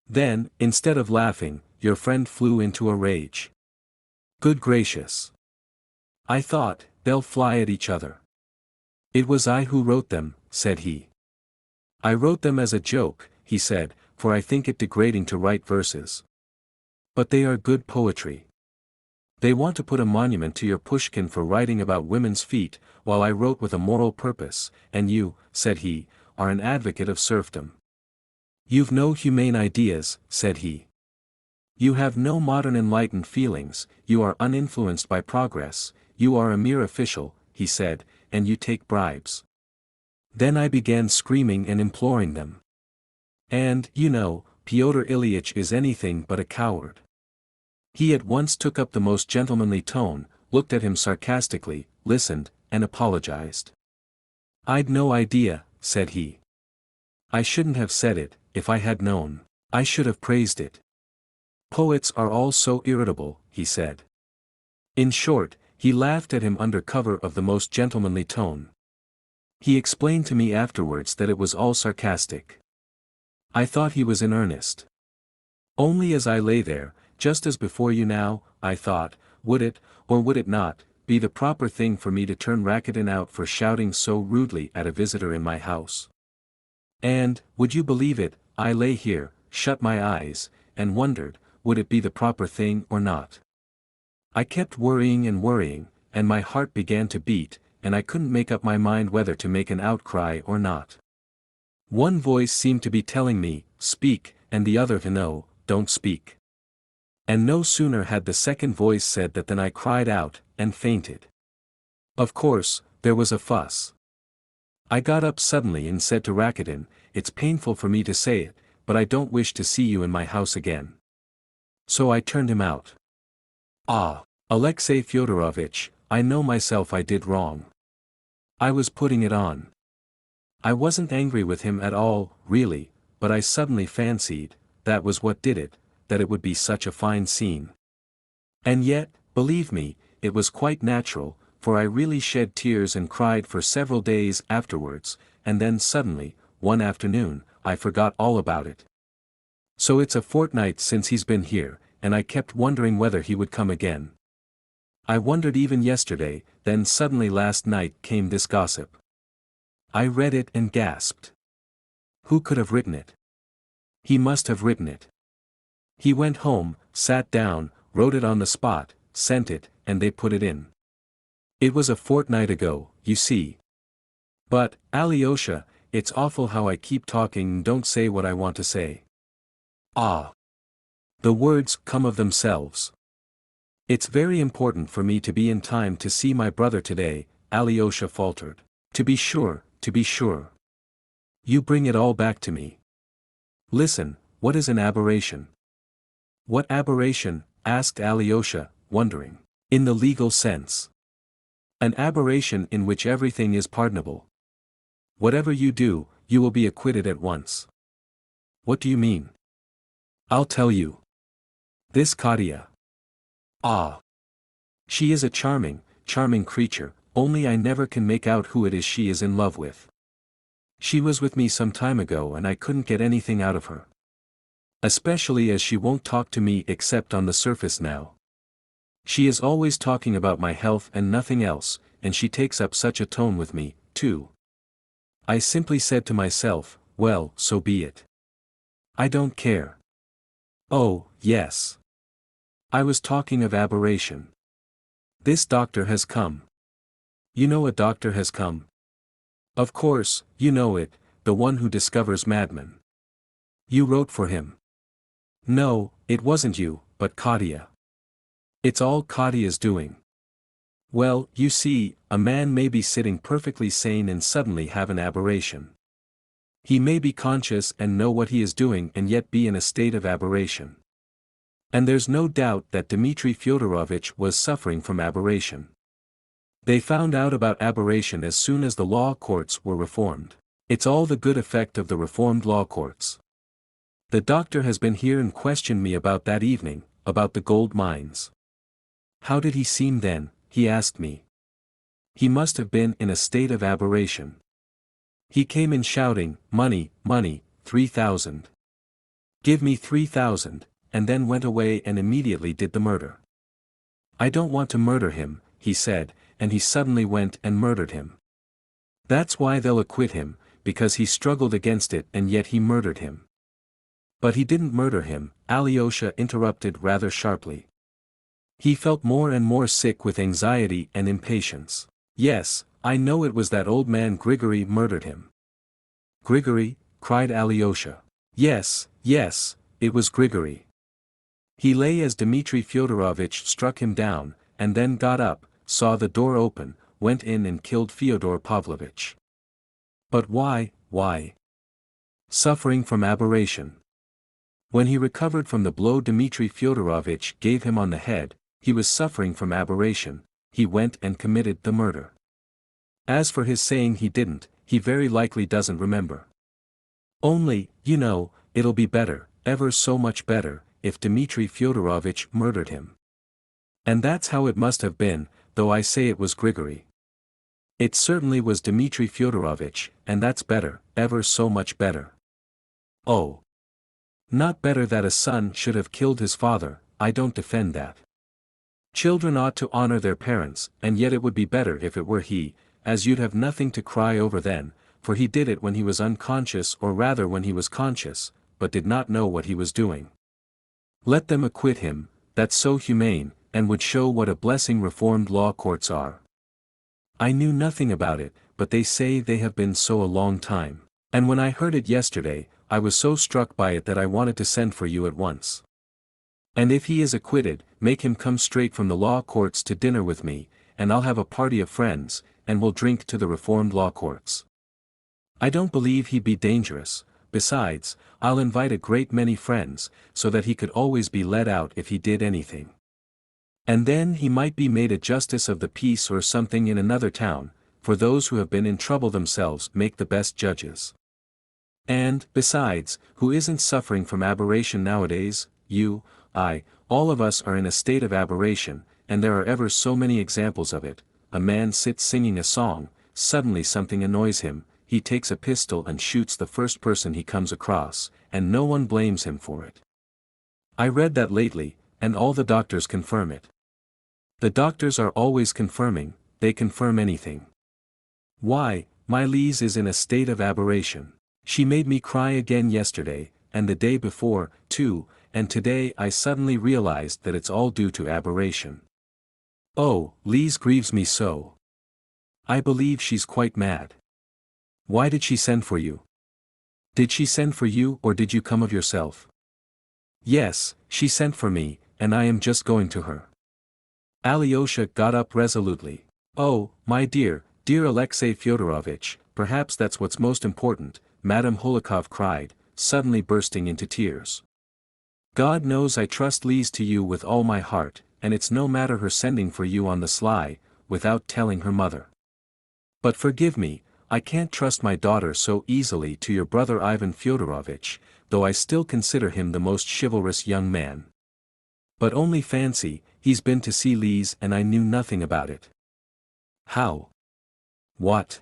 Then, instead of laughing, your friend flew into a rage. Good gracious! I thought, they'll fly at each other. It was I who wrote them, said he. I wrote them as a joke, he said, for I think it degrading to write verses. But they are good poetry. They want to put a monument to your Pushkin for writing about women's feet, while I wrote with a moral purpose, and you, said he, are an advocate of serfdom. You've no humane ideas, said he. You have no modern enlightened feelings, you are uninfluenced by progress, you are a mere official, he said, and you take bribes. Then I began screaming and imploring them. And, you know, Pyotr Ilyitch is anything but a coward. He at once took up the most gentlemanly tone, looked at him sarcastically, listened, and apologized. I'd no idea, said he. I shouldn't have said it, if I had known. I should have praised it. Poets are all so irritable, he said. In short, he laughed at him under cover of the most gentlemanly tone. He explained to me afterwards that it was all sarcastic. I thought he was in earnest. Only as I lay there, just as before you now, I thought, would it, or would it not, be the proper thing for me to turn Rakitin out for shouting so rudely at a visitor in my house? And, would you believe it, I lay here, shut my eyes, and wondered, would it be the proper thing or not? I kept worrying, and my heart began to beat, and I couldn't make up my mind whether to make an outcry or not. One voice seemed to be telling me, speak, and the other, no, don't speak. And no sooner had the second voice said that than I cried out, and fainted. Of course, there was a fuss. I got up suddenly and said to Rakitin, it's painful for me to say it, but I don't wish to see you in my house again. So I turned him out. Ah, Alexey Fyodorovitch, I know myself I did wrong. I was putting it on. I wasn't angry with him at all, really, but I suddenly fancied, that was what did it, that it would be such a fine scene. And yet, believe me, it was quite natural, for I really shed tears and cried for several days afterwards, and then suddenly, one afternoon, I forgot all about it. So it's a fortnight since he's been here, and I kept wondering whether he would come again. I wondered even yesterday, then suddenly last night came this gossip. I read it and gasped. Who could have written it? He must have written it. He went home, sat down, wrote it on the spot, sent it, and they put it in. It was a fortnight ago, you see. But, Alyosha, it's awful how I keep talking and don't say what I want to say. Ah! The words come of themselves. It's very important for me to be in time to see my brother today, Alyosha faltered. To be sure, to be sure. You bring it all back to me. Listen, what is an aberration? What aberration? Asked Alyosha, wondering. In the legal sense. An aberration in which everything is pardonable. Whatever you do, you will be acquitted at once. What do you mean? I'll tell you. This Katya. Ah! She is a charming, charming creature, only I never can make out who it is she is in love with. She was with me some time ago and I couldn't get anything out of her. Especially as she won't talk to me except on the surface now. She is always talking about my health and nothing else, and she takes up such a tone with me, too. I simply said to myself, well, so be it. I don't care. Oh, yes. I was talking of aberration. This doctor has come. You know a doctor has come? Of course, you know it, the one who discovers madmen. You wrote for him. No, it wasn't you, but Katya. It's all Katya's doing. Well, you see, a man may be sitting perfectly sane and suddenly have an aberration. He may be conscious and know what he is doing and yet be in a state of aberration. And there's no doubt that Dmitri Fyodorovitch was suffering from aberration. They found out about aberration as soon as the law courts were reformed. It's all the good effect of the reformed law courts. The doctor has been here and questioned me about that evening, about the gold mines. How did he seem then, he asked me. He must have been in a state of aberration. He came in shouting, money, money, 3,000. Give me 3,000, and then went away and immediately did the murder. I don't want to murder him, he said, and he suddenly went and murdered him. That's why they'll acquit him, because he struggled against it and yet he murdered him. But he didn't murder him, Alyosha interrupted rather sharply. He felt more and more sick with anxiety and impatience. Yes, I know it was that old man Grigory murdered him. Grigory? Cried Alyosha. Yes, yes, it was Grigory. He lay as Dmitri Fyodorovitch struck him down, and then got up, saw the door open, went in and killed Fyodor Pavlovitch. But why? Suffering from aberration. When he recovered from the blow Dmitri Fyodorovitch gave him on the head, he was suffering from aberration, he went and committed the murder. As for his saying he didn't, he very likely doesn't remember. Only, you know, it'll be better, ever so much better, if Dmitri Fyodorovitch murdered him. And that's how it must have been, though I say it was Grigory. It certainly was Dmitri Fyodorovitch, and that's better, ever so much better. Oh! Not better that a son should have killed his father, I don't defend that. Children ought to honor their parents, and yet it would be better if it were he, as you'd have nothing to cry over then, for he did it when he was unconscious or rather when he was conscious, but did not know what he was doing. Let them acquit him, that's so humane, and would show what a blessing reformed law courts are. I knew nothing about it, but they say they have been so a long time, and when I heard it yesterday, I was so struck by it that I wanted to send for you at once. And if he is acquitted, make him come straight from the law courts to dinner with me, and I'll have a party of friends, and we'll drink to the reformed law courts. I don't believe he'd be dangerous, besides, I'll invite a great many friends, so that he could always be let out if he did anything. And then he might be made a justice of the peace or something in another town, for those who have been in trouble themselves make the best judges. And, besides, who isn't suffering from aberration nowadays? You, I, all of us are in a state of aberration, and there are ever so many examples of it, a man sits singing a song, suddenly something annoys him, he takes a pistol and shoots the first person he comes across, and no one blames him for it. I read that lately, and all the doctors confirm it. The doctors are always confirming, they confirm anything. Why, my Lise is in a state of aberration. She made me cry again yesterday, and the day before, too, and today I suddenly realized that it's all due to aberration. Oh, Lise grieves me so. I believe she's quite mad. Why did she send for you? Did she send for you or did you come of yourself? Yes, she sent for me, and I am just going to her. Alyosha got up resolutely. Oh, my dear, dear Alexey Fyodorovitch, perhaps that's what's most important, Madame Holikov cried, suddenly bursting into tears. God knows I trust Lise to you with all my heart, and it's no matter her sending for you on the sly, without telling her mother. But forgive me, I can't trust my daughter so easily to your brother Ivan Fyodorovitch, though I still consider him the most chivalrous young man. But only fancy, he's been to see Lise and I knew nothing about it. How? What?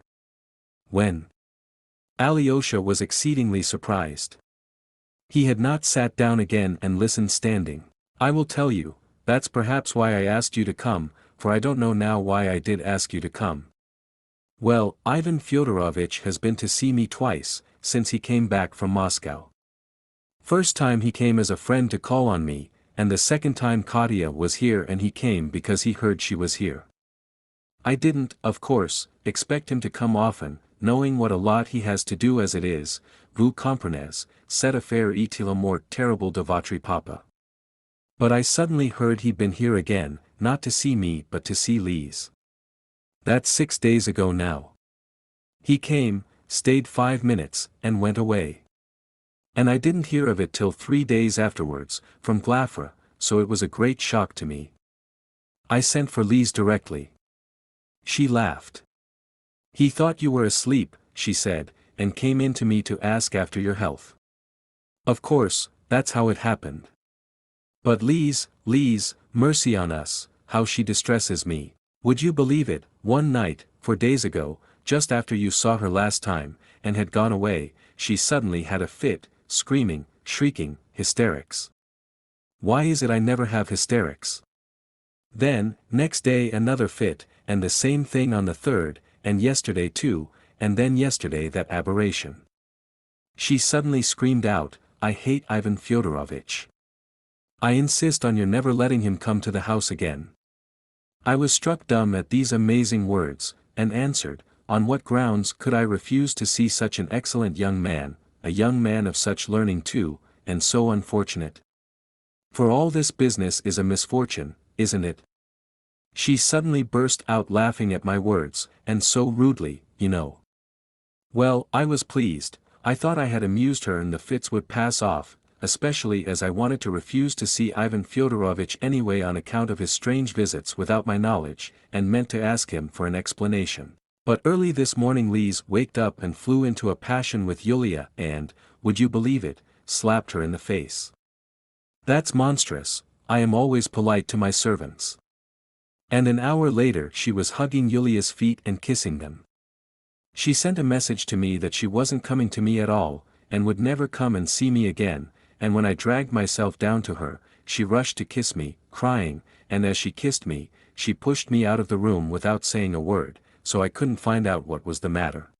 When? Alyosha was exceedingly surprised. He had not sat down again and listened standing. I will tell you, that's perhaps why I asked you to come, for I don't know now why I did ask you to come. Well, Ivan Fyodorovitch has been to see me twice, since he came back from Moscow. First time he came as a friend to call on me, and the second time Katya was here and he came because he heard she was here. I didn't, of course, expect him to come often, knowing what a lot he has to do as it is, vous comprenez, cette affaire est la mort terrible de votre papa. But I suddenly heard he'd been here again, not to see me but to see Lise. That's 6 days ago now. He came, stayed 5 minutes, and went away. And I didn't hear of it till 3 days afterwards, from Glafra, so it was a great shock to me. I sent for Lise directly. She laughed. He thought you were asleep, she said, and came in to me to ask after your health. Of course, that's how it happened. But Lise, mercy on us, how she distresses me. Would you believe it, one night, 4 days ago, just after you saw her last time, and had gone away, she suddenly had a fit, screaming, shrieking, hysterics. Why is it I never have hysterics? Then, next day another fit, and the same thing on the third, and yesterday too, and then yesterday that aberration. She suddenly screamed out, I hate Ivan Fyodorovitch. I insist on your never letting him come to the house again. I was struck dumb at these amazing words, and answered, on what grounds could I refuse to see such an excellent young man, a young man of such learning too, and so unfortunate? For all this business is a misfortune, isn't it? She suddenly burst out laughing at my words, and so rudely, you know. Well, I was pleased, I thought I had amused her and the fits would pass off, especially as I wanted to refuse to see Ivan Fyodorovitch anyway on account of his strange visits without my knowledge, and meant to ask him for an explanation. But early this morning Lise waked up and flew into a passion with Yulia and, would you believe it, slapped her in the face. That's monstrous, I am always polite to my servants. And an hour later she was hugging Yulia's feet and kissing them. She sent a message to me that she wasn't coming to me at all, and would never come and see me again, and when I dragged myself down to her, she rushed to kiss me, crying, and as she kissed me, she pushed me out of the room without saying a word, so I couldn't find out what was the matter.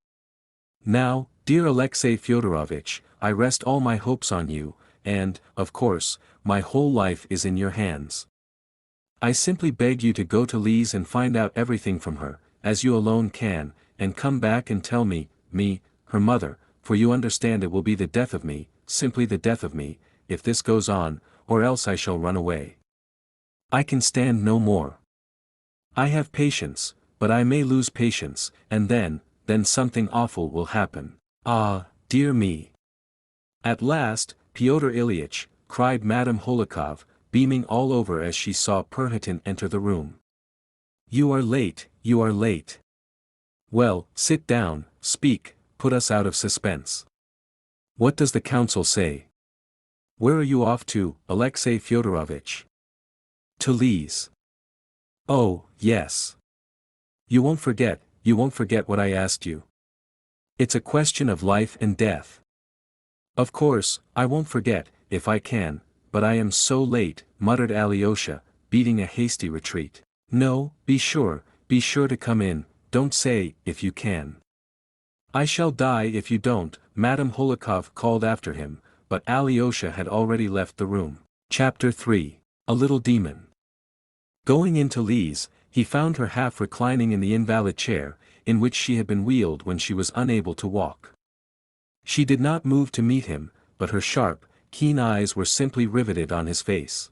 Now, dear Alexey Fyodorovitch, I rest all my hopes on you, and, of course, my whole life is in your hands. I simply beg you to go to Lise and find out everything from her, as you alone can, and come back and tell me, her mother, for you understand it will be the death of me, simply the death of me, if this goes on, or else I shall run away. I can stand no more. I have patience, but I may lose patience, and then something awful will happen. Ah, dear me. At last, Pyotr Ilyitch, cried Madame Holikov, beaming all over as she saw Perhotin enter the room. You are late, you are late. Well, sit down, speak, put us out of suspense. What does the council say? Where are you off to, Alexey Fyodorovitch? To Lise. Oh, yes. You won't forget what I asked you. It's a question of life and death. Of course, I won't forget, if I can, but I am so late, muttered Alyosha, beating a hasty retreat. No, be sure to come in, don't say, if you can. I shall die if you don't, Madame Holikov called after him, but Alyosha had already left the room. Chapter 3. A Little Demon. Going into Lise, he found her half reclining in the invalid chair, in which she had been wheeled when she was unable to walk. She did not move to meet him, but her sharp, keen eyes were simply riveted on his face.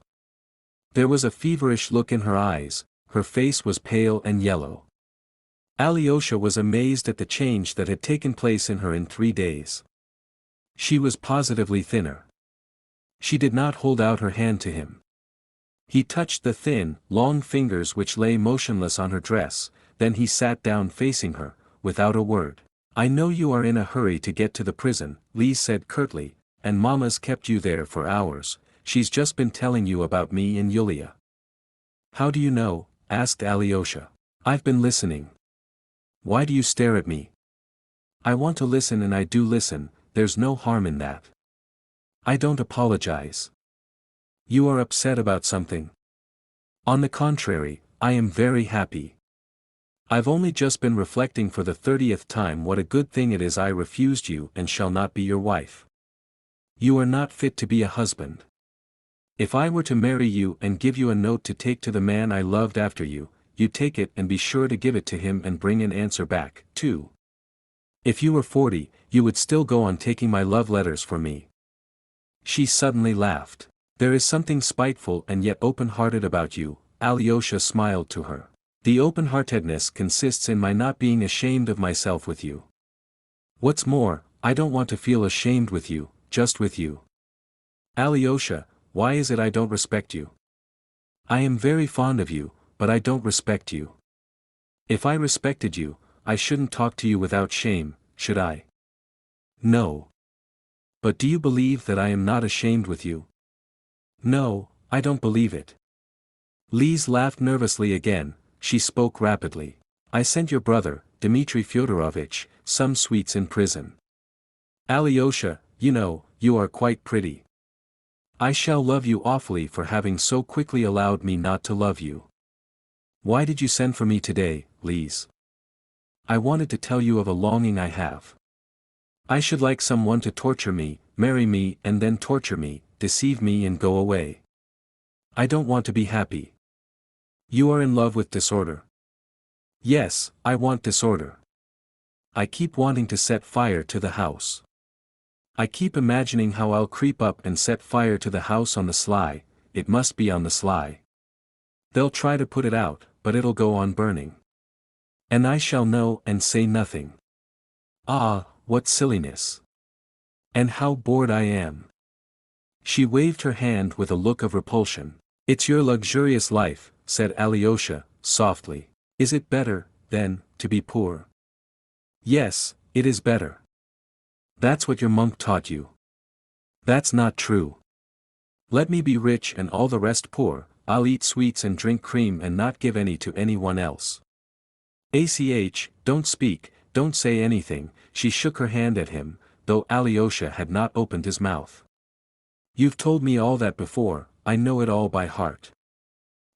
There was a feverish look in her eyes, her face was pale and yellow. Alyosha was amazed at the change that had taken place in her in 3 days. She was positively thinner. She did not hold out her hand to him. He touched the thin, long fingers which lay motionless on her dress, then he sat down facing her, without a word. I know you are in a hurry to get to the prison, Lise said curtly, and Mama's kept you there for hours, she's just been telling you about me and Yulia. How do you know? Asked Alyosha. I've been listening. Why do you stare at me? I want to listen and I do listen, there's no harm in that. I don't apologize. You are upset about something. On the contrary, I am very happy. I've only just been reflecting for the 30th time what a good thing it is I refused you and shall not be your wife. You are not fit to be a husband. If I were to marry you and give you a note to take to the man I loved after you, you'd take it and be sure to give it to him and bring an answer back, too. If you were 40, you would still go on taking my love letters for me. She suddenly laughed. There is something spiteful and yet open-hearted about you, Alyosha smiled to her. The open-heartedness consists in my not being ashamed of myself with you. What's more, I don't want to feel ashamed with you, just with you. Alyosha, why is it I don't respect you? I am very fond of you, but I don't respect you. If I respected you, I shouldn't talk to you without shame, should I? No. But do you believe that I am not ashamed with you? No, I don't believe it. Lise laughed nervously again, she spoke rapidly. I sent your brother, Dmitri Fyodorovitch, some sweets in prison. Alyosha, you know, you are quite pretty. I shall love you awfully for having so quickly allowed me not to love you. Why did you send for me today, Lise? I wanted to tell you of a longing I have. I should like someone to torture me, marry me and then torture me, deceive me and go away. I don't want to be happy. You are in love with disorder. Yes, I want disorder. I keep wanting to set fire to the house. I keep imagining how I'll creep up and set fire to the house on the sly, it must be on the sly. They'll try to put it out, but it'll go on burning. And I shall know and say nothing. Ah, what silliness. And how bored I am. She waved her hand with a look of repulsion. It's your luxurious life, said Alyosha, softly. Is it better, then, to be poor? Yes, it is better. That's what your monk taught you. That's not true. Let me be rich and all the rest poor, I'll eat sweets and drink cream and not give any to anyone else. Don't speak, don't say anything, she shook her hand at him, though Alyosha had not opened his mouth. You've told me all that before, I know it all by heart.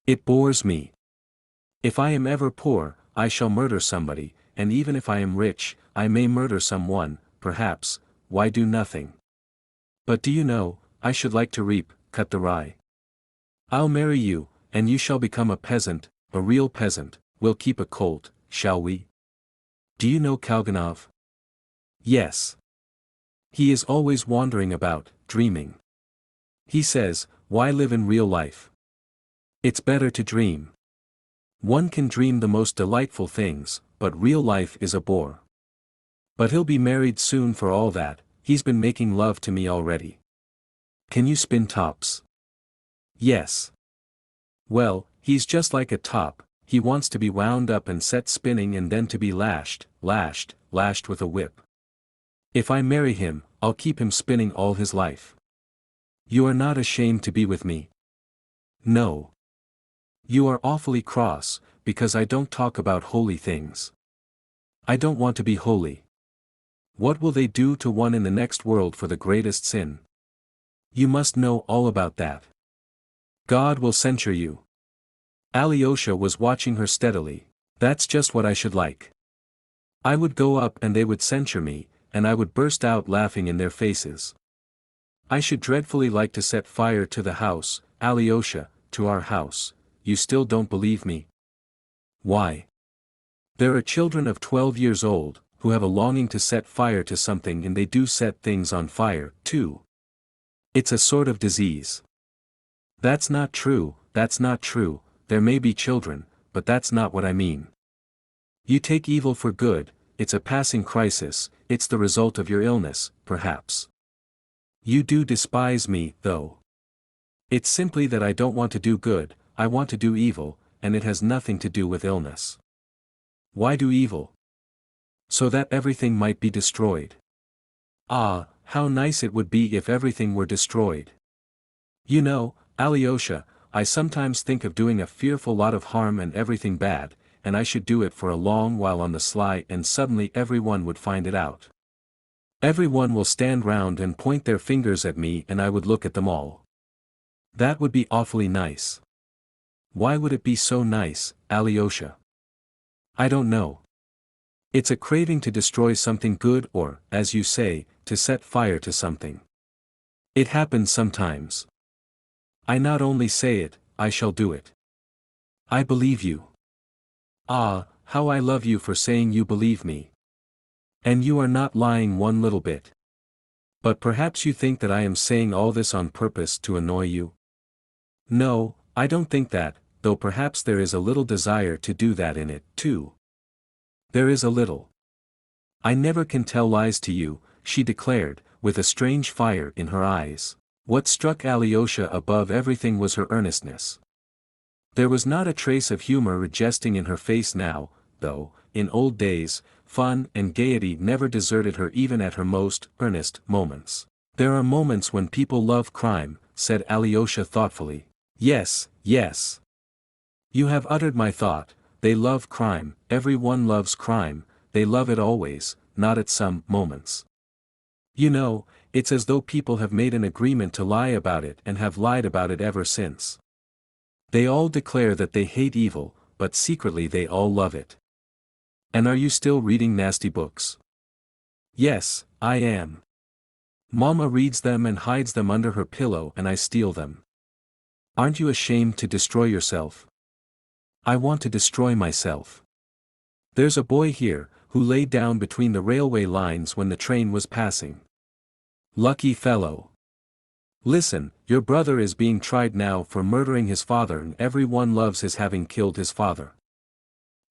It bores me. If I am ever poor, I shall murder somebody, and even if I am rich, I may murder someone, perhaps, why do nothing? But do you know, I should like to reap, cut the rye. I'll marry you, and you shall become a peasant, a real peasant, we'll keep a colt, shall we? Do you know Kalganov? Yes. He is always wandering about, dreaming. He says, why live in real life? It's better to dream. One can dream the most delightful things, but real life is a bore. But he'll be married soon for all that, he's been making love to me already. Can you spin tops? Yes. Well, he's just like a top, he wants to be wound up and set spinning and then to be lashed with a whip. If I marry him, I'll keep him spinning all his life. You are not ashamed to be with me? No. You are awfully cross, because I don't talk about holy things. I don't want to be holy. What will they do to one in the next world for the greatest sin? You must know all about that. God will censure you. Alyosha was watching her steadily. That's just what I should like. I would go up and they would censure me, and I would burst out laughing in their faces. I should dreadfully like to set fire to the house, Alyosha, to our house. You still don't believe me? Why? There are children of 12 years old, who have a longing to set fire to something, and they do set things on fire, too. It's a sort of disease. That's not true, that's not true, there may be children, but that's not what I mean. You take evil for good, it's a passing crisis, it's the result of your illness, perhaps. You do despise me, though. It's simply that I don't want to do good, I want to do evil, and it has nothing to do with illness. Why do evil? So that everything might be destroyed. Ah, how nice it would be if everything were destroyed. You know, Alyosha, I sometimes think of doing a fearful lot of harm and everything bad, and I should do it for a long while on the sly, and suddenly everyone would find it out. Everyone will stand round and point their fingers at me, and I would look at them all. That would be awfully nice. Why would it be so nice, Alyosha? I don't know. It's a craving to destroy something good, or, as you say, to set fire to something. It happens sometimes. I not only say it, I shall do it. I believe you. Ah, how I love you for saying you believe me. And you are not lying one little bit. But perhaps you think that I am saying all this on purpose to annoy you? No, I don't think that, though perhaps there is a little desire to do that in it, too. There is a little. I never can tell lies to you, she declared, with a strange fire in her eyes. What struck Alyosha above everything was her earnestness. There was not a trace of humor or jesting in her face now, though, in old days, fun and gaiety never deserted her even at her most earnest moments. There are moments when people love crime, said Alyosha thoughtfully. Yes, yes. You have uttered my thought, they love crime, everyone loves crime, they love it always, not at some moments. You know, it's as though people have made an agreement to lie about it and have lied about it ever since. They all declare that they hate evil, but secretly they all love it. And are you still reading nasty books? Yes, I am. Mama reads them and hides them under her pillow, and I steal them. Aren't you ashamed to destroy yourself? I want to destroy myself. There's a boy here, who lay down between the railway lines when the train was passing. Lucky fellow. Listen, your brother is being tried now for murdering his father, and everyone loves his having killed his father.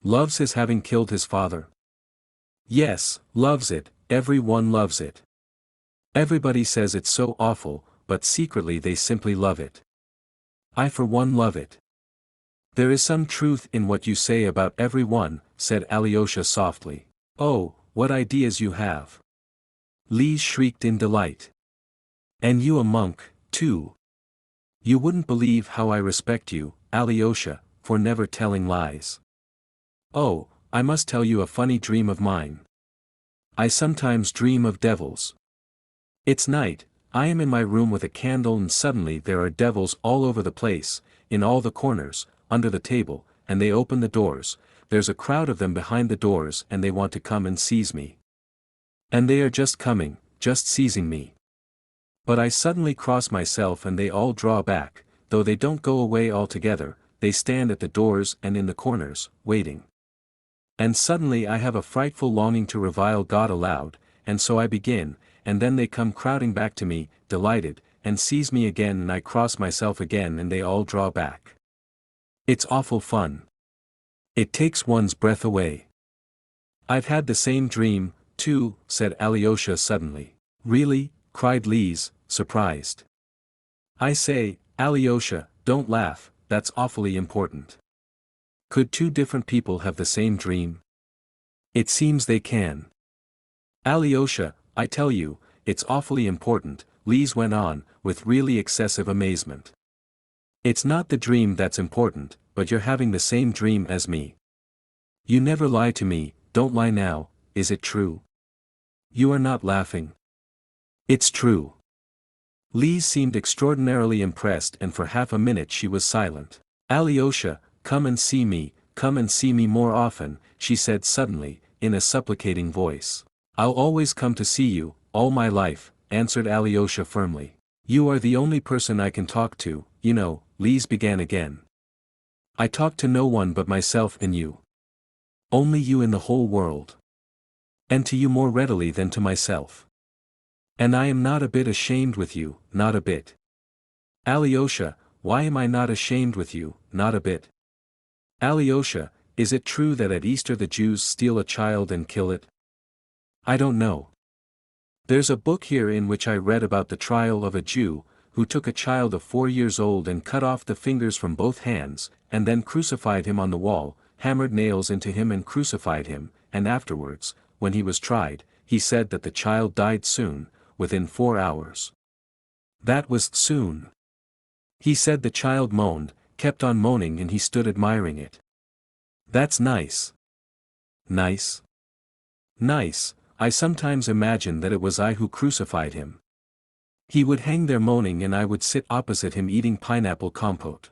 Loves his having killed his father? Yes, loves it, everyone loves it. Everybody says it's so awful, but secretly they simply love it. I for one love it. There is some truth in what you say about everyone, said Alyosha softly. Oh, what ideas you have! Lise shrieked in delight. And you a monk, too. You wouldn't believe how I respect you, Alyosha, for never telling lies. Oh, I must tell you a funny dream of mine. I sometimes dream of devils. It's night, I am in my room with a candle, and suddenly there are devils all over the place, in all the corners, under the table, and they open the doors, there's a crowd of them behind the doors, and they want to come and seize me. And they are just coming, just seizing me. But I suddenly cross myself and they all draw back, though they don't go away altogether, they stand at the doors and in the corners, waiting. And suddenly I have a frightful longing to revile God aloud, and so I begin, and then they come crowding back to me, delighted, and seize me again, and I cross myself again and they all draw back. It's awful fun. It takes one's breath away. I've had the same dream, too, said Alyosha suddenly. Really? Cried Lise, surprised. I say, Alyosha, don't laugh, that's awfully important. Could two different people have the same dream? It seems they can. Alyosha, I tell you, it's awfully important, Lise went on, with really excessive amazement. It's not the dream that's important, but you're having the same dream as me. You never lie to me, don't lie now, is it true? You are not laughing. It's true. Lise seemed extraordinarily impressed, and for half a minute she was silent. Alyosha, come and see me more often, she said suddenly, in a supplicating voice. I'll always come to see you, all my life, answered Alyosha firmly. You are the only person I can talk to, you know, Lise began again. I talk to no one but myself and you. Only you in the whole world. And to you more readily than to myself. And I am not a bit ashamed with you, not a bit. Alyosha, why am I not ashamed with you, not a bit? Alyosha, is it true that at Easter the Jews steal a child and kill it? I don't know. There's a book here in which I read about the trial of a Jew, who took a child of 4 years old and cut off the fingers from both hands, and then crucified him on the wall, hammered nails into him and crucified him, and afterwards, when he was tried, he said that the child died soon, within 4 hours. That was soon. He said the child moaned, kept on moaning, and he stood admiring it. That's nice. Nice? Nice, I sometimes imagine that it was I who crucified him. He would hang there moaning and I would sit opposite him eating pineapple compote.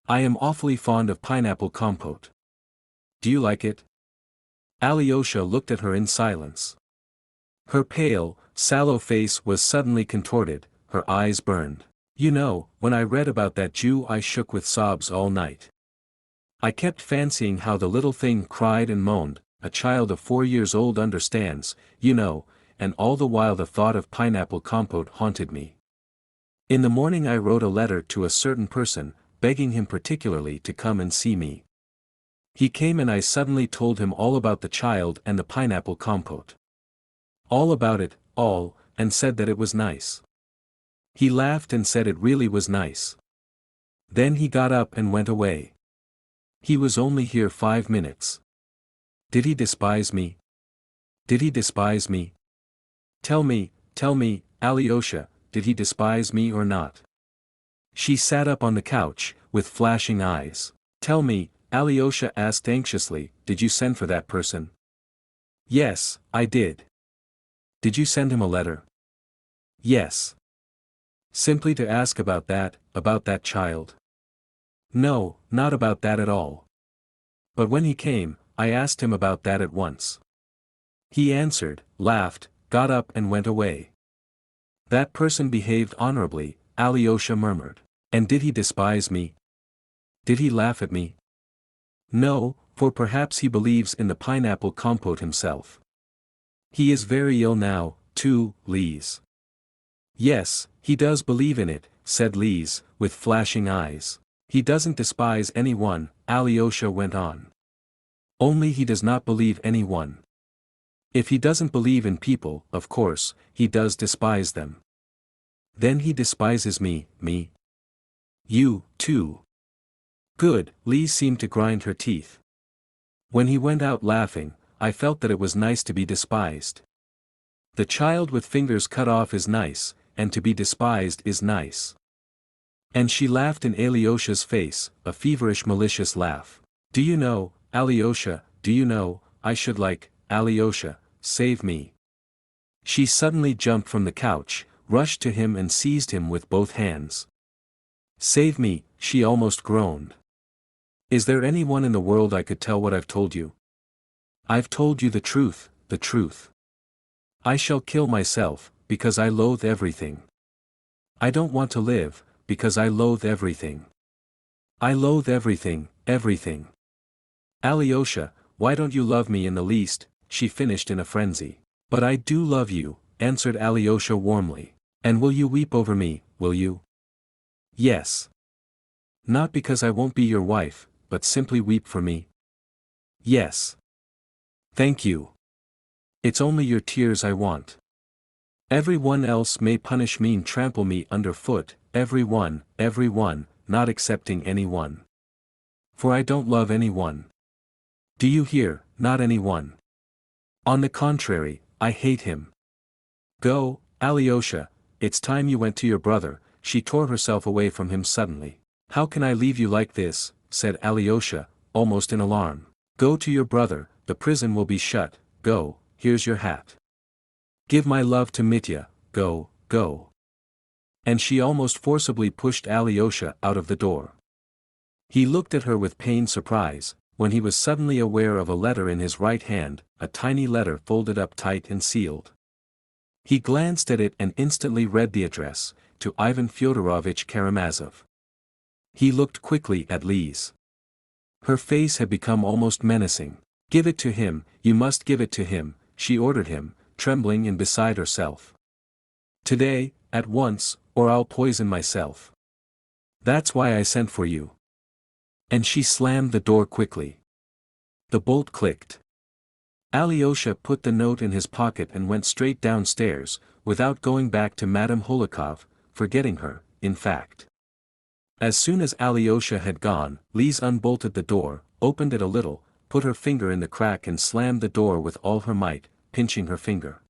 I am awfully fond of pineapple compote. Do you like it? Alyosha looked at her in silence. Her pale, sallow face was suddenly contorted, her eyes burned. You know, when I read about that Jew I shook with sobs all night. I kept fancying how the little thing cried and moaned, a child of 4 years old understands, you know, and all the while the thought of pineapple compote haunted me. In the morning I wrote a letter to a certain person, begging him particularly to come and see me. He came and I suddenly told him all about the child and the pineapple compote. All about it, all, and said that it was nice. He laughed and said it really was nice. Then he got up and went away. He was only here 5 minutes. Did he despise me? Did he despise me? Tell me, Alyosha, did he despise me or not? She sat up on the couch, with flashing eyes. Tell me, Alyosha asked anxiously, did you send for that person? Yes, I did. Did you send him a letter? Yes. Simply to ask about that child? No, not about that at all. But when he came, I asked him about that at once. He answered, laughed, got up and went away. That person behaved honorably, Alyosha murmured. And did he despise me? Did he laugh at me? No, for perhaps he believes in the pineapple compote himself. He is very ill now, too, Lise. Yes, he does believe in it, said Lise, with flashing eyes. He doesn't despise anyone, Alyosha went on. Only he does not believe anyone. If he doesn't believe in people, of course, he does despise them. Then he despises me. You, too. Good, Lise seemed to grind her teeth. When he went out laughing, I felt that it was nice to be despised. The child with fingers cut off is nice, and to be despised is nice. And she laughed in Alyosha's face, a feverish malicious laugh. Do you know, Alyosha, I should like, Alyosha, save me. She suddenly jumped from the couch, rushed to him and seized him with both hands. Save me, she almost groaned. Is there anyone in the world I could tell what I've told you? I've told you the truth, the truth. I shall kill myself, because I loathe everything. I don't want to live, because I loathe everything. I loathe everything, everything. Alyosha, why don't you love me in the least, she finished in a frenzy. But I do love you, answered Alyosha warmly. And will you weep over me, will you? Yes. Not because I won't be your wife, but simply weep for me. Yes. Thank you. It's only your tears I want. Everyone else may punish me and trample me underfoot, everyone, not excepting anyone. For I don't love anyone. Do you hear, not anyone. On the contrary, I hate him. Go, Alyosha, it's time you went to your brother, she tore herself away from him suddenly. "How can I leave you like this?" said Alyosha, almost in alarm. "Go to your brother, the prison will be shut. Go, here's your hat. Give my love to Mitya, go, go." And she almost forcibly pushed Alyosha out of the door. He looked at her with pained surprise, when he was suddenly aware of a letter in his right hand, a tiny letter folded up tight and sealed. He glanced at it and instantly read the address, to Ivan Fyodorovitch Karamazov. He looked quickly at Lise. Her face had become almost menacing. "Give it to him, you must give it to him," she ordered him, trembling and beside herself. "Today, at once, or I'll poison myself. That's why I sent for you." And she slammed the door quickly. The bolt clicked. Alyosha put the note in his pocket and went straight downstairs, without going back to Madame Holikov, forgetting her, in fact. As soon as Alyosha had gone, Lise unbolted the door, opened it a little, put her finger in the crack and slammed the door with all her might, pinching her finger.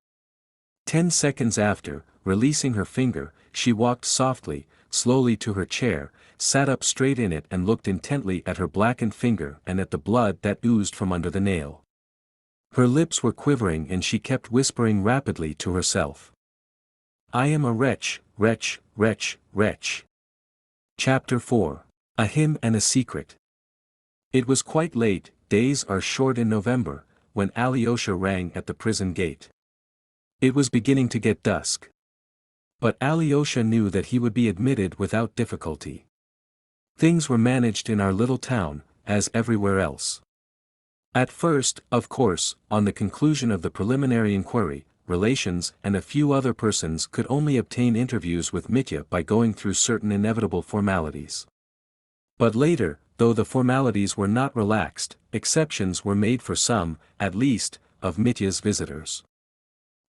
10 seconds after, releasing her finger, she walked softly, slowly to her chair, sat up straight in it and looked intently at her blackened finger and at the blood that oozed from under the nail. Her lips were quivering and she kept whispering rapidly to herself. "I am a wretch, wretch, wretch, wretch." Chapter 4. A Hymn and a Secret. It was quite late, days are short in November, when Alyosha rang at the prison gate. It was beginning to get dusk. But Alyosha knew that he would be admitted without difficulty. Things were managed in our little town, as everywhere else. At first, of course, on the conclusion of the preliminary inquiry, relations and a few other persons could only obtain interviews with Mitya by going through certain inevitable formalities. But later, though the formalities were not relaxed, exceptions were made for some, at least, of Mitya's visitors.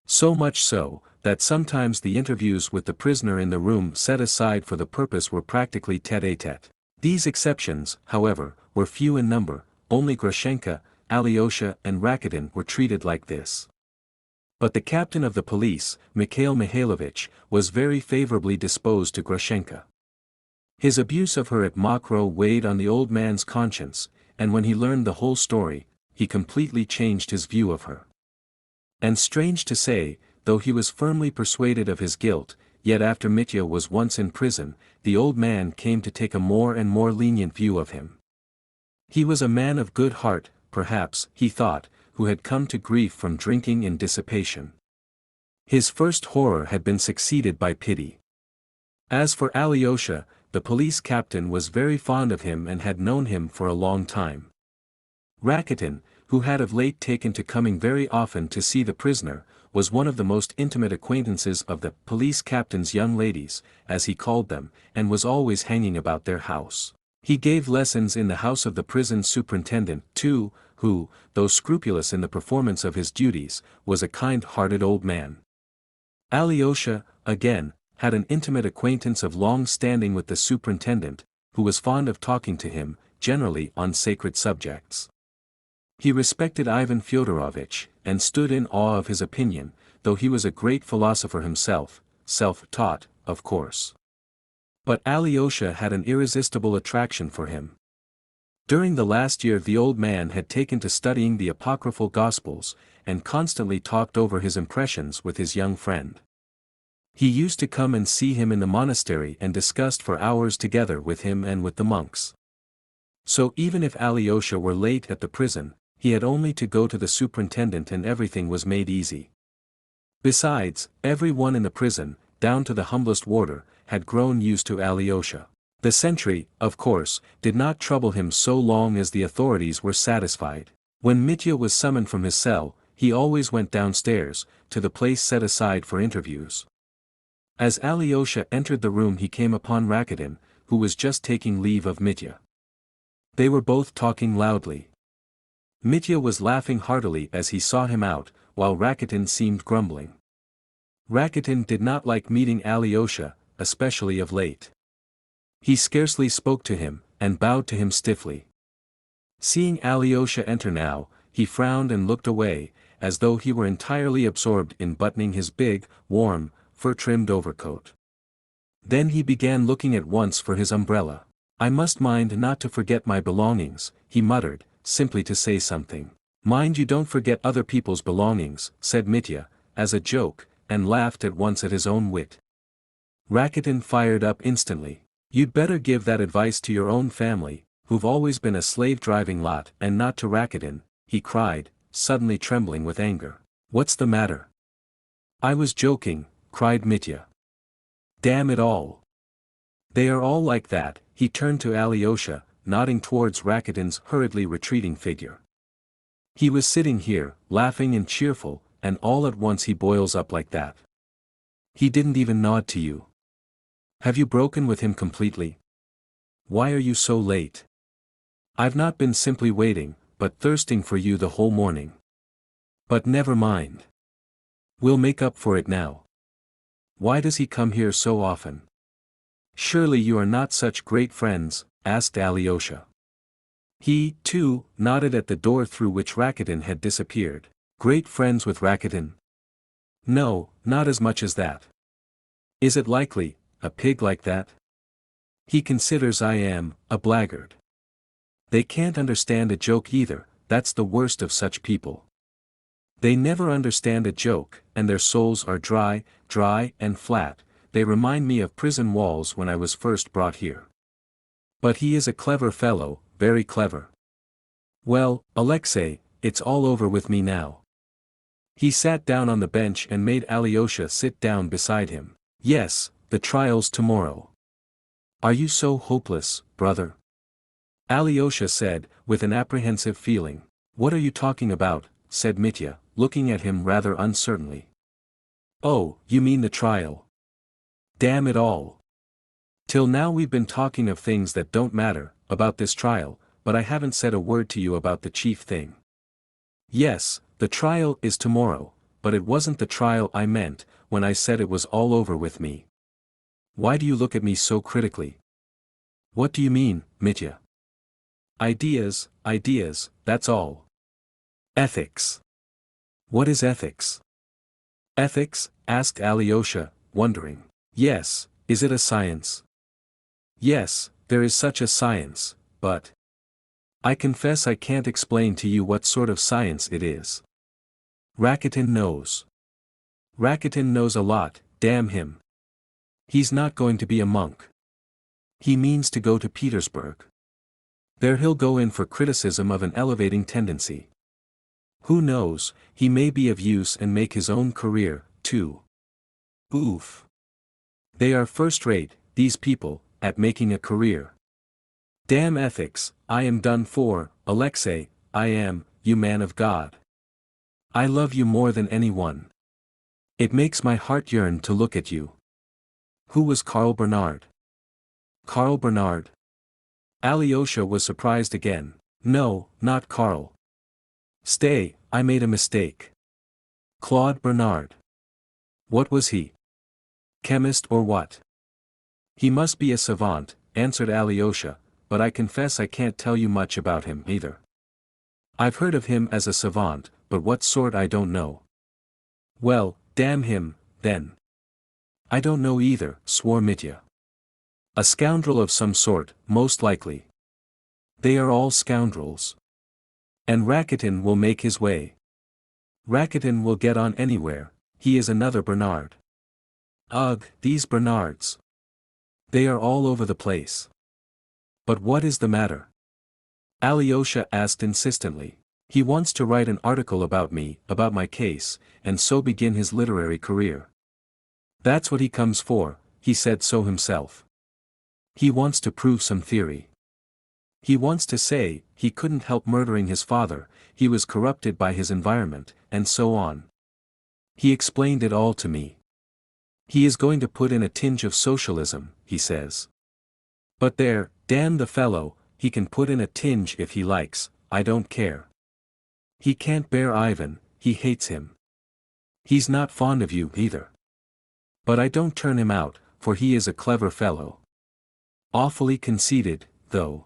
So much so, that sometimes the interviews with the prisoner in the room set aside for the purpose were practically tête-à-tête. These exceptions, however, were few in number. Only Grushenka, Alyosha and Rakitin were treated like this. But the captain of the police, Mikhail Mihailovich, was very favorably disposed to Grushenka. His abuse of her at Mokroe weighed on the old man's conscience, and when he learned the whole story, he completely changed his view of her. And strange to say, though he was firmly persuaded of his guilt, yet after Mitya was once in prison, the old man came to take a more and more lenient view of him. He was a man of good heart, perhaps, he thought, who had come to grief from drinking and dissipation. His first horror had been succeeded by pity. As for Alyosha, the police captain was very fond of him and had known him for a long time. Rakitin, who had of late taken to coming very often to see the prisoner, was one of the most intimate acquaintances of the police captain's young ladies, as he called them, and was always hanging about their house. He gave lessons in the house of the prison superintendent, too, who, though scrupulous in the performance of his duties, was a kind-hearted old man. Alyosha, again, had an intimate acquaintance of long standing with the superintendent, who was fond of talking to him, generally on sacred subjects. He respected Ivan Fyodorovitch, and stood in awe of his opinion, though he was a great philosopher himself, self-taught, of course. But Alyosha had an irresistible attraction for him. During the last year the old man had taken to studying the apocryphal Gospels, and constantly talked over his impressions with his young friend. He used to come and see him in the monastery and discussed for hours together with him and with the monks. So even if Alyosha were late at the prison, he had only to go to the superintendent and everything was made easy. Besides, every one in the prison, down to the humblest warder, had grown used to Alyosha. The sentry, of course, did not trouble him so long as the authorities were satisfied. When Mitya was summoned from his cell, he always went downstairs, to the place set aside for interviews. As Alyosha entered the room he came upon Rakitin, who was just taking leave of Mitya. They were both talking loudly. Mitya was laughing heartily as he saw him out, while Rakitin seemed grumbling. Rakitin did not like meeting Alyosha, especially of late. He scarcely spoke to him, and bowed to him stiffly. Seeing Alyosha enter now, he frowned and looked away, as though he were entirely absorbed in buttoning his big, warm, fur-trimmed overcoat. Then he began looking at once for his umbrella. I must mind not to forget my belongings, he muttered, simply to say something. Mind you don't forget other people's belongings, said Mitya, as a joke, and laughed at once at his own wit. Rakitin fired up instantly. You'd better give that advice to your own family, who've always been a slave-driving lot, and not to Rakitin, he cried, suddenly trembling with anger. What's the matter? I was joking, cried Mitya. Damn it all. They are all like that, he turned to Alyosha, nodding towards Rakitin's hurriedly retreating figure. He was sitting here, laughing and cheerful, and all at once he boils up like that. He didn't even nod to you. Have you broken with him completely? Why are you so late? I've not been simply waiting, but thirsting for you the whole morning. But never mind. We'll make up for it now. Why does he come here so often? Surely you are not such great friends, asked Alyosha. He, too, nodded at the door through which Rakitin had disappeared. Great friends with Rakitin? No, not as much as that. Is it likely, a pig like that? He considers I am a blackguard. They can't understand a joke either, that's the worst of such people. They never understand a joke, and their souls are dry and flat. They remind me of prison walls when I was first brought here. But he is a clever fellow, very clever. Well, Alexei, it's all over with me now. He sat down on the bench and made Alyosha sit down beside him. Yes, the trial's tomorrow. Are you so hopeless, brother? Alyosha said, with an apprehensive feeling. What are you talking about? Said Mitya, looking at him rather uncertainly. Oh, you mean the trial. Damn it all. Till now we've been talking of things that don't matter, about this trial, but I haven't said a word to you about the chief thing. Yes, the trial is tomorrow, but it wasn't the trial I meant, when I said it was all over with me. Why do you look at me so critically? What do you mean, Mitya? Ideas, that's all. Ethics. What is ethics? Ethics? Asked Alyosha, wondering. Yes, is it a science? Yes, there is such a science, but I confess I can't explain to you what sort of science it is. Rakitin knows. Rakitin knows a lot, damn him. He's not going to be a monk. He means to go to Petersburg. There he'll go in for criticism of an elevating tendency. Who knows, he may be of use and make his own career, too. Oof. They are first-rate, these people, at making a career. Damn ethics, I am done for, Alexei, I am, you man of God. I love you more than anyone. It makes my heart yearn to look at you. Who was Karl Bernard? Karl Bernard? Alyosha was surprised again. No, not Karl. Stay, I made a mistake. Claude Bernard. What was he? Chemist or what? He must be a savant, answered Alyosha, but I confess I can't tell you much about him either. I've heard of him as a savant, but what sort I don't know. Well, damn him, then. I don't know either, swore Mitya. A scoundrel of some sort, most likely. They are all scoundrels. And Rakitin will make his way. Rakitin will get on anywhere, he is another Bernard. Ugh, these Bernards. They are all over the place. But what is the matter? Alyosha asked insistently. He wants to write an article about me, about my case, and so begin his literary career. That's what he comes for, he said so himself. He wants to prove some theory. He wants to say, he couldn't help murdering his father, he was corrupted by his environment, and so on. He explained it all to me. He is going to put in a tinge of socialism, he says. But there, damn the fellow, he can put in a tinge if he likes, I don't care. He can't bear Ivan, he hates him. He's not fond of you either. But I don't turn him out, for he is a clever fellow. Awfully conceited, though.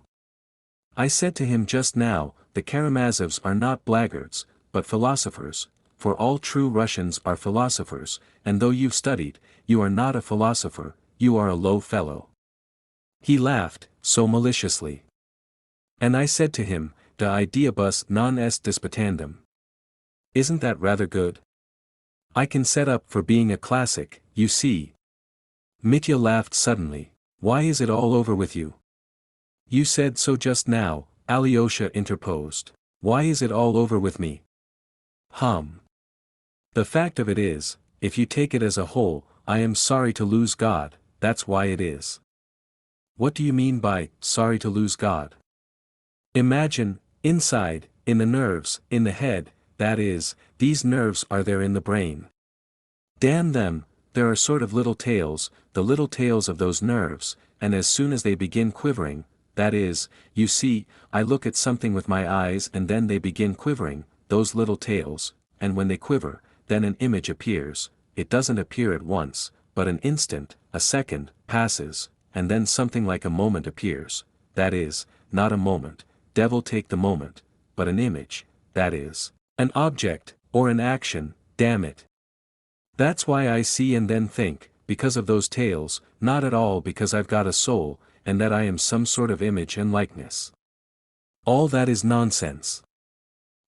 I said to him just now, the Karamazovs are not blackguards, but philosophers, for all true Russians are philosophers, and though you've studied, you are not a philosopher, you are a low fellow. He laughed, so maliciously. And I said to him, de ideabus non est disputandum. Isn't that rather good? I can set up for being a classic, you see. Mitya laughed suddenly. Why is it all over with you? You said so just now, Alyosha interposed. Why is it all over with me? The fact of it is, if you take it as a whole, I am sorry to lose God, that's why it is. What do you mean by, sorry to lose God? Imagine, inside, in the nerves, in the head, that is, these nerves are there in the brain. Damn them, there are sort of little tails, the little tails of those nerves, and as soon as they begin quivering, that is, you see, I look at something with my eyes and then they begin quivering, those little tails, and when they quiver, then an image appears, it doesn't appear at once, but an instant, a second, passes, and then something like a moment appears, that is, not a moment, devil take the moment, but an image, that is, an object, or an action, damn it. That's why I see and then think, because of those tails, not at all because I've got a soul, and that I am some sort of image and likeness. All that is nonsense.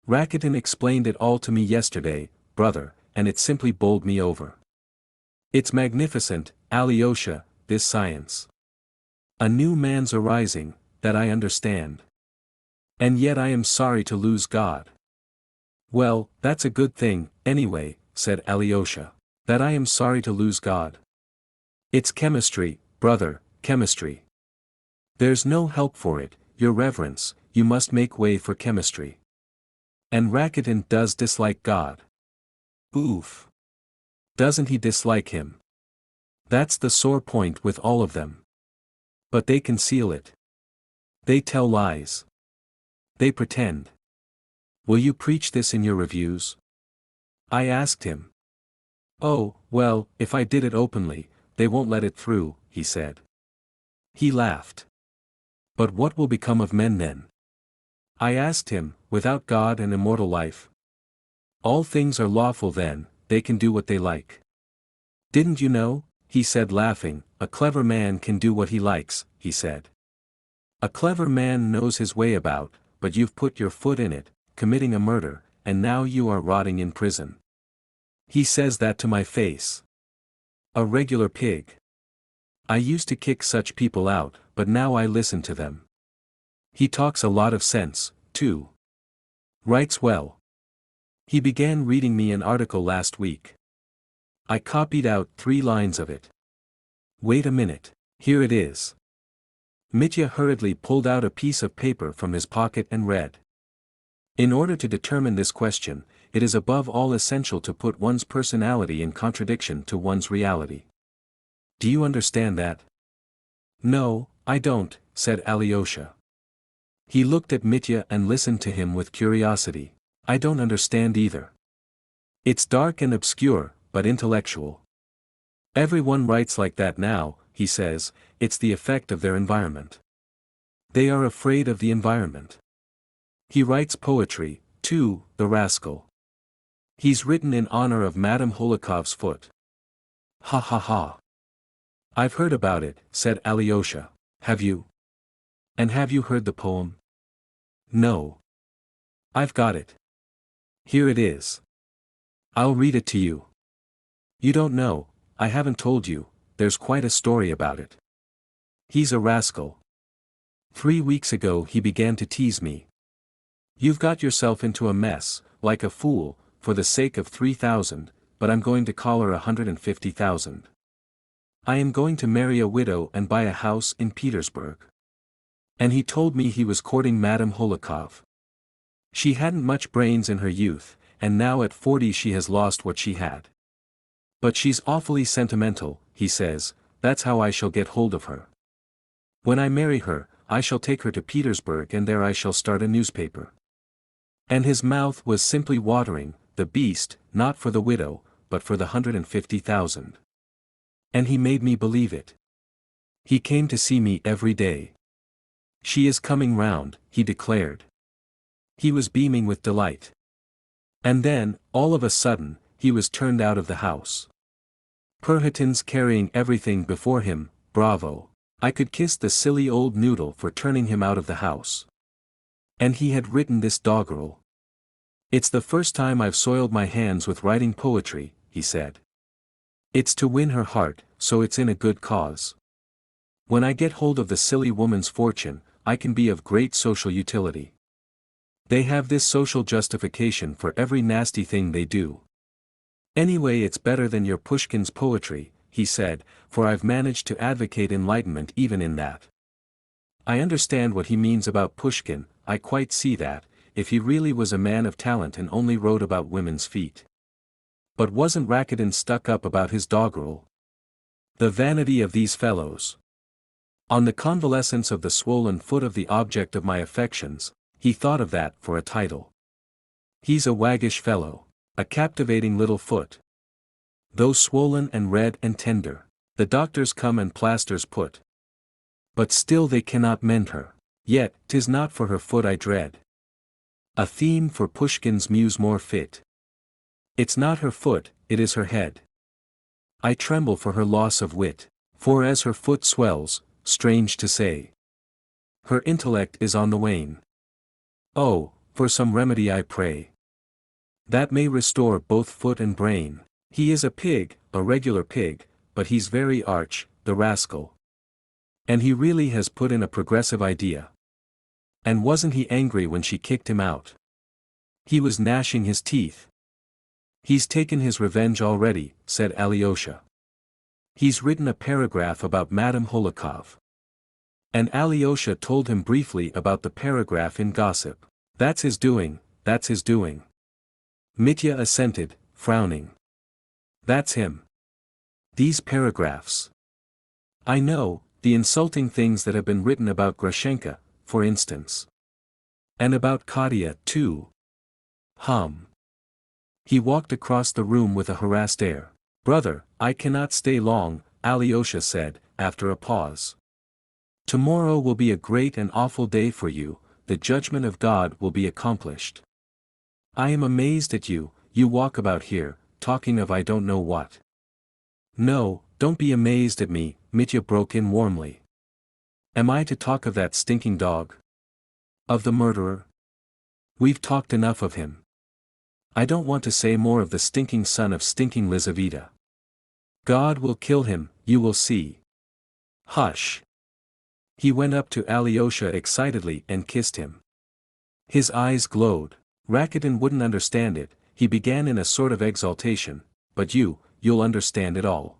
Rakitin explained it all to me yesterday, brother, and it simply bowled me over. It's magnificent, Alyosha, this science. A new man's arising, that I understand. And yet I am sorry to lose God. Well, that's a good thing, anyway, said Alyosha. That I am sorry to lose God. It's chemistry, brother, chemistry. There's no help for it, your reverence, you must make way for chemistry. And Rakitin does dislike God. Oof. Doesn't he dislike him? That's the sore point with all of them. But they conceal it. They tell lies. They pretend. Will you preach this in your reviews? I asked him. Oh, well, if I did it openly, they won't let it through, he said. He laughed. But what will become of men then? I asked him, without God and immortal life. All things are lawful then, they can do what they like. Didn't you know, he said laughing, a clever man can do what he likes, he said. A clever man knows his way about, but you've put your foot in it, committing a murder, and now you are rotting in prison. He says that to my face. A regular pig. I used to kick such people out, but now I listen to them. He talks a lot of sense, too. Writes well. He began reading me an article last week. I copied out 3 lines of it. Wait a minute, here it is. Mitya hurriedly pulled out a piece of paper from his pocket and read. In order to determine this question, it is above all essential to put one's personality in contradiction to one's reality. Do you understand that? No, I don't, said Alyosha. He looked at Mitya and listened to him with curiosity. I don't understand either. It's dark and obscure, but intellectual. Everyone writes like that now, he says, it's the effect of their environment. They are afraid of the environment. He writes poetry, too, the rascal. He's written in honor of Madame Holokov's foot. Ha ha ha. I've heard about it, said Alyosha. Have you? And have you heard the poem? No. I've got it. Here it is. I'll read it to you. You don't know, I haven't told you, there's quite a story about it. He's a rascal. 3 weeks ago he began to tease me. You've got yourself into a mess, like a fool, for the sake of 3,000, but I'm going to call her 150,000. I am going to marry a widow and buy a house in Petersburg. And he told me he was courting Madame Holikov. She hadn't much brains in her youth, and now at 40 she has lost what she had. But she's awfully sentimental, he says, that's how I shall get hold of her. When I marry her, I shall take her to Petersburg and there I shall start a newspaper. And his mouth was simply watering, the beast, not for the widow, but for the 150,000. And he made me believe it. He came to see me every day. She is coming round, he declared. He was beaming with delight. And then, all of a sudden, he was turned out of the house. Perhatin's carrying everything before him, bravo. I could kiss the silly old noodle for turning him out of the house. And he had written this doggerel. It's the first time I've soiled my hands with writing poetry, he said. It's to win her heart, so it's in a good cause. When I get hold of the silly woman's fortune, I can be of great social utility. They have this social justification for every nasty thing they do. Anyway, it's better than your Pushkin's poetry, he said, for I've managed to advocate enlightenment even in that. I understand what he means about Pushkin, I quite see that, if he really was a man of talent and only wrote about women's feet. But wasn't Rakuten stuck up about his doggerel? The vanity of these fellows. On the convalescence of the swollen foot of the object of my affections, he thought of that for a title. He's a waggish fellow, a captivating little foot. Though swollen and red and tender, the doctors come and plasters put. But still they cannot mend her, yet 'tis not for her foot I dread. A theme for Pushkin's muse more fit. It's not her foot, it is her head. I tremble for her loss of wit, for as her foot swells, strange to say, her intellect is on the wane. Oh, for some remedy I pray, that may restore both foot and brain. He is a pig, a regular pig, but he's very arch, the rascal. And he really has put in a progressive idea. And wasn't he angry when she kicked him out? He was gnashing his teeth. He's taken his revenge already, said Alyosha. He's written a paragraph about Madame Holikov. And Alyosha told him briefly about the paragraph in Gossip. That's his doing, that's his doing. Mitya assented, frowning. That's him. These paragraphs. I know, the insulting things that have been written about Grushenka, for instance. And about Katya, too. He walked across the room with a harassed air. Brother, I cannot stay long, Alyosha said, after a pause. Tomorrow will be a great and awful day for you, the judgment of God will be accomplished. I am amazed at you, you walk about here, talking of I don't know what. No, don't be amazed at me, Mitya broke in warmly. Am I to talk of that stinking dog? Of the murderer? We've talked enough of him. I don't want to say more of the stinking son of stinking Lizaveta. God will kill him, you will see. Hush. He went up to Alyosha excitedly and kissed him. His eyes glowed. Rakuten wouldn't understand it, he began in a sort of exaltation, but you'll understand it all.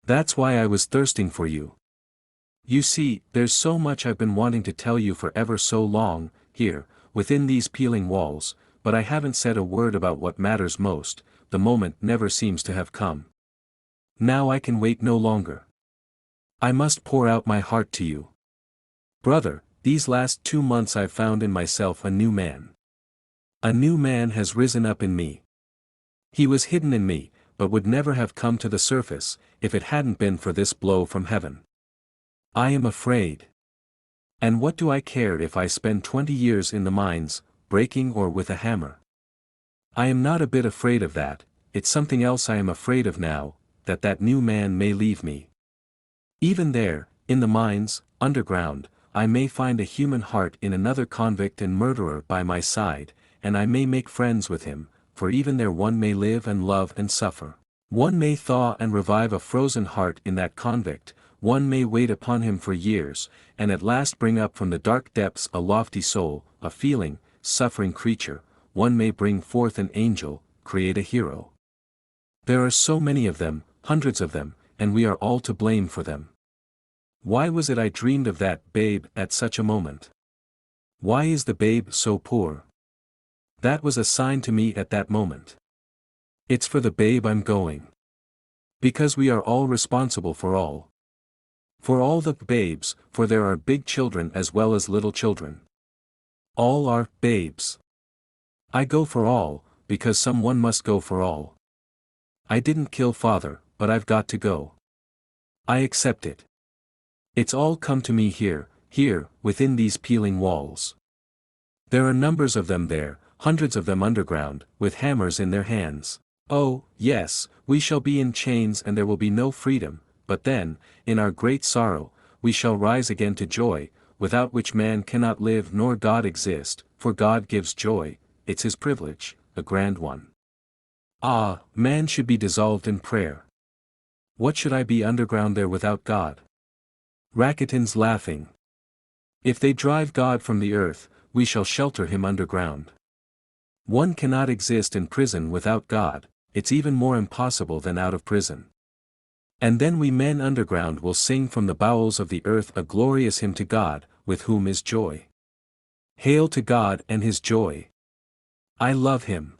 That's why I was thirsting for you. You see, there's so much I've been wanting to tell you for ever so long, here, within these peeling walls, but I haven't said a word about what matters most, the moment never seems to have come. Now I can wait no longer. I must pour out my heart to you. Brother, these last 2 months I've found in myself a new man. A new man has risen up in me. He was hidden in me, but would never have come to the surface, if it hadn't been for this blow from heaven. I am afraid. And what do I care if I spend 20 years in the mines, breaking or with a hammer? I am not a bit afraid of that, it's something else I am afraid of now, that new man may leave me. Even there, in the mines, underground, I may find a human heart in another convict and murderer by my side, and I may make friends with him, for even there one may live and love and suffer. One may thaw and revive a frozen heart in that convict, one may wait upon him for years, and at last bring up from the dark depths a lofty soul, a feeling, suffering creature, one may bring forth an angel, create a hero. There are so many of them, hundreds of them, and we are all to blame for them. Why was it I dreamed of that babe at such a moment? Why is the babe so poor? That was a sign to me at that moment. It's for the babe I'm going. Because we are all responsible for all. For all the babes, for there are big children as well as little children. All are babes. I go for all, because someone must go for all. I didn't kill father, but I've got to go. I accept it. It's all come to me here, within these peeling walls. There are numbers of them there, hundreds of them underground, with hammers in their hands. Oh, yes, we shall be in chains and there will be no freedom, but then, in our great sorrow, we shall rise again to joy, without which man cannot live nor God exist, for God gives joy, it's his privilege, a grand one. Ah, man should be dissolved in prayer. What should I be underground there without God? Rakitin's laughing. If they drive God from the earth, we shall shelter him underground. One cannot exist in prison without God, it's even more impossible than out of prison. And then we men underground will sing from the bowels of the earth a glorious hymn to God, with whom is joy. Hail to God and his joy! I love him.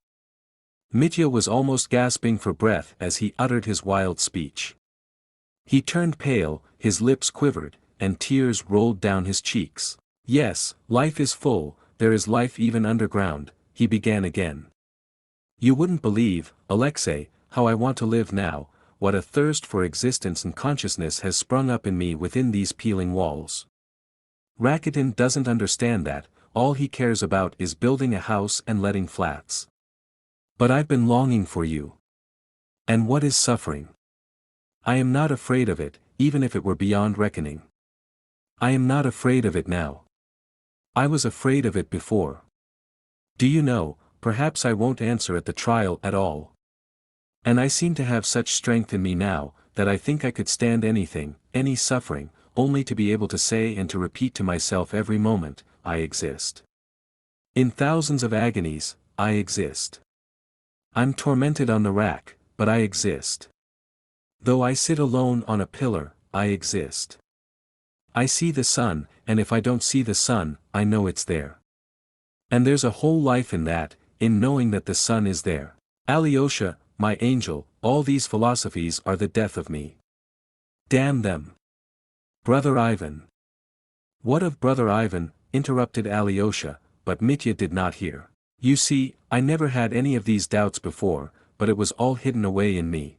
Mitya was almost gasping for breath as he uttered his wild speech. He turned pale, his lips quivered, and tears rolled down his cheeks. Yes, life is full, there is life even underground, he began again. You wouldn't believe, Alexei, how I want to live now, what a thirst for existence and consciousness has sprung up in me within these peeling walls. Rakitin doesn't understand that, all he cares about is building a house and letting flats. But I've been longing for you. And what is suffering? I am not afraid of it, even if it were beyond reckoning. I am not afraid of it now. I was afraid of it before. Do you know, perhaps I won't answer at the trial at all. And I seem to have such strength in me now, that I think I could stand anything, any suffering, only to be able to say and to repeat to myself every moment, I exist. In thousands of agonies, I exist. I'm tormented on the rack, but I exist. Though I sit alone on a pillar, I exist. I see the sun, and if I don't see the sun, I know it's there. And there's a whole life in that, in knowing that the sun is there. Alyosha, my angel, all these philosophies are the death of me. Damn them. Brother Ivan. What of Brother Ivan, interrupted Alyosha, but Mitya did not hear. You see, I never had any of these doubts before, but it was all hidden away in me.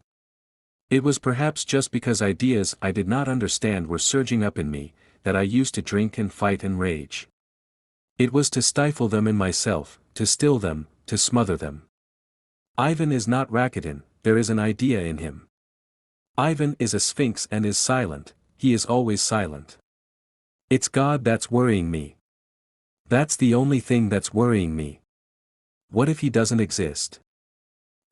It was perhaps just because ideas I did not understand were surging up in me, that I used to drink and fight and rage. It was to stifle them in myself, to still them, to smother them. Ivan is not Rakitin, there is an idea in him. Ivan is a sphinx and is silent, he is always silent. It's God that's worrying me. That's the only thing that's worrying me. What if he doesn't exist?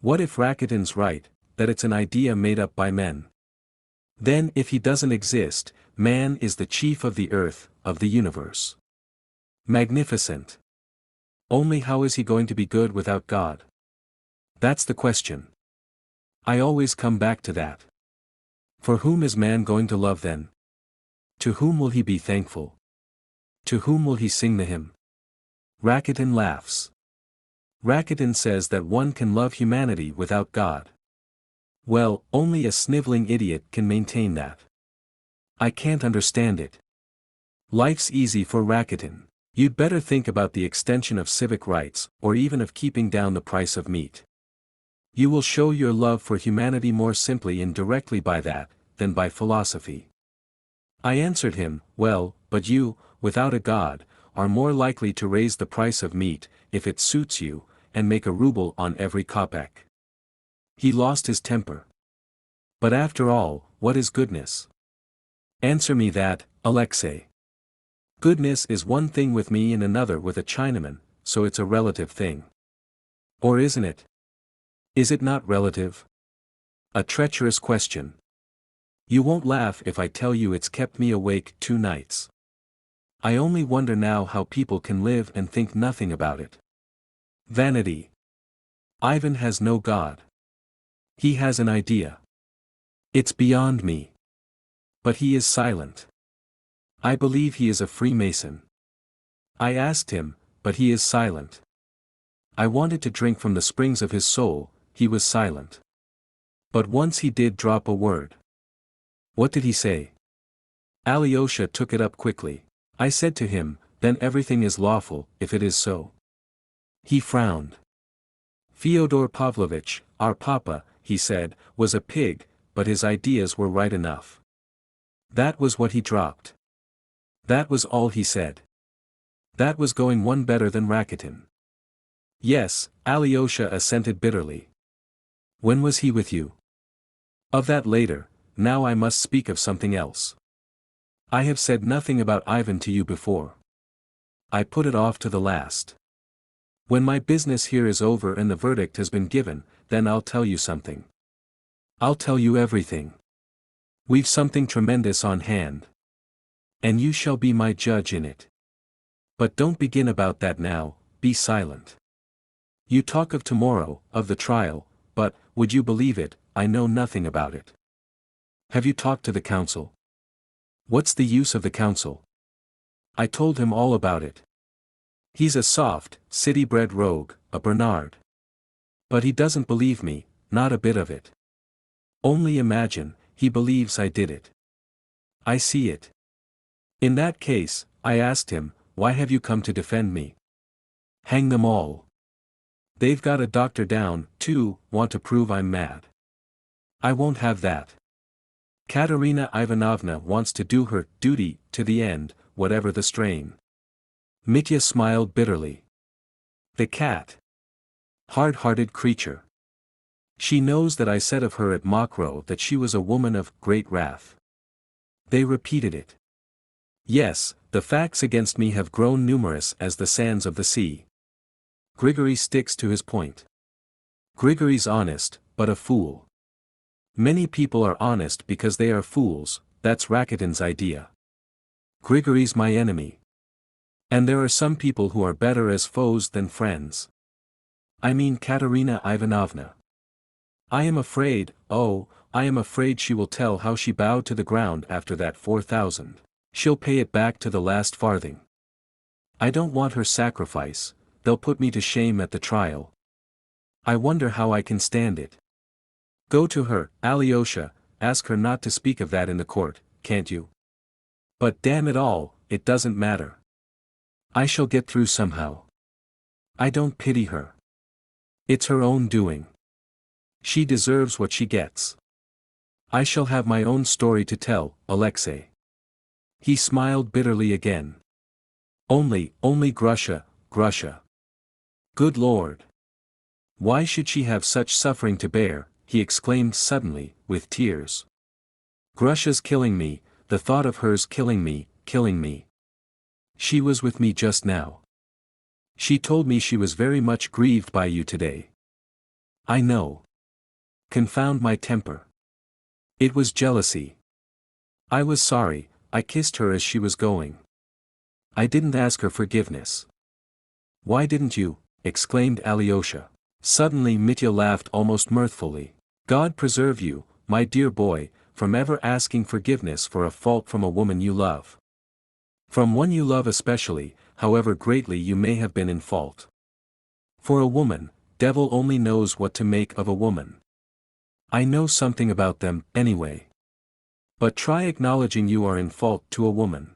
What if Rakitin's right, that it's an idea made up by men? Then if he doesn't exist, man is the chief of the earth, of the universe. Magnificent. Only how is he going to be good without God? That's the question. I always come back to that. For whom is man going to love then? To whom will he be thankful? To whom will he sing the hymn? Rakitin laughs. Rakitin says that one can love humanity without God. Well, only a sniveling idiot can maintain that. I can't understand it. Life's easy for Rakitin. You'd better think about the extension of civic rights, or even of keeping down the price of meat. You will show your love for humanity more simply and directly by that, than by philosophy. I answered him, well, but you, without a God, are more likely to raise the price of meat, if it suits you, and make a ruble on every kopeck. He lost his temper. But after all, what is goodness? Answer me that, Alexei. Goodness is one thing with me and another with a Chinaman, so it's a relative thing. Or isn't it? Is it not relative? A treacherous question. You won't laugh if I tell you it's kept me awake 2 nights. I only wonder now how people can live and think nothing about it. Vanity. Ivan has no God. He has an idea. It's beyond me. But he is silent. I believe he is a Freemason. I asked him, but he is silent. I wanted to drink from the springs of his soul, he was silent. But once he did drop a word. What did he say? Alyosha took it up quickly. I said to him, then everything is lawful, if it is so. He frowned. Fyodor Pavlovitch, our papa, he said, was a pig, but his ideas were right enough. That was what he dropped. That was all he said. That was going one better than Rakitin. Yes, Alyosha assented bitterly. When was he with you? Of that later, now I must speak of something else. I have said nothing about Ivan to you before. I put it off to the last. When my business here is over and the verdict has been given, then I'll tell you something. I'll tell you everything. We've something tremendous on hand. And you shall be my judge in it. But don't begin about that now, be silent. You talk of tomorrow, of the trial, but, would you believe it, I know nothing about it. Have you talked to the council? What's the use of the council? I told him all about it. He's a soft, city-bred rogue, a Bernard. But he doesn't believe me, not a bit of it. Only imagine, he believes I did it. I see it. In that case, I asked him, why have you come to defend me? Hang them all. They've got a doctor down, too, want to prove I'm mad. I won't have that. Katerina Ivanovna wants to do her duty to the end, whatever the strain. Mitya smiled bitterly. The cat. Hard-hearted creature. She knows that I said of her at Mokrow that she was a woman of great wrath. They repeated it. Yes, the facts against me have grown numerous as the sands of the sea. Grigory sticks to his point. Grigory's honest, but a fool. Many people are honest because they are fools, that's Rakitin's idea. Grigory's my enemy. And there are some people who are better as foes than friends. I mean Katerina Ivanovna. I am afraid, oh, I am afraid she will tell how she bowed to the ground after that 4,000. She'll pay it back to the last farthing. I don't want her sacrifice, they'll put me to shame at the trial. I wonder how I can stand it. Go to her, Alyosha, ask her not to speak of that in the court, can't you? But damn it all, it doesn't matter. I shall get through somehow. I don't pity her. It's her own doing. She deserves what she gets. I shall have my own story to tell, Alexei. He smiled bitterly again. Only Grusha, Grusha. Good Lord. Why should she have such suffering to bear, he exclaimed suddenly, with tears. Grusha's killing me, the thought of hers killing me, killing me. She was with me just now. She told me she was very much grieved by you today. I know. Confound my temper. It was jealousy. I was sorry, I kissed her as she was going. I didn't ask her forgiveness. Why didn't you? Exclaimed Alyosha. Suddenly Mitya laughed almost mirthfully. God preserve you, my dear boy, from ever asking forgiveness for a fault from a woman you love. From one you love especially, however greatly you may have been in fault. For a woman, devil only knows what to make of a woman. I know something about them, anyway. But try acknowledging you are in fault to a woman.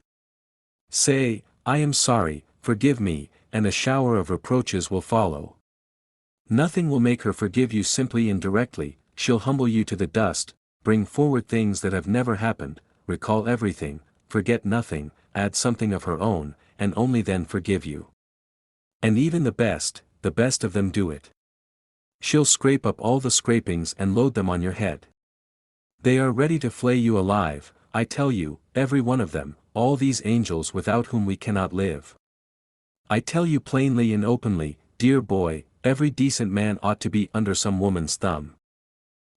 Say, I am sorry, forgive me, and a shower of reproaches will follow. Nothing will make her forgive you simply indirectly, she'll humble you to the dust, bring forward things that have never happened, recall everything, forget nothing, add something of her own, and only then forgive you. And even the best of them do it. She'll scrape up all the scrapings and load them on your head. They are ready to flay you alive, I tell you, every one of them, all these angels without whom we cannot live. I tell you plainly and openly, dear boy, every decent man ought to be under some woman's thumb.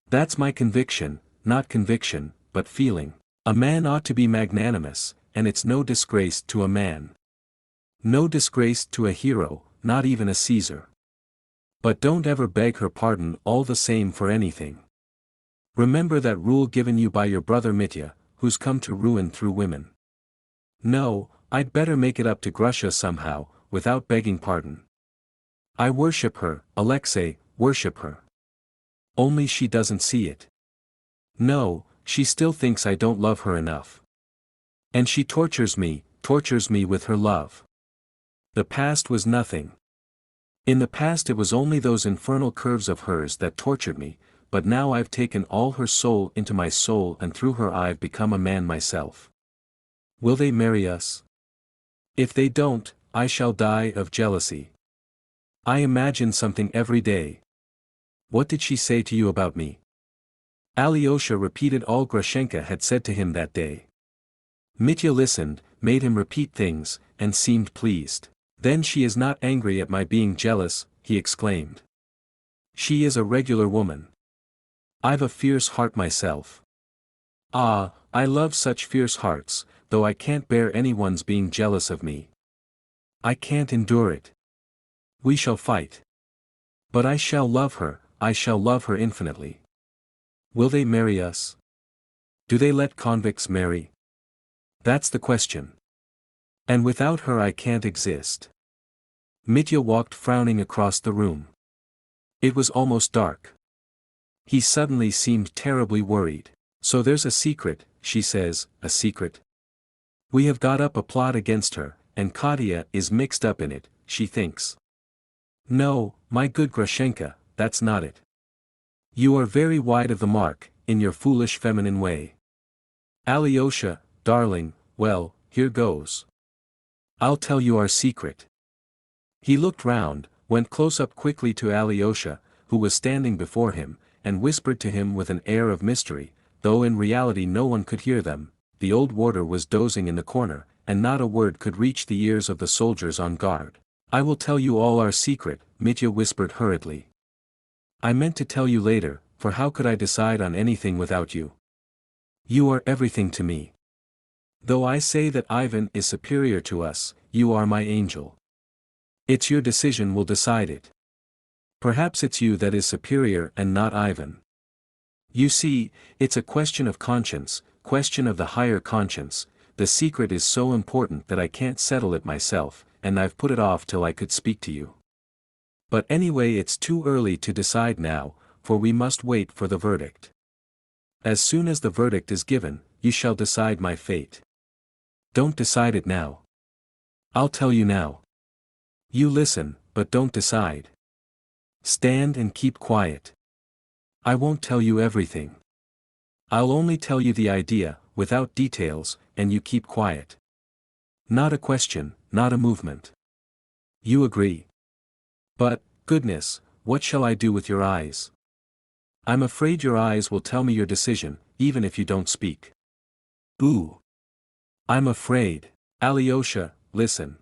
That's my conviction, not conviction, but feeling. A man ought to be magnanimous, and it's no disgrace to a man. No disgrace to a hero, not even a Caesar. But don't ever beg her pardon all the same for anything. Remember that rule given you by your brother Mitya, who's come to ruin through women. No, I'd better make it up to Grusha somehow, without begging pardon. I worship her, Alexei, worship her. Only she doesn't see it. No, she still thinks I don't love her enough. And she tortures me with her love. The past was nothing. In the past it was only those infernal curves of hers that tortured me, but now I've taken all her soul into my soul and through her I've become a man myself. Will they marry us? If they don't, I shall die of jealousy. I imagine something every day. What did she say to you about me? Alyosha repeated all Grushenka had said to him that day. Mitya listened, made him repeat things, and seemed pleased. Then she is not angry at my being jealous, he exclaimed. She is a regular woman. I've a fierce heart myself. Ah, I love such fierce hearts, though I can't bear anyone's being jealous of me. I can't endure it. We shall fight. But I shall love her infinitely. Will they marry us? Do they let convicts marry? That's the question. And without her I can't exist. Mitya walked frowning across the room. It was almost dark. He suddenly seemed terribly worried. So there's a secret, she says, a secret. We have got up a plot against her, and Katya is mixed up in it, she thinks. No, my good Grushenka, that's not it. You are very wide of the mark, in your foolish feminine way. Alyosha, darling, well, here goes. I'll tell you our secret. He looked round, went close up quickly to Alyosha, who was standing before him, and whispered to him with an air of mystery, though in reality no one could hear them. The old warder was dozing in the corner, and not a word could reach the ears of the soldiers on guard. I will tell you all our secret, Mitya whispered hurriedly. I meant to tell you later, for how could I decide on anything without you? You are everything to me. Though I say that Ivan is superior to us, you are my angel. It's your decision will decide it. Perhaps it's you that is superior and not Ivan. You see, it's a question of conscience, question of the higher conscience. The secret is so important that I can't settle it myself, and I've put it off till I could speak to you. But anyway, it's too early to decide now, for we must wait for the verdict. As soon as the verdict is given, you shall decide my fate. Don't decide it now. I'll tell you now. You listen, but don't decide. Stand and keep quiet. I won't tell you everything. I'll only tell you the idea, without details, and you keep quiet. Not a question, not a movement. You agree? But, goodness, what shall I do with your eyes? I'm afraid your eyes will tell me your decision, even if you don't speak. Ooh. I'm afraid. Alyosha, listen.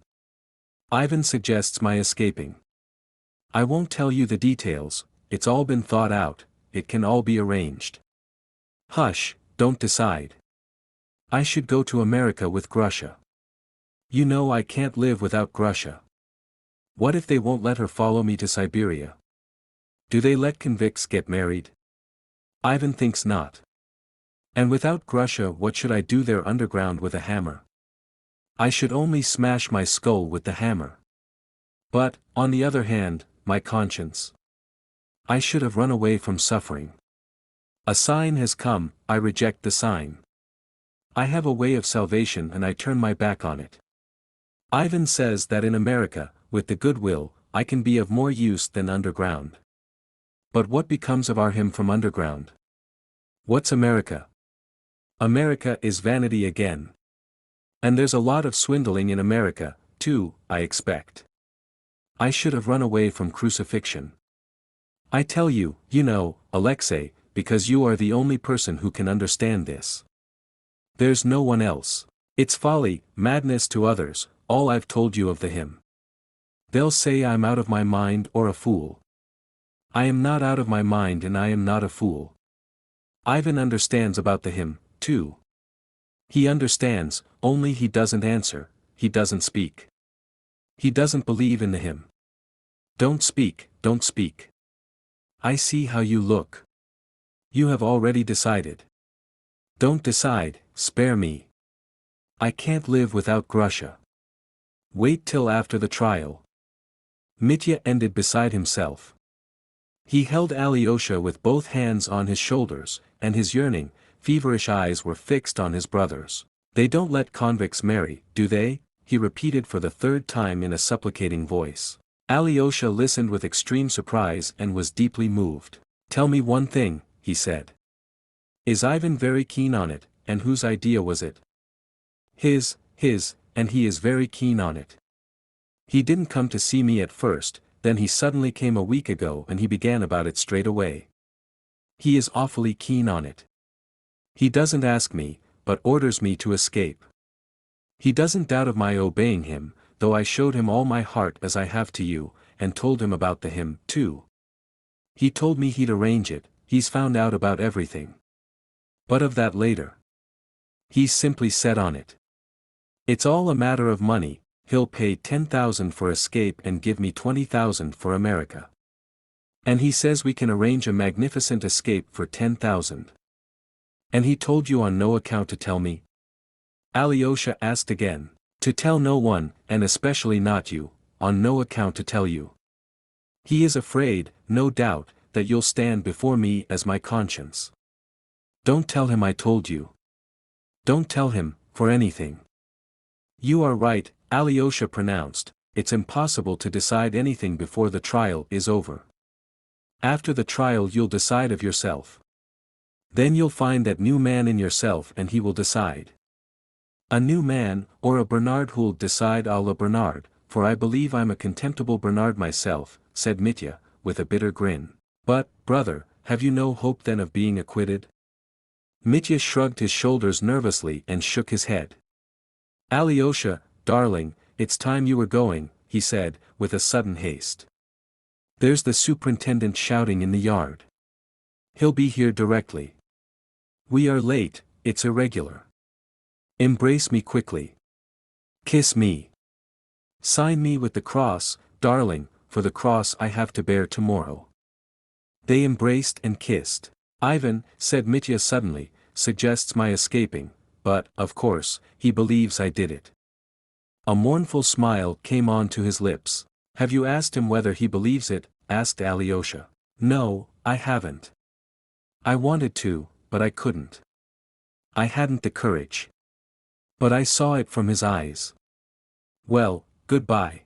Ivan suggests my escaping. I won't tell you the details, it's all been thought out, it can all be arranged. Hush, don't decide. I should go to America with Grusha. You know I can't live without Grusha. What if they won't let her follow me to Siberia? Do they let convicts get married? Ivan thinks not. And without Grusha, what should I do there underground with a hammer? I should only smash my skull with the hammer. But, on the other hand, my conscience. I should have run away from suffering. A sign has come, I reject the sign. I have a way of salvation and I turn my back on it. Ivan says that in America, with the goodwill, I can be of more use than underground. But what becomes of our him from underground? What's America? America is vanity again. And there's a lot of swindling in America, too, I expect. I should have run away from crucifixion. I tell you, you know, Alexei, because you are the only person who can understand this. There's no one else. It's folly, madness to others, all I've told you of the hymn. They'll say I'm out of my mind or a fool. I am not out of my mind and I am not a fool. Ivan understands about the hymn, too. He understands, only he doesn't answer, he doesn't speak. He doesn't believe in the hymn. Don't speak, don't speak. I see how you look. You have already decided. Don't decide, spare me. I can't live without Grusha. Wait till after the trial. Mitya ended beside himself. He held Alyosha with both hands on his shoulders, and his yearning, feverish eyes were fixed on his brothers. They don't let convicts marry, do they? He repeated for the third time in a supplicating voice. Alyosha listened with extreme surprise and was deeply moved. Tell me one thing, he said. Is Ivan very keen on it, and whose idea was it? His, and he is very keen on it. He didn't come to see me at first, then he suddenly came a week ago and he began about it straight away. He is awfully keen on it. He doesn't ask me, but orders me to escape. He doesn't doubt of my obeying him, though I showed him all my heart as I have to you, and told him about the hymn, too. He told me he'd arrange it, he's found out about everything. But of that later. He's simply set on it. It's all a matter of money, he'll pay 10,000 for escape and give me 20,000 for America. And he says we can arrange a magnificent escape for 10,000. And he told you on no account to tell me? Alyosha asked again. To tell no one, and especially not you, on no account to tell you. He is afraid, no doubt, that you'll stand before me as my conscience. Don't tell him I told you. Don't tell him, for anything. You are right, Alyosha pronounced, it's impossible to decide anything before the trial is over. After the trial you'll decide of yourself. Then you'll find that new man in yourself and he will decide. A new man, or a Bernard who'll decide a la Bernard, for I believe I'm a contemptible Bernard myself, said Mitya, with a bitter grin. But, brother, have you no hope then of being acquitted? Mitya shrugged his shoulders nervously and shook his head. Alyosha, darling, it's time you were going, he said, with a sudden haste. There's the superintendent shouting in the yard. He'll be here directly. We are late, it's irregular. Embrace me quickly. Kiss me. Sign me with the cross, darling, for the cross I have to bear tomorrow. They embraced and kissed. Ivan, said Mitya suddenly, suggests my escaping, but, of course, he believes I did it. A mournful smile came on to his lips. Have you asked him whether he believes it? Asked Alyosha. No, I haven't. I wanted to, but I couldn't. I hadn't the courage. But I saw it from his eyes. Well, goodbye.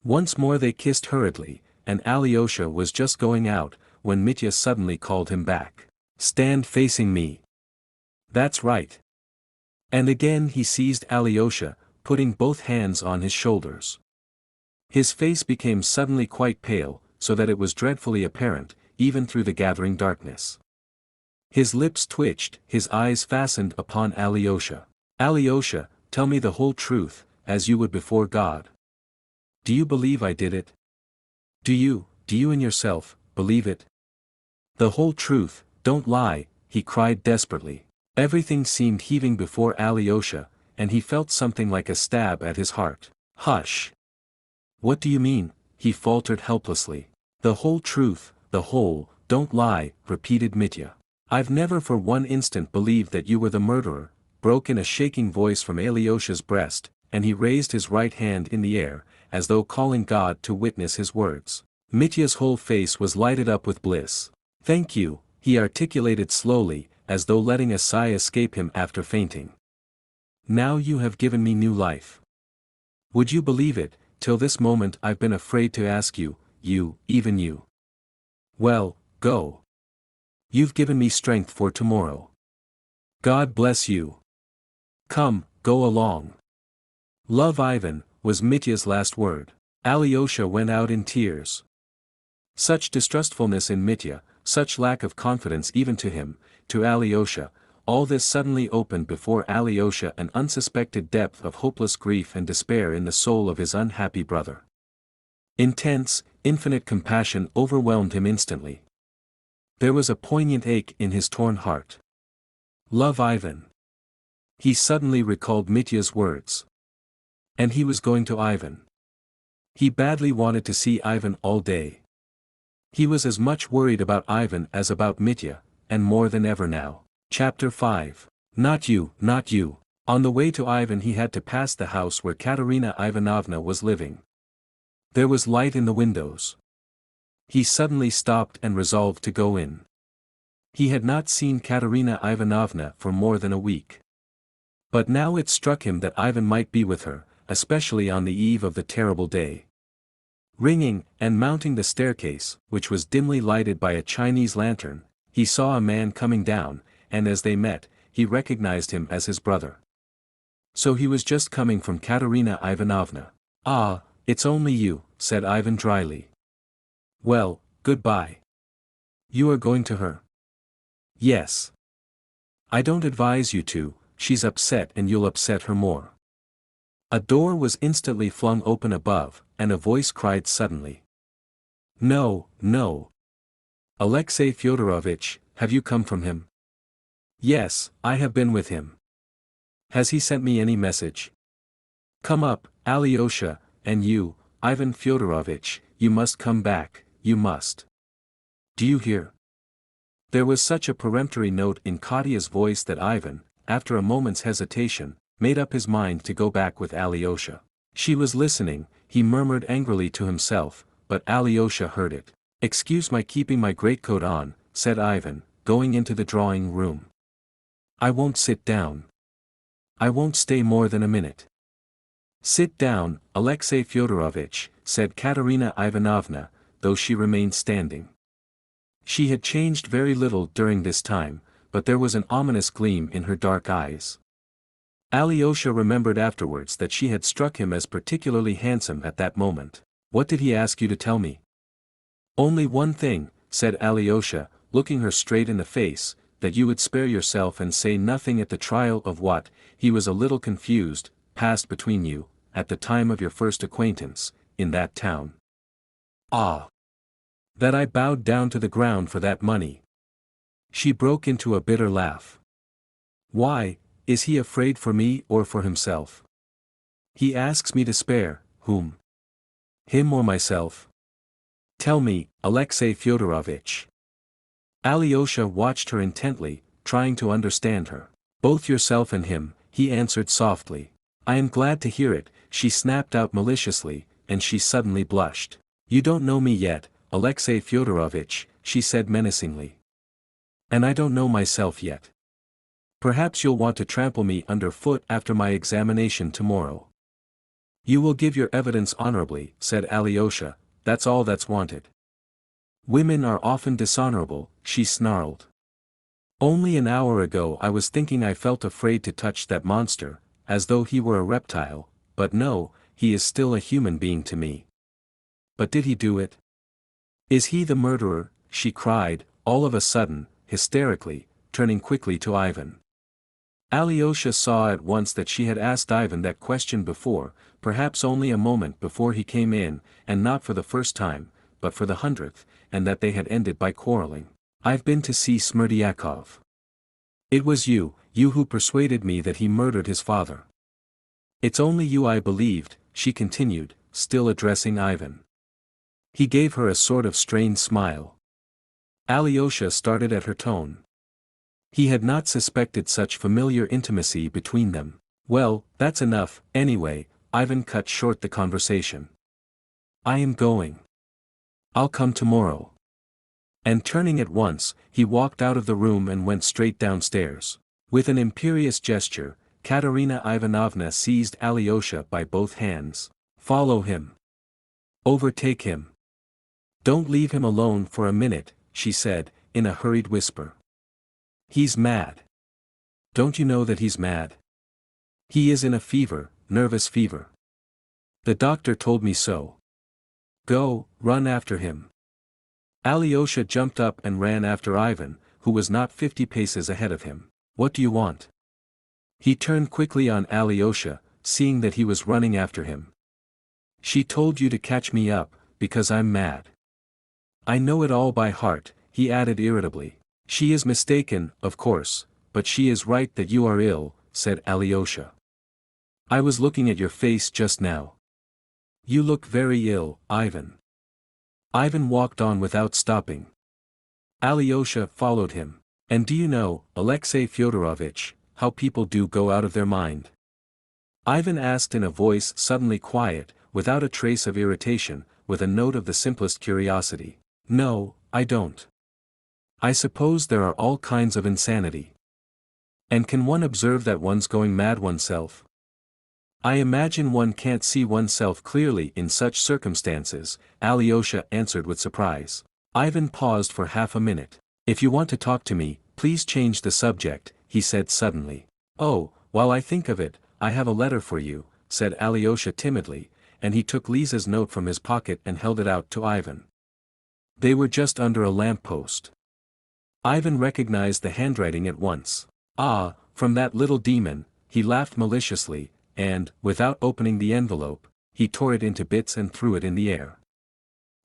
Once more they kissed hurriedly, and Alyosha was just going out, when Mitya suddenly called him back. Stand facing me. That's right. And again he seized Alyosha, putting both hands on his shoulders. His face became suddenly quite pale, so that it was dreadfully apparent, even through the gathering darkness. His lips twitched, his eyes fastened upon Alyosha. Alyosha, tell me the whole truth, as you would before God. Do you believe I did it? Do you in yourself, believe it? The whole truth, don't lie, he cried desperately. Everything seemed heaving before Alyosha, and he felt something like a stab at his heart. Hush! What do you mean? He faltered helplessly. The whole truth, the whole, don't lie, repeated Mitya. I've never for one instant believed that you were the murderer, broke in a shaking voice from Alyosha's breast, and he raised his right hand in the air, as though calling God to witness his words. Mitya's whole face was lighted up with bliss. Thank you, he articulated slowly, as though letting a sigh escape him after fainting. Now you have given me new life. Would you believe it, till this moment I've been afraid to ask you, even you. Well, go. You've given me strength for tomorrow. God bless you. Come, go along. Love Ivan, was Mitya's last word. Alyosha went out in tears. Such distrustfulness in Mitya, such lack of confidence even to him, to Alyosha, all this suddenly opened before Alyosha an unsuspected depth of hopeless grief and despair in the soul of his unhappy brother. Intense, infinite compassion overwhelmed him instantly. There was a poignant ache in his torn heart. Love Ivan. He suddenly recalled Mitya's words. And he was going to Ivan. He badly wanted to see Ivan all day. He was as much worried about Ivan as about Mitya, and more than ever now. Chapter 5. Not you, not you. On the way to Ivan he had to pass the house where Katerina Ivanovna was living. There was light in the windows. He suddenly stopped and resolved to go in. He had not seen Katerina Ivanovna for more than a week. But now it struck him that Ivan might be with her, especially on the eve of the terrible day. Ringing, and mounting the staircase, which was dimly lighted by a Chinese lantern, he saw a man coming down, and as they met, he recognized him as his brother. So he was just coming from Katerina Ivanovna. Ah, it's only you, said Ivan dryly. Well, goodbye. You are going to her? Yes. I don't advise you to, she's upset and you'll upset her more. A door was instantly flung open above, and a voice cried suddenly. No, no. Alexey Fyodorovitch, have you come from him? Yes, I have been with him. Has he sent me any message? Come up, Alyosha, and you, Ivan Fyodorovitch, you must come back, you must. Do you hear? There was such a peremptory note in Katya's voice that Ivan, after a moment's hesitation, made up his mind to go back with Alyosha. She was listening, he murmured angrily to himself, but Alyosha heard it. Excuse my keeping my greatcoat on, said Ivan, going into the drawing room. I won't sit down. I won't stay more than a minute. Sit down, Alexey Fyodorovitch, said Katerina Ivanovna, though she remained standing. She had changed very little during this time, but there was an ominous gleam in her dark eyes. Alyosha remembered afterwards that she had struck him as particularly handsome at that moment. What did he ask you to tell me? Only one thing, said Alyosha, looking her straight in the face, that you would spare yourself and say nothing at the trial of what, he was a little confused, passed between you, at the time of your first acquaintance, in that town. Ah! That I bowed down to the ground for that money. She broke into a bitter laugh. Why, is he afraid for me or for himself? He asks me to spare, whom? Him or myself? Tell me, Alexey Fyodorovitch. Alyosha watched her intently, trying to understand her. Both yourself and him, he answered softly. I am glad to hear it, she snapped out maliciously, and she suddenly blushed. You don't know me yet, Alexey Fyodorovitch, she said menacingly. And I don't know myself yet. Perhaps you'll want to trample me underfoot after my examination tomorrow. You will give your evidence honorably, said Alyosha, that's all that's wanted. Women are often dishonorable, she snarled. Only an hour ago I was thinking I felt afraid to touch that monster, as though he were a reptile, but no, he is still a human being to me. But did he do it? Is he the murderer? She cried, all of a sudden, hysterically, turning quickly to Ivan. Alyosha saw at once that she had asked Ivan that question before, perhaps only a moment before he came in, and not for the first time, but for the 100th, and that they had ended by quarreling. I've been to see Smerdyakov. It was you who persuaded me that he murdered his father. It's only you I believed, she continued, still addressing Ivan. He gave her a sort of strained smile. Alyosha started at her tone. He had not suspected such familiar intimacy between them. Well, that's enough, anyway, Ivan cut short the conversation. I am going. I'll come tomorrow. And turning at once, he walked out of the room and went straight downstairs. With an imperious gesture, Katerina Ivanovna seized Alyosha by both hands. Follow him. Overtake him. Don't leave him alone for a minute, she said, in a hurried whisper. He's mad. Don't you know that he's mad? He is in a fever, nervous fever. The doctor told me so. Go, run after him. Alyosha jumped up and ran after Ivan, who was not 50 paces ahead of him. What do you want? He turned quickly on Alyosha, seeing that he was running after him. She told you to catch me up, because I'm mad. I know it all by heart, he added irritably. She is mistaken, of course, but she is right that you are ill, said Alyosha. I was looking at your face just now. You look very ill, Ivan. Ivan walked on without stopping. Alyosha followed him. And do you know, Alexey Fyodorovitch, how people do go out of their mind? Ivan asked in a voice suddenly quiet, without a trace of irritation, with a note of the simplest curiosity. No, I don't. I suppose there are all kinds of insanity. And can one observe that one's going mad oneself? I imagine one can't see oneself clearly in such circumstances, Alyosha answered with surprise. Ivan paused for half a minute. If you want to talk to me, please change the subject, he said suddenly. Oh, while I think of it, I have a letter for you, said Alyosha timidly, and he took Lisa's note from his pocket and held it out to Ivan. They were just under a lamp-post. Ivan recognized the handwriting at once. Ah, from that little demon, he laughed maliciously, and, without opening the envelope, he tore it into bits and threw it in the air.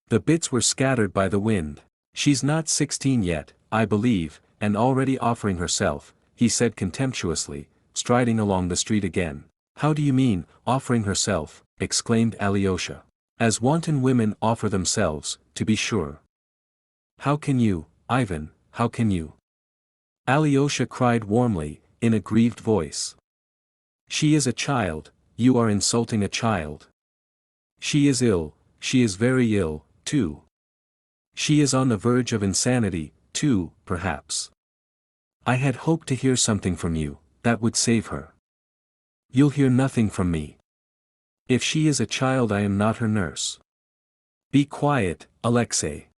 The bits were scattered by the wind. "She's not 16 yet, I believe, and already offering herself," he said contemptuously, striding along the street again. "How do you mean, offering herself?" exclaimed Alyosha. "As wanton women offer themselves, to be sure." "How can you, Ivan, how can you?" Alyosha cried warmly, in a grieved voice. "She is a child, you are insulting a child. She is ill, she is very ill, too. She is on the verge of insanity, too, perhaps. I had hoped to hear something from you, that would save her. You'll hear nothing from me. If she is a child, I am not her nurse. Be quiet, Alexei.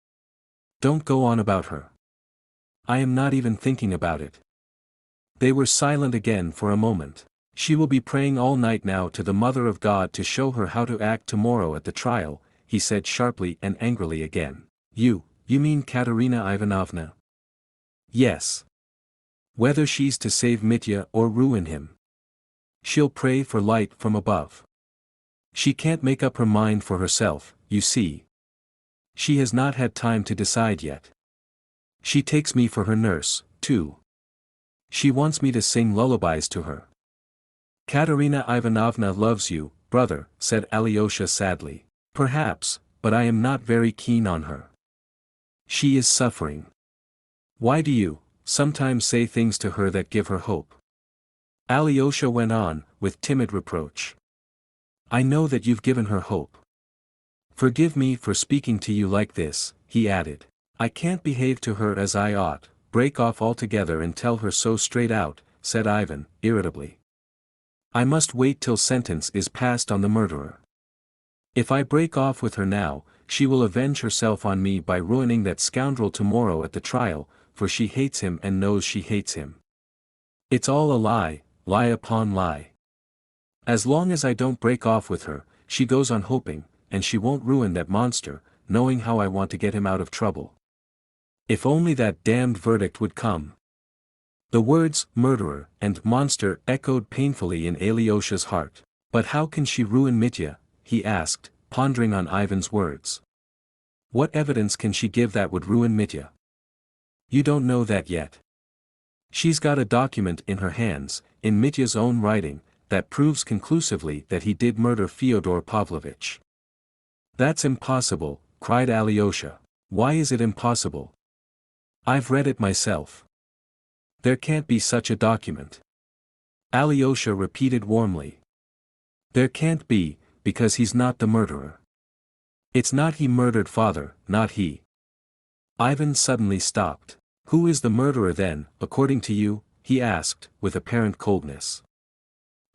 Don't go on about her. I am not even thinking about it." They were silent again for a moment. "She will be praying all night now to the Mother of God to show her how to act tomorrow at the trial," he said sharply and angrily again. You mean Katerina Ivanovna?" "Yes. Whether she's to save Mitya or ruin him. She'll pray for light from above. She can't make up her mind for herself, you see. She has not had time to decide yet. She takes me for her nurse, too. She wants me to sing lullabies to her." "Katerina Ivanovna loves you, brother," said Alyosha sadly. "Perhaps, but I am not very keen on her. She is suffering. Why do you, sometimes say things to her that give her hope?" Alyosha went on, with timid reproach. "I know that you've given her hope. Forgive me for speaking to you like this," he added. "I can't behave to her as I ought, break off altogether and tell her so straight out," said Ivan, irritably. "I must wait till sentence is passed on the murderer. If I break off with her now, she will avenge herself on me by ruining that scoundrel tomorrow at the trial, for she hates him and knows she hates him. It's all a lie, lie upon lie. As long as I don't break off with her, she goes on hoping, and she won't ruin that monster, knowing how I want to get him out of trouble. If only that damned verdict would come." The words "murderer" and "monster" echoed painfully in Alyosha's heart. "But how can she ruin Mitya?" he asked, pondering on Ivan's words. "What evidence can she give that would ruin Mitya?" "You don't know that yet. She's got a document in her hands, in Mitya's own writing, that proves conclusively that he did murder Fyodor Pavlovitch." "That's impossible," cried Alyosha. "Why is it impossible?" "I've read it myself. There can't be such a document." Alyosha repeated warmly. "There can't be, because he's not the murderer. It's not he murdered father, not he." Ivan suddenly stopped. "Who is the murderer then, according to you?" he asked, with apparent coldness.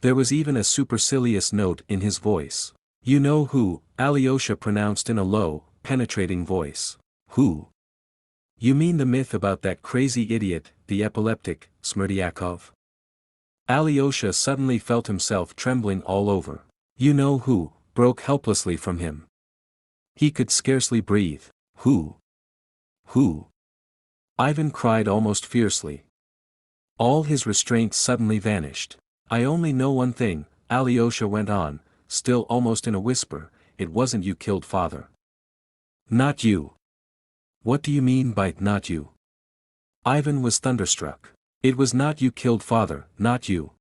There was even a supercilious note in his voice. "You know who," Alyosha pronounced in a low, penetrating voice. "Who? You mean the myth about that crazy idiot, the epileptic, Smerdyakov?" Alyosha suddenly felt himself trembling all over. "You know who," broke helplessly from him. He could scarcely breathe. "Who? Who?" Ivan cried almost fiercely. All his restraint suddenly vanished. "I only know one thing," Alyosha went on, still almost in a whisper, "it wasn't you killed father." "Not you." "What do you mean by not you?" Ivan was thunderstruck. "It was not you killed father, not you."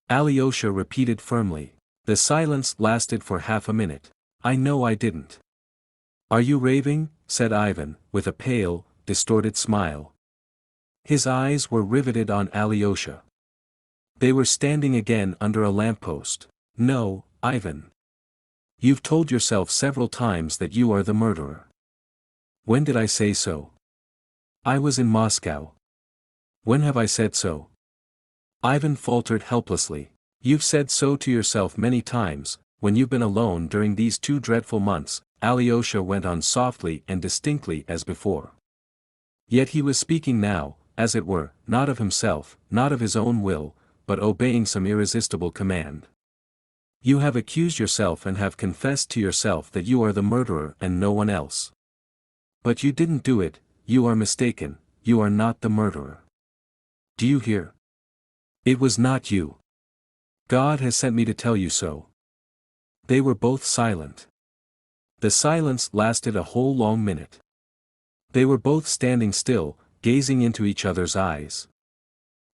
Alyosha repeated firmly. The silence lasted for half a minute. "I know I didn't." "Are you raving?" said Ivan, with a pale, distorted smile. His eyes were riveted on Alyosha. They were standing again under a lamppost. "No, Ivan. You've told yourself several times that you are the murderer." "When did I say so?" "I was in Moscow." "When have I said so?" Ivan faltered helplessly. "You've said so to yourself many times, when you've been alone during these 2 dreadful months," Alyosha went on softly and distinctly as before. Yet he was speaking now, as it were, not of himself, not of his own will, but obeying some irresistible command. "You have accused yourself and have confessed to yourself that you are the murderer and no one else. But you didn't do it, you are mistaken, you are not the murderer. Do you hear? It was not you. God has sent me to tell you so. They were both silent. The silence lasted a whole long minute. They were both standing still, gazing into each other's eyes.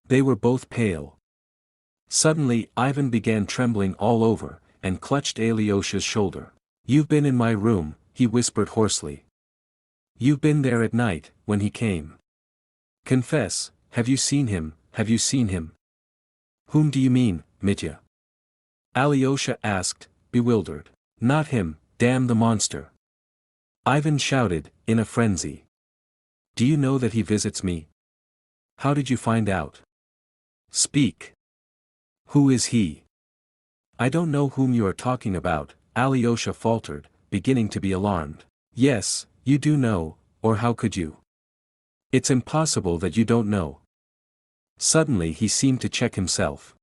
They were both pale. Suddenly Ivan began trembling all over, and clutched Alyosha's shoulder. "You've been in my room," he whispered hoarsely. "You've been there at night, when he came. Confess, have you seen him, have you seen him?" "Whom do you mean, Mitya?" Alyosha asked, bewildered. "Not him, damn the monster!" Ivan shouted, in a frenzy. "Do you know that he visits me? How did you find out? Speak. Who is he?" "I don't know whom you are talking about," Alyosha faltered, beginning to be alarmed. "Yes, you do know, or how could you? It's impossible that you don't know." Suddenly he seemed to check himself.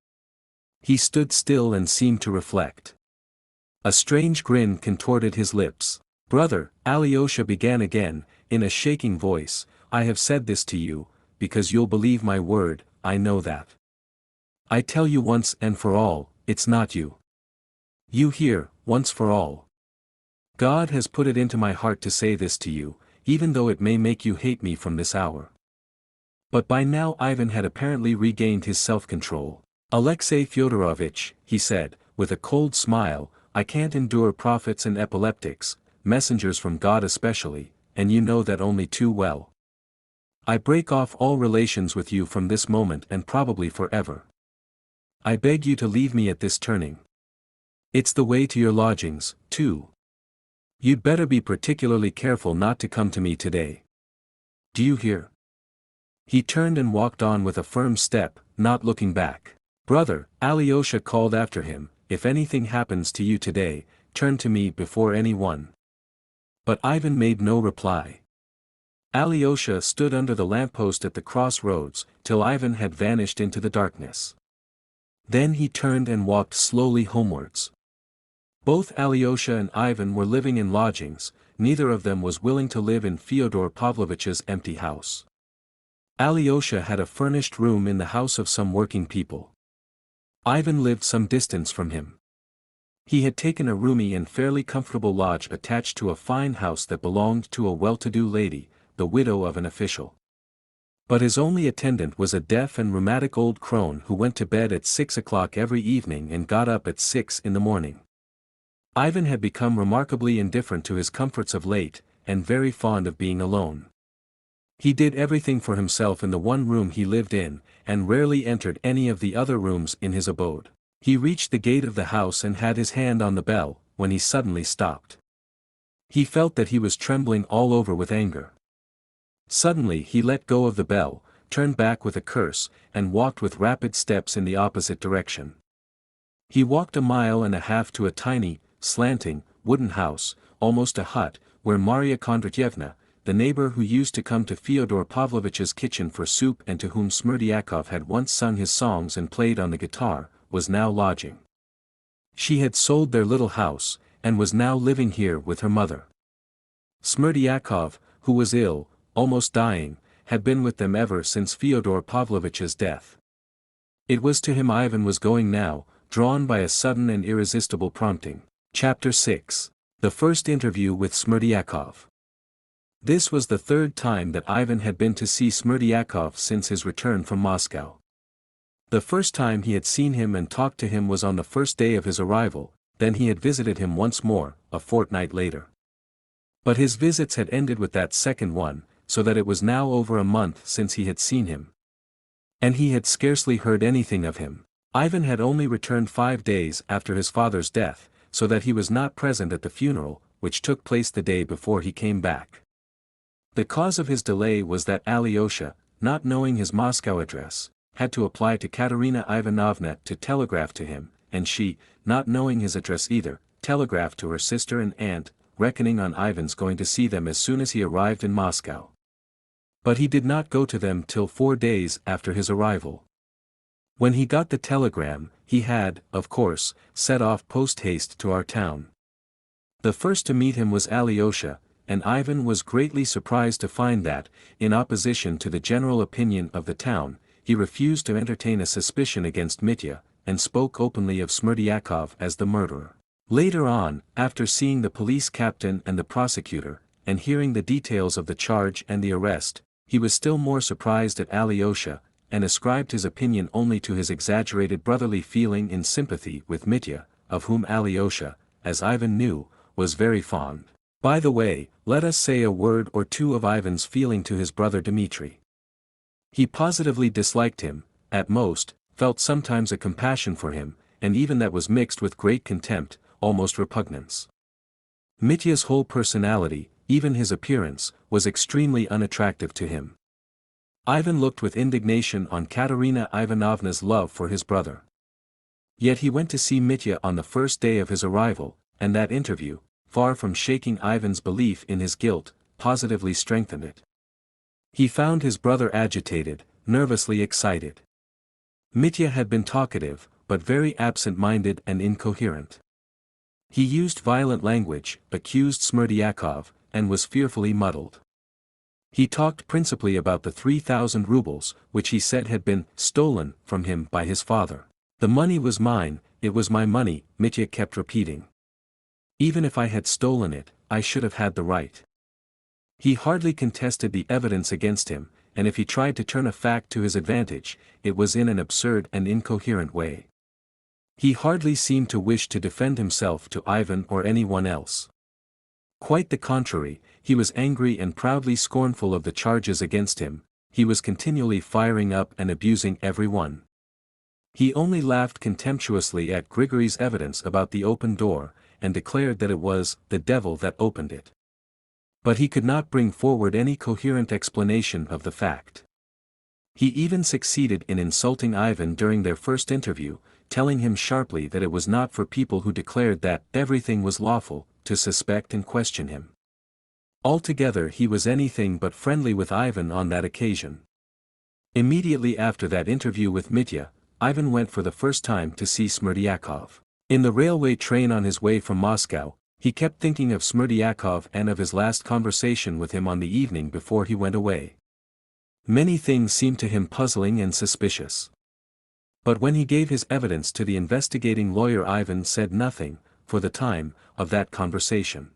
He stood still and seemed to reflect. A strange grin contorted his lips. "Brother," Alyosha began again, in a shaking voice, "I have said this to you, because you'll believe my word, I know that. I tell you once and for all, it's not you. You hear, once for all. God has put it into my heart to say this to you, even though it may make you hate me from this hour." But by now Ivan had apparently regained his self-control. "Alexey Fyodorovitch," he said, with a cold smile, "I can't endure prophets and epileptics, messengers from God especially, and you know that only too well. I break off all relations with you from this moment and probably forever. I beg you to leave me at this turning. It's the way to your lodgings, too. You'd better be particularly careful not to come to me today. Do you hear?" He turned and walked on with a firm step, not looking back. "Brother," Alyosha called after him, "if anything happens to you today, turn to me before anyone." But Ivan made no reply. Alyosha stood under the lamppost at the crossroads, till Ivan had vanished into the darkness. Then he turned and walked slowly homewards. Both Alyosha and Ivan were living in lodgings, neither of them was willing to live in Fyodor Pavlovitch's empty house. Alyosha had a furnished room in the house of some working people. Ivan lived some distance from him. He had taken a roomy and fairly comfortable lodge attached to a fine house that belonged to a well-to-do lady, the widow of an official. But his only attendant was a deaf and rheumatic old crone who went to bed at 6 o'clock every evening and got up at 6 in the morning. Ivan had become remarkably indifferent to his comforts of late, and very fond of being alone. He did everything for himself in the one room he lived in, and rarely entered any of the other rooms in his abode. He reached the gate of the house and had his hand on the bell, when he suddenly stopped. He felt that he was trembling all over with anger. Suddenly he let go of the bell, turned back with a curse, and walked with rapid steps in the opposite direction. He walked 1.5 miles to a tiny, slanting, wooden house, almost a hut, where Marya Kondratyevna, the neighbor who used to come to Fyodor Pavlovitch's kitchen for soup and to whom Smerdyakov had once sung his songs and played on the guitar, was now lodging. She had sold their little house, and was now living here with her mother. Smerdyakov, who was ill, almost dying, had been with them ever since Fyodor Pavlovitch's death. It was to him Ivan was going now, drawn by a sudden and irresistible prompting. Chapter 6. The first interview with Smerdyakov. This was the third time that Ivan had been to see Smerdyakov since his return from Moscow. The first time he had seen him and talked to him was on the first day of his arrival, then he had visited him once more, a fortnight later. But his visits had ended with that second one, so that it was now over a month since he had seen him. And he had scarcely heard anything of him. Ivan had only returned 5 days after his father's death, so that he was not present at the funeral, which took place the day before he came back. The cause of his delay was that Alyosha, not knowing his Moscow address, had to apply to Katerina Ivanovna to telegraph to him, and she, not knowing his address either, telegraphed to her sister and aunt, reckoning on Ivan's going to see them as soon as he arrived in Moscow. But he did not go to them till 4 days after his arrival. When he got the telegram, he had, of course, set off post-haste to our town. The first to meet him was Alyosha, and Ivan was greatly surprised to find that, in opposition to the general opinion of the town, he refused to entertain a suspicion against Mitya, and spoke openly of Smerdyakov as the murderer. Later on, after seeing the police captain and the prosecutor, and hearing the details of the charge and the arrest, he was still more surprised at Alyosha, and ascribed his opinion only to his exaggerated brotherly feeling in sympathy with Mitya, of whom Alyosha, as Ivan knew, was very fond. By the way, let us say a word or two of Ivan's feeling to his brother Dmitri. He positively disliked him, at most, felt sometimes a compassion for him, and even that was mixed with great contempt, almost repugnance. Mitya's whole personality, even his appearance, was extremely unattractive to him. Ivan looked with indignation on Katerina Ivanovna's love for his brother. Yet he went to see Mitya on the first day of his arrival, and that interview, far from shaking Ivan's belief in his guilt, positively strengthened it. He found his brother agitated, nervously excited. Mitya had been talkative, but very absent-minded and incoherent. He used violent language, accused Smerdyakov, and was fearfully muddled. He talked principally about the 3,000 rubles, which he said had been stolen from him by his father. The money was mine, it was my money, Mitya kept repeating. Even if I had stolen it, I should have had the right. He hardly contested the evidence against him, and if he tried to turn a fact to his advantage, it was in an absurd and incoherent way. He hardly seemed to wish to defend himself to Ivan or anyone else. Quite the contrary, he was angry and proudly scornful of the charges against him, he was continually firing up and abusing everyone. He only laughed contemptuously at Grigory's evidence about the open door, and declared that it was the devil that opened it. But he could not bring forward any coherent explanation of the fact. He even succeeded in insulting Ivan during their first interview, telling him sharply that it was not for people who declared that everything was lawful, to suspect and question him. Altogether he was anything but friendly with Ivan on that occasion. Immediately after that interview with Mitya, Ivan went for the first time to see Smerdyakov. In the railway train on his way from Moscow, he kept thinking of Smerdyakov and of his last conversation with him on the evening before he went away. Many things seemed to him puzzling and suspicious. But when he gave his evidence to the investigating lawyer, Ivan said nothing, for the time, of that conversation.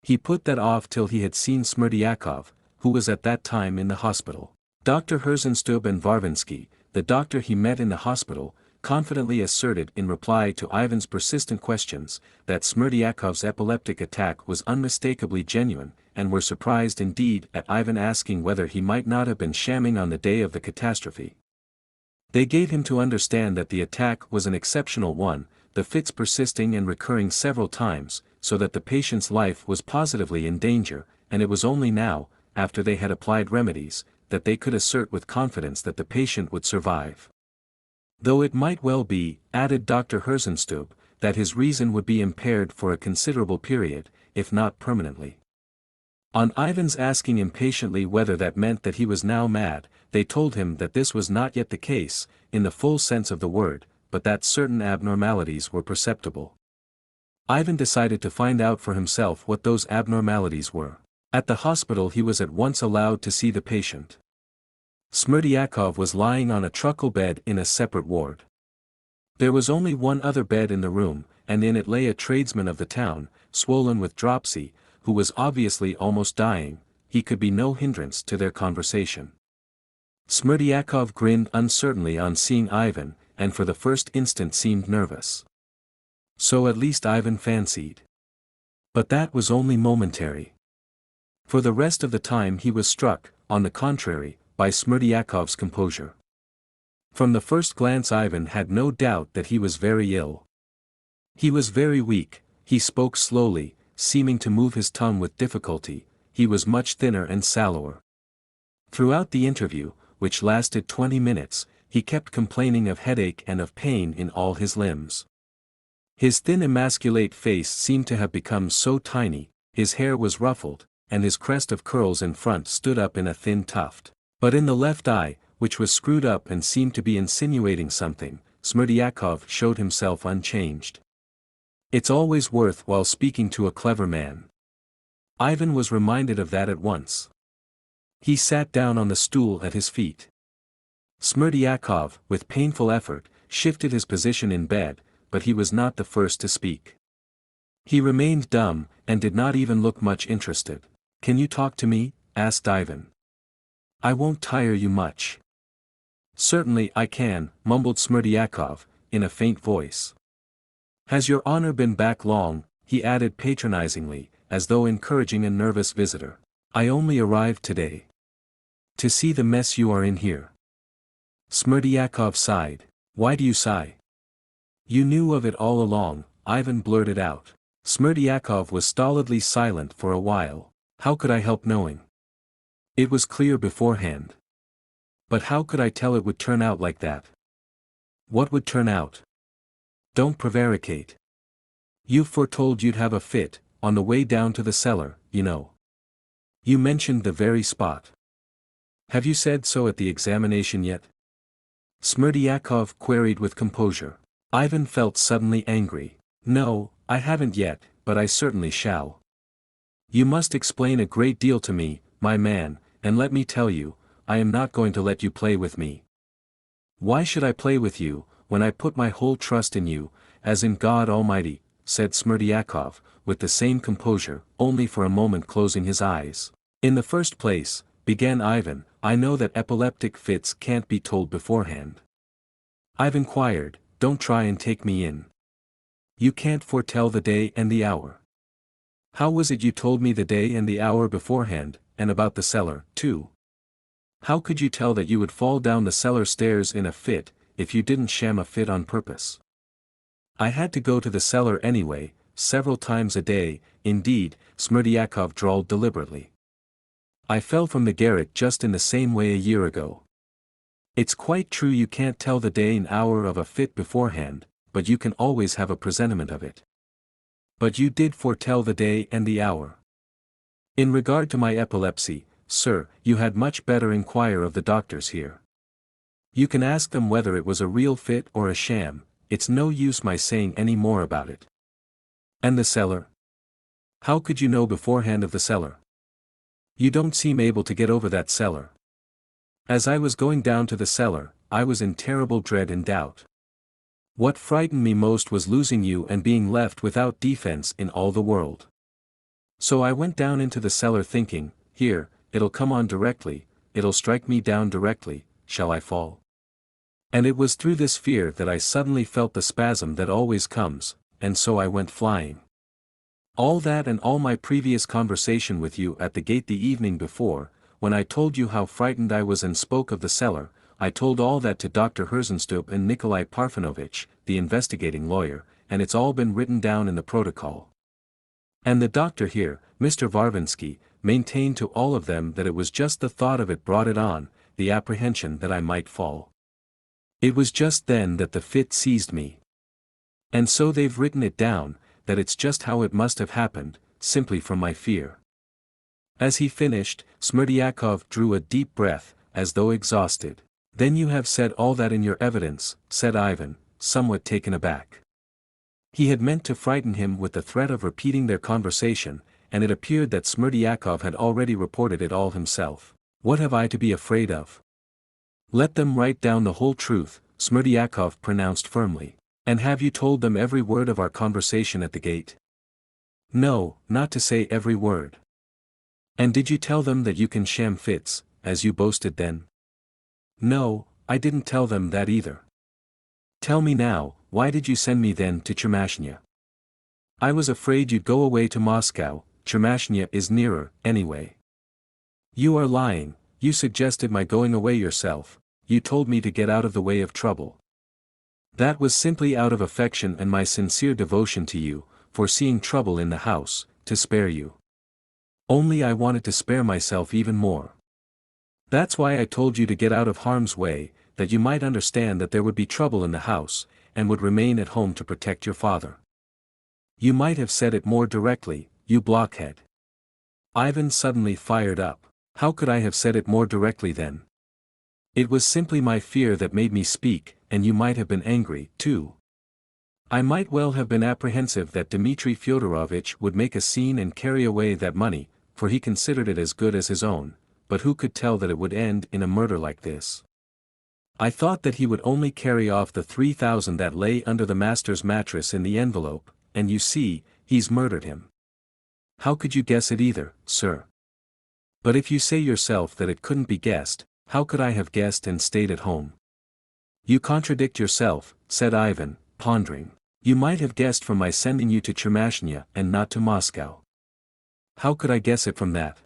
He put that off till he had seen Smerdyakov, who was at that time in the hospital. Dr. Herzenstube and Varvinsky, the doctor he met in the hospital, confidently asserted in reply to Ivan's persistent questions, that Smerdyakov's epileptic attack was unmistakably genuine, and were surprised indeed at Ivan asking whether he might not have been shamming on the day of the catastrophe. They gave him to understand that the attack was an exceptional one, the fits persisting and recurring several times, so that the patient's life was positively in danger, and it was only now, after they had applied remedies, that they could assert with confidence that the patient would survive. Though it might well be, added Dr. Herzenstube, that his reason would be impaired for a considerable period, if not permanently. On Ivan's asking impatiently whether that meant that he was now mad, they told him that this was not yet the case, in the full sense of the word, but that certain abnormalities were perceptible. Ivan decided to find out for himself what those abnormalities were. At the hospital he was at once allowed to see the patient. Smerdyakov was lying on a truckle bed in a separate ward. There was only one other bed in the room, and in it lay a tradesman of the town, swollen with dropsy, who was obviously almost dying. He could be no hindrance to their conversation. Smerdyakov grinned uncertainly on seeing Ivan, and for the first instant seemed nervous. So at least Ivan fancied. But that was only momentary. For the rest of the time he was struck, on the contrary, by Smerdyakov's composure. From the first glance Ivan had no doubt that he was very ill. He was very weak, he spoke slowly, seeming to move his tongue with difficulty, he was much thinner and sallower. Throughout the interview, which lasted 20 minutes, he kept complaining of headache and of pain in all his limbs. His thin emasculate face seemed to have become so tiny, his hair was ruffled, and his crest of curls in front stood up in a thin tuft. But in the left eye, which was screwed up and seemed to be insinuating something, Smerdyakov showed himself unchanged. It's always worth while speaking to a clever man. Ivan was reminded of that at once. He sat down on the stool at his feet. Smerdyakov, with painful effort, shifted his position in bed, but he was not the first to speak. He remained dumb, and did not even look much interested. "Can you talk to me?" asked Ivan. "I won't tire you much." "Certainly I can," mumbled Smerdyakov, in a faint voice. "Has your honor been back long?" he added patronizingly, as though encouraging a nervous visitor. "I only arrived today. To see the mess you are in here." Smerdyakov sighed. "Why do you sigh?" "You knew of it all along," Ivan blurted out. Smerdyakov was stolidly silent for a while. "How could I help knowing? It was clear beforehand. But how could I tell it would turn out like that?" "What would turn out?" "Don't prevaricate. You foretold you'd have a fit, on the way down to the cellar, you know. You mentioned the very spot. Have you said so at the examination yet?" Smerdyakov queried with composure. Ivan felt suddenly angry. "No, I haven't yet, but I certainly shall. You must explain a great deal to me, my man, and let me tell you, I am not going to let you play with me." "Why should I play with you, when I put my whole trust in you, as in God Almighty?" said Smerdyakov, with the same composure, only for a moment closing his eyes. "In the first place," began Ivan, "I know that epileptic fits can't be told beforehand. I've inquired, don't try and take me in. You can't foretell the day and the hour. How was it you told me the day and the hour beforehand, and about the cellar, too? How could you tell that you would fall down the cellar stairs in a fit, if you didn't sham a fit on purpose?" "I had to go to the cellar anyway, several times a day, indeed," Smerdyakov drawled deliberately. "I fell from the garret just in the same way a year ago. It's quite true you can't tell the day and hour of a fit beforehand, but you can always have a presentiment of it. But you did foretell the day and the hour. In regard to my epilepsy, sir, you had much better inquire of the doctors here. You can ask them whether it was a real fit or a sham. It's no use my saying any more about it." "And the cellar? How could you know beforehand of the cellar? You don't seem able to get over that cellar." "As I was going down to the cellar, I was in terrible dread and doubt. What frightened me most was losing you and being left without defense in all the world. So I went down into the cellar thinking, here, it'll come on directly, it'll strike me down directly, shall I fall? And it was through this fear that I suddenly felt the spasm that always comes, and so I went flying. All that and all my previous conversation with you at the gate the evening before, when I told you how frightened I was and spoke of the cellar, I told all that to Dr. Herzenstube and Nikolai Parfenovitch, the investigating lawyer, and it's all been written down in the protocol. And the doctor here, Mr. Varvinsky, maintained to all of them that it was just the thought of it brought it on, the apprehension that I might fall. It was just then that the fit seized me. And so they've written it down, that it's just how it must have happened, simply from my fear." As he finished, Smerdyakov drew a deep breath, as though exhausted. "Then you have said all that in your evidence," said Ivan, somewhat taken aback. He had meant to frighten him with the threat of repeating their conversation, and it appeared that Smerdyakov had already reported it all himself. "What have I to be afraid of? Let them write down the whole truth," Smerdyakov pronounced firmly. "And have you told them every word of our conversation at the gate?" "No, not to say every word." "And did you tell them that you can sham fits, as you boasted then?" "No, I didn't tell them that either." "Tell me now, why did you send me then to Chermashnya?" "I was afraid you'd go away to Moscow. Chermashnya is nearer, anyway." "You are lying, you suggested my going away yourself, you told me to get out of the way of trouble." "That was simply out of affection and my sincere devotion to you, foreseeing trouble in the house, to spare you. Only I wanted to spare myself even more. That's why I told you to get out of harm's way, that you might understand that there would be trouble in the house, and would remain at home to protect your father." "You might have said it more directly, you blockhead." Ivan suddenly fired up. "How could I have said it more directly then? It was simply my fear that made me speak, and you might have been angry, too. I might well have been apprehensive that Dmitri Fyodorovitch would make a scene and carry away that money, for he considered it as good as his own, but who could tell that it would end in a murder like this?" I thought that he would only carry off the 3,000 that lay under the master's mattress in the envelope, and you see, he's murdered him. How could you guess it either, sir? But if you say yourself that it couldn't be guessed, how could I have guessed and stayed at home? You contradict yourself, said Ivan, pondering. You might have guessed from my sending you to Chermashnya and not to Moscow. How could I guess it from that?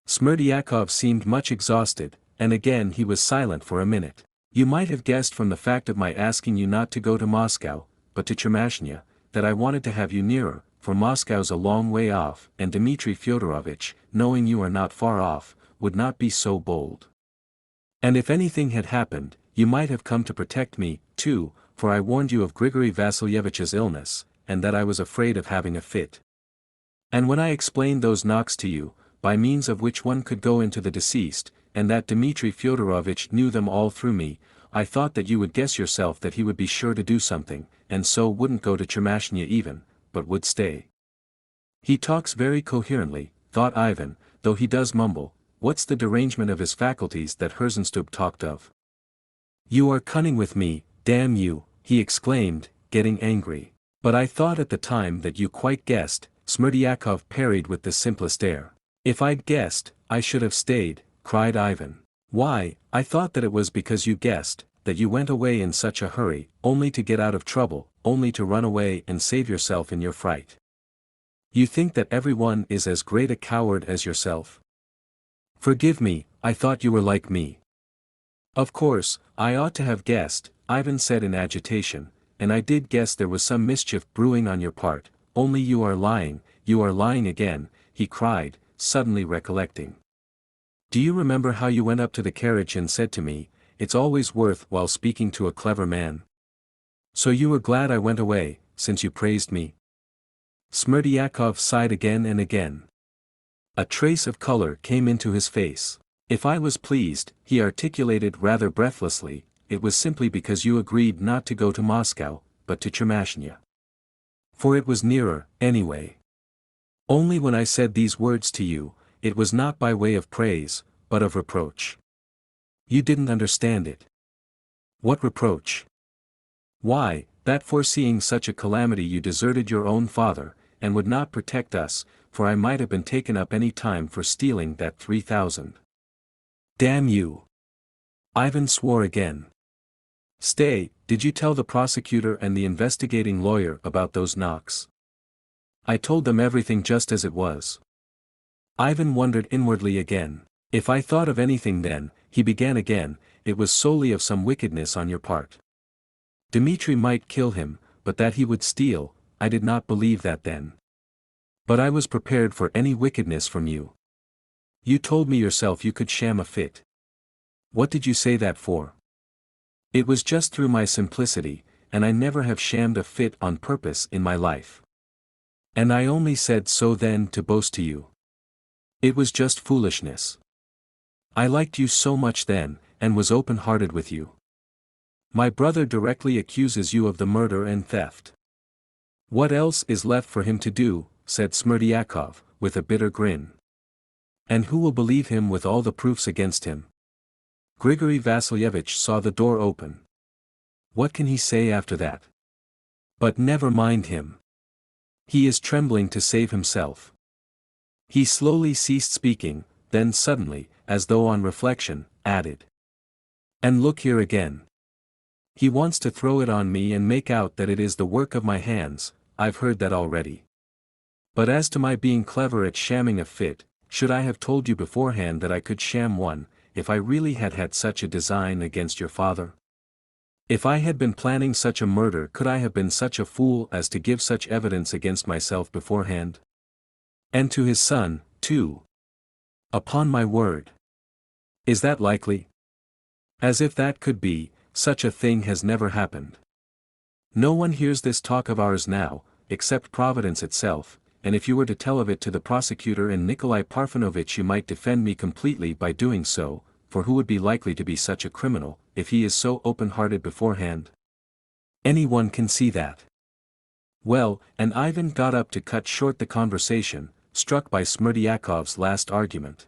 Smerdyakov seemed much exhausted, and again he was silent for a minute. You might have guessed from the fact of my asking you not to go to Moscow, but to Chermashnya, that I wanted to have you nearer, for Moscow's a long way off, and Dmitri Fyodorovitch, knowing you are not far off, would not be so bold. And if anything had happened, you might have come to protect me, too, for I warned you of Grigory Vasilyevich's illness, and that I was afraid of having a fit. And when I explained those knocks to you, by means of which one could go into the deceased, and that Dmitri Fyodorovitch knew them all through me, I thought that you would guess yourself that he would be sure to do something, and so wouldn't go to Chermashnya even, but would stay. He talks very coherently, thought Ivan, though he does mumble. What's the derangement of his faculties that Herzenstube talked of? You are cunning with me, damn you, he exclaimed, getting angry. But I thought at the time that you quite guessed, Smerdyakov parried with the simplest air. If I'd guessed, I should have stayed, cried Ivan. Why, I thought that it was because you guessed, that you went away in such a hurry, only to get out of trouble, only to run away and save yourself in your fright. You think that everyone is as great a coward as yourself? Forgive me, I thought you were like me. Of course, I ought to have guessed, Ivan said in agitation, and I did guess there was some mischief brewing on your part, only you are lying again, he cried, suddenly recollecting. Do you remember how you went up to the carriage and said to me, it's always worth while speaking to a clever man? So you were glad I went away, since you praised me? Smerdyakov sighed again and again. A trace of color came into his face. If I was pleased, he articulated rather breathlessly, it was simply because you agreed not to go to Moscow, but to Chermashnya. For it was nearer, anyway. Only when I said these words to you, it was not by way of praise, but of reproach. You didn't understand it. What reproach? Why, that foreseeing such a calamity you deserted your own father, and would not protect us, for I might have been taken up any time for stealing that 3,000. Damn you! Ivan swore again. Stay, did you tell the prosecutor and the investigating lawyer about those knocks? I told them everything just as it was. Ivan wondered inwardly again. If I thought of anything then, he began again, it was solely of some wickedness on your part. Dmitri might kill him, but that he would steal, I did not believe that then. But I was prepared for any wickedness from you. You told me yourself you could sham a fit. What did you say that for? It was just through my simplicity, and I never have shammed a fit on purpose in my life. And I only said so then to boast to you. It was just foolishness. I liked you so much then, and was open-hearted with you. My brother directly accuses you of the murder and theft. What else is left for him to do, said Smerdyakov, with a bitter grin. And who will believe him with all the proofs against him? Grigory Vasilyevich saw the door open. What can he say after that? But never mind him. He is trembling to save himself. He slowly ceased speaking, then suddenly, as though on reflection, added. And look here again. He wants to throw it on me and make out that it is the work of my hands, I've heard that already. But as to my being clever at shamming a fit, should I have told you beforehand that I could sham one, if I really had had such a design against your father? If I had been planning such a murder, could I have been such a fool as to give such evidence against myself beforehand? And to his son, too. Upon my word. Is that likely? As if that could be, such a thing has never happened. No one hears this talk of ours now, except Providence itself, and if you were to tell of it to the prosecutor and Nikolai Parfenovitch you might defend me completely by doing so, for who would be likely to be such a criminal, if he is so open-hearted beforehand? Anyone can see that. Well, and Ivan got up to cut short the conversation, struck by Smerdyakov's last argument.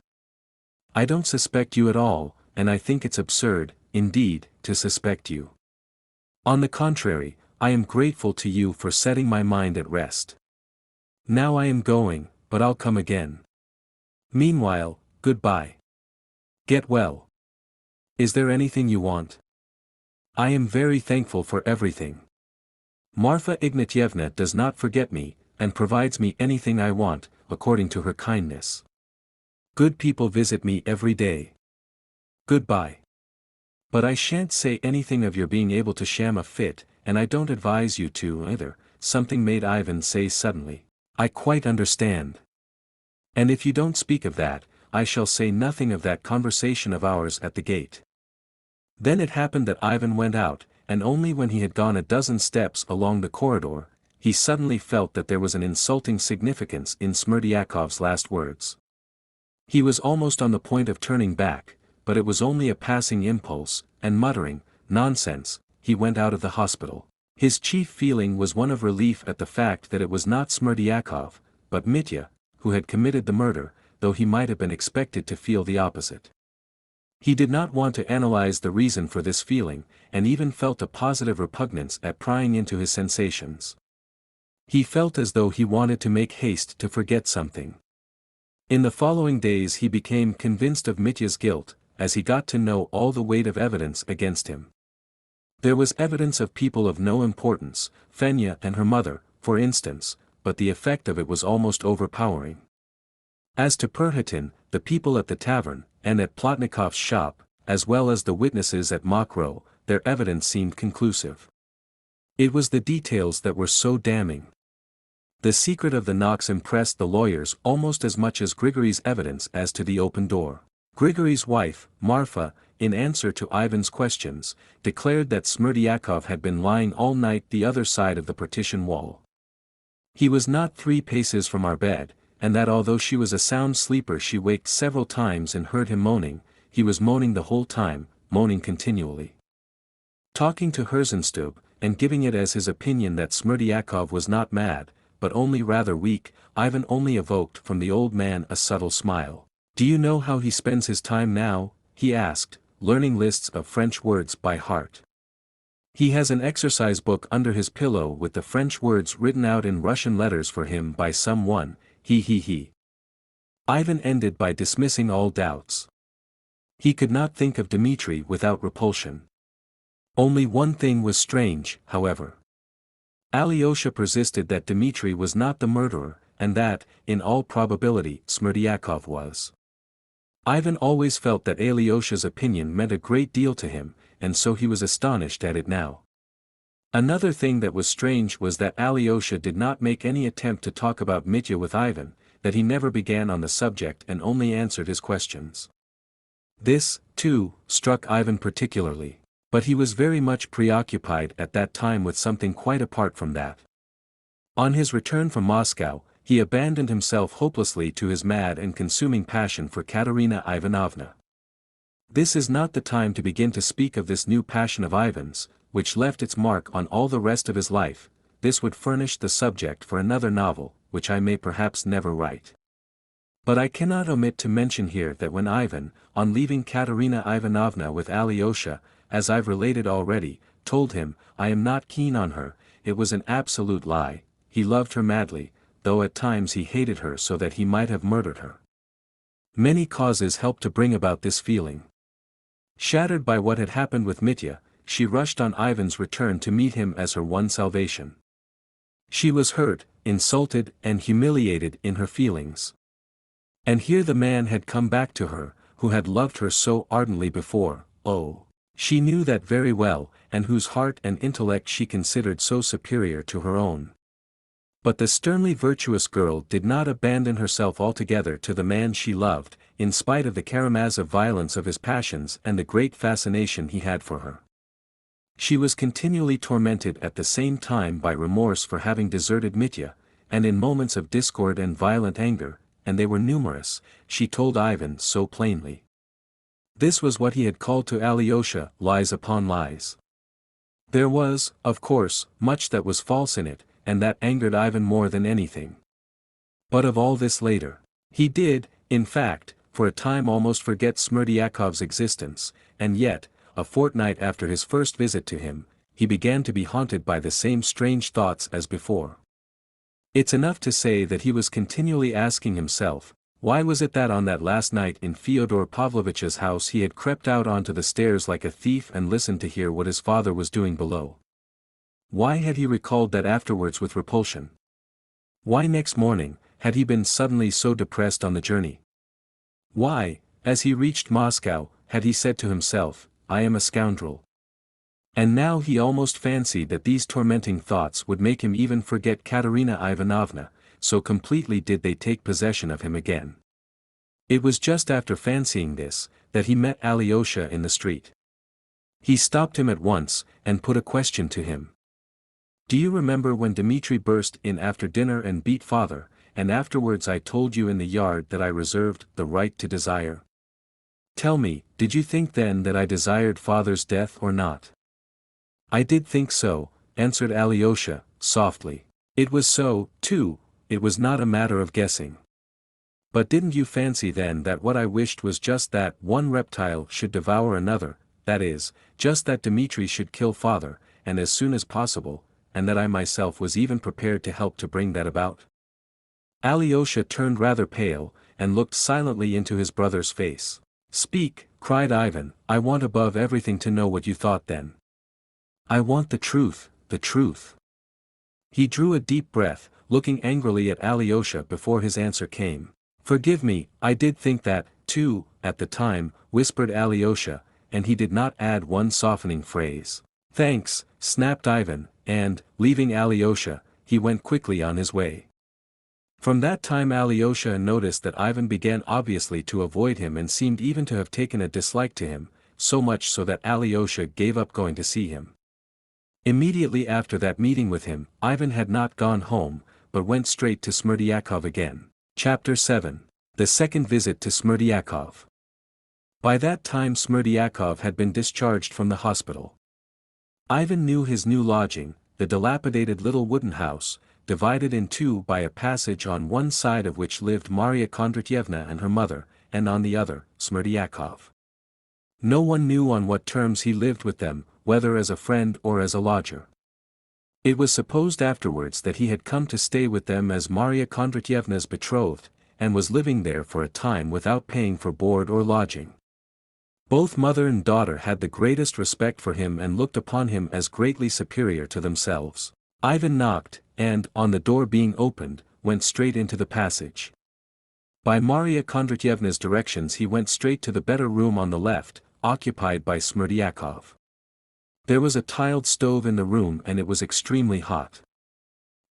I don't suspect you at all, and I think it's absurd, indeed, to suspect you. On the contrary, I am grateful to you for setting my mind at rest. Now I am going, but I'll come again. Meanwhile, goodbye. Get well. Is there anything you want? I am very thankful for everything. Marfa Ignatyevna does not forget me, and provides me anything I want, according to her kindness. Good people visit me every day. Goodbye. But I shan't say anything of your being able to sham a fit, and I don't advise you to either, something made Ivan say suddenly. I quite understand. And if you don't speak of that, I shall say nothing of that conversation of ours at the gate. Then it happened that Ivan went out, and only when he had gone a dozen steps along the corridor, he suddenly felt that there was an insulting significance in Smerdyakov's last words. He was almost on the point of turning back, but it was only a passing impulse, and muttering, "Nonsense," he went out of the hospital. His chief feeling was one of relief at the fact that it was not Smerdyakov, but Mitya, who had committed the murder, though he might have been expected to feel the opposite. He did not want to analyze the reason for this feeling, and even felt a positive repugnance at prying into his sensations. He felt as though he wanted to make haste to forget something. In the following days he became convinced of Mitya's guilt, as he got to know all the weight of evidence against him. There was evidence of people of no importance, Fenya and her mother, for instance, but the effect of it was almost overpowering. As to Perhatin, the people at the tavern, and at Plotnikov's shop, as well as the witnesses at Mokrow, their evidence seemed conclusive. It was the details that were so damning. The secret of the knocks impressed the lawyers almost as much as Grigory's evidence as to the open door. Grigory's wife, Marfa, in answer to Ivan's questions, declared that Smerdyakov had been lying all night the other side of the partition wall. He was not 3 paces from our bed, and that although she was a sound sleeper she waked several times and heard him moaning, he was moaning the whole time, moaning continually. Talking to Herzenstube, and giving it as his opinion that Smerdyakov was not mad, but only rather weak, Ivan only evoked from the old man a subtle smile. "Do you know how he spends his time now?" he asked, learning lists of French words by heart. "He has an exercise book under his pillow with the French words written out in Russian letters for him by some one, he. Ivan ended by dismissing all doubts. He could not think of Dmitri without repulsion. Only one thing was strange, however. Alyosha persisted that Dmitri was not the murderer, and that, in all probability, Smerdyakov was. Ivan always felt that Alyosha's opinion meant a great deal to him, and so he was astonished at it now. Another thing that was strange was that Alyosha did not make any attempt to talk about Mitya with Ivan, that he never began on the subject and only answered his questions. This, too, struck Ivan particularly, but he was very much preoccupied at that time with something quite apart from that. On his return from Moscow, he abandoned himself hopelessly to his mad and consuming passion for Katerina Ivanovna. This is not the time to begin to speak of this new passion of Ivan's, which left its mark on all the rest of his life. This would furnish the subject for another novel, which I may perhaps never write. But I cannot omit to mention here that when Ivan, on leaving Katerina Ivanovna with Alyosha, as I've related already, told him, "I am not keen on her," it was an absolute lie. He loved her madly, though at times he hated her so that he might have murdered her. Many causes helped to bring about this feeling. Shattered by what had happened with Mitya, she rushed on Ivan's return to meet him as her one salvation. She was hurt, insulted and humiliated in her feelings. And here the man had come back to her, who had loved her so ardently before, oh, she knew that very well, and whose heart and intellect she considered so superior to her own. But the sternly virtuous girl did not abandon herself altogether to the man she loved, in spite of the Karamazov violence of his passions and the great fascination he had for her. She was continually tormented at the same time by remorse for having deserted Mitya, and in moments of discord and violent anger, and they were numerous, she told Ivan so plainly. This was what he had called to Alyosha lies upon lies. There was, of course, much that was false in it, and that angered Ivan more than anything. But of all this later. He did, in fact, for a time almost forget Smerdyakov's existence, and yet, a fortnight after his first visit to him, he began to be haunted by the same strange thoughts as before. It's enough to say that he was continually asking himself, why was it that on that last night in Fyodor Pavlovitch's house he had crept out onto the stairs like a thief and listened to hear what his father was doing below? Why had he recalled that afterwards with repulsion? Why next morning had he been suddenly so depressed on the journey? Why, as he reached Moscow, had he said to himself, I am a scoundrel? And now he almost fancied that these tormenting thoughts would make him even forget Katerina Ivanovna, so completely did they take possession of him again. It was just after fancying this, that he met Alyosha in the street. He stopped him at once, and put a question to him. Do you remember when Dmitri burst in after dinner and beat father, and afterwards I told you in the yard that I reserved the right to desire? Tell me, did you think then that I desired father's death or not? I did think so, answered Alyosha, softly. It was so, too, it was not a matter of guessing. But didn't you fancy then that what I wished was just that one reptile should devour another, that is, just that Dmitri should kill father, and as soon as possible, and that I myself was even prepared to help to bring that about? Alyosha turned rather pale, and looked silently into his brother's face. Speak, cried Ivan, I want above everything to know what you thought then. I want the truth, the truth. He drew a deep breath, looking angrily at Alyosha before his answer came. Forgive me, I did think that, too, at the time, whispered Alyosha, and he did not add one softening phrase. Thanks, snapped Ivan, and, leaving Alyosha, he went quickly on his way. From that time Alyosha noticed that Ivan began obviously to avoid him and seemed even to have taken a dislike to him, so much so that Alyosha gave up going to see him. Immediately after that meeting with him, Ivan had not gone home, but went straight to Smerdyakov again. Chapter 7. The Second Visit to Smerdyakov. By that time Smerdyakov had been discharged from the hospital. Ivan knew his new lodging, the dilapidated little wooden house, divided in two by a passage on one side of which lived Marya Kondratyevna and her mother, and on the other, Smerdyakov. No one knew on what terms he lived with them, whether as a friend or as a lodger. It was supposed afterwards that he had come to stay with them as Marya Kondratyevna's betrothed, and was living there for a time without paying for board or lodging. Both mother and daughter had the greatest respect for him and looked upon him as greatly superior to themselves. Ivan knocked, and, on the door being opened, went straight into the passage. By Marya Kondratyevna's directions he went straight to the better room on the left, occupied by Smerdyakov. There was a tiled stove in the room and it was extremely hot.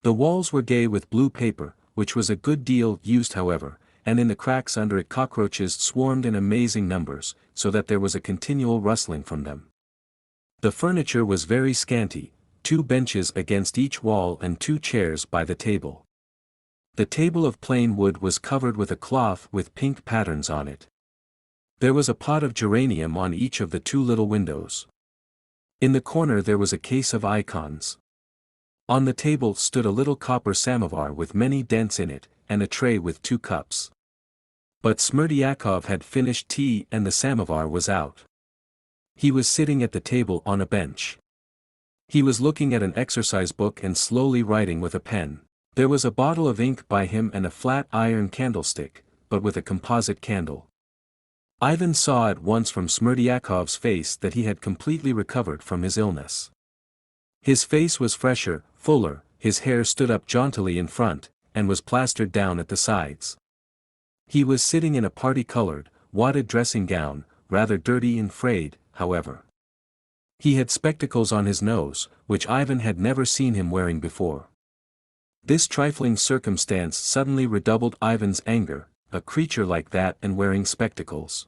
The walls were gay with blue paper, which was a good deal used however, and in the cracks under it cockroaches swarmed in amazing numbers, so that there was a continual rustling from them. The furniture was very scanty, 2 benches against each wall and 2 chairs by the table. The table of plain wood was covered with a cloth with pink patterns on it. There was a pot of geranium on each of the 2 little windows. In the corner there was a case of icons. On the table stood a little copper samovar with many dents in it, and a tray with 2 cups. But Smerdyakov had finished tea and the samovar was out. He was sitting at the table on a bench. He was looking at an exercise book and slowly writing with a pen. There was a bottle of ink by him and a flat iron candlestick, but with a composite candle. Ivan saw at once from Smerdyakov's face that he had completely recovered from his illness. His face was fresher, fuller, his hair stood up jauntily in front, and was plastered down at the sides. He was sitting in a party-colored, wadded dressing gown, rather dirty and frayed, however. He had spectacles on his nose, which Ivan had never seen him wearing before. This trifling circumstance suddenly redoubled Ivan's anger, a creature like that and wearing spectacles.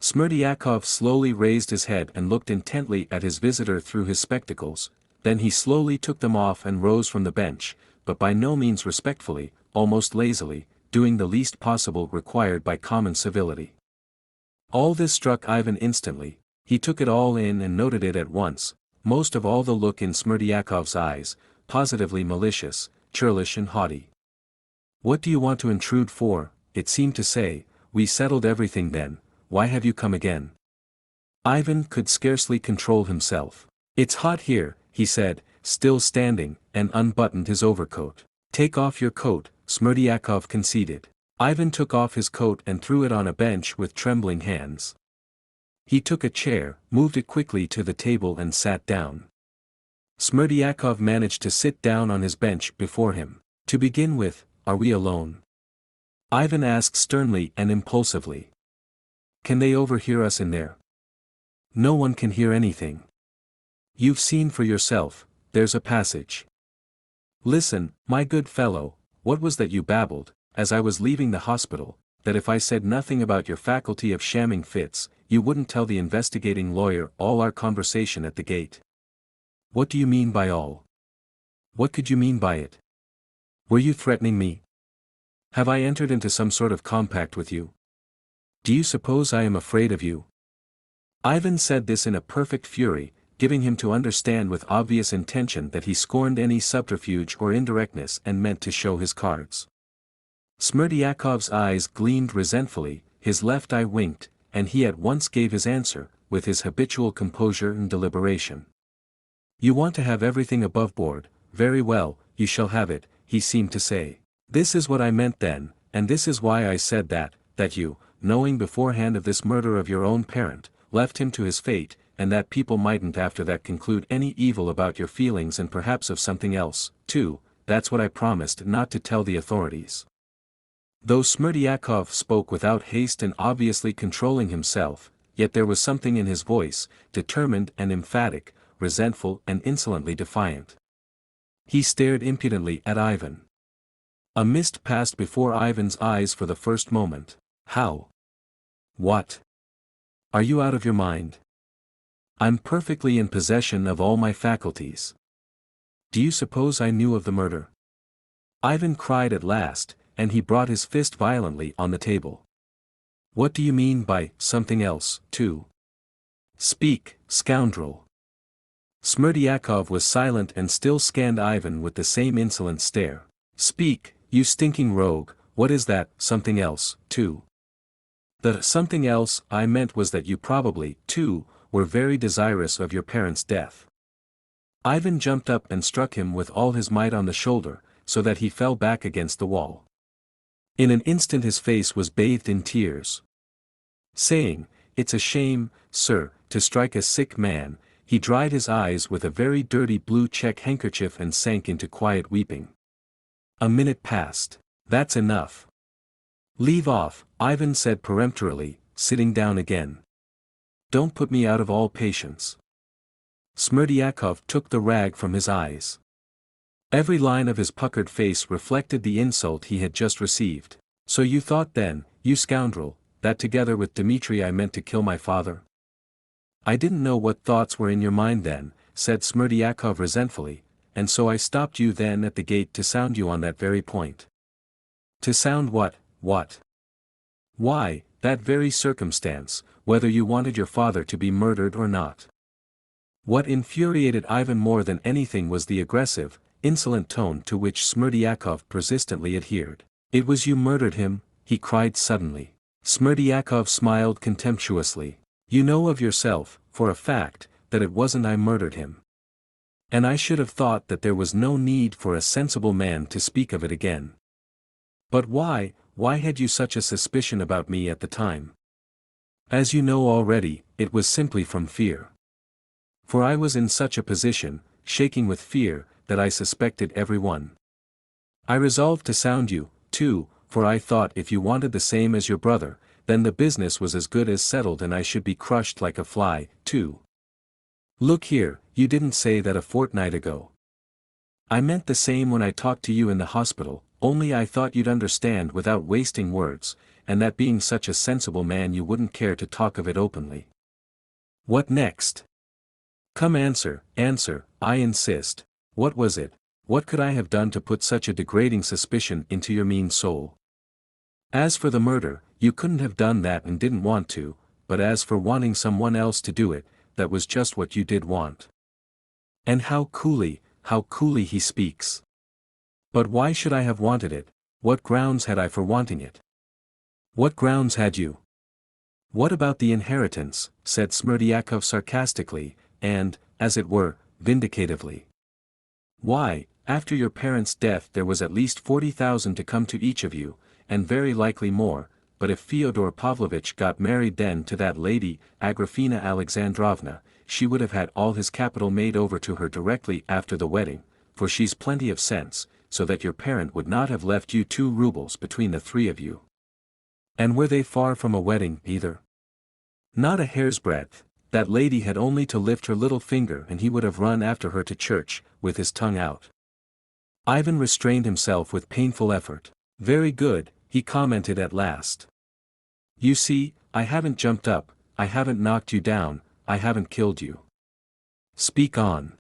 Smerdyakov slowly raised his head and looked intently at his visitor through his spectacles, then he slowly took them off and rose from the bench, but by no means respectfully, almost lazily, doing the least possible required by common civility. All this struck Ivan instantly, he took it all in and noted it at once, most of all the look in Smerdyakov's eyes, positively malicious, churlish and haughty. "What do you want to intrude for?" it seemed to say. "We settled everything then, why have you come again?" Ivan could scarcely control himself. "It's hot here," he said, still standing, and unbuttoned his overcoat. "Take off your coat," Smerdyakov conceded. Ivan took off his coat and threw it on a bench with trembling hands. He took a chair, moved it quickly to the table and sat down. Smerdyakov managed to sit down on his bench before him. "To begin with, are we alone?" Ivan asked sternly and impulsively. "Can they overhear us in there?" "No one can hear anything. You've seen for yourself, there's a passage." "Listen, my good fellow, what was that you babbled, as I was leaving the hospital, that if I said nothing about your faculty of shamming fits, you wouldn't tell the investigating lawyer all our conversation at the gate? What do you mean by all? What could you mean by it? Were you threatening me? Have I entered into some sort of compact with you? Do you suppose I am afraid of you?" Ivan said this in a perfect fury, giving him to understand with obvious intention that he scorned any subterfuge or indirectness and meant to show his cards. Smerdyakov's eyes gleamed resentfully, his left eye winked, and he at once gave his answer, with his habitual composure and deliberation. "You want to have everything above board, very well, you shall have it," he seemed to say. "This is what I meant then, and this is why I said that you, knowing beforehand of this murder of your own parent, left him to his fate, and that people mightn't after that conclude any evil about your feelings and perhaps of something else, too, that's what I promised not to tell the authorities." Though Smerdyakov spoke without haste and obviously controlling himself, yet there was something in his voice, determined and emphatic, resentful and insolently defiant. He stared impudently at Ivan. A mist passed before Ivan's eyes for the first moment. "How? What? Are you out of your mind? I'm perfectly in possession of all my faculties. Do you suppose I knew of the murder?" Ivan cried at last, and he brought his fist violently on the table. "What do you mean by something else, too? Speak, scoundrel!" Smerdyakov was silent and still scanned Ivan with the same insolent stare. "Speak, you stinking rogue, what is that something else, too?" "The something else I meant was that you probably, too, were very desirous of your parents' death." Ivan jumped up and struck him with all his might on the shoulder, so that he fell back against the wall. In an instant his face was bathed in tears. Saying, "It's a shame, sir, to strike a sick man," he dried his eyes with a very dirty blue check handkerchief and sank into quiet weeping. A minute passed. "That's enough. Leave off," Ivan said peremptorily, sitting down again. "Don't put me out of all patience." Smerdyakov took the rag from his eyes. Every line of his puckered face reflected the insult he had just received. "So you thought then, you scoundrel, that together with Dmitri I meant to kill my father?" "I didn't know what thoughts were in your mind then," said Smerdyakov resentfully, "and so I stopped you then at the gate to sound you on that very point." "To sound what? What?" "Why, that very circumstance, whether you wanted your father to be murdered or not." What infuriated Ivan more than anything was the aggressive, insolent tone to which Smerdyakov persistently adhered. "It was you murdered him," he cried suddenly. Smerdyakov smiled contemptuously. "You know of yourself, for a fact, that it wasn't I murdered him. And I should have thought that there was no need for a sensible man to speak of it again. But why had you such a suspicion about me at the time? As you know already, it was simply from fear. For I was in such a position, shaking with fear, that I suspected everyone. I resolved to sound you, too, for I thought if you wanted the same as your brother, then the business was as good as settled and I should be crushed like a fly, too. Look here, you didn't say that a fortnight ago. I meant the same when I talked to you in the hospital, only I thought you'd understand without wasting words, and that being such a sensible man you wouldn't care to talk of it openly. What next? Come answer, I insist. What was it? What could I have done to put such a degrading suspicion into your mean soul? As for the murder, you couldn't have done that and didn't want to, but as for wanting someone else to do it, that was just what you did want." And how coolly he speaks. "But why should I have wanted it? What grounds had I for wanting it?" "What grounds had you?" What about the inheritance, said Smerdyakov sarcastically, and, as it were, vindicatively. Why, after your parents' death there was at least 40,000 to come to each of you, and very likely more, but if Fyodor Pavlovitch got married then to that lady, Agrafena Alexandrovna, she would have had all his capital made over to her directly after the wedding, for she's plenty of sense, so that your parent would not have left you 2 rubles between the 3 of you. And were they far from a wedding, either? Not a hair's breadth. That lady had only to lift her little finger and he would have run after her to church, with his tongue out. Ivan restrained himself with painful effort. Very good, he commented at last. You see, I haven't jumped up, I haven't knocked you down, I haven't killed you. Speak on.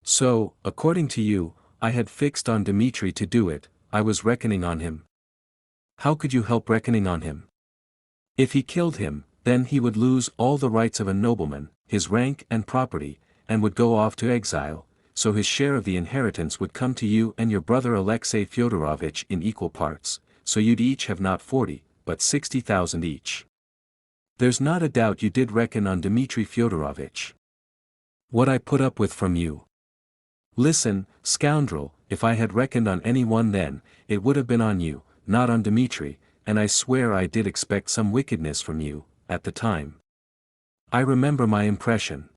So, according to you, I had fixed on Dmitri to do it, I was reckoning on him. How could you help reckoning on him? If he killed him, then he would lose all the rights of a nobleman, his rank and property, and would go off to exile, so his share of the inheritance would come to you and your brother Alexei Fyodorovitch in equal parts, so you'd each have not 40, but 60,000 each. There's not a doubt you did reckon on Dmitri Fyodorovitch. What I put up with from you. Listen, scoundrel, if I had reckoned on any one then, it would have been on you, not on Dmitri, and I swear I did expect some wickedness from you, at the time. I remember my impression.